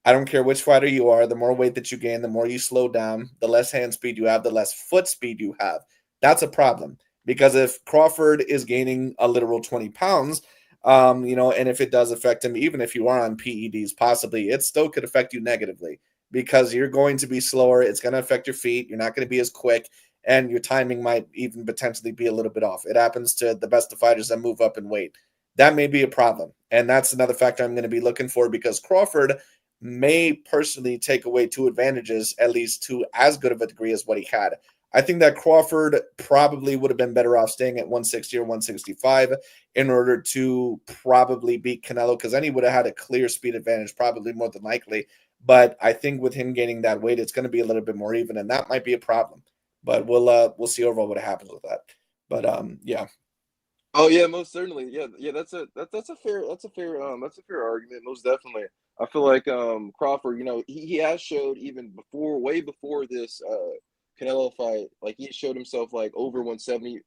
I don't care which fighter you are, the more weight that you gain, the more you slow down, the less hand speed you have, the less foot speed you have. That's a problem. Because if Crawford is gaining a literal 20 pounds, and if it does affect him, even if you are on PEDs, possibly, it still could affect you negatively because you're going to be slower. It's going to affect your feet. You're not going to be as quick, and your timing might even potentially be a little bit off. It happens to the best of fighters that move up in weight. That may be a problem. And that's another factor I'm going to be looking for because Crawford may personally take away two advantages, at least to as good of a degree as what he had. I think that Crawford probably would have been better off staying at 160 or 165 in order to probably beat Canelo because then he would have had a clear speed advantage, probably more than likely. But I think with him gaining that weight, it's going to be a little bit more even, and that might be a problem. But we'll see overall what happens with that. But yeah. Oh yeah, most certainly. Yeah, that's a fair argument, most definitely. I feel like Crawford, he has showed even before, way before this Canelo fight, like he showed himself like over 170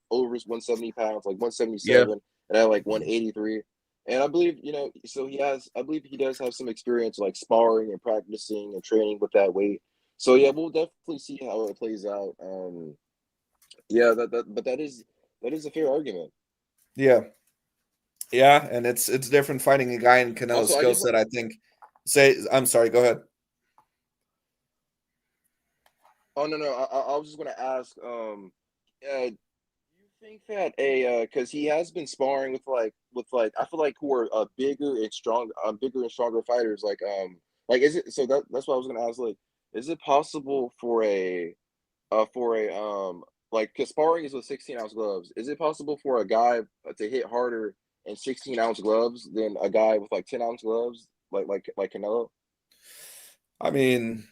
pounds, like Yeah. 177 and at like 183. And I believe, so I believe he does have some experience like sparring and practicing and training with that weight. So yeah, we'll definitely see how it plays out. Yeah, but that is a fair argument. Yeah. Yeah, and it's different fighting a guy in Canelo's Also, I skill just set, I think. I'm sorry, go ahead. Oh no, no. I was just gonna ask. Do you think that because he has been sparring with I feel like who are bigger and stronger fighters. Like is it so that's what I was gonna ask. Like, is it possible for a like because sparring is with 16-ounce gloves? Is it possible for a guy to hit harder in 16-ounce gloves than a guy with like 10-ounce gloves, like Canelo? I mean,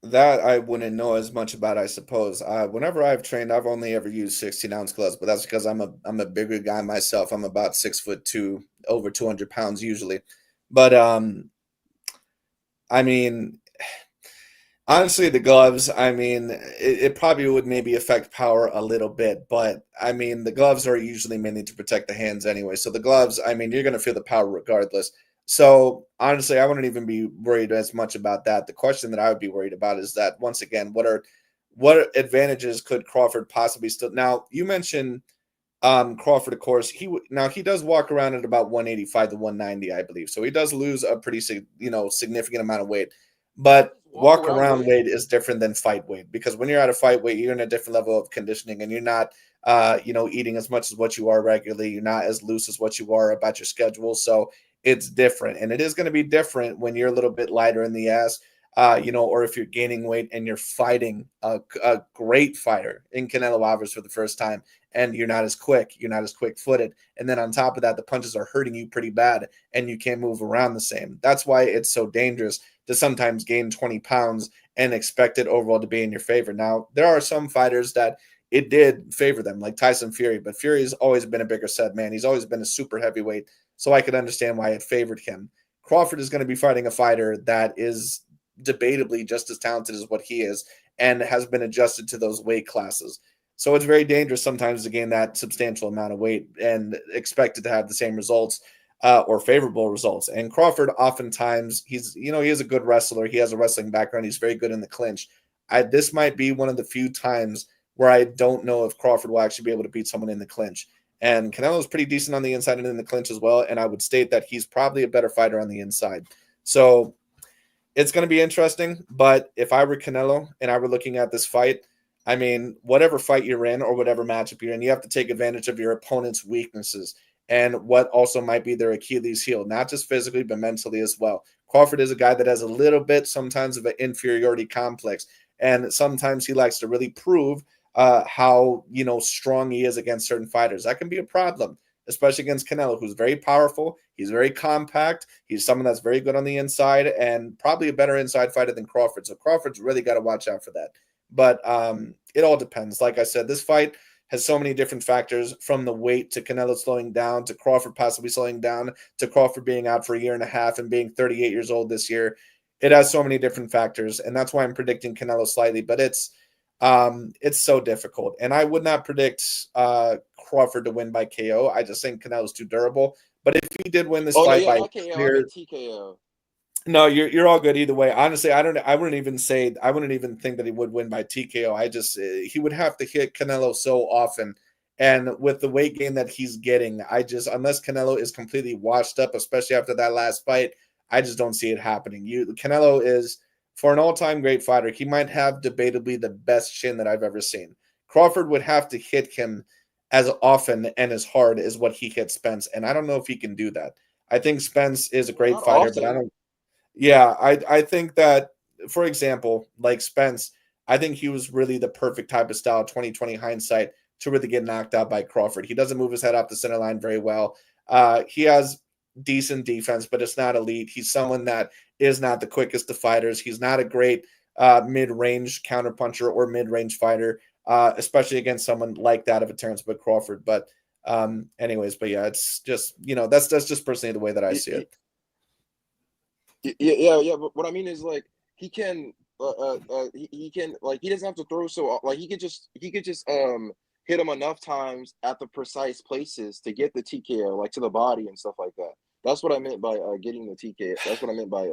that I wouldn't know as much about, I suppose. Whenever I've trained, I've only ever used 16-ounce gloves, but that's because I'm a bigger guy myself. I'm about 6'2", over 200 pounds usually. But I mean, honestly, the gloves, I mean, it probably would maybe affect power a little bit, but I mean, the gloves are usually mainly to protect the hands anyway. So the gloves, I mean, you're going to feel the power regardless. So honestly, I wouldn't even be worried as much about that. The question that I would be worried about is that once again, what advantages could Crawford possibly still? Now, you mentioned Crawford, of course, now he does walk around at about 185 to 190, I believe. So he does lose a pretty significant amount of weight. But Walk walk around around weight. weight is different than fight weight because when you're at a fight weight, you're in a different level of conditioning and you're not eating as much as what you are regularly. You're not as loose as what you are about your schedule. So it's different. And it is going to be different when you're a little bit lighter in the ass. Or if you're gaining weight and you're fighting a great fighter in Canelo Alvarez for the first time, and you're not as quick footed. And then on top of that, the punches are hurting you pretty bad and you can't move around the same. That's why it's so dangerous to sometimes gain 20 pounds and expect it overall to be in your favor. Now, there are some fighters that it did favor them, like Tyson Fury, but Fury's always been a bigger set man. He's always been a super heavyweight, so I could understand why it favored him. Crawford is going to be fighting a fighter that is debatably just as talented as what he is and has been adjusted to those weight classes. So it's very dangerous sometimes to gain that substantial amount of weight and expect it to have the same results or favorable results. And Crawford, oftentimes, he is a good wrestler. He has a wrestling background. He's very good in the clinch. This might be one of the few times where I don't know if Crawford will actually be able to beat someone in the clinch. And Canelo's pretty decent on the inside and in the clinch as well. And I would state that he's probably a better fighter on the inside. So it's going to be interesting. But if I were Canelo and I were looking at this fight, I mean, whatever fight you're in or whatever matchup you're in, you have to take advantage of your opponent's weaknesses and what also might be their Achilles heel, not just physically, but mentally as well. Crawford is a guy that has a little bit sometimes of an inferiority complex, and sometimes he likes to really prove how strong he is against certain fighters. That can be a problem, especially against Canelo, who's very powerful. He's very compact. He's someone that's very good on the inside and probably a better inside fighter than Crawford. So Crawford's really got to watch out for that. But it all depends. Like I said, this fight has so many different factors, from the weight to Canelo slowing down to Crawford possibly slowing down to Crawford being out for a year and a half and being 38 years old this year. It has so many different factors, and that's why I'm predicting Canelo slightly. But it's so difficult, and I would not predict Crawford to win by KO. I just think Canelo's too durable. But if he did win this Oh no, fight yeah, by not KO. I clear, meant TKO. No, you're all good either way. Honestly, I wouldn't even think that he would win by TKO. I just he would have to hit Canelo so often, and with the weight gain that he's getting, I just unless Canelo is completely washed up, especially after that last fight, I just don't see it happening. Canelo is for an all-time great fighter. He might have debatably the best chin that I've ever seen. Crawford would have to hit him as often and as hard as what he hit Spence, and I don't know if he can do that. I think Spence is a great Not fighter, but I often. don't. Yeah, I think that, for example, like Spence, I think he was really the perfect type of style, 2020 hindsight, to really get knocked out by Crawford. He doesn't move his head off the center line very well. He has decent defense, but it's not elite. He's someone that is not the quickest of fighters. He's not a great mid-range counterpuncher or mid-range fighter, especially against someone like that of a Terence Crawford. But anyways, but yeah, it's just that's just personally the way that I see it. Yeah. But what I mean is like he can, he can like he doesn't have to throw so like he could just hit him enough times at the precise places to get the TKO, like to the body and stuff like that. That's what I meant by getting the TKO. That's what I meant by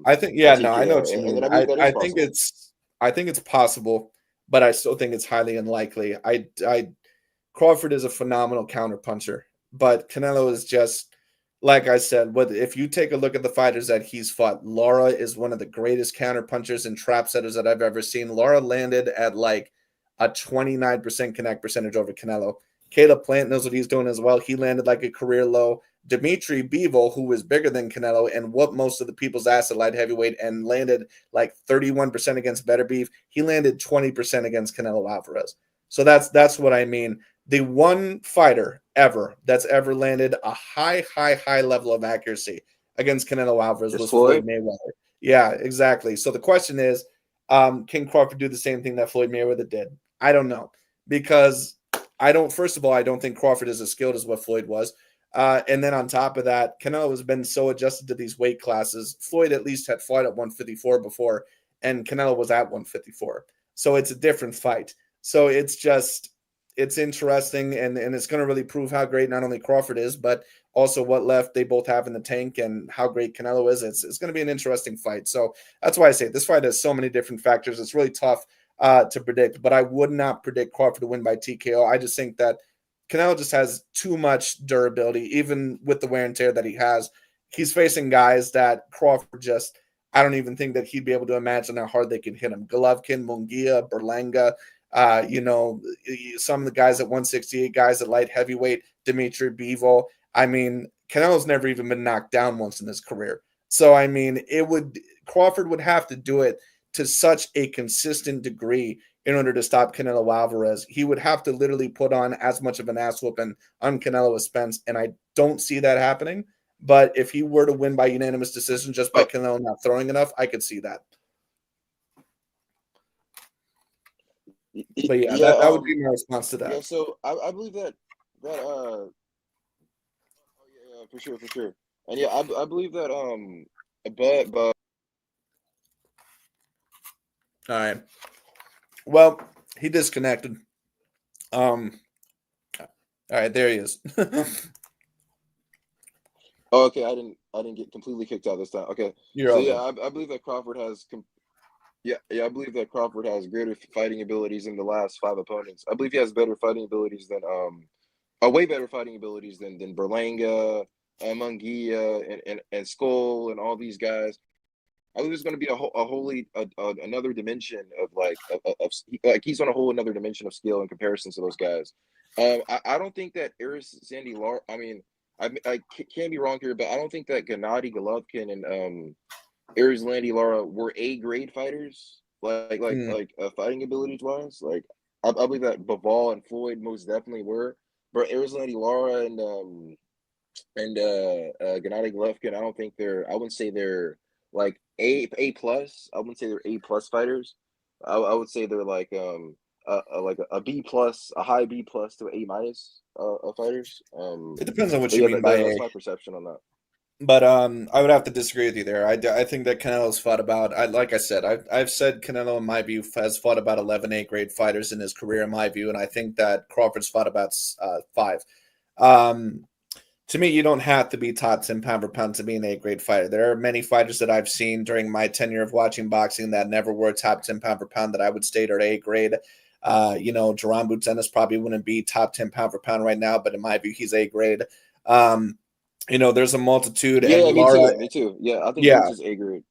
I think, a yeah, no, I know TKO, what you and mean. I believe that is possible. I think it's possible, but I still think it's highly unlikely. I Crawford is a phenomenal counterpuncher, but Canelo is just like I said. If you take a look at the fighters that he's fought, Lara is one of the greatest counterpunchers and trap setters that I've ever seen. Lara landed at like a 29% connect percentage over Canelo. Caleb Plant knows what he's doing as well. He landed like a career low. Dimitri Bivol, who was bigger than Canelo and whooped most of the people's ass at light heavyweight and landed like 31% against Better Beef, he landed 20% against Canelo Alvarez. So that's what I mean. The one fighter ever that's ever landed a high level of accuracy against Canelo Alvarez Is was Floyd Floyd? Mayweather. Yeah, exactly. So the question is, can Crawford do the same thing that Floyd Mayweather did? I don't know, because I don't. First of all, I don't think Crawford is as skilled as what Floyd was. And then on top of that, Canelo has been so adjusted to these weight classes. Floyd at least had fought at 154 before, and Canelo was at 154. So it's a different fight. So it's interesting, and it's going to really prove how great not only Crawford is, but also what left they both have in the tank and how great Canelo is. It's going to be an interesting fight. So that's why I say this fight has so many different factors. It's really tough to predict, but I would not predict Crawford to win by TKO. I just think that Canelo just has too much durability, even with the wear and tear that he has. He's facing guys that Crawford just, I don't even think that he'd be able to imagine how hard they can hit him. Golovkin, Munguia, Berlanga, some of the guys at 168, guys at light heavyweight, Dimitri Bivol. I mean, Canelo's never even been knocked down once in his career. So, I mean, Crawford would have to do it to such a consistent degree in order to stop Canelo Alvarez. He would have to literally put on as much of an ass whooping on Canelo as Spence, and I don't see that happening. But if he were to win by unanimous decision just by Oh, Canelo not throwing enough, I could see that. But yeah, yeah. that would be my response to Yeah. that. So I believe that oh, yeah, for sure. And yeah, I believe that but All right. Well, he disconnected. All right, there he is. oh, okay, I didn't get completely kicked out this time. Okay. You're So all yeah, good. I believe that Crawford has I believe that Crawford has greater fighting abilities than the last five opponents. I believe he has better fighting abilities than way better fighting abilities than Berlanga, Munguia, and Skull and all these guys. I believe there's going to be another dimension of like he's on a whole another dimension of skill in comparison to those guys. I don't think that Eris Sandy Lar. I mean, can't be wrong here, but I don't think that Gennady Golovkin and Aries Landy Lara were A grade fighters, Mm. fighting abilities wise. Like I believe that Baval and Floyd most definitely were, but Aries Landy Lara and Gennady Golovkin, I don't think I wouldn't say they're like A plus. I wouldn't say they're A plus fighters. I would say they're like a B plus, a high B plus to A minus fighters. It depends on what But you yeah, mean by that's A. my perception on that. But I would have to disagree with you there. I think that Canelo's fought about. Like I said, I've said Canelo, in my view, has fought about 11 A grade fighters in his career, in my view, and I think that Crawford's fought about five. Um, To me, you don't have to be top 10 pound for pound to be an A-grade fighter. There are many fighters that I've seen during my tenure of watching boxing that never were top 10 pound for pound that I would state are A-grade. Jerron Boots probably wouldn't be top 10 pound for pound right now, but in my view, he's A-grade. There's a multitude, and Yeah, me Lara, too. Me too. Yeah, I think yeah, Boots is A grade.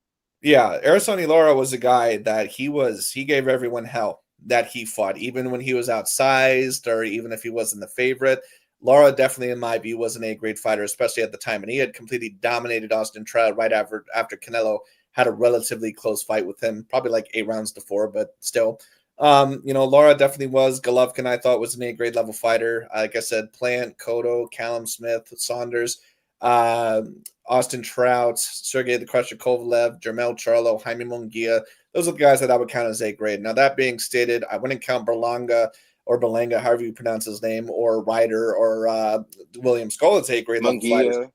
yeah, Arisoni Lara was a guy that he gave everyone hell that he fought, even when he was outsized or even if he wasn't the favorite. Lara definitely, in my view, was an A-grade fighter, especially at the time, and he had completely dominated Austin Trout right after Canelo had a relatively close fight with him, probably like 8 rounds to 4, but still. Lara definitely was. Golovkin, I thought, was an A-grade level fighter. Like I said, Plant, Cotto, Callum Smith, Saunders, uh, Austin Trout, Sergey the Crusher Kovalev, Jermel Charlo, Jaime Munguia. Those are the guys that I would count as A-grade. Now, that being stated, I wouldn't count Berlanga, however you pronounce his name, or Ryder or William Skull as A-grade level fighters. Munguia.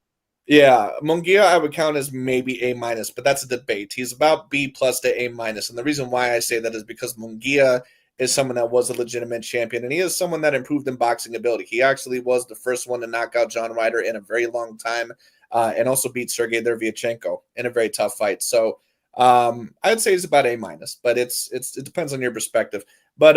Yeah, Munguia I would count as maybe A minus, but that's a debate. He's about B plus to A minus, and the reason why I say that is because Munguia is someone that was a legitimate champion, and he is someone that improved in boxing ability. He actually was the first one to knock out John Ryder in a very long time, and also beat Sergey Dervyachenko in a very tough fight. So I'd say he's about A minus, but it depends on your perspective. But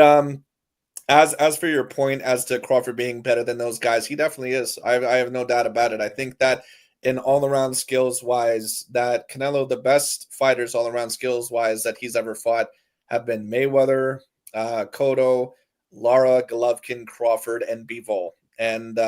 as for your point as to Crawford being better than those guys, he definitely is. I have no doubt about it. I think that in all around skills wise, that Canelo, the best fighters all around skills wise that he's ever fought have been Mayweather, Cotto, Lara, Golovkin, Crawford, and Bivol. And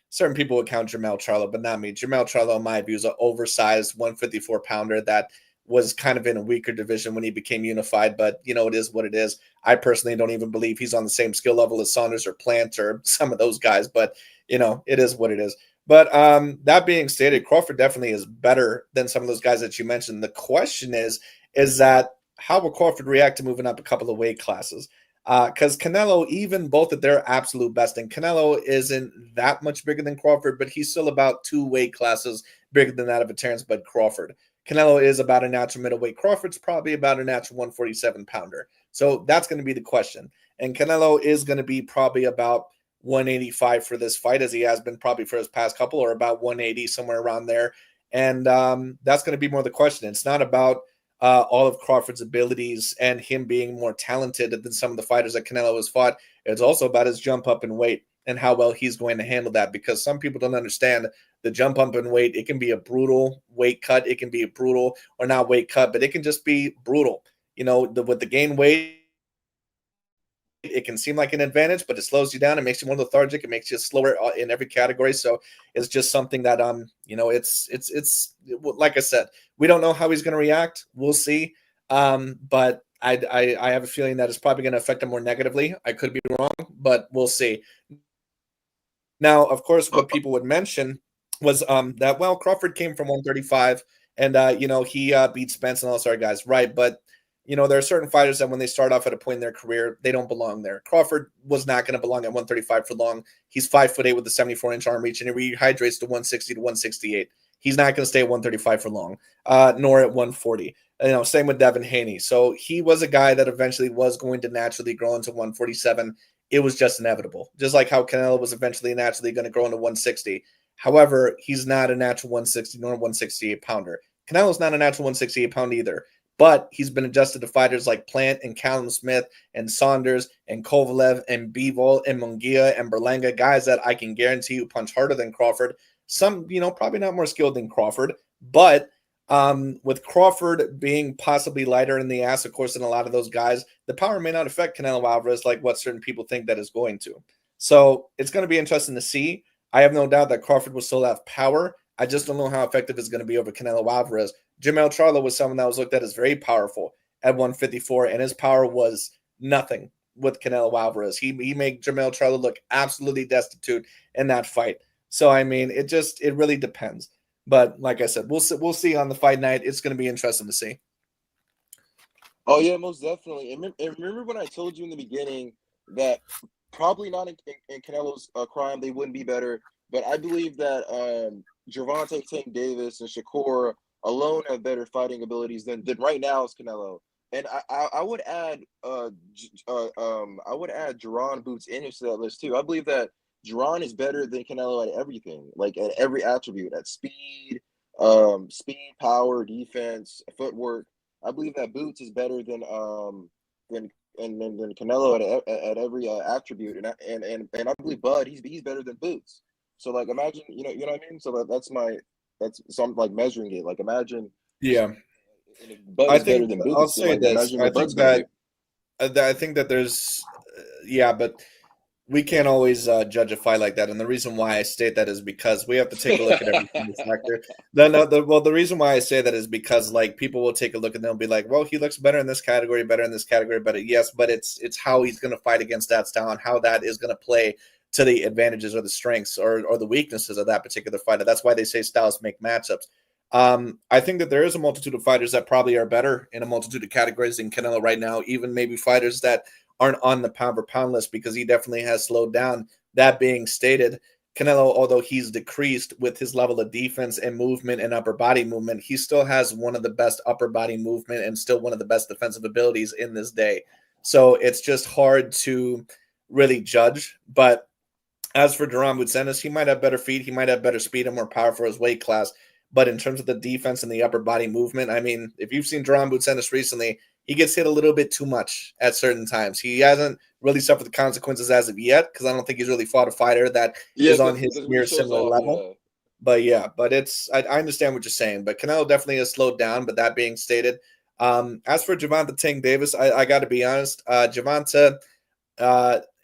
certain people would count Jermel Charlo, but not me. Jermel Charlo, in my view, is an oversized 154 pounder that was kind of in a weaker division when he became unified, but it is what it is. I personally don't even believe he's on the same skill level as Saunders or Plant or some of those guys, but it is what it is. But that being stated, Crawford definitely is better than some of those guys that you mentioned. The question is that how will Crawford react to moving up a couple of weight classes? Because Canelo, even both at their absolute best, and Canelo isn't that much bigger than Crawford, but he's still about 2 weight classes bigger than that of a Terence Bud Crawford. Canelo is about a natural middleweight. Crawford's probably about a natural 147 pounder. So that's going to be the question. And Canelo is going to be probably about 185 for this fight, as he has been probably for his past couple, or about 180, somewhere around there. And that's going to be more the question. It's not about all of Crawford's abilities and him being more talented than some of the fighters that Canelo has fought. It's also about his jump up in weight and how well he's going to handle that, because some people don't understand the jump up in weight. It can be a brutal weight cut. It can be a brutal, or not weight cut, but it can just be brutal. With the gain weight, it can seem like an advantage, but it slows you down. It makes you more lethargic. It makes you slower in every category. So it's just something that it's like I said, we don't know how he's going to react. We'll see. But I have a feeling that it's probably going to affect him more negatively. I could be wrong, but we'll see. Now, of course, what people would mention was that, well, Crawford came from 135, and he beat Spence and all those other guys, right? But there are certain fighters that when they start off at a point in their career, they don't belong there. Crawford was not going to belong at 135 for long. He's 5'8" with a 74-inch arm reach, and he rehydrates to 160 to 168. He's not going to stay at 135 for long, nor at 140. Same with Devin Haney. So he was a guy that eventually was going to naturally grow into 147. It was just inevitable, just like how Canelo was eventually naturally going to grow into 160. However, he's not a natural 160 nor 168 pounder. Canelo's not a natural 168 pound either, but he's been adjusted to fighters like Plant and Callum Smith and Saunders and Kovalev and Bivol and Munguia and Berlanga, guys that I can guarantee you punch harder than Crawford. Some, probably not more skilled than Crawford, but with Crawford being possibly lighter in the ass, of course, than a lot of those guys, the power may not affect Canelo Alvarez like what certain people think that is going to. So it's going to be interesting to see. I have no doubt that Crawford will still have power. I just don't know how effective it's going to be over Canelo Alvarez. Jermel Charlo was someone that was looked at as very powerful at 154, and his power was nothing with Canelo Alvarez. He made Jermel Charlo look absolutely destitute in that fight. So, it really depends. But like I said, we'll see on the fight night. It's going to be interesting to see. Oh, yeah, most definitely. And remember when I told you in the beginning that probably not in Canelo's crime, they wouldn't be better. But I believe that Gervonta Tank Davis and Shakur alone have better fighting abilities than right now is Canelo. And I would add Jerron Boots Ennis to that list too. I believe that Duran is better than Canelo at everything, like at every attribute, at speed, power, defense, footwork. I believe that Boots is better than than Canelo at every attribute, and I believe Bud he's better than Boots. So like imagine you know what I mean. So that's so I'm like measuring it. Like imagine Yeah. if Bud I is better think than I'll Boots, then say like this. imagine what Bud's gonna do. I think that there's, yeah, but we can't always judge a fight like that. And the reason why I state that is because we have to take a look at every single factor. Well, the reason why I say that is because like people will take a look and they'll be like, well, he looks better in this category, better in this category, better. Yes, but it's how he's going to fight against that style and how that is going to play to the advantages or the strengths or the weaknesses of that particular fighter. That's why they say styles make matchups. I think that there is a multitude of fighters that probably are better in a multitude of categories than Canelo right now, even maybe fighters that aren't on the pound for pound list because he definitely has slowed down. That being stated, Canelo, although he's decreased with his level of defense and movement and upper body movement, he still has one of the best upper body movement and still one of the best defensive abilities in this day. So it's just hard to really judge. But as for Duran Bucenas, he might have better feet, he might have better speed and more power for his weight class. But in terms of the defense and the upper body movement, I mean, if you've seen Duran Bucenas recently, he gets hit a little bit too much at certain times. He hasn't really suffered the consequences as of yet because I don't think he's really fought a fighter that Yeah, is on his because when he near shows similar off, level. yeah. But yeah, but I understand what you're saying. But Canelo definitely has slowed down. But that being stated, as for Gervonta Tank Davis, I got to be honest, Gervonta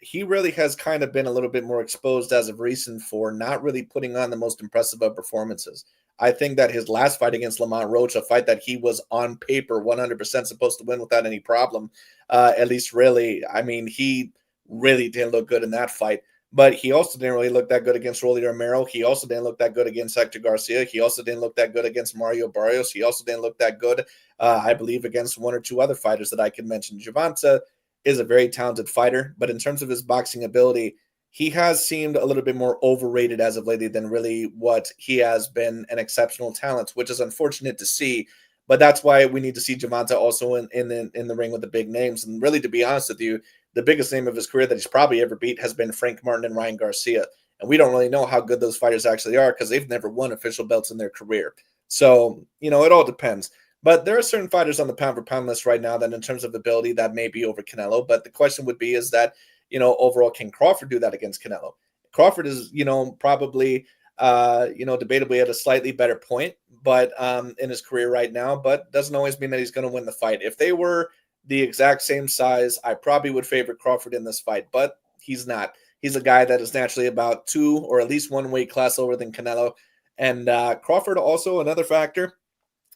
he really has kind of been a little bit more exposed as of recent for not really putting on the most impressive of performances. I think that his last fight against Lamont Roach, a fight that he was on paper 100% supposed to win without any problem, at least really, I mean, he really didn't look good in that fight. But he also didn't really look that good against Rolly Romero. He also didn't look that good against Hector Garcia. He also didn't look that good against Mario Barrios. He also didn't look that good, I believe, against one or two other fighters that I can mention. Gervonta is a very talented fighter, but in terms of his boxing ability, he has seemed a little bit more overrated as of lately than really what he has been an exceptional talent, which is unfortunate to see. But that's why we need to see Gervonta also in the ring with the big names. And really, to be honest with you, the biggest name of his career that he's probably ever beat has been Frank Martin and Ryan Garcia. And we don't really know how good those fighters actually are because they've never won official belts in their career. So, it all depends. But there are certain fighters on the pound for pound list right now that in terms of ability that may be over Canelo. But the question would be is that, overall, can Crawford do that against Canelo? Crawford is, probably, debatably at a slightly better point, but in his career right now, but doesn't always mean that he's going to win the fight. If they were the exact same size, I probably would favor Crawford in this fight, but he's not. He's a guy that is naturally about 2 or at least 1 weight class lower than Canelo. And Crawford also another factor.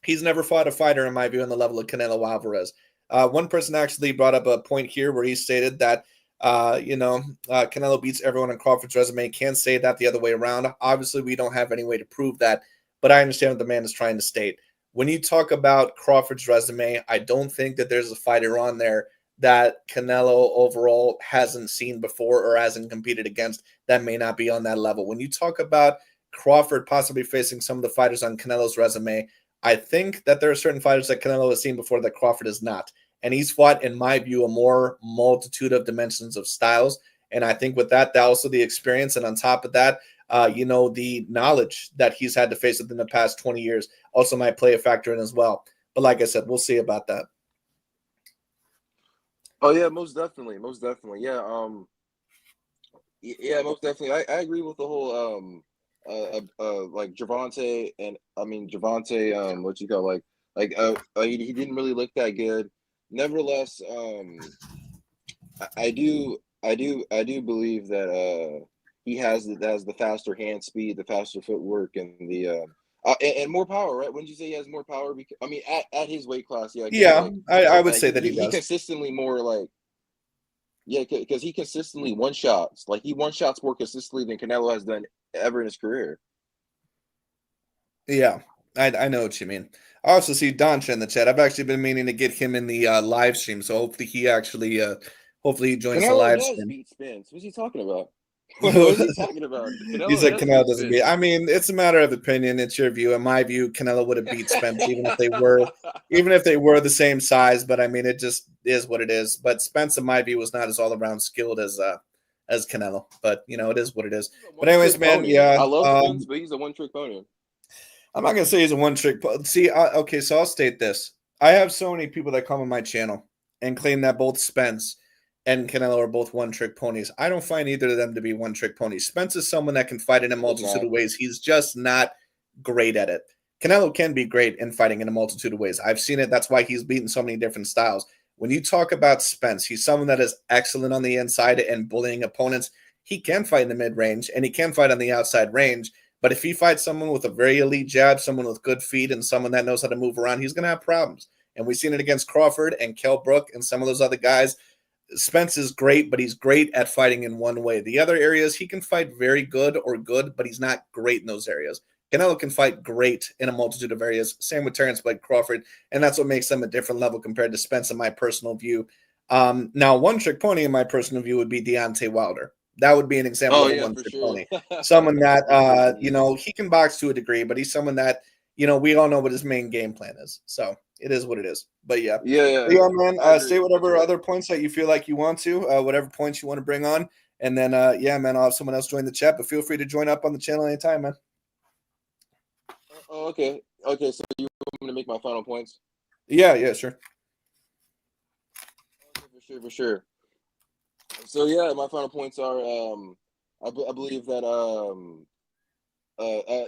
He's never fought a fighter, in my view, on the level of Canelo Alvarez. One person actually brought up a point here where he stated that, Canelo beats everyone on Crawford's resume. Can't say that the other way around. Obviously, we don't have any way to prove that, but I understand what the man is trying to state. When you talk about Crawford's resume, I don't think that there's a fighter on there that Canelo overall hasn't seen before or hasn't competed against that may not be on that level. When you talk about Crawford possibly facing some of the fighters on Canelo's resume, I think that there are certain fighters that Canelo has seen before that Crawford is not. And he's fought, in my view, a more multitude of dimensions of styles. And I think with that also the experience. And on top of that, the knowledge that he's had to face within the past 20 years also might play a factor in as well. But like I said, we'll see about that. Oh yeah, most definitely, yeah. Yeah, most definitely. I agree with the whole like Gervonta and I mean Gervonta what you call he didn't really look that good. Nevertheless, I do believe that he has the faster hand speed, the faster footwork, and the and more power, right? Wouldn't you say he has more power? Because I mean, at his weight class, yeah, because Yeah, I would say that he he does. consistently more like yeah, because he consistently one shots like he one shots more consistently than Canelo has done ever in his career. Yeah, I know what you mean. I also see Doncha in the chat. I've actually been meaning to get him in the live stream, so hopefully he joins the Canelo live does stream. beat Spence. What's he talking about? What is he talking about? He Canelo said does Canelo beat doesn't beat. Spence. I mean, it's a matter of opinion. It's your view. In my view, Canelo would have beat Spence even if they were the same size. But I mean, it just is what it is. But Spence, in my view, was not as all around skilled as as Canelo. But it is what it is. He's a But anyways, one-trick man, pony. yeah. I love Spence, but he's a one-trick pony. I'm not gonna say he's a one-trick. See, okay, so I'll state this: I have so many people that come on my channel and claim that both Spence and Canelo are both one-trick ponies. I don't find either of them to be one-trick ponies. Spence is someone that can fight in a multitude of ways. He's just not great at it. Canelo can be great in fighting in a multitude of ways. I've seen it. That's why he's beaten so many different styles. When you talk about Spence, he's someone that is excellent on the inside and bullying opponents. He can fight in the mid-range, and he can fight on the outside range. But if he fights someone with a very elite jab, someone with good feet, and someone that knows how to move around, he's going to have problems. And we've seen it against Crawford and Kell Brook and some of those other guys. Spence is great, but he's great at fighting in one way. The other areas, he can fight very good or good, but he's not great in those areas. Canelo can fight great in a multitude of areas. Same with Terence Crawford, and that's what makes them a different level compared to Spence, in my personal view. Now, one-trick pony, in my personal view, would be Deontay Wilder. That would be an example of a one-trick pony. Someone that, he can box to a degree, but he's someone that, we all know what his main game plan is. So it is what it is. But yeah. Yeah, man, say whatever other points that you feel like you want to, whatever points you want to bring on. And then, man, I'll have someone else join the chat, but feel free to join up on the channel anytime, man. Oh, okay. So you want me to make my final points? Yeah, sure. Okay, for sure. So yeah, my final points are I believe that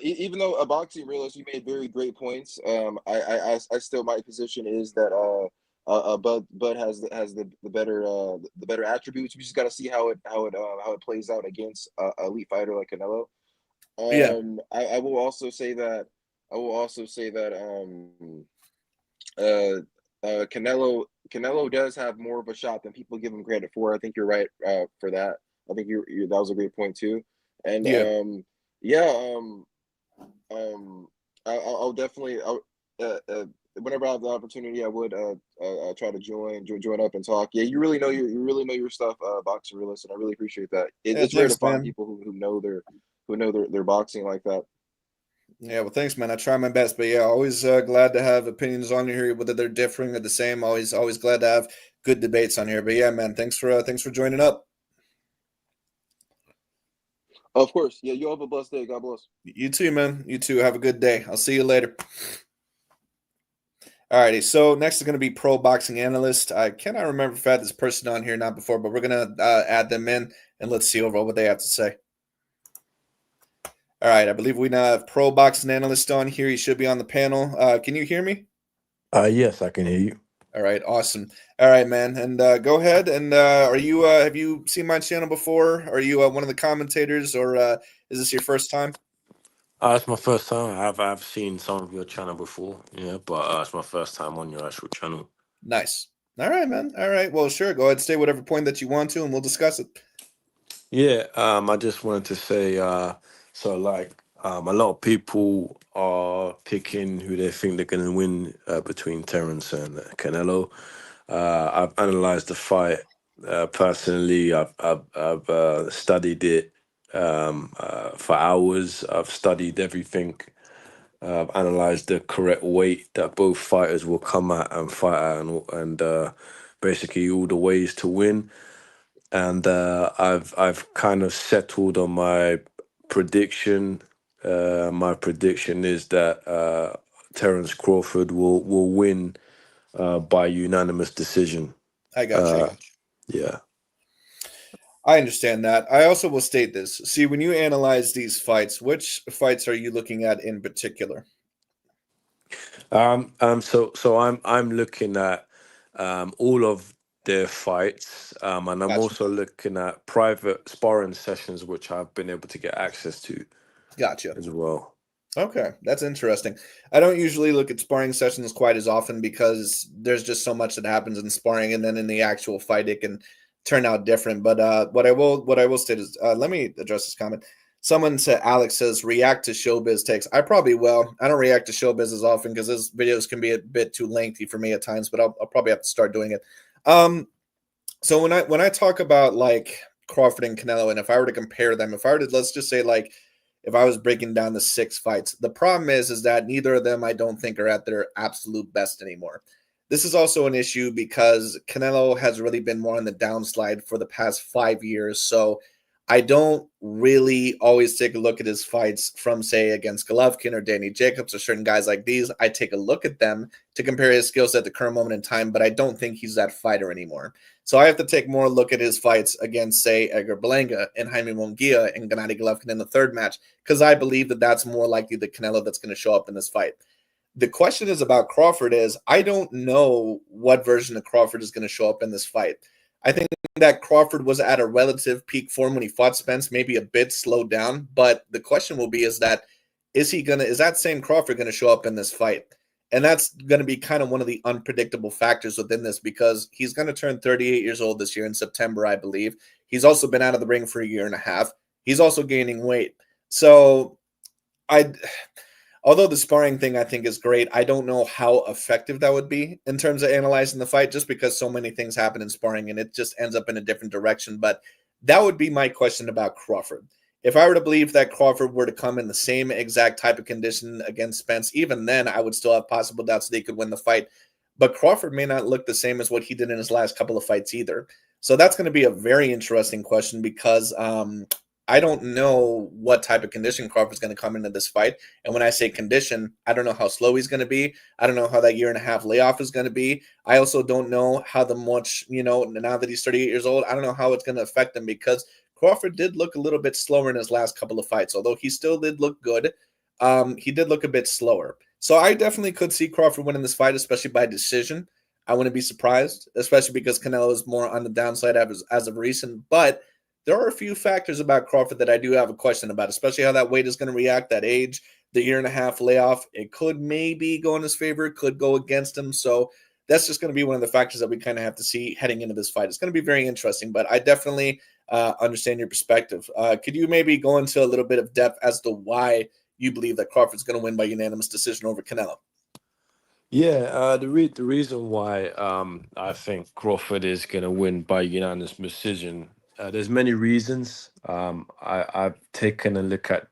even though a boxing realist, you made very great points. I still, my position is that Bud has the better attributes. We just got to see how it plays out against a elite fighter like Canelo. I will also say that Canelo does have more of a shot than people give him credit for. I think you're right for that. I think that was a great point too. And I'll definitely whenever I have the opportunity, I would try to join up and talk. Yeah, you really know your stuff, Boxer Realist, and I really appreciate that. It's rare to find people who know their boxing like that. Yeah, well, thanks, man. I try my best, but yeah, always glad to have opinions on here, whether they're differing or the same. Always glad to have good debates on here. But yeah, man, thanks for joining up. Of course, yeah. You have a blessed day. God bless. You too, man. You too. Have a good day. I'll see you later. Alrighty, so next is going to be Pro Boxing Analyst. I cannot remember if I had this person on here, not before, but we're going to add them in, and let's see overall what they have to say. All right, I believe we now have Pro Boxing Analyst on here. He should be on the panel. Can you hear me? Yes, I can hear you. All right, awesome. All right, man, and go ahead. And are you? Have you seen my channel before? Are you one of the commentators, or is this your first time? It's my first time. I've seen some of your channel before, but it's my first time on your actual channel. Nice. All right, man. All right. Well, sure. Go ahead and say whatever point that you want to, and we'll discuss it. Yeah. I just wanted to say, a lot of people are picking who they think they're going to win between Terence and Canelo. I've analyzed the fight personally. I've studied it for hours. I've studied everything. I've analyzed the correct weight that both fighters will come at and fight at, and basically all the ways to win. And I've kind of settled on my prediction. My prediction is that Terence Crawford will win by unanimous decision. I got you. Yeah. I understand that. I also will state this. See, when you analyze these fights, which fights are you looking at in particular? So I'm looking at all of their fights, and I'm Gotcha. also looking at private sparring sessions, which I've been able to get access to. Gotcha. As well. Okay, that's interesting. I don't usually look at sparring sessions quite as often because there's just so much that happens in sparring, and then in the actual fight, it can turn out different. But what I will state is, let me address this comment. Someone said, Alex says, react to showbiz takes. I probably will. I don't react to showbiz as often because those videos can be a bit too lengthy for me at times, but I'll probably have to start doing it. So when I talk about like Crawford and Canelo, and if I were to compare them, let's just say like, if I was breaking down the 6 fights, the problem is that neither of them I don't think are at their absolute best anymore. this is also an issue because Canelo has really been more on the downslide for the past 5 years. So I don't really always take a look at his fights from, say, against Golovkin or Danny Jacobs or certain guys like these. I take a look at them to compare his skills at the current moment in time, but I don't think he's that fighter anymore. So I have to take more look at his fights against, say, Edgar Berlanga and Jaime Munguia and Gennady Golovkin in the third match, because I believe that that's more likely the Canelo that's going to show up in this fight. The question is about Crawford is I don't know what version of Crawford is going to show up in this fight. I think that Crawford was at a relative peak form when he fought Spence, maybe a bit slowed down, but the question will be is that same Crawford going to show up in this fight? And that's going to be kind of one of the unpredictable factors within this because he's going to turn 38 years old this year in September, I believe. He's also been out of the ring for a year and a half. He's also gaining weight. So although the sparring thing I think is great, I don't know how effective that would be in terms of analyzing the fight just because so many things happen in sparring and it just ends up in a different direction. But that would be my question about Crawford. If I were to believe that Crawford were to come in the same exact type of condition against Spence, even then I would still have possible doubts that he could win the fight. But Crawford may not look the same as what he did in his last couple of fights either. So that's going to be a very interesting question because I don't know what type of condition Crawford's going to come into this fight. And when I say condition, I don't know how slow he's going to be. I don't know how that year and a half layoff is going to be. I also don't know how much, now that he's 38 years old, I don't know how it's going to affect him because Crawford did look a little bit slower in his last couple of fights. Although he still did look good, he did look a bit slower. So I definitely could see Crawford winning this fight, especially by decision. I wouldn't be surprised, especially because Canelo is more on the downside as of recent. But there are a few factors about Crawford that I do have a question about, especially how that weight is going to react, that age, the year and a half layoff. It could maybe go in his favor, it could go against him. So that's just going to be one of the factors that we kind of have to see heading into this fight. It's going to be very interesting, but I definitely understand your perspective. Could you maybe go into a little bit of depth as to why you believe that Crawford's going to win by unanimous decision over Canelo? Yeah, the reason why I think Crawford is going to win by unanimous decision, there's many reasons. I've taken a look at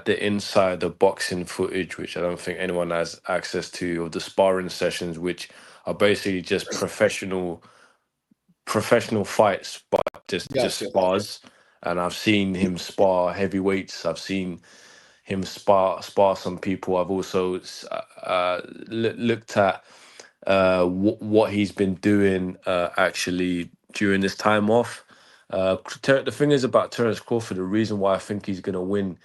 the inside the boxing footage, which I don't think anyone has access to, of the sparring sessions, which are basically just professional fights, but just Gotcha. spars. And I've seen him spar heavyweights. I've seen him spar some people. I've also looked at what he's been doing actually during this time off. The thing is about Terence Crawford, the reason why I think he's going to win,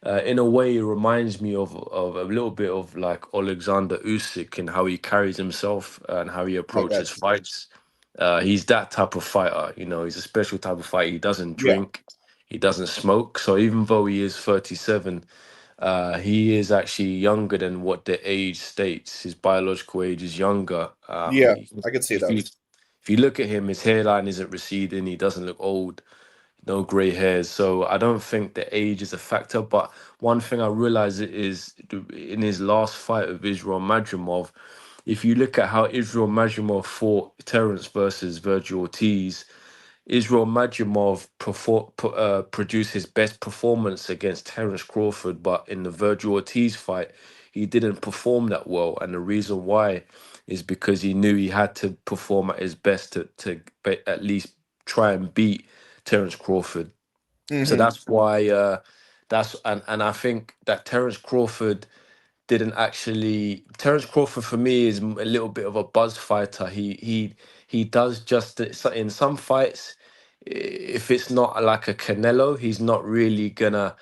in a way, it reminds me of a little bit of like Alexander Usyk and how he carries himself and how he I approaches got you. fights. He's that type of fighter, he's a special type of fighter. He doesn't Yeah. drink, he doesn't smoke. So even though he is 37, he is actually younger than what the age states. His biological age is younger. Yeah, I could see If that. you look at him, his hairline isn't receding. He doesn't look old. No gray hairs. So I don't think the age is a factor. But one thing I realize is in his last fight with Israel Madrimov, if you look at how Israel Madrimov fought Terence versus Virgil Ortiz, Israel Madrimov produced his best performance against Terence Crawford, but in the Virgil Ortiz fight, he didn't perform that well. And the reason why is because he knew he had to perform at his best to at least try and beat Terence Crawford. So Mm-hmm. that's why and I think that Terence Crawford for me is a little bit of a buzz fighter. He does just in some fights, if it's not like a Canelo, he's not really gonna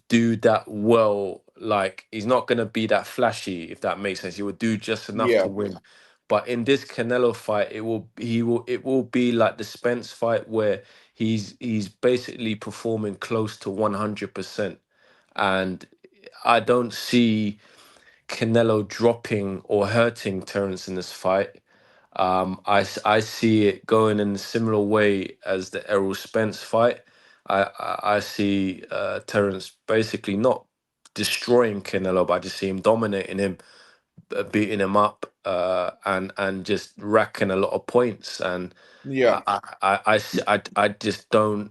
do that well. Like he's not gonna be that flashy, if that makes sense. He will do just enough Yeah. to win. But in this Canelo fight, it will be like the Spence fight where he's basically performing close to 100%. And I don't see Canelo dropping or hurting Terence in this fight. I see it going in a similar way as the Errol Spence fight. I see Terence basically not destroying Canelo, but I just see him dominating him, beating him up, and just racking a lot of points. And Yeah. I just don't.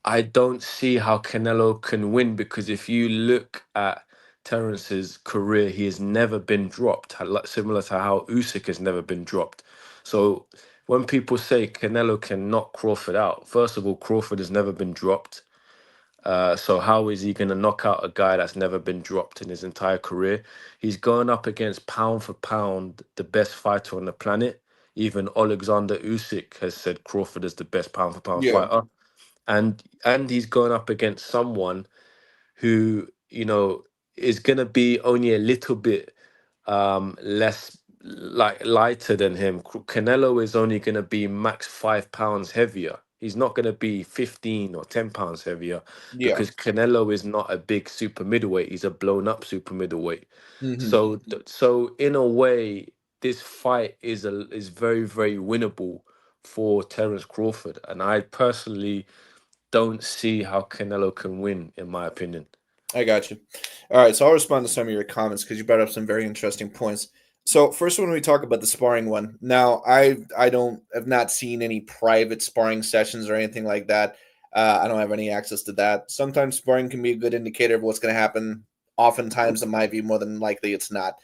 I don't see how Canelo can win because if you look at Terrence's career, he has never been dropped, similar to how Usyk has never been dropped. So when people say Canelo can knock Crawford out, first of all, Crawford has never been dropped. So how is he going to knock out a guy that's never been dropped in his entire career? He's going up against pound for pound the best fighter on the planet. Even Alexander Usyk has said Crawford is the best pound for pound Yeah. fighter, and he's going up against someone who, is going to be only a little bit less like lighter than him. Canelo is only going to be max 5 pounds heavier. He's not going to be 15 or 10 pounds heavier, Yeah. because Canelo is not a big super middleweight. He's a blown up super middleweight. Hmm. So in a way, this fight is very, very winnable for Terence Crawford, and I personally don't see how Canelo can win, in my opinion. I got you. All right, so I'll respond to some of your comments because you brought up some very interesting points. So first, when we talk about the sparring one, now I don't have not seen any private sparring sessions or anything like that. I don't have any access to that. Sometimes sparring can be a good indicator of what's going to happen. Oftentimes, in my view, more than likely, it's not.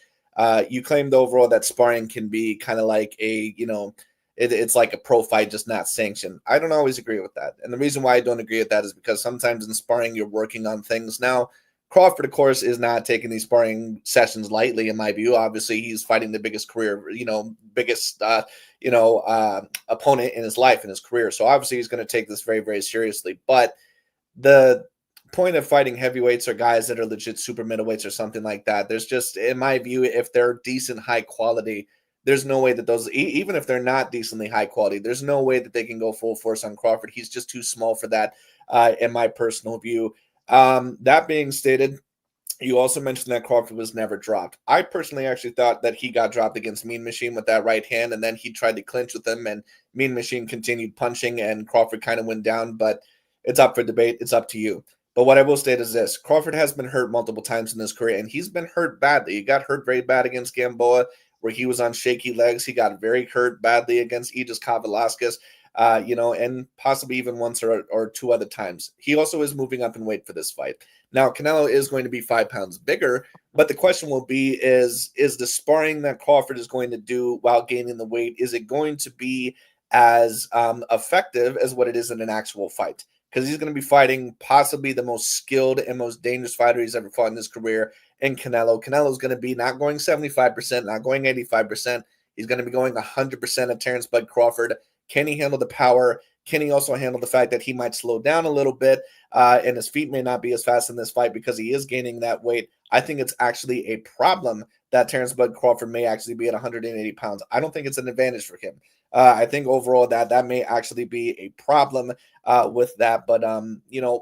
You claimed overall that sparring can be kind of like it's like a pro fight, just not sanctioned. I don't always agree with that. And the reason why I don't agree with that is because sometimes in sparring, you're working on things. Now, Crawford, of course, is not taking these sparring sessions lightly, in my view. Obviously, he's fighting the biggest biggest, opponent in his life, in his career. So obviously, he's going to take this very, very seriously. But the point of fighting heavyweights or guys that are legit super middleweights or something like that, there's just, in my view, if they're decent, high quality, there's no way that those, even if they're not decently high quality, there's no way that they can go full force on Crawford. He's just too small for that, in my personal view. That being stated, you also mentioned that Crawford was never dropped. I personally actually thought that he got dropped against Mean Machine with that right hand, and then he tried to clinch with him, and Mean Machine continued punching, and Crawford kind of went down, but it's up for debate. It's up to you. But what I will state is this: Crawford has been hurt multiple times in his career, and he's been hurt badly. He got hurt very bad against Gamboa, where he was on shaky legs. He got very hurt badly against Aegis Kavalaskas, and possibly even once or two other times. He also is moving up in weight for this fight. Now, Canelo is going to be 5 pounds bigger, but the question will be is the sparring that Crawford is going to do while gaining the weight, is it going to be as effective as what it is in an actual fight? Because he's going to be fighting possibly the most skilled and most dangerous fighter he's ever fought in his career in Canelo. Canelo's going to be not going 75%, not going 85%. He's going to be going 100% of Terence Bud Crawford. Can he handle the power? Can he also handle the fact that he might slow down a little bit and his feet may not be as fast in this fight because he is gaining that weight? I think it's actually a problem that Terence Bud Crawford may actually be at 180 pounds. I don't think it's an advantage for him. I think overall that may actually be a problem with that. But,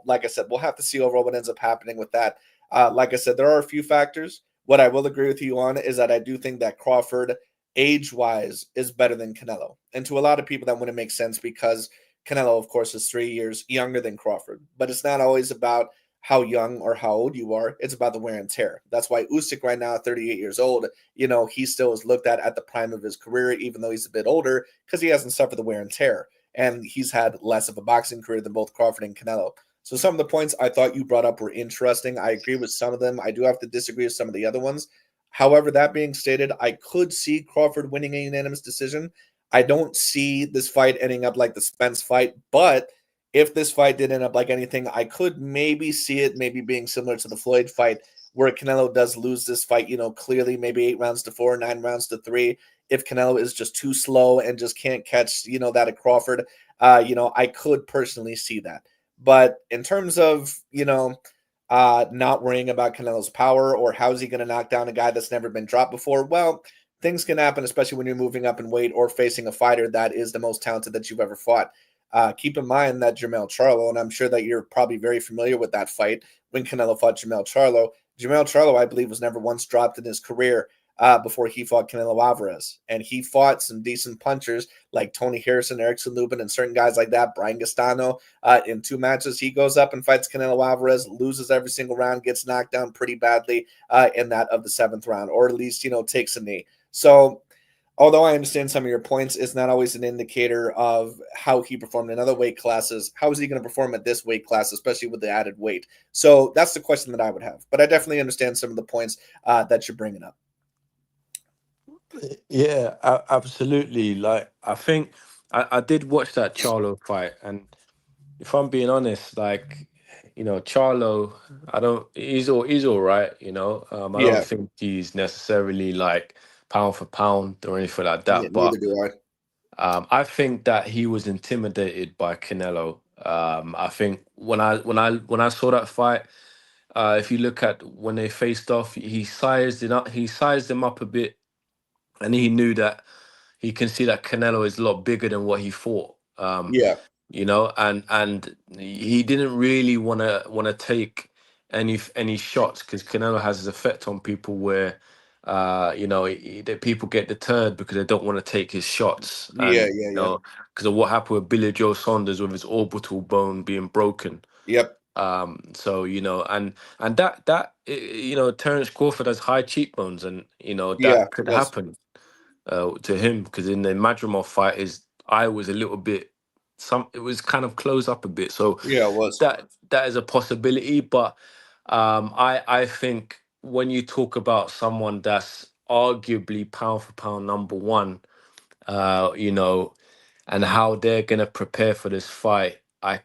like I said, we'll have to see overall what ends up happening with that. Like I said, there are a few factors. What I will agree with you on is that I do think that Crawford, age-wise, is better than Canelo. And to a lot of people, that wouldn't make sense because Canelo, of course, is 3 years younger than Crawford. But it's not always about how young or how old you are. It's about the wear and tear. That's why Usyk right now, at 38 years old, he still is looked at the prime of his career, even though he's a bit older, because he hasn't suffered the wear and tear. And he's had less of a boxing career than both Crawford and Canelo. So some of the points I thought you brought up were interesting. I agree with some of them. I do have to disagree with some of the other ones. However, that being stated, I could see Crawford winning a unanimous decision. I don't see this fight ending up like the Spence fight, but if this fight did end up like anything, I could maybe see it maybe being similar to the Floyd fight, where Canelo does lose this fight, clearly maybe 8 rounds to 4, 9 rounds to 3. If Canelo is just too slow and just can't catch, that of Crawford, I could personally see that. But in terms of, not worrying about Canelo's power or how's he going to knock down a guy that's never been dropped before, well, things can happen, especially when you're moving up in weight or facing a fighter that is the most talented that you've ever fought. Keep in mind that Jermell Charlo, and I'm sure that you're probably very familiar with that fight when Canelo fought Jermell Charlo. Jermell Charlo, I believe, was never once dropped in his career before he fought Canelo Alvarez. And he fought some decent punchers like Tony Harrison, Erickson Lubin, and certain guys like that. Brian Gastano, in 2 matches, he goes up and fights Canelo Alvarez, loses every single round, gets knocked down pretty badly in that of the 7th round, or at least, takes a knee. So although I understand some of your points, it's not always an indicator of how he performed in other weight classes. How is he going to perform at this weight class, especially with the added weight? So that's the question that I would have. But I definitely understand some of the points that you're bringing up. Yeah, absolutely. Like, I think I did watch that Charlo fight, and if I'm being honest, like, Charlo, he's all right. I don't Yeah, think he's necessarily like pound for pound or anything like that. neither But do I. I think that he was intimidated by Canelo. I think when I saw that fight, if you look at when they faced off, he sized it up. He sized him up a bit, and he knew that he can see that Canelo is a lot bigger than what he thought. Yeah, And he didn't really want to take any shots because Canelo has his effect on people where that people get deterred because they don't want to take his shots, yeah, and yeah, yeah. because of what happened with Billy Joe Saunders with his orbital bone being broken. Yep. So and Terence Crawford has high cheekbones, and Yeah, that could yes. happen to him because in the Madrimov fight, his eye was a little bit it was kind of closed up a bit. So Yeah, it was. that is a possibility, but I think when you talk about someone that's arguably pound for pound number one, and how they're gonna prepare for this fight, I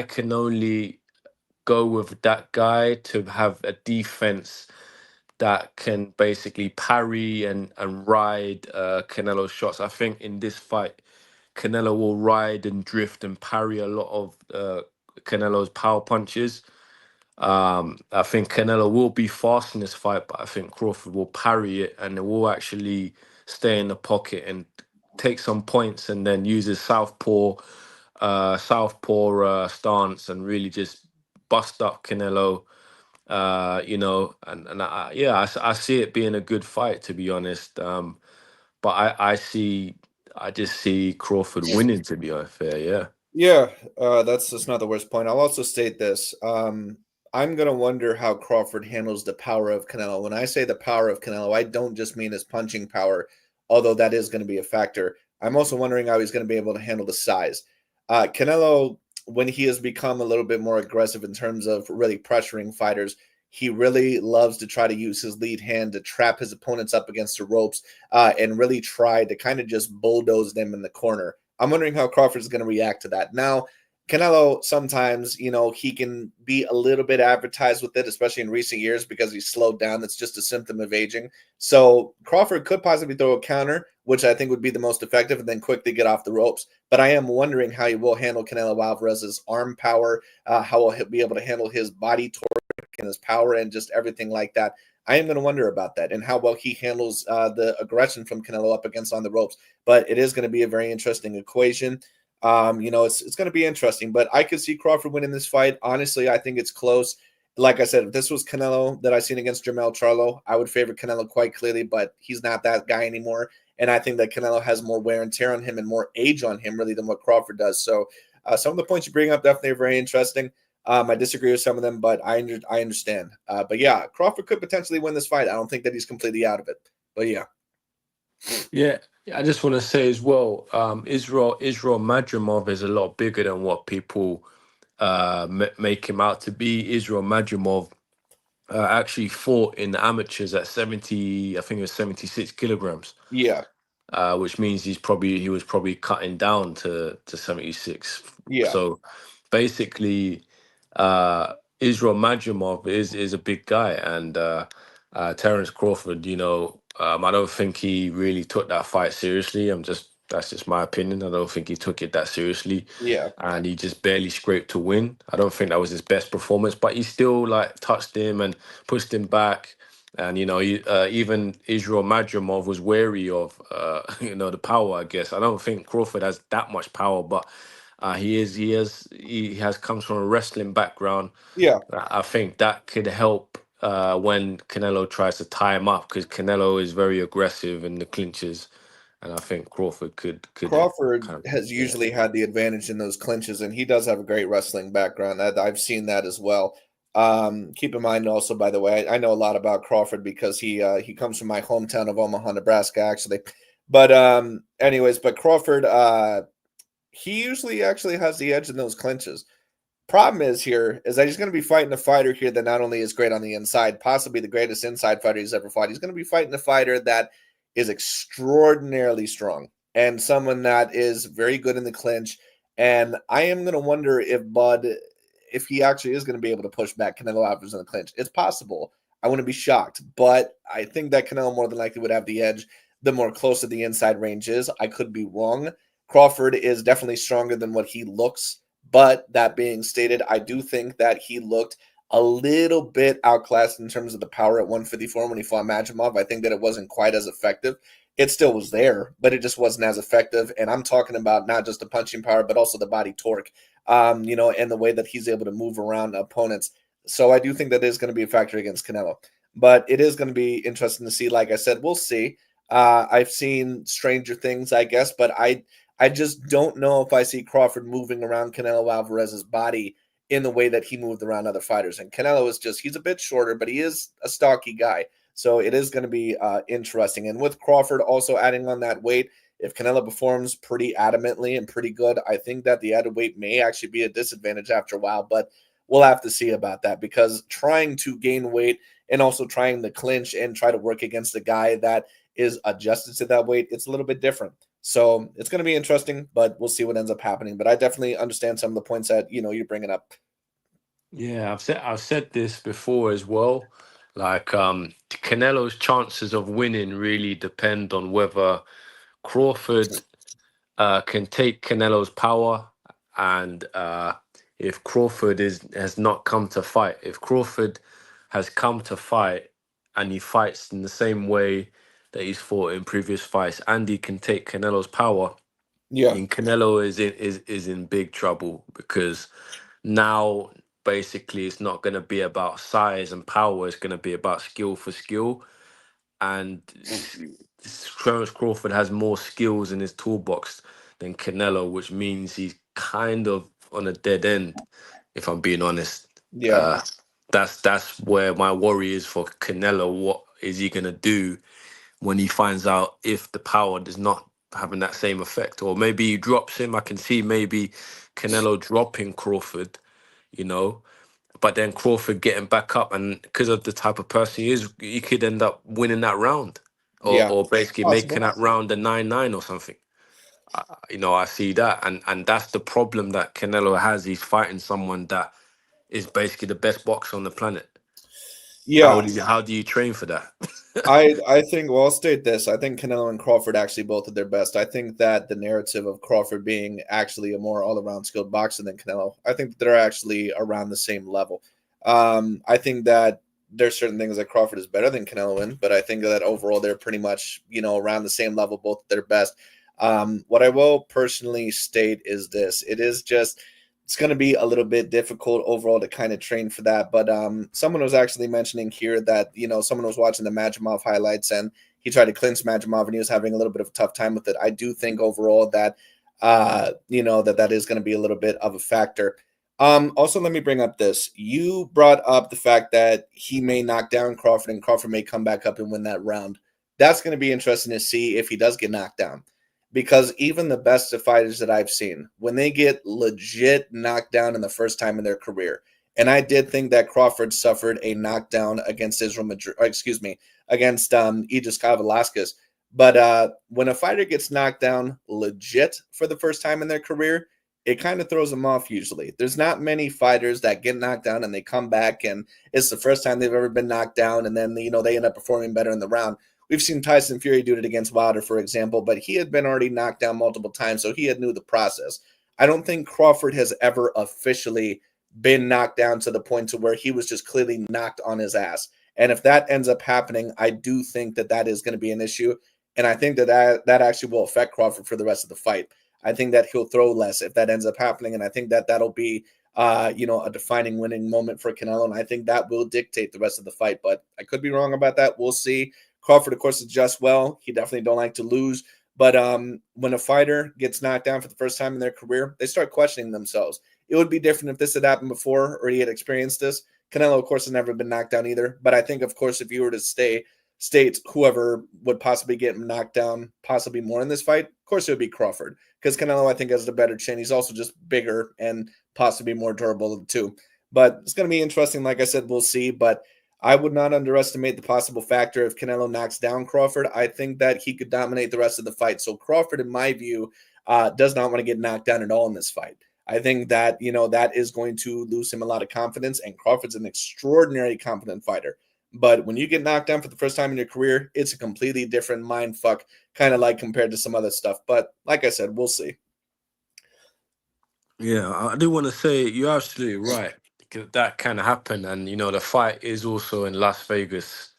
can only go with that guy to have a defense that can basically parry and ride Canelo's shots. I think in this fight, Canelo will ride and drift and parry a lot of Canelo's power punches. I think Canelo will be fast in this fight, but I think Crawford will parry it and it will actually stay in the pocket and take some points and then use his southpaw stance and really just bust up Canelo. I see it being a good fight, to be honest. But I just see Crawford winning, to be fair. Yeah. Yeah, that's not the worst point. I'll also state this. I'm gonna wonder how Crawford handles the power of Canelo. When I say the power of Canelo, I don't just mean his punching power, although that is going to be a factor. I'm also wondering how he's going to be able to handle the size. Canelo, when he has become a little bit more aggressive in terms of really pressuring fighters, he really loves to try to use his lead hand to trap his opponents up against the ropes and really try to kind of just bulldoze them in the corner. I'm wondering how Crawford is going to react to that. Now, Canelo, sometimes, he can be a little bit advertised with it, especially in recent years because he's slowed down. That's just a symptom of aging. So Crawford could possibly throw a counter, which I think would be the most effective, and then quickly get off the ropes. But I am wondering how he will handle Canelo Alvarez's arm power, how he'll be able to handle his body torque and his power and just everything like that. I am going to wonder about that and how well he handles the aggression from Canelo up against on the ropes. But it is going to be a very interesting equation. It's going to be interesting, but I could see Crawford winning this fight. Honestly, I think it's close. Like I said, if this was Canelo that I seen against Jermell Charlo, I would favor Canelo quite clearly, but he's not that guy anymore. And I think that Canelo has more wear and tear on him and more age on him really than what Crawford does. So some of the points you bring up definitely are very interesting. I disagree with some of them, but I understand. But yeah, Crawford could potentially win this fight. I don't think that he's completely out of it. But yeah. Yeah, I just want to say as well, Israel Madrimov is a lot bigger than what people make him out to be. Israel Madrimov actually fought in the amateurs at 70, I think it was 76 kilograms, Yeah. which means he was probably cutting down to 76. Yeah. So basically, Israel Madrimov is a big guy, and Terence Crawford, I don't think he really took that fight seriously. That's just my opinion. I don't think he took it that seriously, Yeah. and he just barely scraped to win. I don't think that was his best performance, but he still like touched him and pushed him back. And even Israel Madrimov was wary of the power. I guess I don't think Crawford has that much power, but he has comes from a wrestling background. Yeah. I think that could help when Canelo tries to tie him up because Canelo is very aggressive in the clinches, and I think Crawford could Crawford kind of has yeah. usually had the advantage in those clinches, and he does have a great wrestling background. I've seen that as well. Keep in mind also, by the way, I know a lot about Crawford because he comes from my hometown of Omaha, Nebraska, actually. But anyways, but Crawford, he usually actually has the edge in those clinches. Problem is here is that he's going to be fighting a fighter here that not only is great on the inside, possibly the greatest inside fighter he's ever fought. He's going to be fighting a fighter that is extraordinarily strong and someone that is very good in the clinch. And I am going to wonder if he actually is going to be able to push back Canelo Alvarez in the clinch. It's possible. I wouldn't be shocked, but I think that Canelo more than likely would have the edge the more close to the inside range is. I could be wrong. Crawford is definitely stronger than what he looks. But that being stated, I do think that he looked a little bit outclassed in terms of the power at 154 when he fought Majimov. I think that it wasn't quite as effective. It still was there, but it just wasn't as effective. And I'm talking about not just the punching power, but also the body torque, and the way that he's able to move around opponents. So I do think that is going to be a factor against Canelo. But it is going to be interesting to see. Like I said, we'll see. I've seen stranger things, I guess, but I just don't know if I see Crawford moving around Canelo Alvarez's body in the way that he moved around other fighters. And Canelo is he's a bit shorter, but he is a stocky guy. So it is going to be interesting. And with Crawford also adding on that weight, if Canelo performs pretty adamantly and pretty good, I think that the added weight may actually be a disadvantage after a while. But we'll have to see about that, because trying to gain weight and also trying to clinch and try to work against a guy that is adjusted to that weight, it's a little bit different. So it's going to be interesting, but we'll see what ends up happening. But I definitely understand some of the points that you're bringing up. Yeah, I've said this before as well. Like Canelo's chances of winning really depend on whether Crawford can take Canelo's power, and if Crawford has not come to fight. If Crawford has come to fight and he fights in the same way that he's fought in previous fights, and he can take Canelo's power, Yeah, and Canelo is in big trouble, because now basically it's not going to be about size and power. It's going to be about skill for skill, and Terence Crawford has more skills in his toolbox than Canelo, which means he's kind of on a dead end, if I'm being honest. yeah, Uh, that's where my worry is for Canelo. What is he gonna do when he finds out if the power is not having that same effect, or maybe he drops him? I can see maybe Canelo dropping Crawford, you know, but then Crawford getting back up, and because of the type of person he is, he could end up winning that round, yeah. or basically making Possible. that round a 9-9 or something. I see that, and that's the problem that Canelo has. He's fighting someone that is basically the best boxer on the planet. Yeah, How do you train for that? I think, well, I'll state this. I think Canelo and Crawford actually both at their best. I think that the narrative of Crawford being actually a more all-around skilled boxer than Canelo, I think they're actually around the same level. I think that there's certain things that Crawford is better than Canelo in, but I think that overall they're pretty much, around the same level, both at their best. What I will personally state is this. It's going to be a little bit difficult overall to kind of train for that. But someone was actually mentioning here that, someone was watching the Majimov highlights and he tried to clinch Majimov and he was having a little bit of a tough time with it. I do think overall that, that is going to be a little bit of a factor. Also, let me bring up this. You brought up the fact that he may knock down Crawford and Crawford may come back up and win that round. That's going to be interesting to see if he does get knocked down. Because even the best of fighters that I've seen, when they get legit knocked down in the first time in their career, and I did think that Crawford suffered a knockdown against against Aegis Velasquez. But when a fighter gets knocked down legit for the first time in their career, it kind of throws them off usually. There's not many fighters that get knocked down and they come back and it's the first time they've ever been knocked down, and then they end up performing better in the round. We've seen Tyson Fury do it against Wilder, for example, but he had been already knocked down multiple times, so he had knew the process. I don't think Crawford has ever officially been knocked down to the point to where he was just clearly knocked on his ass. And if that ends up happening, I do think that is going to be an issue. And I think that actually will affect Crawford for the rest of the fight. I think that he'll throw less if that ends up happening. And I think that'll be, a defining winning moment for Canelo. And I think that will dictate the rest of the fight. But I could be wrong about that. We'll see. Crawford, of course, adjusts well. He definitely don't like to lose. But when a fighter gets knocked down for the first time in their career, they start questioning themselves. It would be different if this had happened before or he had experienced this. Canelo, of course, has never been knocked down either. But I think, of course, if you were to stay states whoever would possibly get knocked down, possibly more in this fight, of course it would be Crawford because Canelo I think has the better chin. He's also just bigger and possibly more durable too. But it's going to be interesting. Like I said, we'll see. But I would not underestimate the possible factor if Canelo knocks down Crawford. I think that he could dominate the rest of the fight. So Crawford, in my view, does not want to get knocked down at all in this fight. I think that, that is going to lose him a lot of confidence. And Crawford's an extraordinary confident fighter. But when you get knocked down for the first time in your career, it's a completely different mind fuck, kind of like compared to some other stuff. But like I said, we'll see. Yeah, I do want to say you're absolutely right. 'Cause that can happen, and the fight is also in Las Vegas.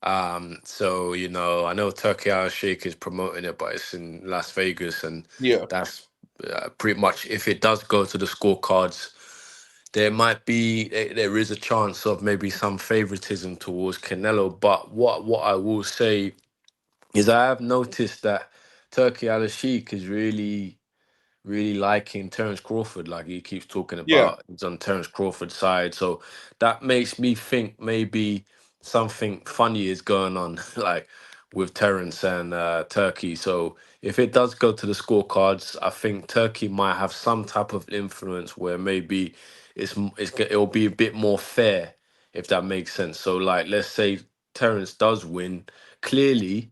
So I know Turkey Al Sheikh is promoting it, but it's in Las Vegas, and Yeah. that's pretty much if it does go to the scorecards, there is a chance of maybe some favoritism towards Canelo. But what I will say is I have noticed that Turkey Al Sheikh is really liking Terence Crawford. Like he keeps talking Yeah. about, he's on Terence Crawford's side. So that makes me think maybe something funny is going on, like with Terence and Turkey. So if it does go to the scorecards, I think Turkey might have some type of influence where maybe it'll be a bit more fair, if that makes sense. So like, let's say Terence does win clearly,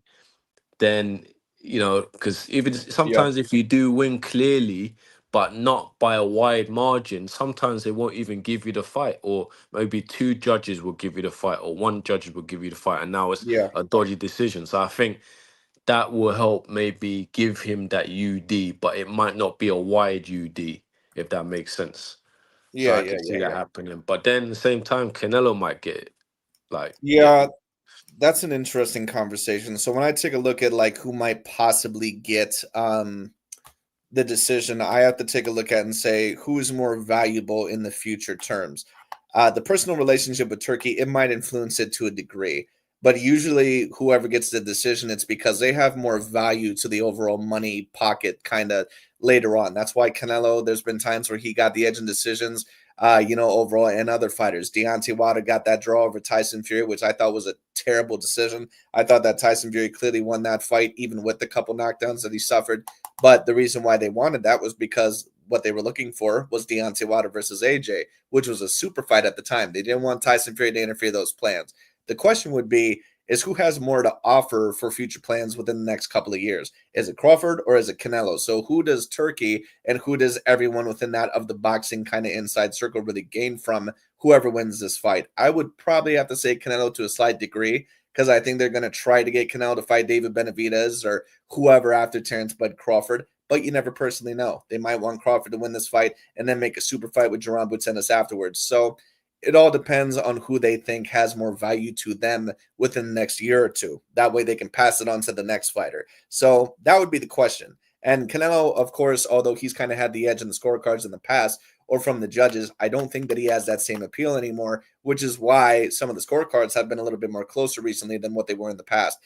then because even Yeah. sometimes if you do win clearly but not by a wide margin, sometimes they won't even give you the fight, or maybe two judges will give you the fight, or one judge will give you the fight, and now it's Yeah. a dodgy decision. So I think that will help maybe give him that UD, but it might not be a wide UD, if that makes sense. So Yeah. I Yeah. could see Yeah. that Yeah. happening, but then at the same time Canelo might get it, like Yeah. That's an interesting conversation. So when I take a look at like who might possibly get the decision, I have to take a look at and say who is more valuable in the future terms. The personal relationship with Turkey, it might influence it to a degree, but usually whoever gets the decision, it's because they have more value to the overall money pocket kind of later on. That's why Canelo, there's been times where he got the edge in decisions, overall, and other fighters. Deontay Wilder got that draw over Tyson Fury, which I thought was a terrible decision. I thought that Tyson Fury clearly won that fight, even with the couple knockdowns that he suffered. But the reason why they wanted that was because what they were looking for was Deontay Wilder versus AJ, which was a super fight at the time. They didn't want Tyson Fury to interfere those plans. The question would be is who has more to offer for future plans within the next couple of years? Is it Crawford or is it Canelo? So who does Turkey and who does everyone within that of the boxing kind of inside circle really gain from whoever wins this fight? I would probably have to say Canelo to a slight degree because I think they're going to try to get Canelo to fight David Benavidez or whoever after Terence Bud Crawford, but you never personally know. They might want Crawford to win this fight and then make a super fight with Jerome Butsenis afterwards. So it all depends on who they think has more value to them within the next year or two. That way they can pass it on to the next fighter. So that would be the question. And Canelo, of course, although he's kind of had the edge in the scorecards in the past or from the judges, I don't think that he has that same appeal anymore, which is why some of the scorecards have been a little bit more closer recently than what they were in the past,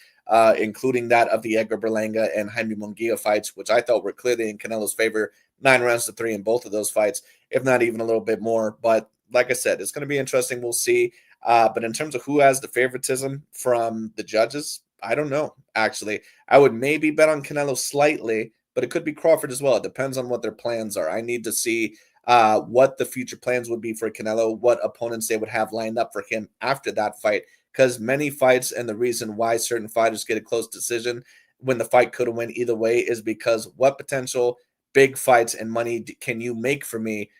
including that of the Edgar Berlanga and Jaime Munguia fights, which I thought were clearly in Canelo's favor, 9 rounds to 3 in both of those fights, if not even a little bit more. But like I said, it's going to be interesting. We'll see. But in terms of who has the favoritism from the judges, I don't know, actually. I would maybe bet on Canelo slightly, but it could be Crawford as well. It depends on what their plans are. I need to see what the future plans would be for Canelo, what opponents they would have lined up for him after that fight. Because many fights and the reason why certain fighters get a close decision when the fight could have went either way is because what potential big fights and money can you make for me,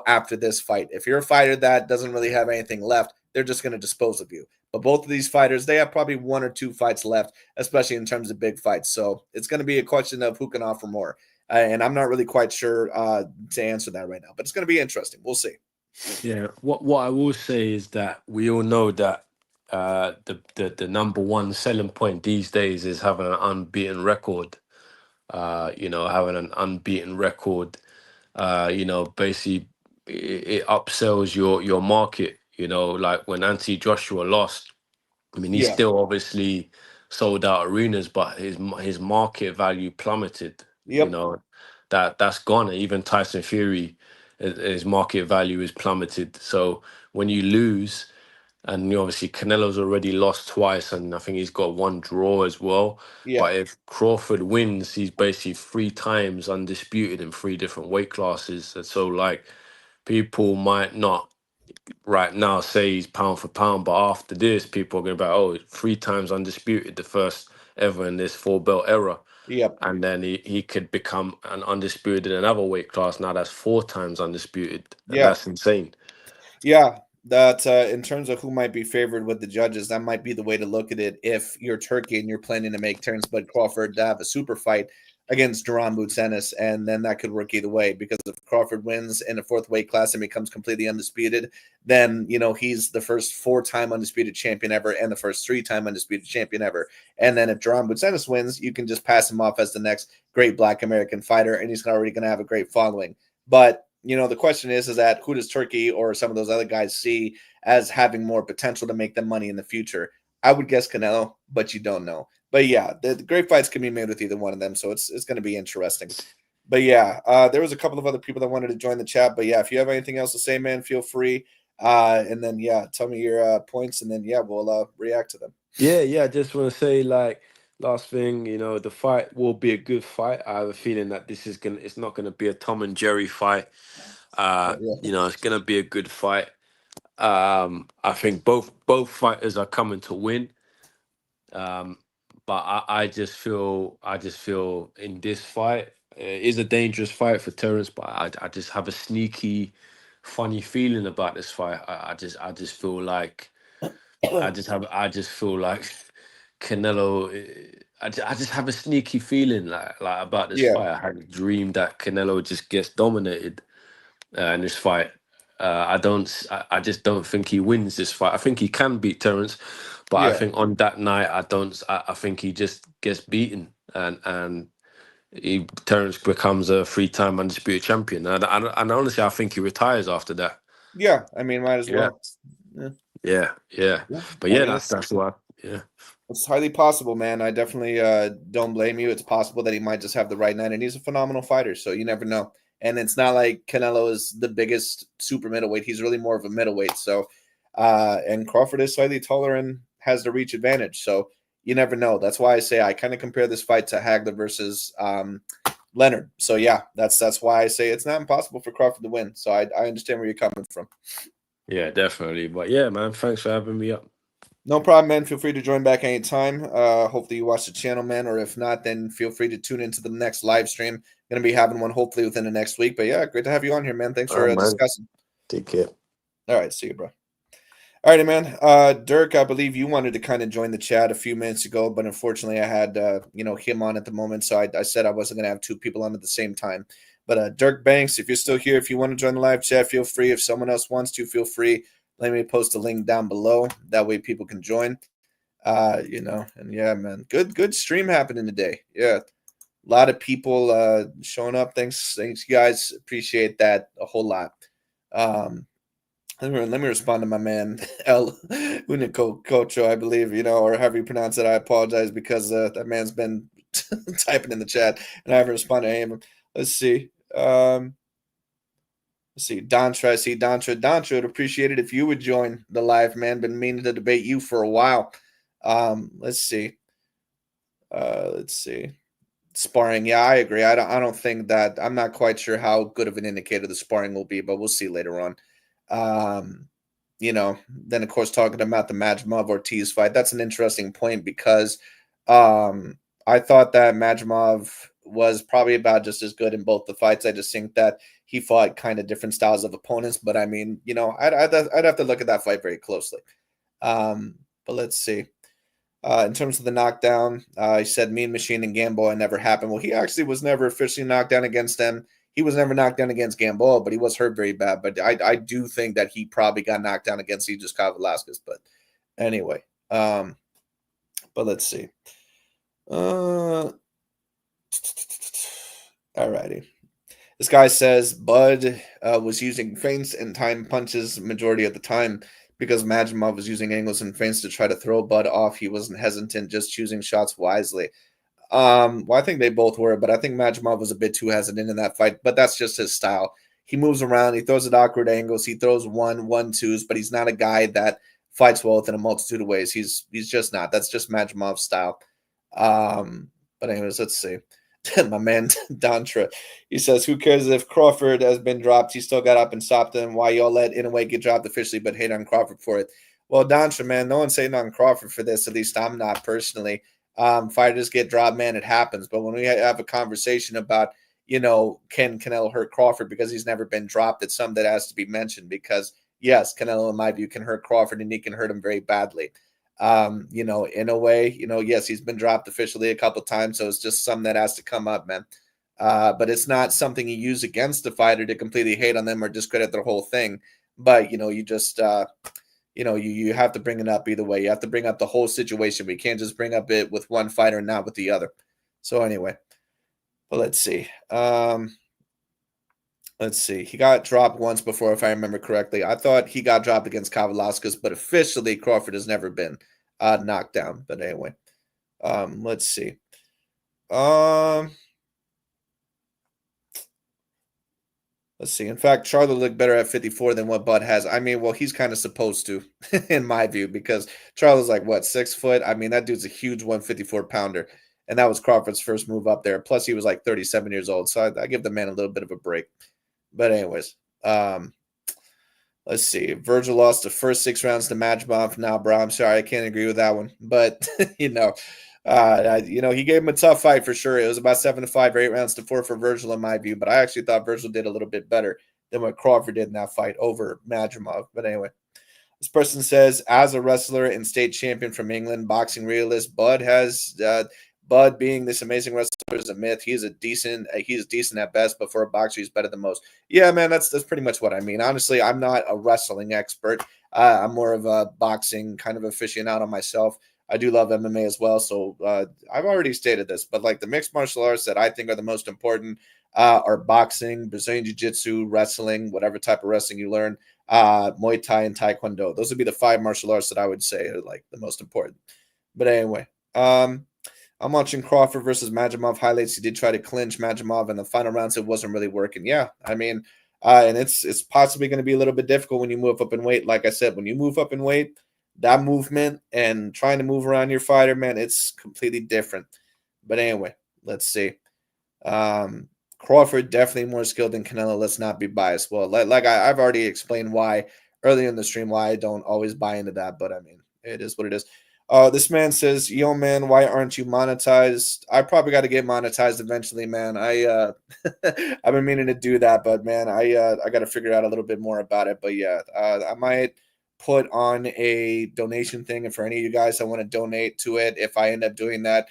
after this fight? If you're a fighter that doesn't really have anything left, they're just going to dispose of you. But both of these fighters, they have probably 1 or 2 fights left, especially in terms of big fights. So it's going to be a question of who can offer more. And I'm not really quite sure to answer that right now, but it's going to be interesting. We'll see. Yeah, what I will say is that we all know that the number one selling point these days is having an unbeaten record. Having an unbeaten record, basically it upsells your market. Like when Anthony Joshua lost, I mean, he Yeah. still obviously sold out arenas, but his market value plummeted. You Yep. know, that's gone. And even Tyson Fury, his market value is plummeted. So when you lose, And obviously Canelo's already lost twice, and I think he's got one draw as well. Yeah, But if Crawford wins, he's basically 3 times undisputed in 3 different weight classes. And so, like, people might not right now say he's pound for pound, but after this, people are going to be like, oh, 3 times undisputed, the first ever in this 4 belt era. yep, And then he could become an undisputed in another weight class. Now that's 4 times undisputed, and yeah. that's insane. Yeah, that in terms of who might be favored with the judges, that might be the way to look at it. If you're Turkey and you're planning to make Terence Bud Crawford to have a super fight against Duran Butsenis, and then that could work either way. Because if Crawford wins in a fourth weight class and becomes completely undisputed, then he's the first 4-time undisputed champion ever and the first 3-time undisputed champion ever. And then if Duran Butsenis wins, you can just pass him off as the next great Black American fighter, and he's already going to have a great following. But the question is that who does Turkey or some of those other guys see as having more potential to make them money in the future? I would guess Canelo, but you don't know. But yeah, the great fights can be made with either one of them, so it's going to be interesting. But yeah, there was a couple of other people that wanted to join the chat. But yeah, if you have anything else to say, man, feel free. And then yeah, tell me your points, and then yeah, we'll react to them. Yeah. I just want to say, like, last thing, the fight will be a good fight. I have a feeling that it's not gonna be a Tom and Jerry fight. Yeah. It's gonna be a good fight. I think both fighters are coming to win. But I just feel in this fight it is a dangerous fight for Terence, but I just have a sneaky, funny feeling about this fight. I just feel like I just feel like Canelo. I just have a sneaky feeling like about this Yeah. fight. I had a dream that Canelo just gets dominated in this fight. I just don't think he wins this fight. I think he can beat Terence, but I Yeah. think on that night I think he just gets beaten, and Terence becomes a 3-time undisputed champion. And honestly, I think he retires after that. Yeah. I mean, might as Yeah. well. Yeah. Yeah. But I yeah, mean, that's what. Yeah. it's highly possible, man. I definitely don't blame you. It's possible that he might just have the right night, and he's a phenomenal fighter, so you never know. And it's not like Canelo is the biggest super middleweight. He's really more of a middleweight. So, and Crawford is slightly taller and has the reach advantage. So you never know. That's why I say I kind of compare this fight to Hagler versus Leonard. So yeah, that's why I say it's not impossible for Crawford to win. So I understand where you're coming from. Yeah, definitely. But yeah, man, thanks for having me up. No problem, man. Feel free to join back anytime. Hopefully you watch the channel, man. Or if not, then feel free to tune into the next live stream. Going to be having one hopefully within the next week. But yeah, great to have you on here, man. Thanks for Man. discussing. Take care. All right, see you, bro. All right, man. Dirk, I believe you wanted to kind of join the chat a few minutes ago, but unfortunately I had him on at the moment, so I said I wasn't going to have two people on at the same time. But Dirk Banks, if you're still here, if you want to join the live chat, feel free. If someone else wants to, feel free. Let me post a link down below. That way people can join. And yeah, man. Good stream happening today. Yeah. A lot of people showing up. Thanks, you guys. Appreciate that a whole lot. Let me respond to my man El Unico Cocho, I believe, or however you pronounce it. I apologize because that man's been typing in the chat and I haven't responded to him. Let's see. Dontra. I see Dontra. Dontra would appreciate it if you would join the live, man. Been meaning to debate you for a while. Let's see. Sparring. Yeah, I agree. I don't think that. I'm not quite sure how good of an indicator the sparring will be, but we'll see later on. Then of course talking about the Majmov Ortiz fight. That's an interesting point because I thought that Majmov was probably about just as good in both the fights. I just think that he fought kind of different styles of opponents, but I mean, I'd have to look at that fight very closely. But let's see. In terms of the knockdown, he said Mean Machine and Gamboa never happened. Well, he actually was never officially knocked down against them. He was never knocked down against Gamboa, but he was hurt very bad. But I do think that he probably got knocked down against Aegis Velasquez. But anyway, but let's see. All righty. This guy says Bud was using feints and time punches majority of the time because Majmov was using angles and feints to try to throw Bud off. He wasn't hesitant, just choosing shots wisely. Well, I think they both were, but I think Majmov was a bit too hesitant in that fight, but that's just his style. He moves around, he throws at awkward angles, he throws 1-1-2s, but he's not a guy that fights well within a multitude of ways. He's just not. That's just Magomadov's style. But anyways, let's see. My man Dantra, he says, "Who cares if Crawford has been dropped? He still got up and stopped him. Why y'all let Inoue get dropped officially, but hate on Crawford for it?" Well, Dantra, man, no one's hating on Crawford for this. At least I'm not personally. Fighters get dropped, man. It happens. But when we have a conversation about, can Canelo hurt Crawford because he's never been dropped, it's something that has to be mentioned because, yes, Canelo, in my view, can hurt Crawford and he can hurt him very badly. In a way, yes, he's been dropped officially a couple times, so it's just something that has to come up, man. But it's not something you use against the fighter to completely hate on them or discredit their whole thing. But, you just, you have to bring it up either way. You have to bring up the whole situation. We can't just bring up it with one fighter and not with the other. So anyway, but let's see. Let's see. He got dropped once before, if I remember correctly. I thought he got dropped against Kavaliauskas, but officially Crawford has never been knocked down. But anyway, let's see. Let's see. In fact, Charlo looked better at 54 than what Bud has. I mean, well, he's kind of supposed to, in my view, because Charlo's like, what, 6 foot? I mean, that dude's a huge 154-pounder. And that was Crawford's first move up there. Plus, he was like 37 years old. So I give the man a little bit of a break. But anyways, let's see. Virgil lost the first 6 rounds to Magomedov. Nah, bro, I'm sorry. I can't agree with that one. But, he gave him a tough fight for sure. It was about 7-5 or 8 rounds to 4 for Virgil in my view. But I actually thought Virgil did a little bit better than what Crawford did in that fight over Magomedov. But anyway, this person says, as a wrestler and state champion from England, boxing realist, Bud being this amazing wrestler is a myth. He's decent at best, but for a boxer, he's better than most. Yeah, man, that's pretty much what I mean. Honestly, I'm not a wrestling expert. I'm more of a boxing kind of aficionado myself. I do love MMA as well, so I've already stated this, but like the mixed martial arts that I think are the most important are boxing, Brazilian Jiu-Jitsu, wrestling, whatever type of wrestling you learn, Muay Thai, and Taekwondo. Those would be the 5 martial arts that I would say are like the most important. But anyway, I'm watching Crawford versus Magomedov highlights. He did try to clinch Magomedov in the final rounds. It wasn't really working. Yeah, I mean, and it's possibly going to be a little bit difficult when you move up in weight. Like I said, when you move up in weight, that movement and trying to move around your fighter, man, it's completely different. But anyway, let's see. Crawford definitely more skilled than Canelo. Let's not be biased. Well, I've already explained why earlier in the stream why I don't always buy into that. But I mean, it is what it is. This man says, "Yo, man, why aren't you monetized?" I probably got to get monetized eventually, man. I've been meaning to do that, but man, I got to figure out a little bit more about it. But yeah, I might put on a donation thing, and for any of you guys that want to donate to it, if I end up doing that,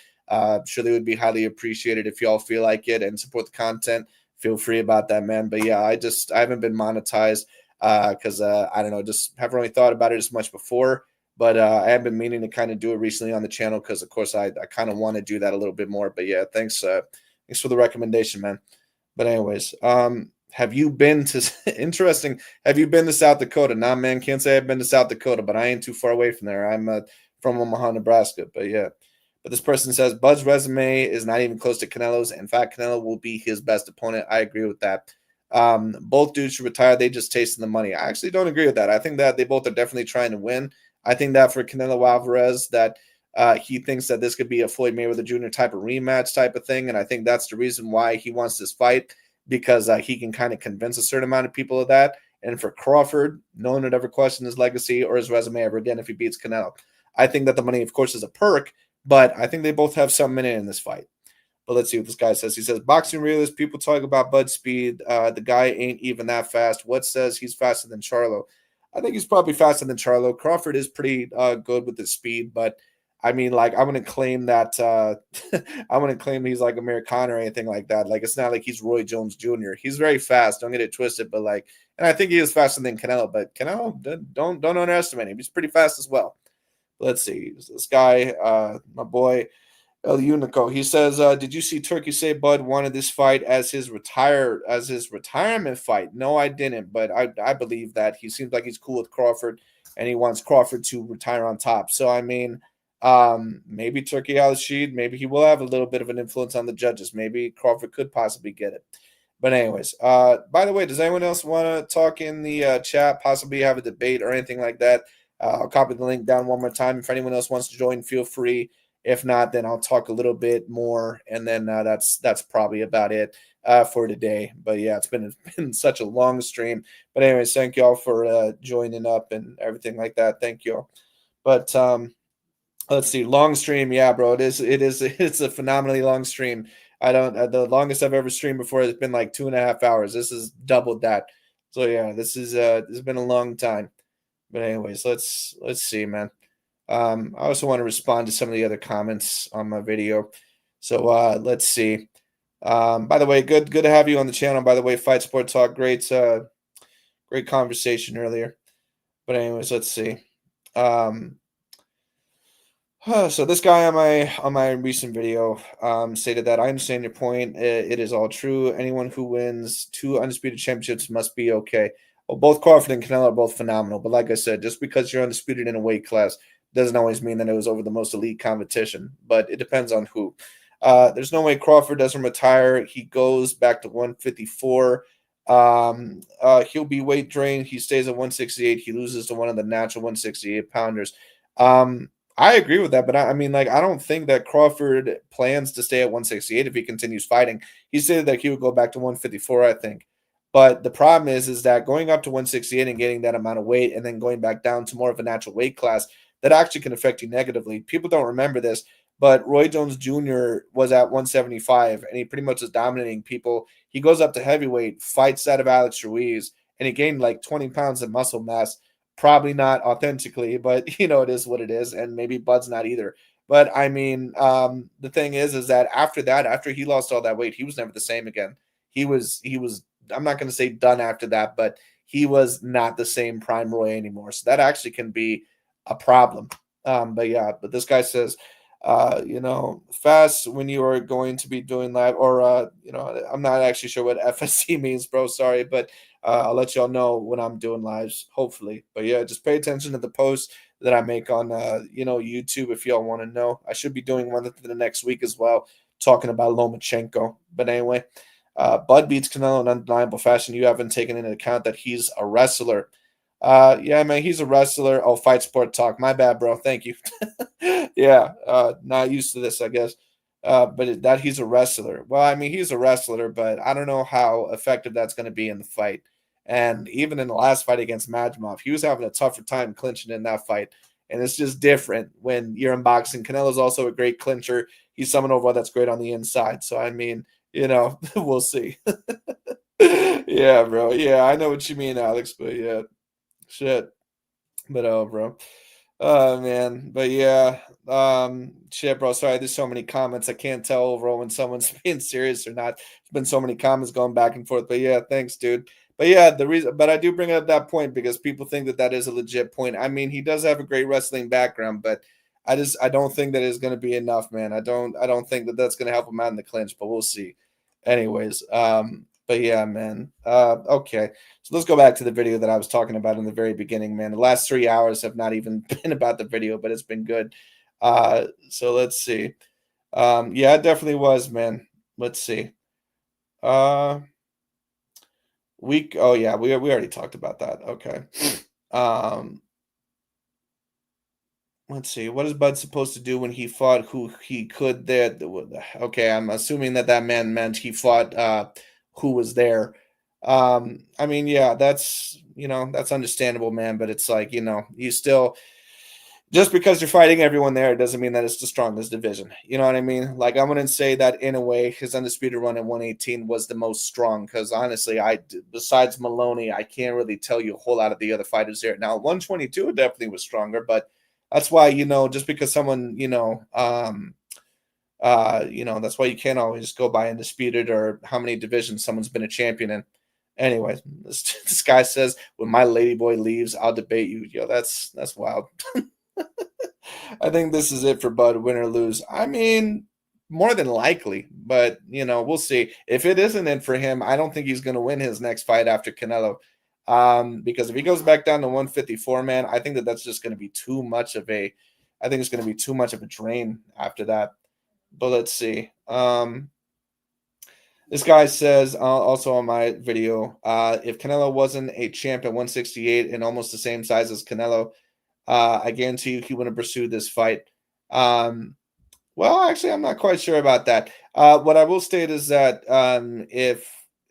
surely would be highly appreciated if y'all feel like it and support the content. Feel free about that, man. But yeah, I haven't been monetized because I don't know, just haven't really thought about it as much before. But I have been meaning to kind of do it recently on the channel because, of course, I kind of want to do that a little bit more. But yeah, thanks for the recommendation, man. But anyways, have you been to interesting? Have you been to South Dakota? Nah, man, can't say I've been to South Dakota, but I ain't too far away from there. I'm from Omaha, Nebraska. But yeah, but this person says Bud's resume is not even close to Canelo's. In fact, Canelo will be his best opponent. I agree with that. Both dudes should retire. They just tasting the money. I actually don't agree with that. I think that they both are definitely trying to win. I think that for Canelo Alvarez, that he thinks that this could be a Floyd Mayweather Jr. type of rematch type of thing. And I think that's the reason why he wants this fight, because he can kind of convince a certain amount of people of that. And for Crawford, no one would ever question his legacy or his resume ever again if he beats Canelo. I think that the money, of course, is a perk, but I think they both have something in this fight. But let's see what this guy says. He says, boxing realist, people talk about Bud's speed. The guy ain't even that fast. What says he's faster than Charlo? I think he's probably faster than Charlo. Crawford is pretty good with his speed, but I mean, like, I wouldn't claim that I wouldn't claim he's like Americana or anything like that. Like, it's not like he's Roy Jones Jr. He's very fast. Don't get it twisted, but like, and I think he is faster than Canelo, but Canelo, don't underestimate him. He's pretty fast as well. Let's see. This guy, my boy El Unico, he says, did you see Turkey say Bud wanted this fight as his retirement fight? No, I didn't, but I believe that he seems like he's cool with Crawford and he wants Crawford to retire on top. So I mean, maybe Turkey Al-Rashid, maybe he will have a little bit of an influence on the judges. Maybe Crawford could possibly get it. But anyways, by the way, does anyone else want to talk in the chat, possibly have a debate or anything like that? I'll copy the link down one more time. If anyone else wants to join, feel free. If not, then I'll talk a little bit more, and then that's probably about it for today. But yeah, it's been such a long stream. But anyways, thank y'all for joining up and everything like that. Thank y'all. But let's see, long stream, yeah, bro. It's a phenomenally long stream. I don't the longest I've ever streamed before has been like 2.5 hours. This is doubled that. So yeah, this has been a long time. But anyways, let's see, man. I also want to respond to some of the other comments on my video. So let's see. By the way, good to have you on the channel. By the way, Fight Sport Talk, great conversation earlier. But anyways, let's see. So this guy on my recent video stated that I understand your point. It is all true. Anyone who wins 2 undisputed championships must be okay. Well, both Crawford and Canelo are both phenomenal. But like I said, just because you're undisputed in a weight class doesn't always mean that it was over the most elite competition. But it depends on who. There's no way Crawford doesn't retire. He goes back to 154. He'll be weight drained. He stays at 168. He loses to one of the natural 168 pounders. I agree with that, but I mean, like, I don't think that Crawford plans to stay at 168 if he continues fighting. He said that he would go back to 154, I think. But the problem is that going up to 168 and getting that amount of weight and then going back down to more of a natural weight class, that actually can affect you negatively. People don't remember this, but Roy Jones Jr. was at 175, and he pretty much was dominating people. He goes up to heavyweight, fights out of Alex Ruiz, and he gained like 20 pounds of muscle mass. Probably not authentically, but it is what it is, and maybe Bud's not either. But I mean, the thing is that after he lost all that weight, he was never the same again. He was. I'm not going to say done after that, but he was not the same Prime Roy anymore. So that actually can be a problem. But this guy says, fast when you are going to be doing live, or I'm not actually sure what FSC means, bro. Sorry, but I'll let y'all know when I'm doing lives, hopefully. But yeah, just pay attention to the posts that I make on YouTube if y'all want to know. I should be doing one for the next week as well, talking about Lomachenko. But anyway, Bud beats Canelo in undeniable fashion. You haven't taken into account that he's a wrestler. Yeah, man, he's a wrestler. Oh, Fight Sport Talk. My bad, bro. Thank you. Yeah, not used to this, I guess. But that he's a wrestler. Well, I mean, he's a wrestler, but I don't know how effective that's going to be in the fight. And even in the last fight against Majmov, he was having a tougher time clinching in that fight. And it's just different when you're in boxing. Canelo's also a great clincher. He's someone overall that's great on the inside. So, I mean, we'll see. Yeah, bro. Yeah, I know what you mean, Alex. But yeah, shit. But oh, bro. Oh man, but yeah, shit, bro. Sorry, there's so many comments. I can't tell overall when someone's being serious or not. There's been so many comments going back and forth. But yeah, thanks, dude. But yeah, but I do bring up that point because people think that is a legit point. I mean, he does have a great wrestling background, but I don't think that is going to be enough, man. I don't think that that's going to help him out in the clinch. But we'll see. Anyways, but yeah, man. Okay. So let's go back to the video that I was talking about in the very beginning, man. The last 3 hours have not even been about the video, but it's been good. So let's see. Yeah, it definitely was, man. Let's see. Oh yeah, we already talked about that. Okay. Let's see. What is Bud supposed to do when he fought who he could there? Okay, I'm assuming that man meant he fought who was there. I mean, yeah, that's understandable, man, but it's like, you still, just because you're fighting everyone there doesn't mean that it's the strongest division. You know what I mean? Like, I wouldn't say that in a way his undisputed run at 118 was the most strong, because honestly, besides Maloney, I can't really tell you a whole lot of the other fighters there. Now, 122 definitely was stronger, but that's why, just because someone, that's why you can't always go by undisputed or how many divisions someone's been a champion in. Anyway, this guy says, when my ladyboy leaves, I'll debate you. Yo, that's wild. I think this is it for Bud, win or lose. I mean, more than likely, but we'll see. If it isn't it for him, I don't think he's going to win his next fight after Canelo. Because if he goes back down to 154, man, I think that's just going to be too much of a. I think it's going to be too much of a drain after that. But let's see. This guy says also on my video, if Canelo wasn't a champ at 168 and almost the same size as Canelo, I guarantee you he wouldn't pursue this fight. Well, actually, I'm not quite sure about that. What I will state is that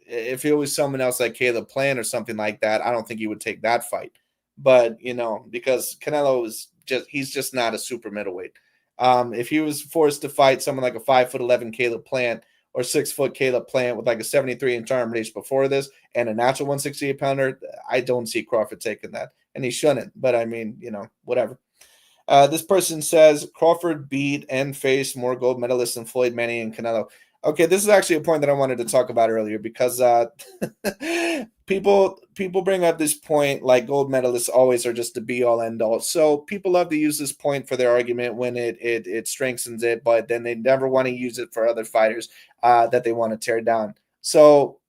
if it was someone else like Caleb Plant or something like that, I don't think he would take that fight. But because Canelo is he's just not a super middleweight. If he was forced to fight someone like a 5'11" Caleb Plant or 6 foot Caleb Plant with like a 73-inch arm reach before this and a natural 168 pounder, I don't see Crawford taking that, and he shouldn't. But I mean, whatever. This person says Crawford beat and faced more gold medalists than Floyd, Manny, and Canelo. Okay, this is actually a point that I wanted to talk about earlier because people bring up this point like gold medalists always are just the be all end all. So people love to use this point for their argument when it strengthens it, but then they never want to use it for other fighters that they want to tear down. So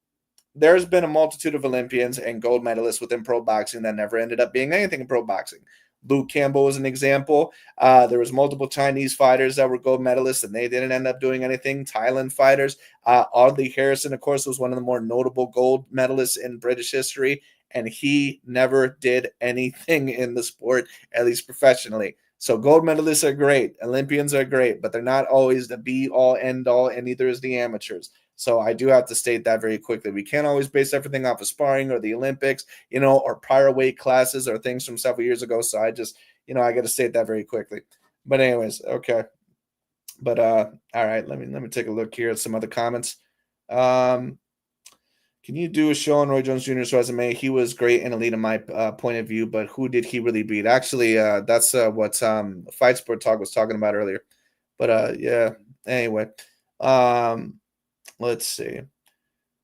there's been a multitude of Olympians and gold medalists within pro boxing that never ended up being anything in pro boxing. Luke Campbell is an example. There was multiple Chinese fighters that were gold medalists, and they didn't end up doing anything. Thailand fighters. Audley Harrison, of course, was one of the more notable gold medalists in British history, and he never did anything in the sport, at least professionally. So gold medalists are great. Olympians are great, but they're not always the be-all, end-all, and neither is the amateurs. So I do have to state that very quickly. We can't always base everything off of sparring or the Olympics, or prior weight classes or things from several years ago. So I just, I got to state that very quickly. But anyways, okay. But all right, let me take a look here at some other comments. Can you do a show on Roy Jones Jr.'s resume? He was great and elite in my point of view, but who did he really beat? Actually, that's what Fight Sport Talk was talking about earlier. But yeah, anyway. Let's see.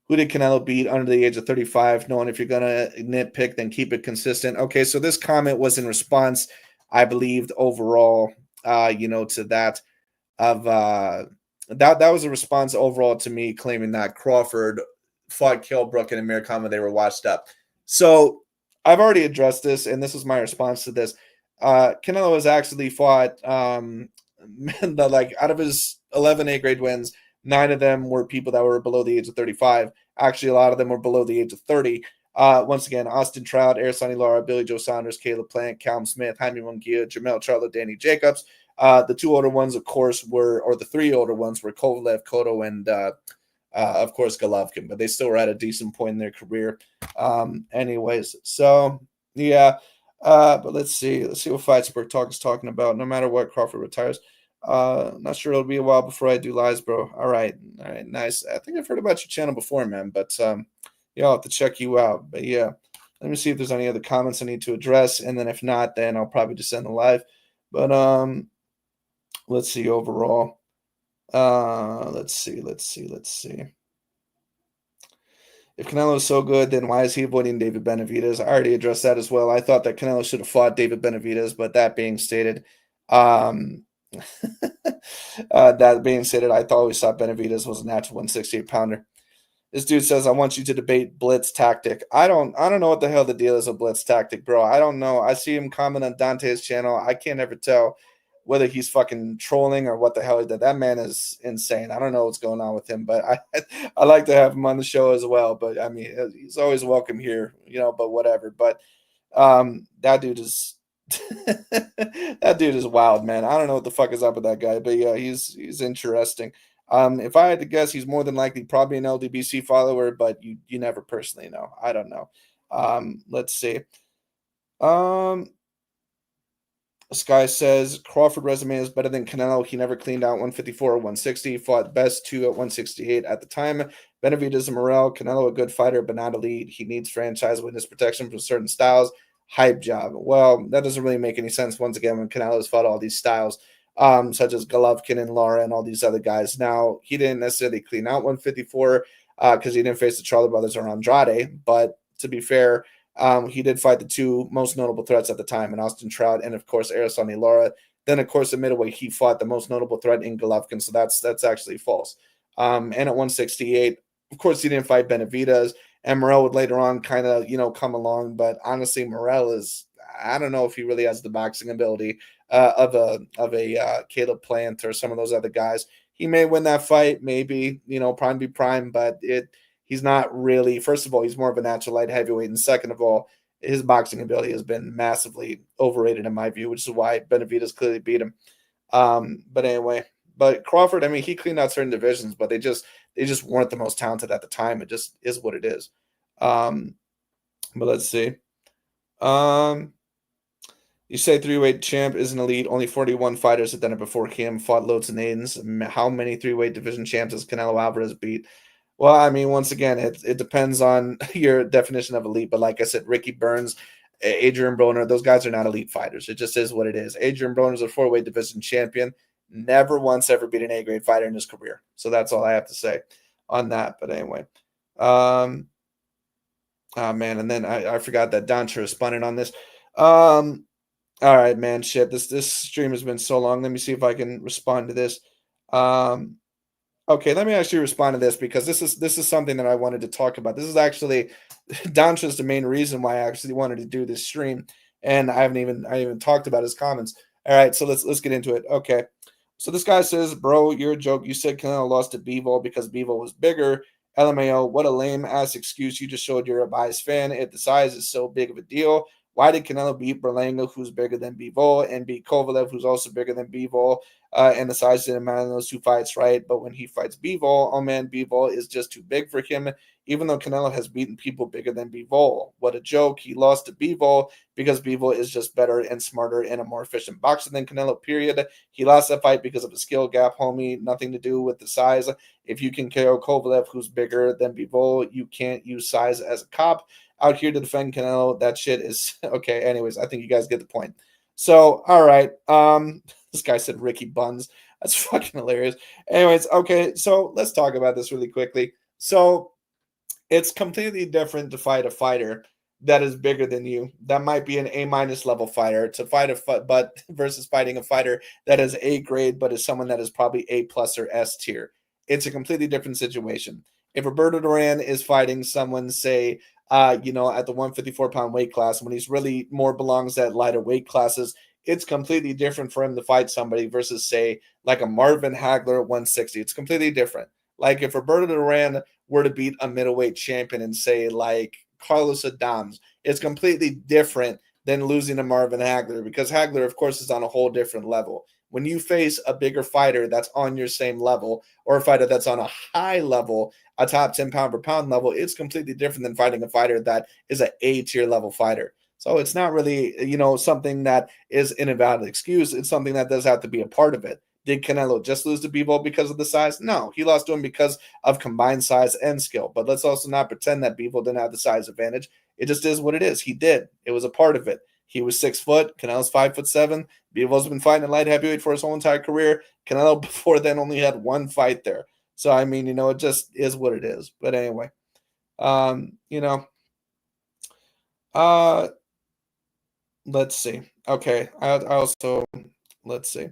Who did Canelo beat under the age of 35? Knowing if you're going to nitpick, then keep it consistent. Okay, so this comment was in response, I believed, overall, to that of that was a response overall to me claiming that Crawford fought Kell Brook and Amir Khan when they were washed up. So I've already addressed this, and this is my response to this. Canelo has actually fought, like out of his 11 A-grade wins, 9 of them were people that were below the age of 35. Actually, a lot of them were below the age of 30. Once again, Austin Trout, Arisani Lara, Billy Joe Saunders, Caleb Plant, Callum Smith, Jaime Munguia, Jamel Charlo, Danny Jacobs. The 2 older ones, of course, the 3 older ones were Kovalev, Cotto, and of course, Golovkin. But they still were at a decent point in their career. Anyways, so yeah. But let's see what Fight Sport Talk is talking about. No matter what, Crawford retires. Not sure it'll be a while before I do lives, bro. All right, nice. I think I've heard about your channel before, man, but yeah, I'll have to check you out. But yeah, let me see if there's any other comments I need to address, and then if not, then I'll probably just end the live. But let's see overall. Let's see. If Canelo is so good, then why is he avoiding David Benavidez? I already addressed that as well. I thought that Canelo should have fought David Benavidez, but that being stated, I always thought Benavidez was a natural 168 pounder. This dude says, I want you to debate blitz tactic. I don't know what the hell the deal is with blitz tactic, bro. I don't know. I see him comment on Dante's channel. I can't ever tell whether he's fucking trolling or what the hell he did. That man is insane. I don't know what's going on with him, but I like to have him on the show as well. But I mean, he's always welcome here, but whatever. But that dude is that dude is wild, man. I don't know what the fuck is up with that guy, but yeah, he's interesting. If I had to guess, he's more than likely probably an LDBC follower, but you never personally know. I don't know. Let's see. This guy says Crawford resume is better than Canelo. He never cleaned out 154 or 160. He fought best 2 at 168 at the time. Benavidez and Morrell. Canelo a good fighter, but not elite. He needs franchise witness protection for certain styles. Hype job. Well, that doesn't really make any sense once again when Canelo's fought all these styles, such as Golovkin and Lara and all these other guys. Now, he didn't necessarily clean out 154 because he didn't face the Charlie brothers or Andrade, but to be fair, he did fight the 2 most notable threats at the time, in Austin Trout and, of course, Arisani Lara. Then, of course, at middleweight, he fought the most notable threat in Golovkin, so that's actually false. And at 168, of course, he didn't fight Benavidez. And Morrell would later on kind of, come along. But honestly, Morrell is, I don't know if he really has the boxing ability of a Caleb Plant or some of those other guys. He may win that fight, maybe, prime be prime, but he's not really. First of all, he's more of a natural light heavyweight. And second of all, his boxing ability has been massively overrated in my view, which is why Benavidez clearly beat him. But anyway, but Crawford, I mean, he cleaned out certain divisions, but they just weren't the most talented at the time. It just is what it is. But let's see. You say 3-weight champ is an elite. Only 41 fighters have done it before him. Fought loads of names. How many 3-weight division champs has Canelo Alvarez beat? Well, I mean, once again, it depends on your definition of elite. But like I said, Ricky Burns, Adrian Broner, those guys are not elite fighters. It just is what it is. Adrian Broner's a 4-weight division champion. Never once ever beat an A-grade fighter in his career. So that's all I have to say on that. But anyway. Oh, man. And then I forgot that Doncha responded on this. All right, man. Shit, this stream has been so long. Let me see if I can respond to this. Okay, let me actually respond to this because this is something that I wanted to talk about. This is actually Doncha's the main reason why I actually wanted to do this stream, and I haven't even talked about his comments. All right, so let's get into it. Okay, so this guy says, "Bro, you're a joke. You said Canelo lost to Bivol because Bivol was bigger. LMAO, what a lame ass excuse. You just showed you're a biased fan. If the size is so big of a deal, why did Canelo beat Berlanga, who's bigger than Bivol, and beat Kovalev, who's also bigger than Bivol? And the size didn't matter in those two fights, right? But when he fights Bivol, oh man, Bivol is just too big for him, even though Canelo has beaten people bigger than Bivol. What a joke. He lost to Bivol because Bivol is just better and smarter and a more efficient boxer than Canelo, period. He lost that fight because of a skill gap, homie. Nothing to do with the size. If you can KO Kovalev, who's bigger than Bivol, you can't use size as a cop. Out here to defend Canelo, that shit is okay. Anyways, I think you guys get the point. So, all right. This guy said Ricky Buns. That's fucking hilarious. Anyways, okay. So let's talk about this really quickly. So it's completely different to fight a fighter that is bigger than you. That might be an A- level fighter to fight but versus fighting a fighter that is A grade, but is someone that is probably A+ or S tier. It's a completely different situation. If Roberto Duran is fighting someone, say, at the 154-pound weight class, when he's really more belongs at lighter weight classes, it's completely different for him to fight somebody versus, say, like a Marvin Hagler at 160. It's completely different. Like if Roberto Duran were to beat a middleweight champion and say like Carlos Adams, it's completely different than losing to Marvin Hagler because Hagler, of course, is on a whole different level. When you face a bigger fighter that's on your same level or a fighter that's on a high level, a top 10 pound per pound level, it's completely different than fighting a fighter that is an A tier level fighter. So it's not really, something that is an invalid excuse. It's something that does have to be a part of it. Did Canelo just lose to Bivol because of the size? No, he lost to him because of combined size and skill. But let's also not pretend that Bivol didn't have the size advantage. It just is what it is. He did. It was a part of it. He was 6 foot. Canelo's 5'7". Bivol's been fighting in light heavyweight for his whole entire career. Canelo before then only had one fight there. So I mean, it just is what it is. But anyway, let's see. Okay, I also let's see.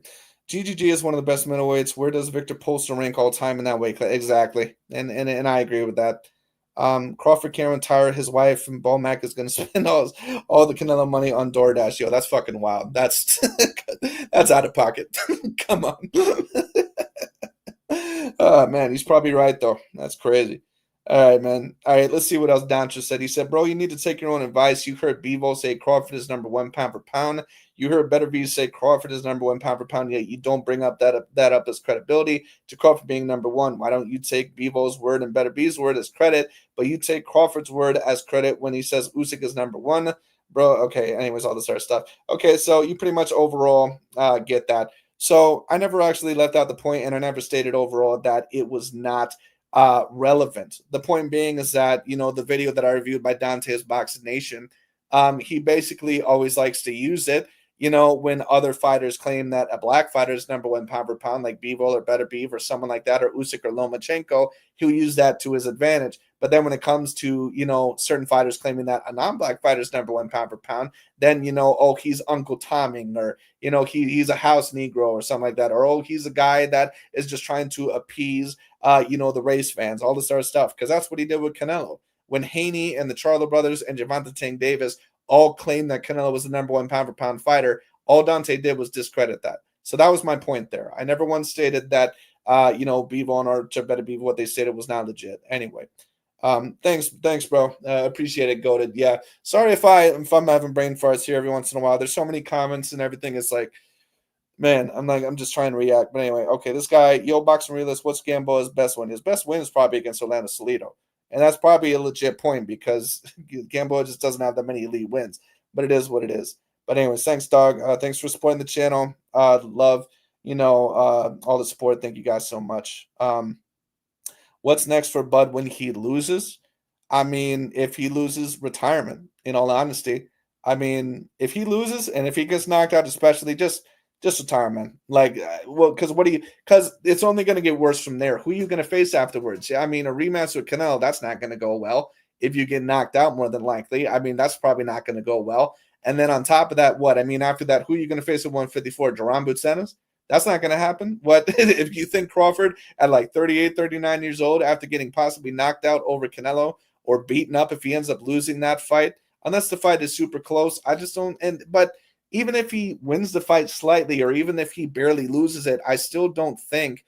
GGG is one of the best middleweights. Where does Victor Polster rank all time in that weight class? Exactly, and I agree with that. Crawford can't retire his wife, and Mac is going to spend all the Canelo money on DoorDash. Yo, that's fucking wild. That's that's out of pocket. Come on. Oh, man, he's probably right, though. That's crazy. All right, man. All right, let's see what else Doncha said. He said, bro, you need to take your own advice. You heard Bivol say Crawford is number 1 pound per pound. You heard Better V say Crawford is number 1 pound per pound, yet you don't bring up that up as credibility to Crawford being number 1. Why don't you take Bivol's word and Better V's word as credit, but you take Crawford's word as credit when he says Usyk is number 1? Bro, okay, anyways, all this other stuff. Okay, so you pretty much overall get that. So I never actually left out the point, and I never stated overall that it was not relevant. The point being is that, the video that I reviewed by Dante's Boxing Nation, he basically always likes to use it, when other fighters claim that a black fighter is number 1 pound per pound, like Bivol or Better Beef or someone like that, or Usyk or Lomachenko, he'll use that to his advantage. But then when it comes to, certain fighters claiming that a non-black fighter is number 1 pound per pound, then, he's Uncle Tomming, or, he's a house Negro or something like that, or, he's a guy that is just trying to appease, the race fans, all this sort of stuff, because that's what he did with Canelo. When Haney and the Charlo brothers and Gervonta Tank Davis all claimed that Canelo was the number 1 pound for pound fighter, all Dante did was discredit that. So that was my point there. I never once stated that, Bivol or Better Bivol, what they stated was not legit. Anyway, Thanks, bro. Appreciate it, goated. Yeah, sorry if I'm having brain farts here every once in a while. There's so many comments and everything. It's like, man, I'm just trying to react. But anyway, okay, this guy, Yo Boxing Realist, what's Gamboa's best win? His best win is probably against Orlando Salido. And that's probably a legit point because Gamboa just doesn't have that many elite wins. But it is what it is. But anyways, thanks, dog. Thanks for supporting the channel. Love, all the support. Thank you guys so much. What's next for Bud when he loses? I mean, if he loses, retirement, in all honesty. I mean, if he loses and if he gets knocked out, especially just retirement. Like, well, because it's only going to get worse from there. Who are you going to face afterwards? Yeah, I mean, a rematch with Canelo, that's not going to go well. If you get knocked out, more than likely, I mean, that's probably not going to go well. And then on top of that, what? I mean, after that, who are you going to face at 154? Duran Butsenas? That's not going to happen. What if you think Crawford at like 38, 39 years old after getting possibly knocked out over Canelo or beaten up if he ends up losing that fight, unless the fight is super close, I just don't. But even if he wins the fight slightly or even if he barely loses it, I still don't think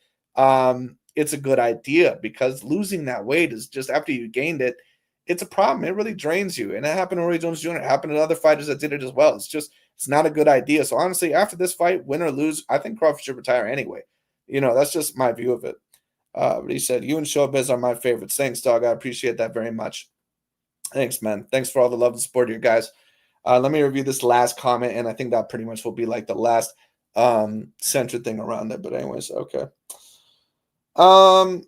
it's a good idea because losing that weight is just after you gained it, it's a problem. It really drains you. And it happened to Roy Jones Jr. It happened to other fighters that did it as well. It's not a good idea. So honestly, after this fight, win or lose, I think Crawford should retire anyway. That's just my view of it. But he said, you and Showbiz are my favorites. Thanks, dog. I appreciate that very much. Thanks, man. Thanks for all the love and support of you guys. Let me review this last comment, and I think that pretty much will be like the last centered thing around it. But anyways, okay. All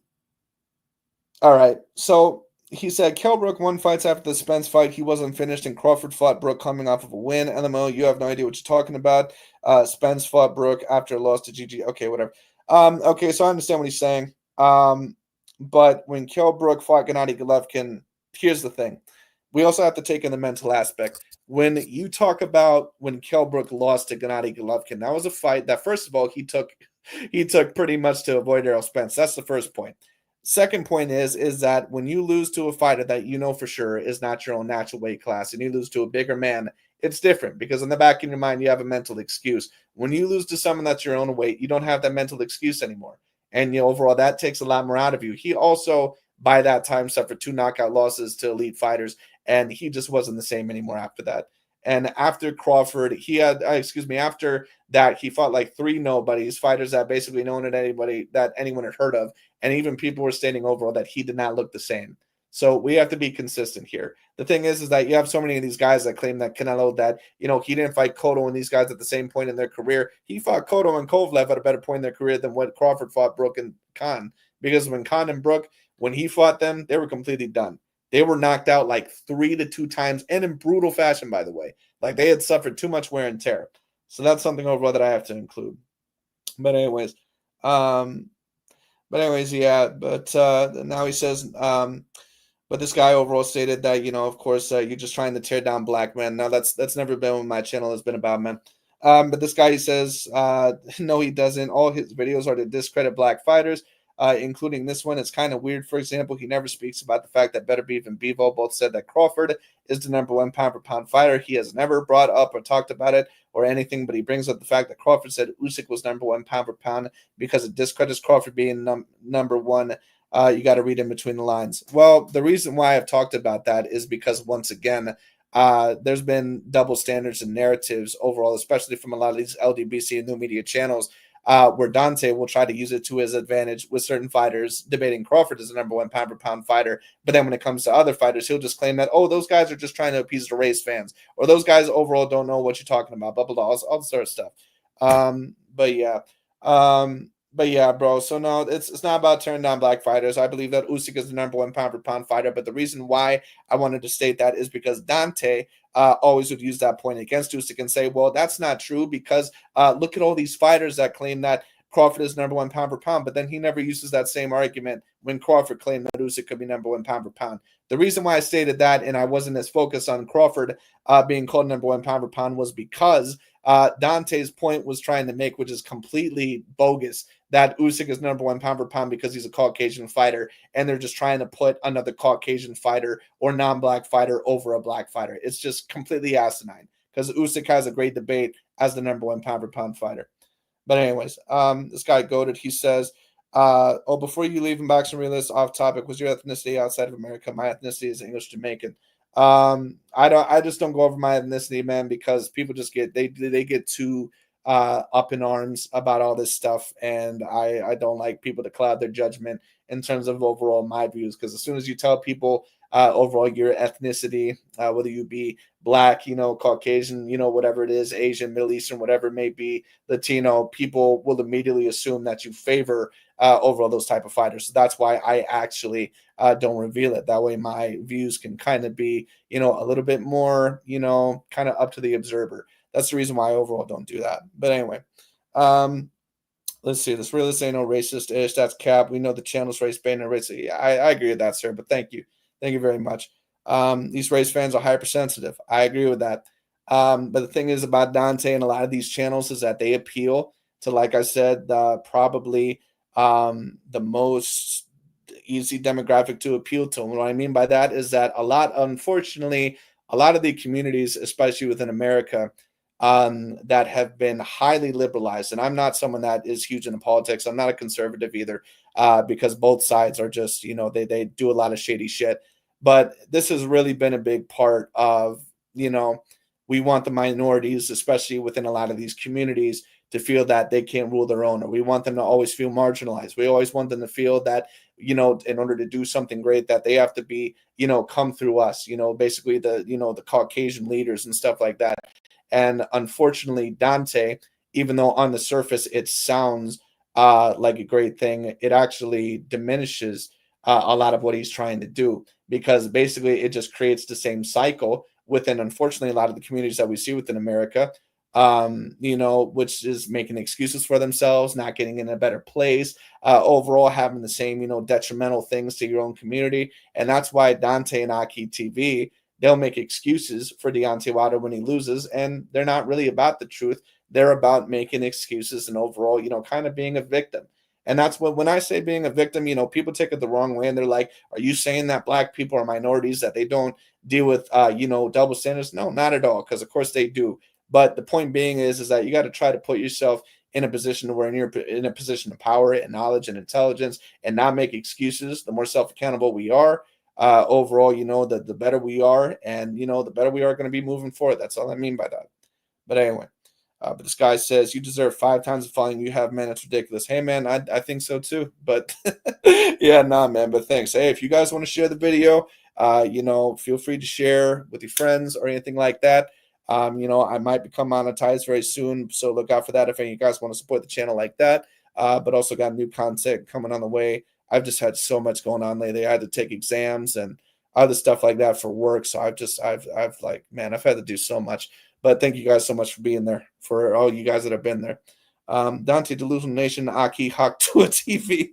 right. So he said, Kell Brook won fights after the Spence fight. He wasn't finished, and Crawford fought Brook coming off of a win. LMO, you have no idea what you're talking about. Spence fought Brook after a loss to GG. Okay, whatever. Okay, so I understand what he's saying. But when Kell Brook fought Gennady Golovkin, here's the thing. We also have to take in the mental aspect. When you talk about when Kell Brook lost to Gennady Golovkin, that was a fight that, first of all, he took pretty much to avoid Errol Spence. That's the first point. Second point is that when you lose to a fighter that you know for sure is not your own natural weight class and you lose to a bigger man, it's different because in the back of your mind, you have a mental excuse. When you lose to someone that's your own weight, you don't have that mental excuse anymore. And overall, that takes a lot more out of you. He also, by that time, suffered 2 knockout losses to elite fighters, and he just wasn't the same anymore after that. And after Crawford, after that, he fought like 3 nobodies, fighters that basically no one had anyone had heard of. And even people were stating overall that he did not look the same. So we have to be consistent here. The thing is that you have so many of these guys that claim that Canelo, that, he didn't fight Cotto and these guys at the same point in their career. He fought Cotto and Kovalev at a better point in their career than what Crawford fought Brook and Khan. Because when Khan and Brook, when he fought them, they were completely done. They were knocked out like 3 to 2 times and in brutal fashion, by the way. Like they had suffered too much wear and tear. So that's something overall that I have to include. But anyways, yeah. But now he says, but this guy overall stated that, of course, you're just trying to tear down black men. Now that's never been what my channel has been about, man. But this guy, he says, no, he doesn't. All his videos are to discredit black fighters. Including this one. It's kind of weird. For example, he never speaks about the fact that Better Beef and Bevo both said that Crawford is the #1 pound-for-pound fighter. He has never brought up or talked about it or anything, but he brings up the fact that Crawford said Usyk was #1 pound-for-pound because it discredits Crawford being number one. You got to read in between the lines. Well, the reason why I've talked about that is because, once again, there's been double standards and narratives overall, especially from a lot of these LDBC and new media channels, where Dante will try to use it to his advantage with certain fighters, debating Crawford as the #1 pound-for-pound fighter. But then when it comes to other fighters, he'll just claim that, oh, those guys are just trying to appease the race fans, or those guys overall don't know what you're talking about, blah, blah, blah, all this sort of stuff. But yeah, bro. So no, it's not about turning down black fighters. I believe that Usyk is the #1 pound-for-pound fighter. But the reason why I wanted to state that is because Dante always would use that point against Usyk and say, well, that's not true because look at all these fighters that claim that Crawford is #1 pound-for-pound. But then he never uses that same argument when Crawford claimed that Usyk could be #1 pound-for-pound. The reason why I stated that and I wasn't as focused on Crawford being called #1 pound-for-pound was because Dante's point was trying to make, which is completely bogus, that Usyk is #1 pound-for-pound because he's a Caucasian fighter, and they're just trying to put another Caucasian fighter or non-black fighter over a black fighter. It's just completely asinine because Usyk has a great debate as the #1 pound-for-pound fighter. But anyways, this guy goated. He says, Before you leave in boxing realist, off topic, was your ethnicity outside of America? My ethnicity is English Jamaican. I just don't go over my ethnicity, man, because people just they get too up in arms about all this stuff, and I don't like people to cloud their judgment in terms of overall my views, because as soon as you tell people overall your ethnicity, whether you be black, Caucasian, whatever it is, Asian, Middle Eastern, whatever it may be, Latino, people will immediately assume that you favor overall those type of fighters. So that's why I actually don't reveal it. That way my views can kind of be, a little bit more, kind of up to the observer. That's the reason why I overall don't do that. But anyway, let's see. This realist ain't no racist ish. That's cap. We know the channel's race baiting and racist. Yeah, I agree with that, sir. But thank you. Thank you very much. These race fans are hypersensitive. I agree with that. But the thing is about Dante and a lot of these channels is that they appeal to, like I said, probably the most easy demographic to appeal to. And what I mean by that is that unfortunately, a lot of the communities, especially within America, that have been highly liberalized. And I'm not someone that is huge into politics. I'm not a conservative either, because both sides are just, they do a lot of shady shit. But this has really been a big part of, we want the minorities, especially within a lot of these communities, to feel that they can't rule their own, or we want them to always feel marginalized. We always want them to feel that, in order to do something great, that they have to be, come through us, basically the Caucasian leaders and stuff like that. And unfortunately, Dante, even though on the surface it sounds like a great thing, it actually diminishes a lot of what he's trying to do, because basically it just creates the same cycle within, unfortunately, a lot of the communities that we see within America, which is making excuses for themselves, not getting in a better place, overall having the same, detrimental things to your own community. And that's why Dante and Aki TV, they'll make excuses for Deontay Wilder when he loses, and they're not really about the truth. They're about making excuses and overall, kind of being a victim. And that's what, when I say being a victim, people take it the wrong way, and they're like, are you saying that black people are minorities, that they don't deal with, double standards? No, not at all, because of course they do. But the point being is that you got to try to put yourself in a position where you're in a position of power and knowledge and intelligence, and not make excuses. The more self-accountable we are, overall, the better we are, and, the better we are going to be moving forward. That's all I mean by that. But anyway, but this guy says, you deserve 5 times the following you have, man. It's ridiculous. Hey, man, I think so too. But yeah, nah, man. But thanks. Hey, if you guys want to share the video, feel free to share with your friends or anything like that. I might become monetized very soon, so look out for that if any of you guys want to support the channel like that. But also got new content coming on the way. I've just had so much going on lately. I had to take exams and other stuff like that for work. So I've like, man, I've had to do so much. But thank you guys so much for being there, for all you guys that have been there. Dante Delusional Nation, Aki Hawk to a TV,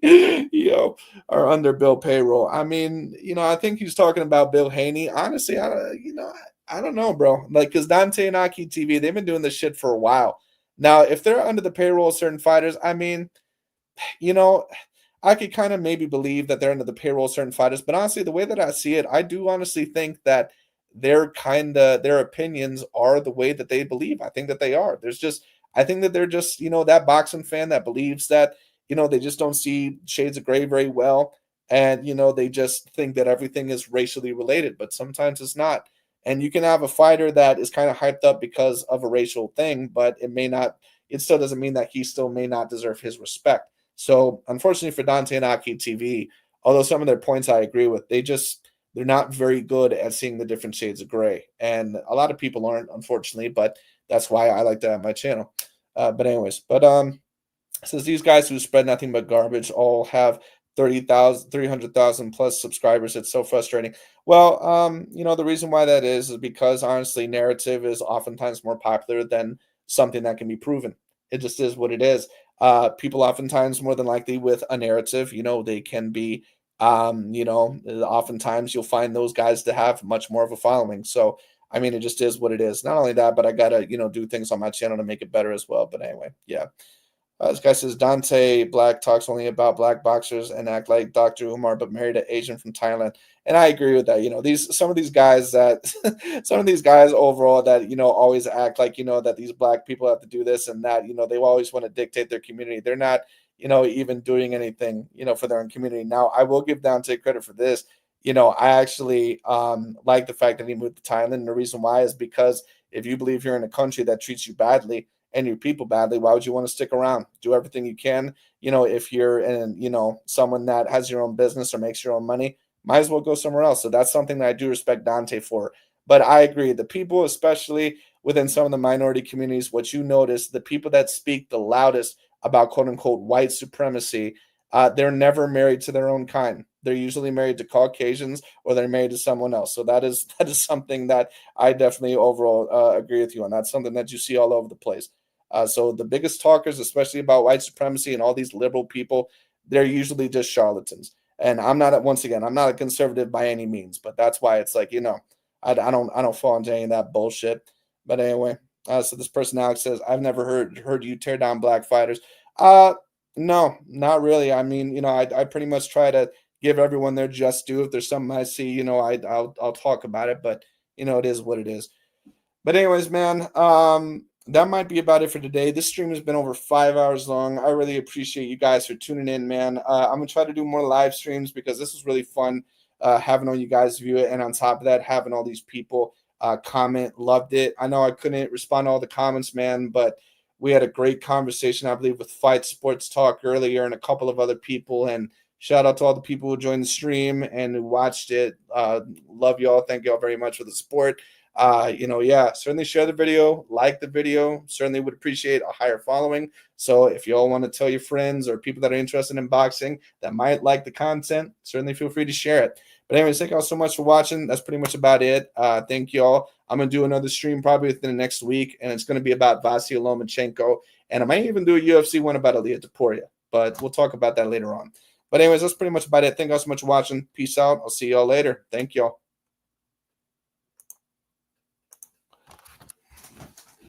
are under Bill payroll. I mean, I think he's talking about Bill Haney. Honestly, I don't know, bro. Like, because Dante and Aki TV, they've been doing this shit for a while. Now, if they're under the payroll of certain fighters, I mean, I could kind of maybe believe that they're under the payroll of certain fighters, but honestly, the way that I see it, I do honestly think that their opinions are the way that they believe. I think that they are. I think that they're just, that boxing fan that believes that, they just don't see shades of gray very well. And, they just think that everything is racially related, but sometimes it's not. And you can have a fighter that is kind of hyped up because of a racial thing, but it still doesn't mean that he still may not deserve his respect. So unfortunately for Dante and Aki TV, although some of their points I agree with, they're not very good at seeing the different shades of gray. And a lot of people aren't, unfortunately, but that's why I like to have my channel. But anyways, since these guys who spread nothing but garbage all have 300,000 plus subscribers, it's so frustrating. Well, the reason why that is because honestly, narrative is oftentimes more popular than something that can be proven. It just is what it is. People oftentimes, more than likely, with a narrative, they can be, oftentimes you'll find those guys to have much more of a following. So, I mean, it just is what it is. Not only that, but I gotta, do things on my channel to make it better as well. But anyway, yeah. This guy says Dante Black talks only about black boxers and act like Dr. Umar, but married an Asian from Thailand. And I agree with that. Some of these guys overall that, always act like, that these black people have to do this and that, they always want to dictate their community. They're not even doing anything, for their own community. Now, I will give Dante credit for this. I actually like the fact that he moved to Thailand. And the reason why is because if you believe you're in a country that treats you badly and your people badly, why would you want to stick around? Do everything you can. If you're in, someone that has your own business or makes your own money, might as well go somewhere else. So that's something that I do respect Dante for. But I agree, the people, especially within some of the minority communities, what you notice, the people that speak the loudest about quote unquote white supremacy, they're never married to their own kind. They're usually married to Caucasians or they're married to someone else. So that is something that I definitely overall agree with you on. That's something that you see all over the place. So the biggest talkers, especially about white supremacy and all these liberal people, they're usually just charlatans. And I'm not a conservative by any means, but that's why it's like, I don't fall into any of that bullshit. But anyway, so this person Alex says, I've never heard you tear down black fighters. No, not really. I mean, I pretty much try to give everyone their just due. If there's something I see, I'll talk about it. But it is what it is. But anyways, man, that might be about it for today. This stream has been over 5 hours long. I really appreciate you guys for tuning in, man. I'm gonna try to do more live streams because this was really fun having all you guys view it, and on top of that, having all these people comment. Loved it. I know I couldn't respond to all the comments, man, but we had a great conversation, I believe, with Fight Sports Talk earlier and a couple of other people. And shout out to all the people who joined the stream and who watched it. Love y'all. Thank y'all very much for the support. Certainly share the video, like the video. Certainly would appreciate a higher following. So if you all want to tell your friends or people that are interested in boxing that might like the content, certainly feel free to share it. But anyways, thank y'all so much for watching. That's pretty much about it. Thank y'all. I'm going to do another stream probably within the next week, and it's going to be about Vasyl Lomachenko. And I might even do a UFC one about Ilia Topuria, but we'll talk about that later on. But anyways, that's pretty much about it. Thank y'all so much for watching. Peace out. I'll see y'all later. Thank y'all.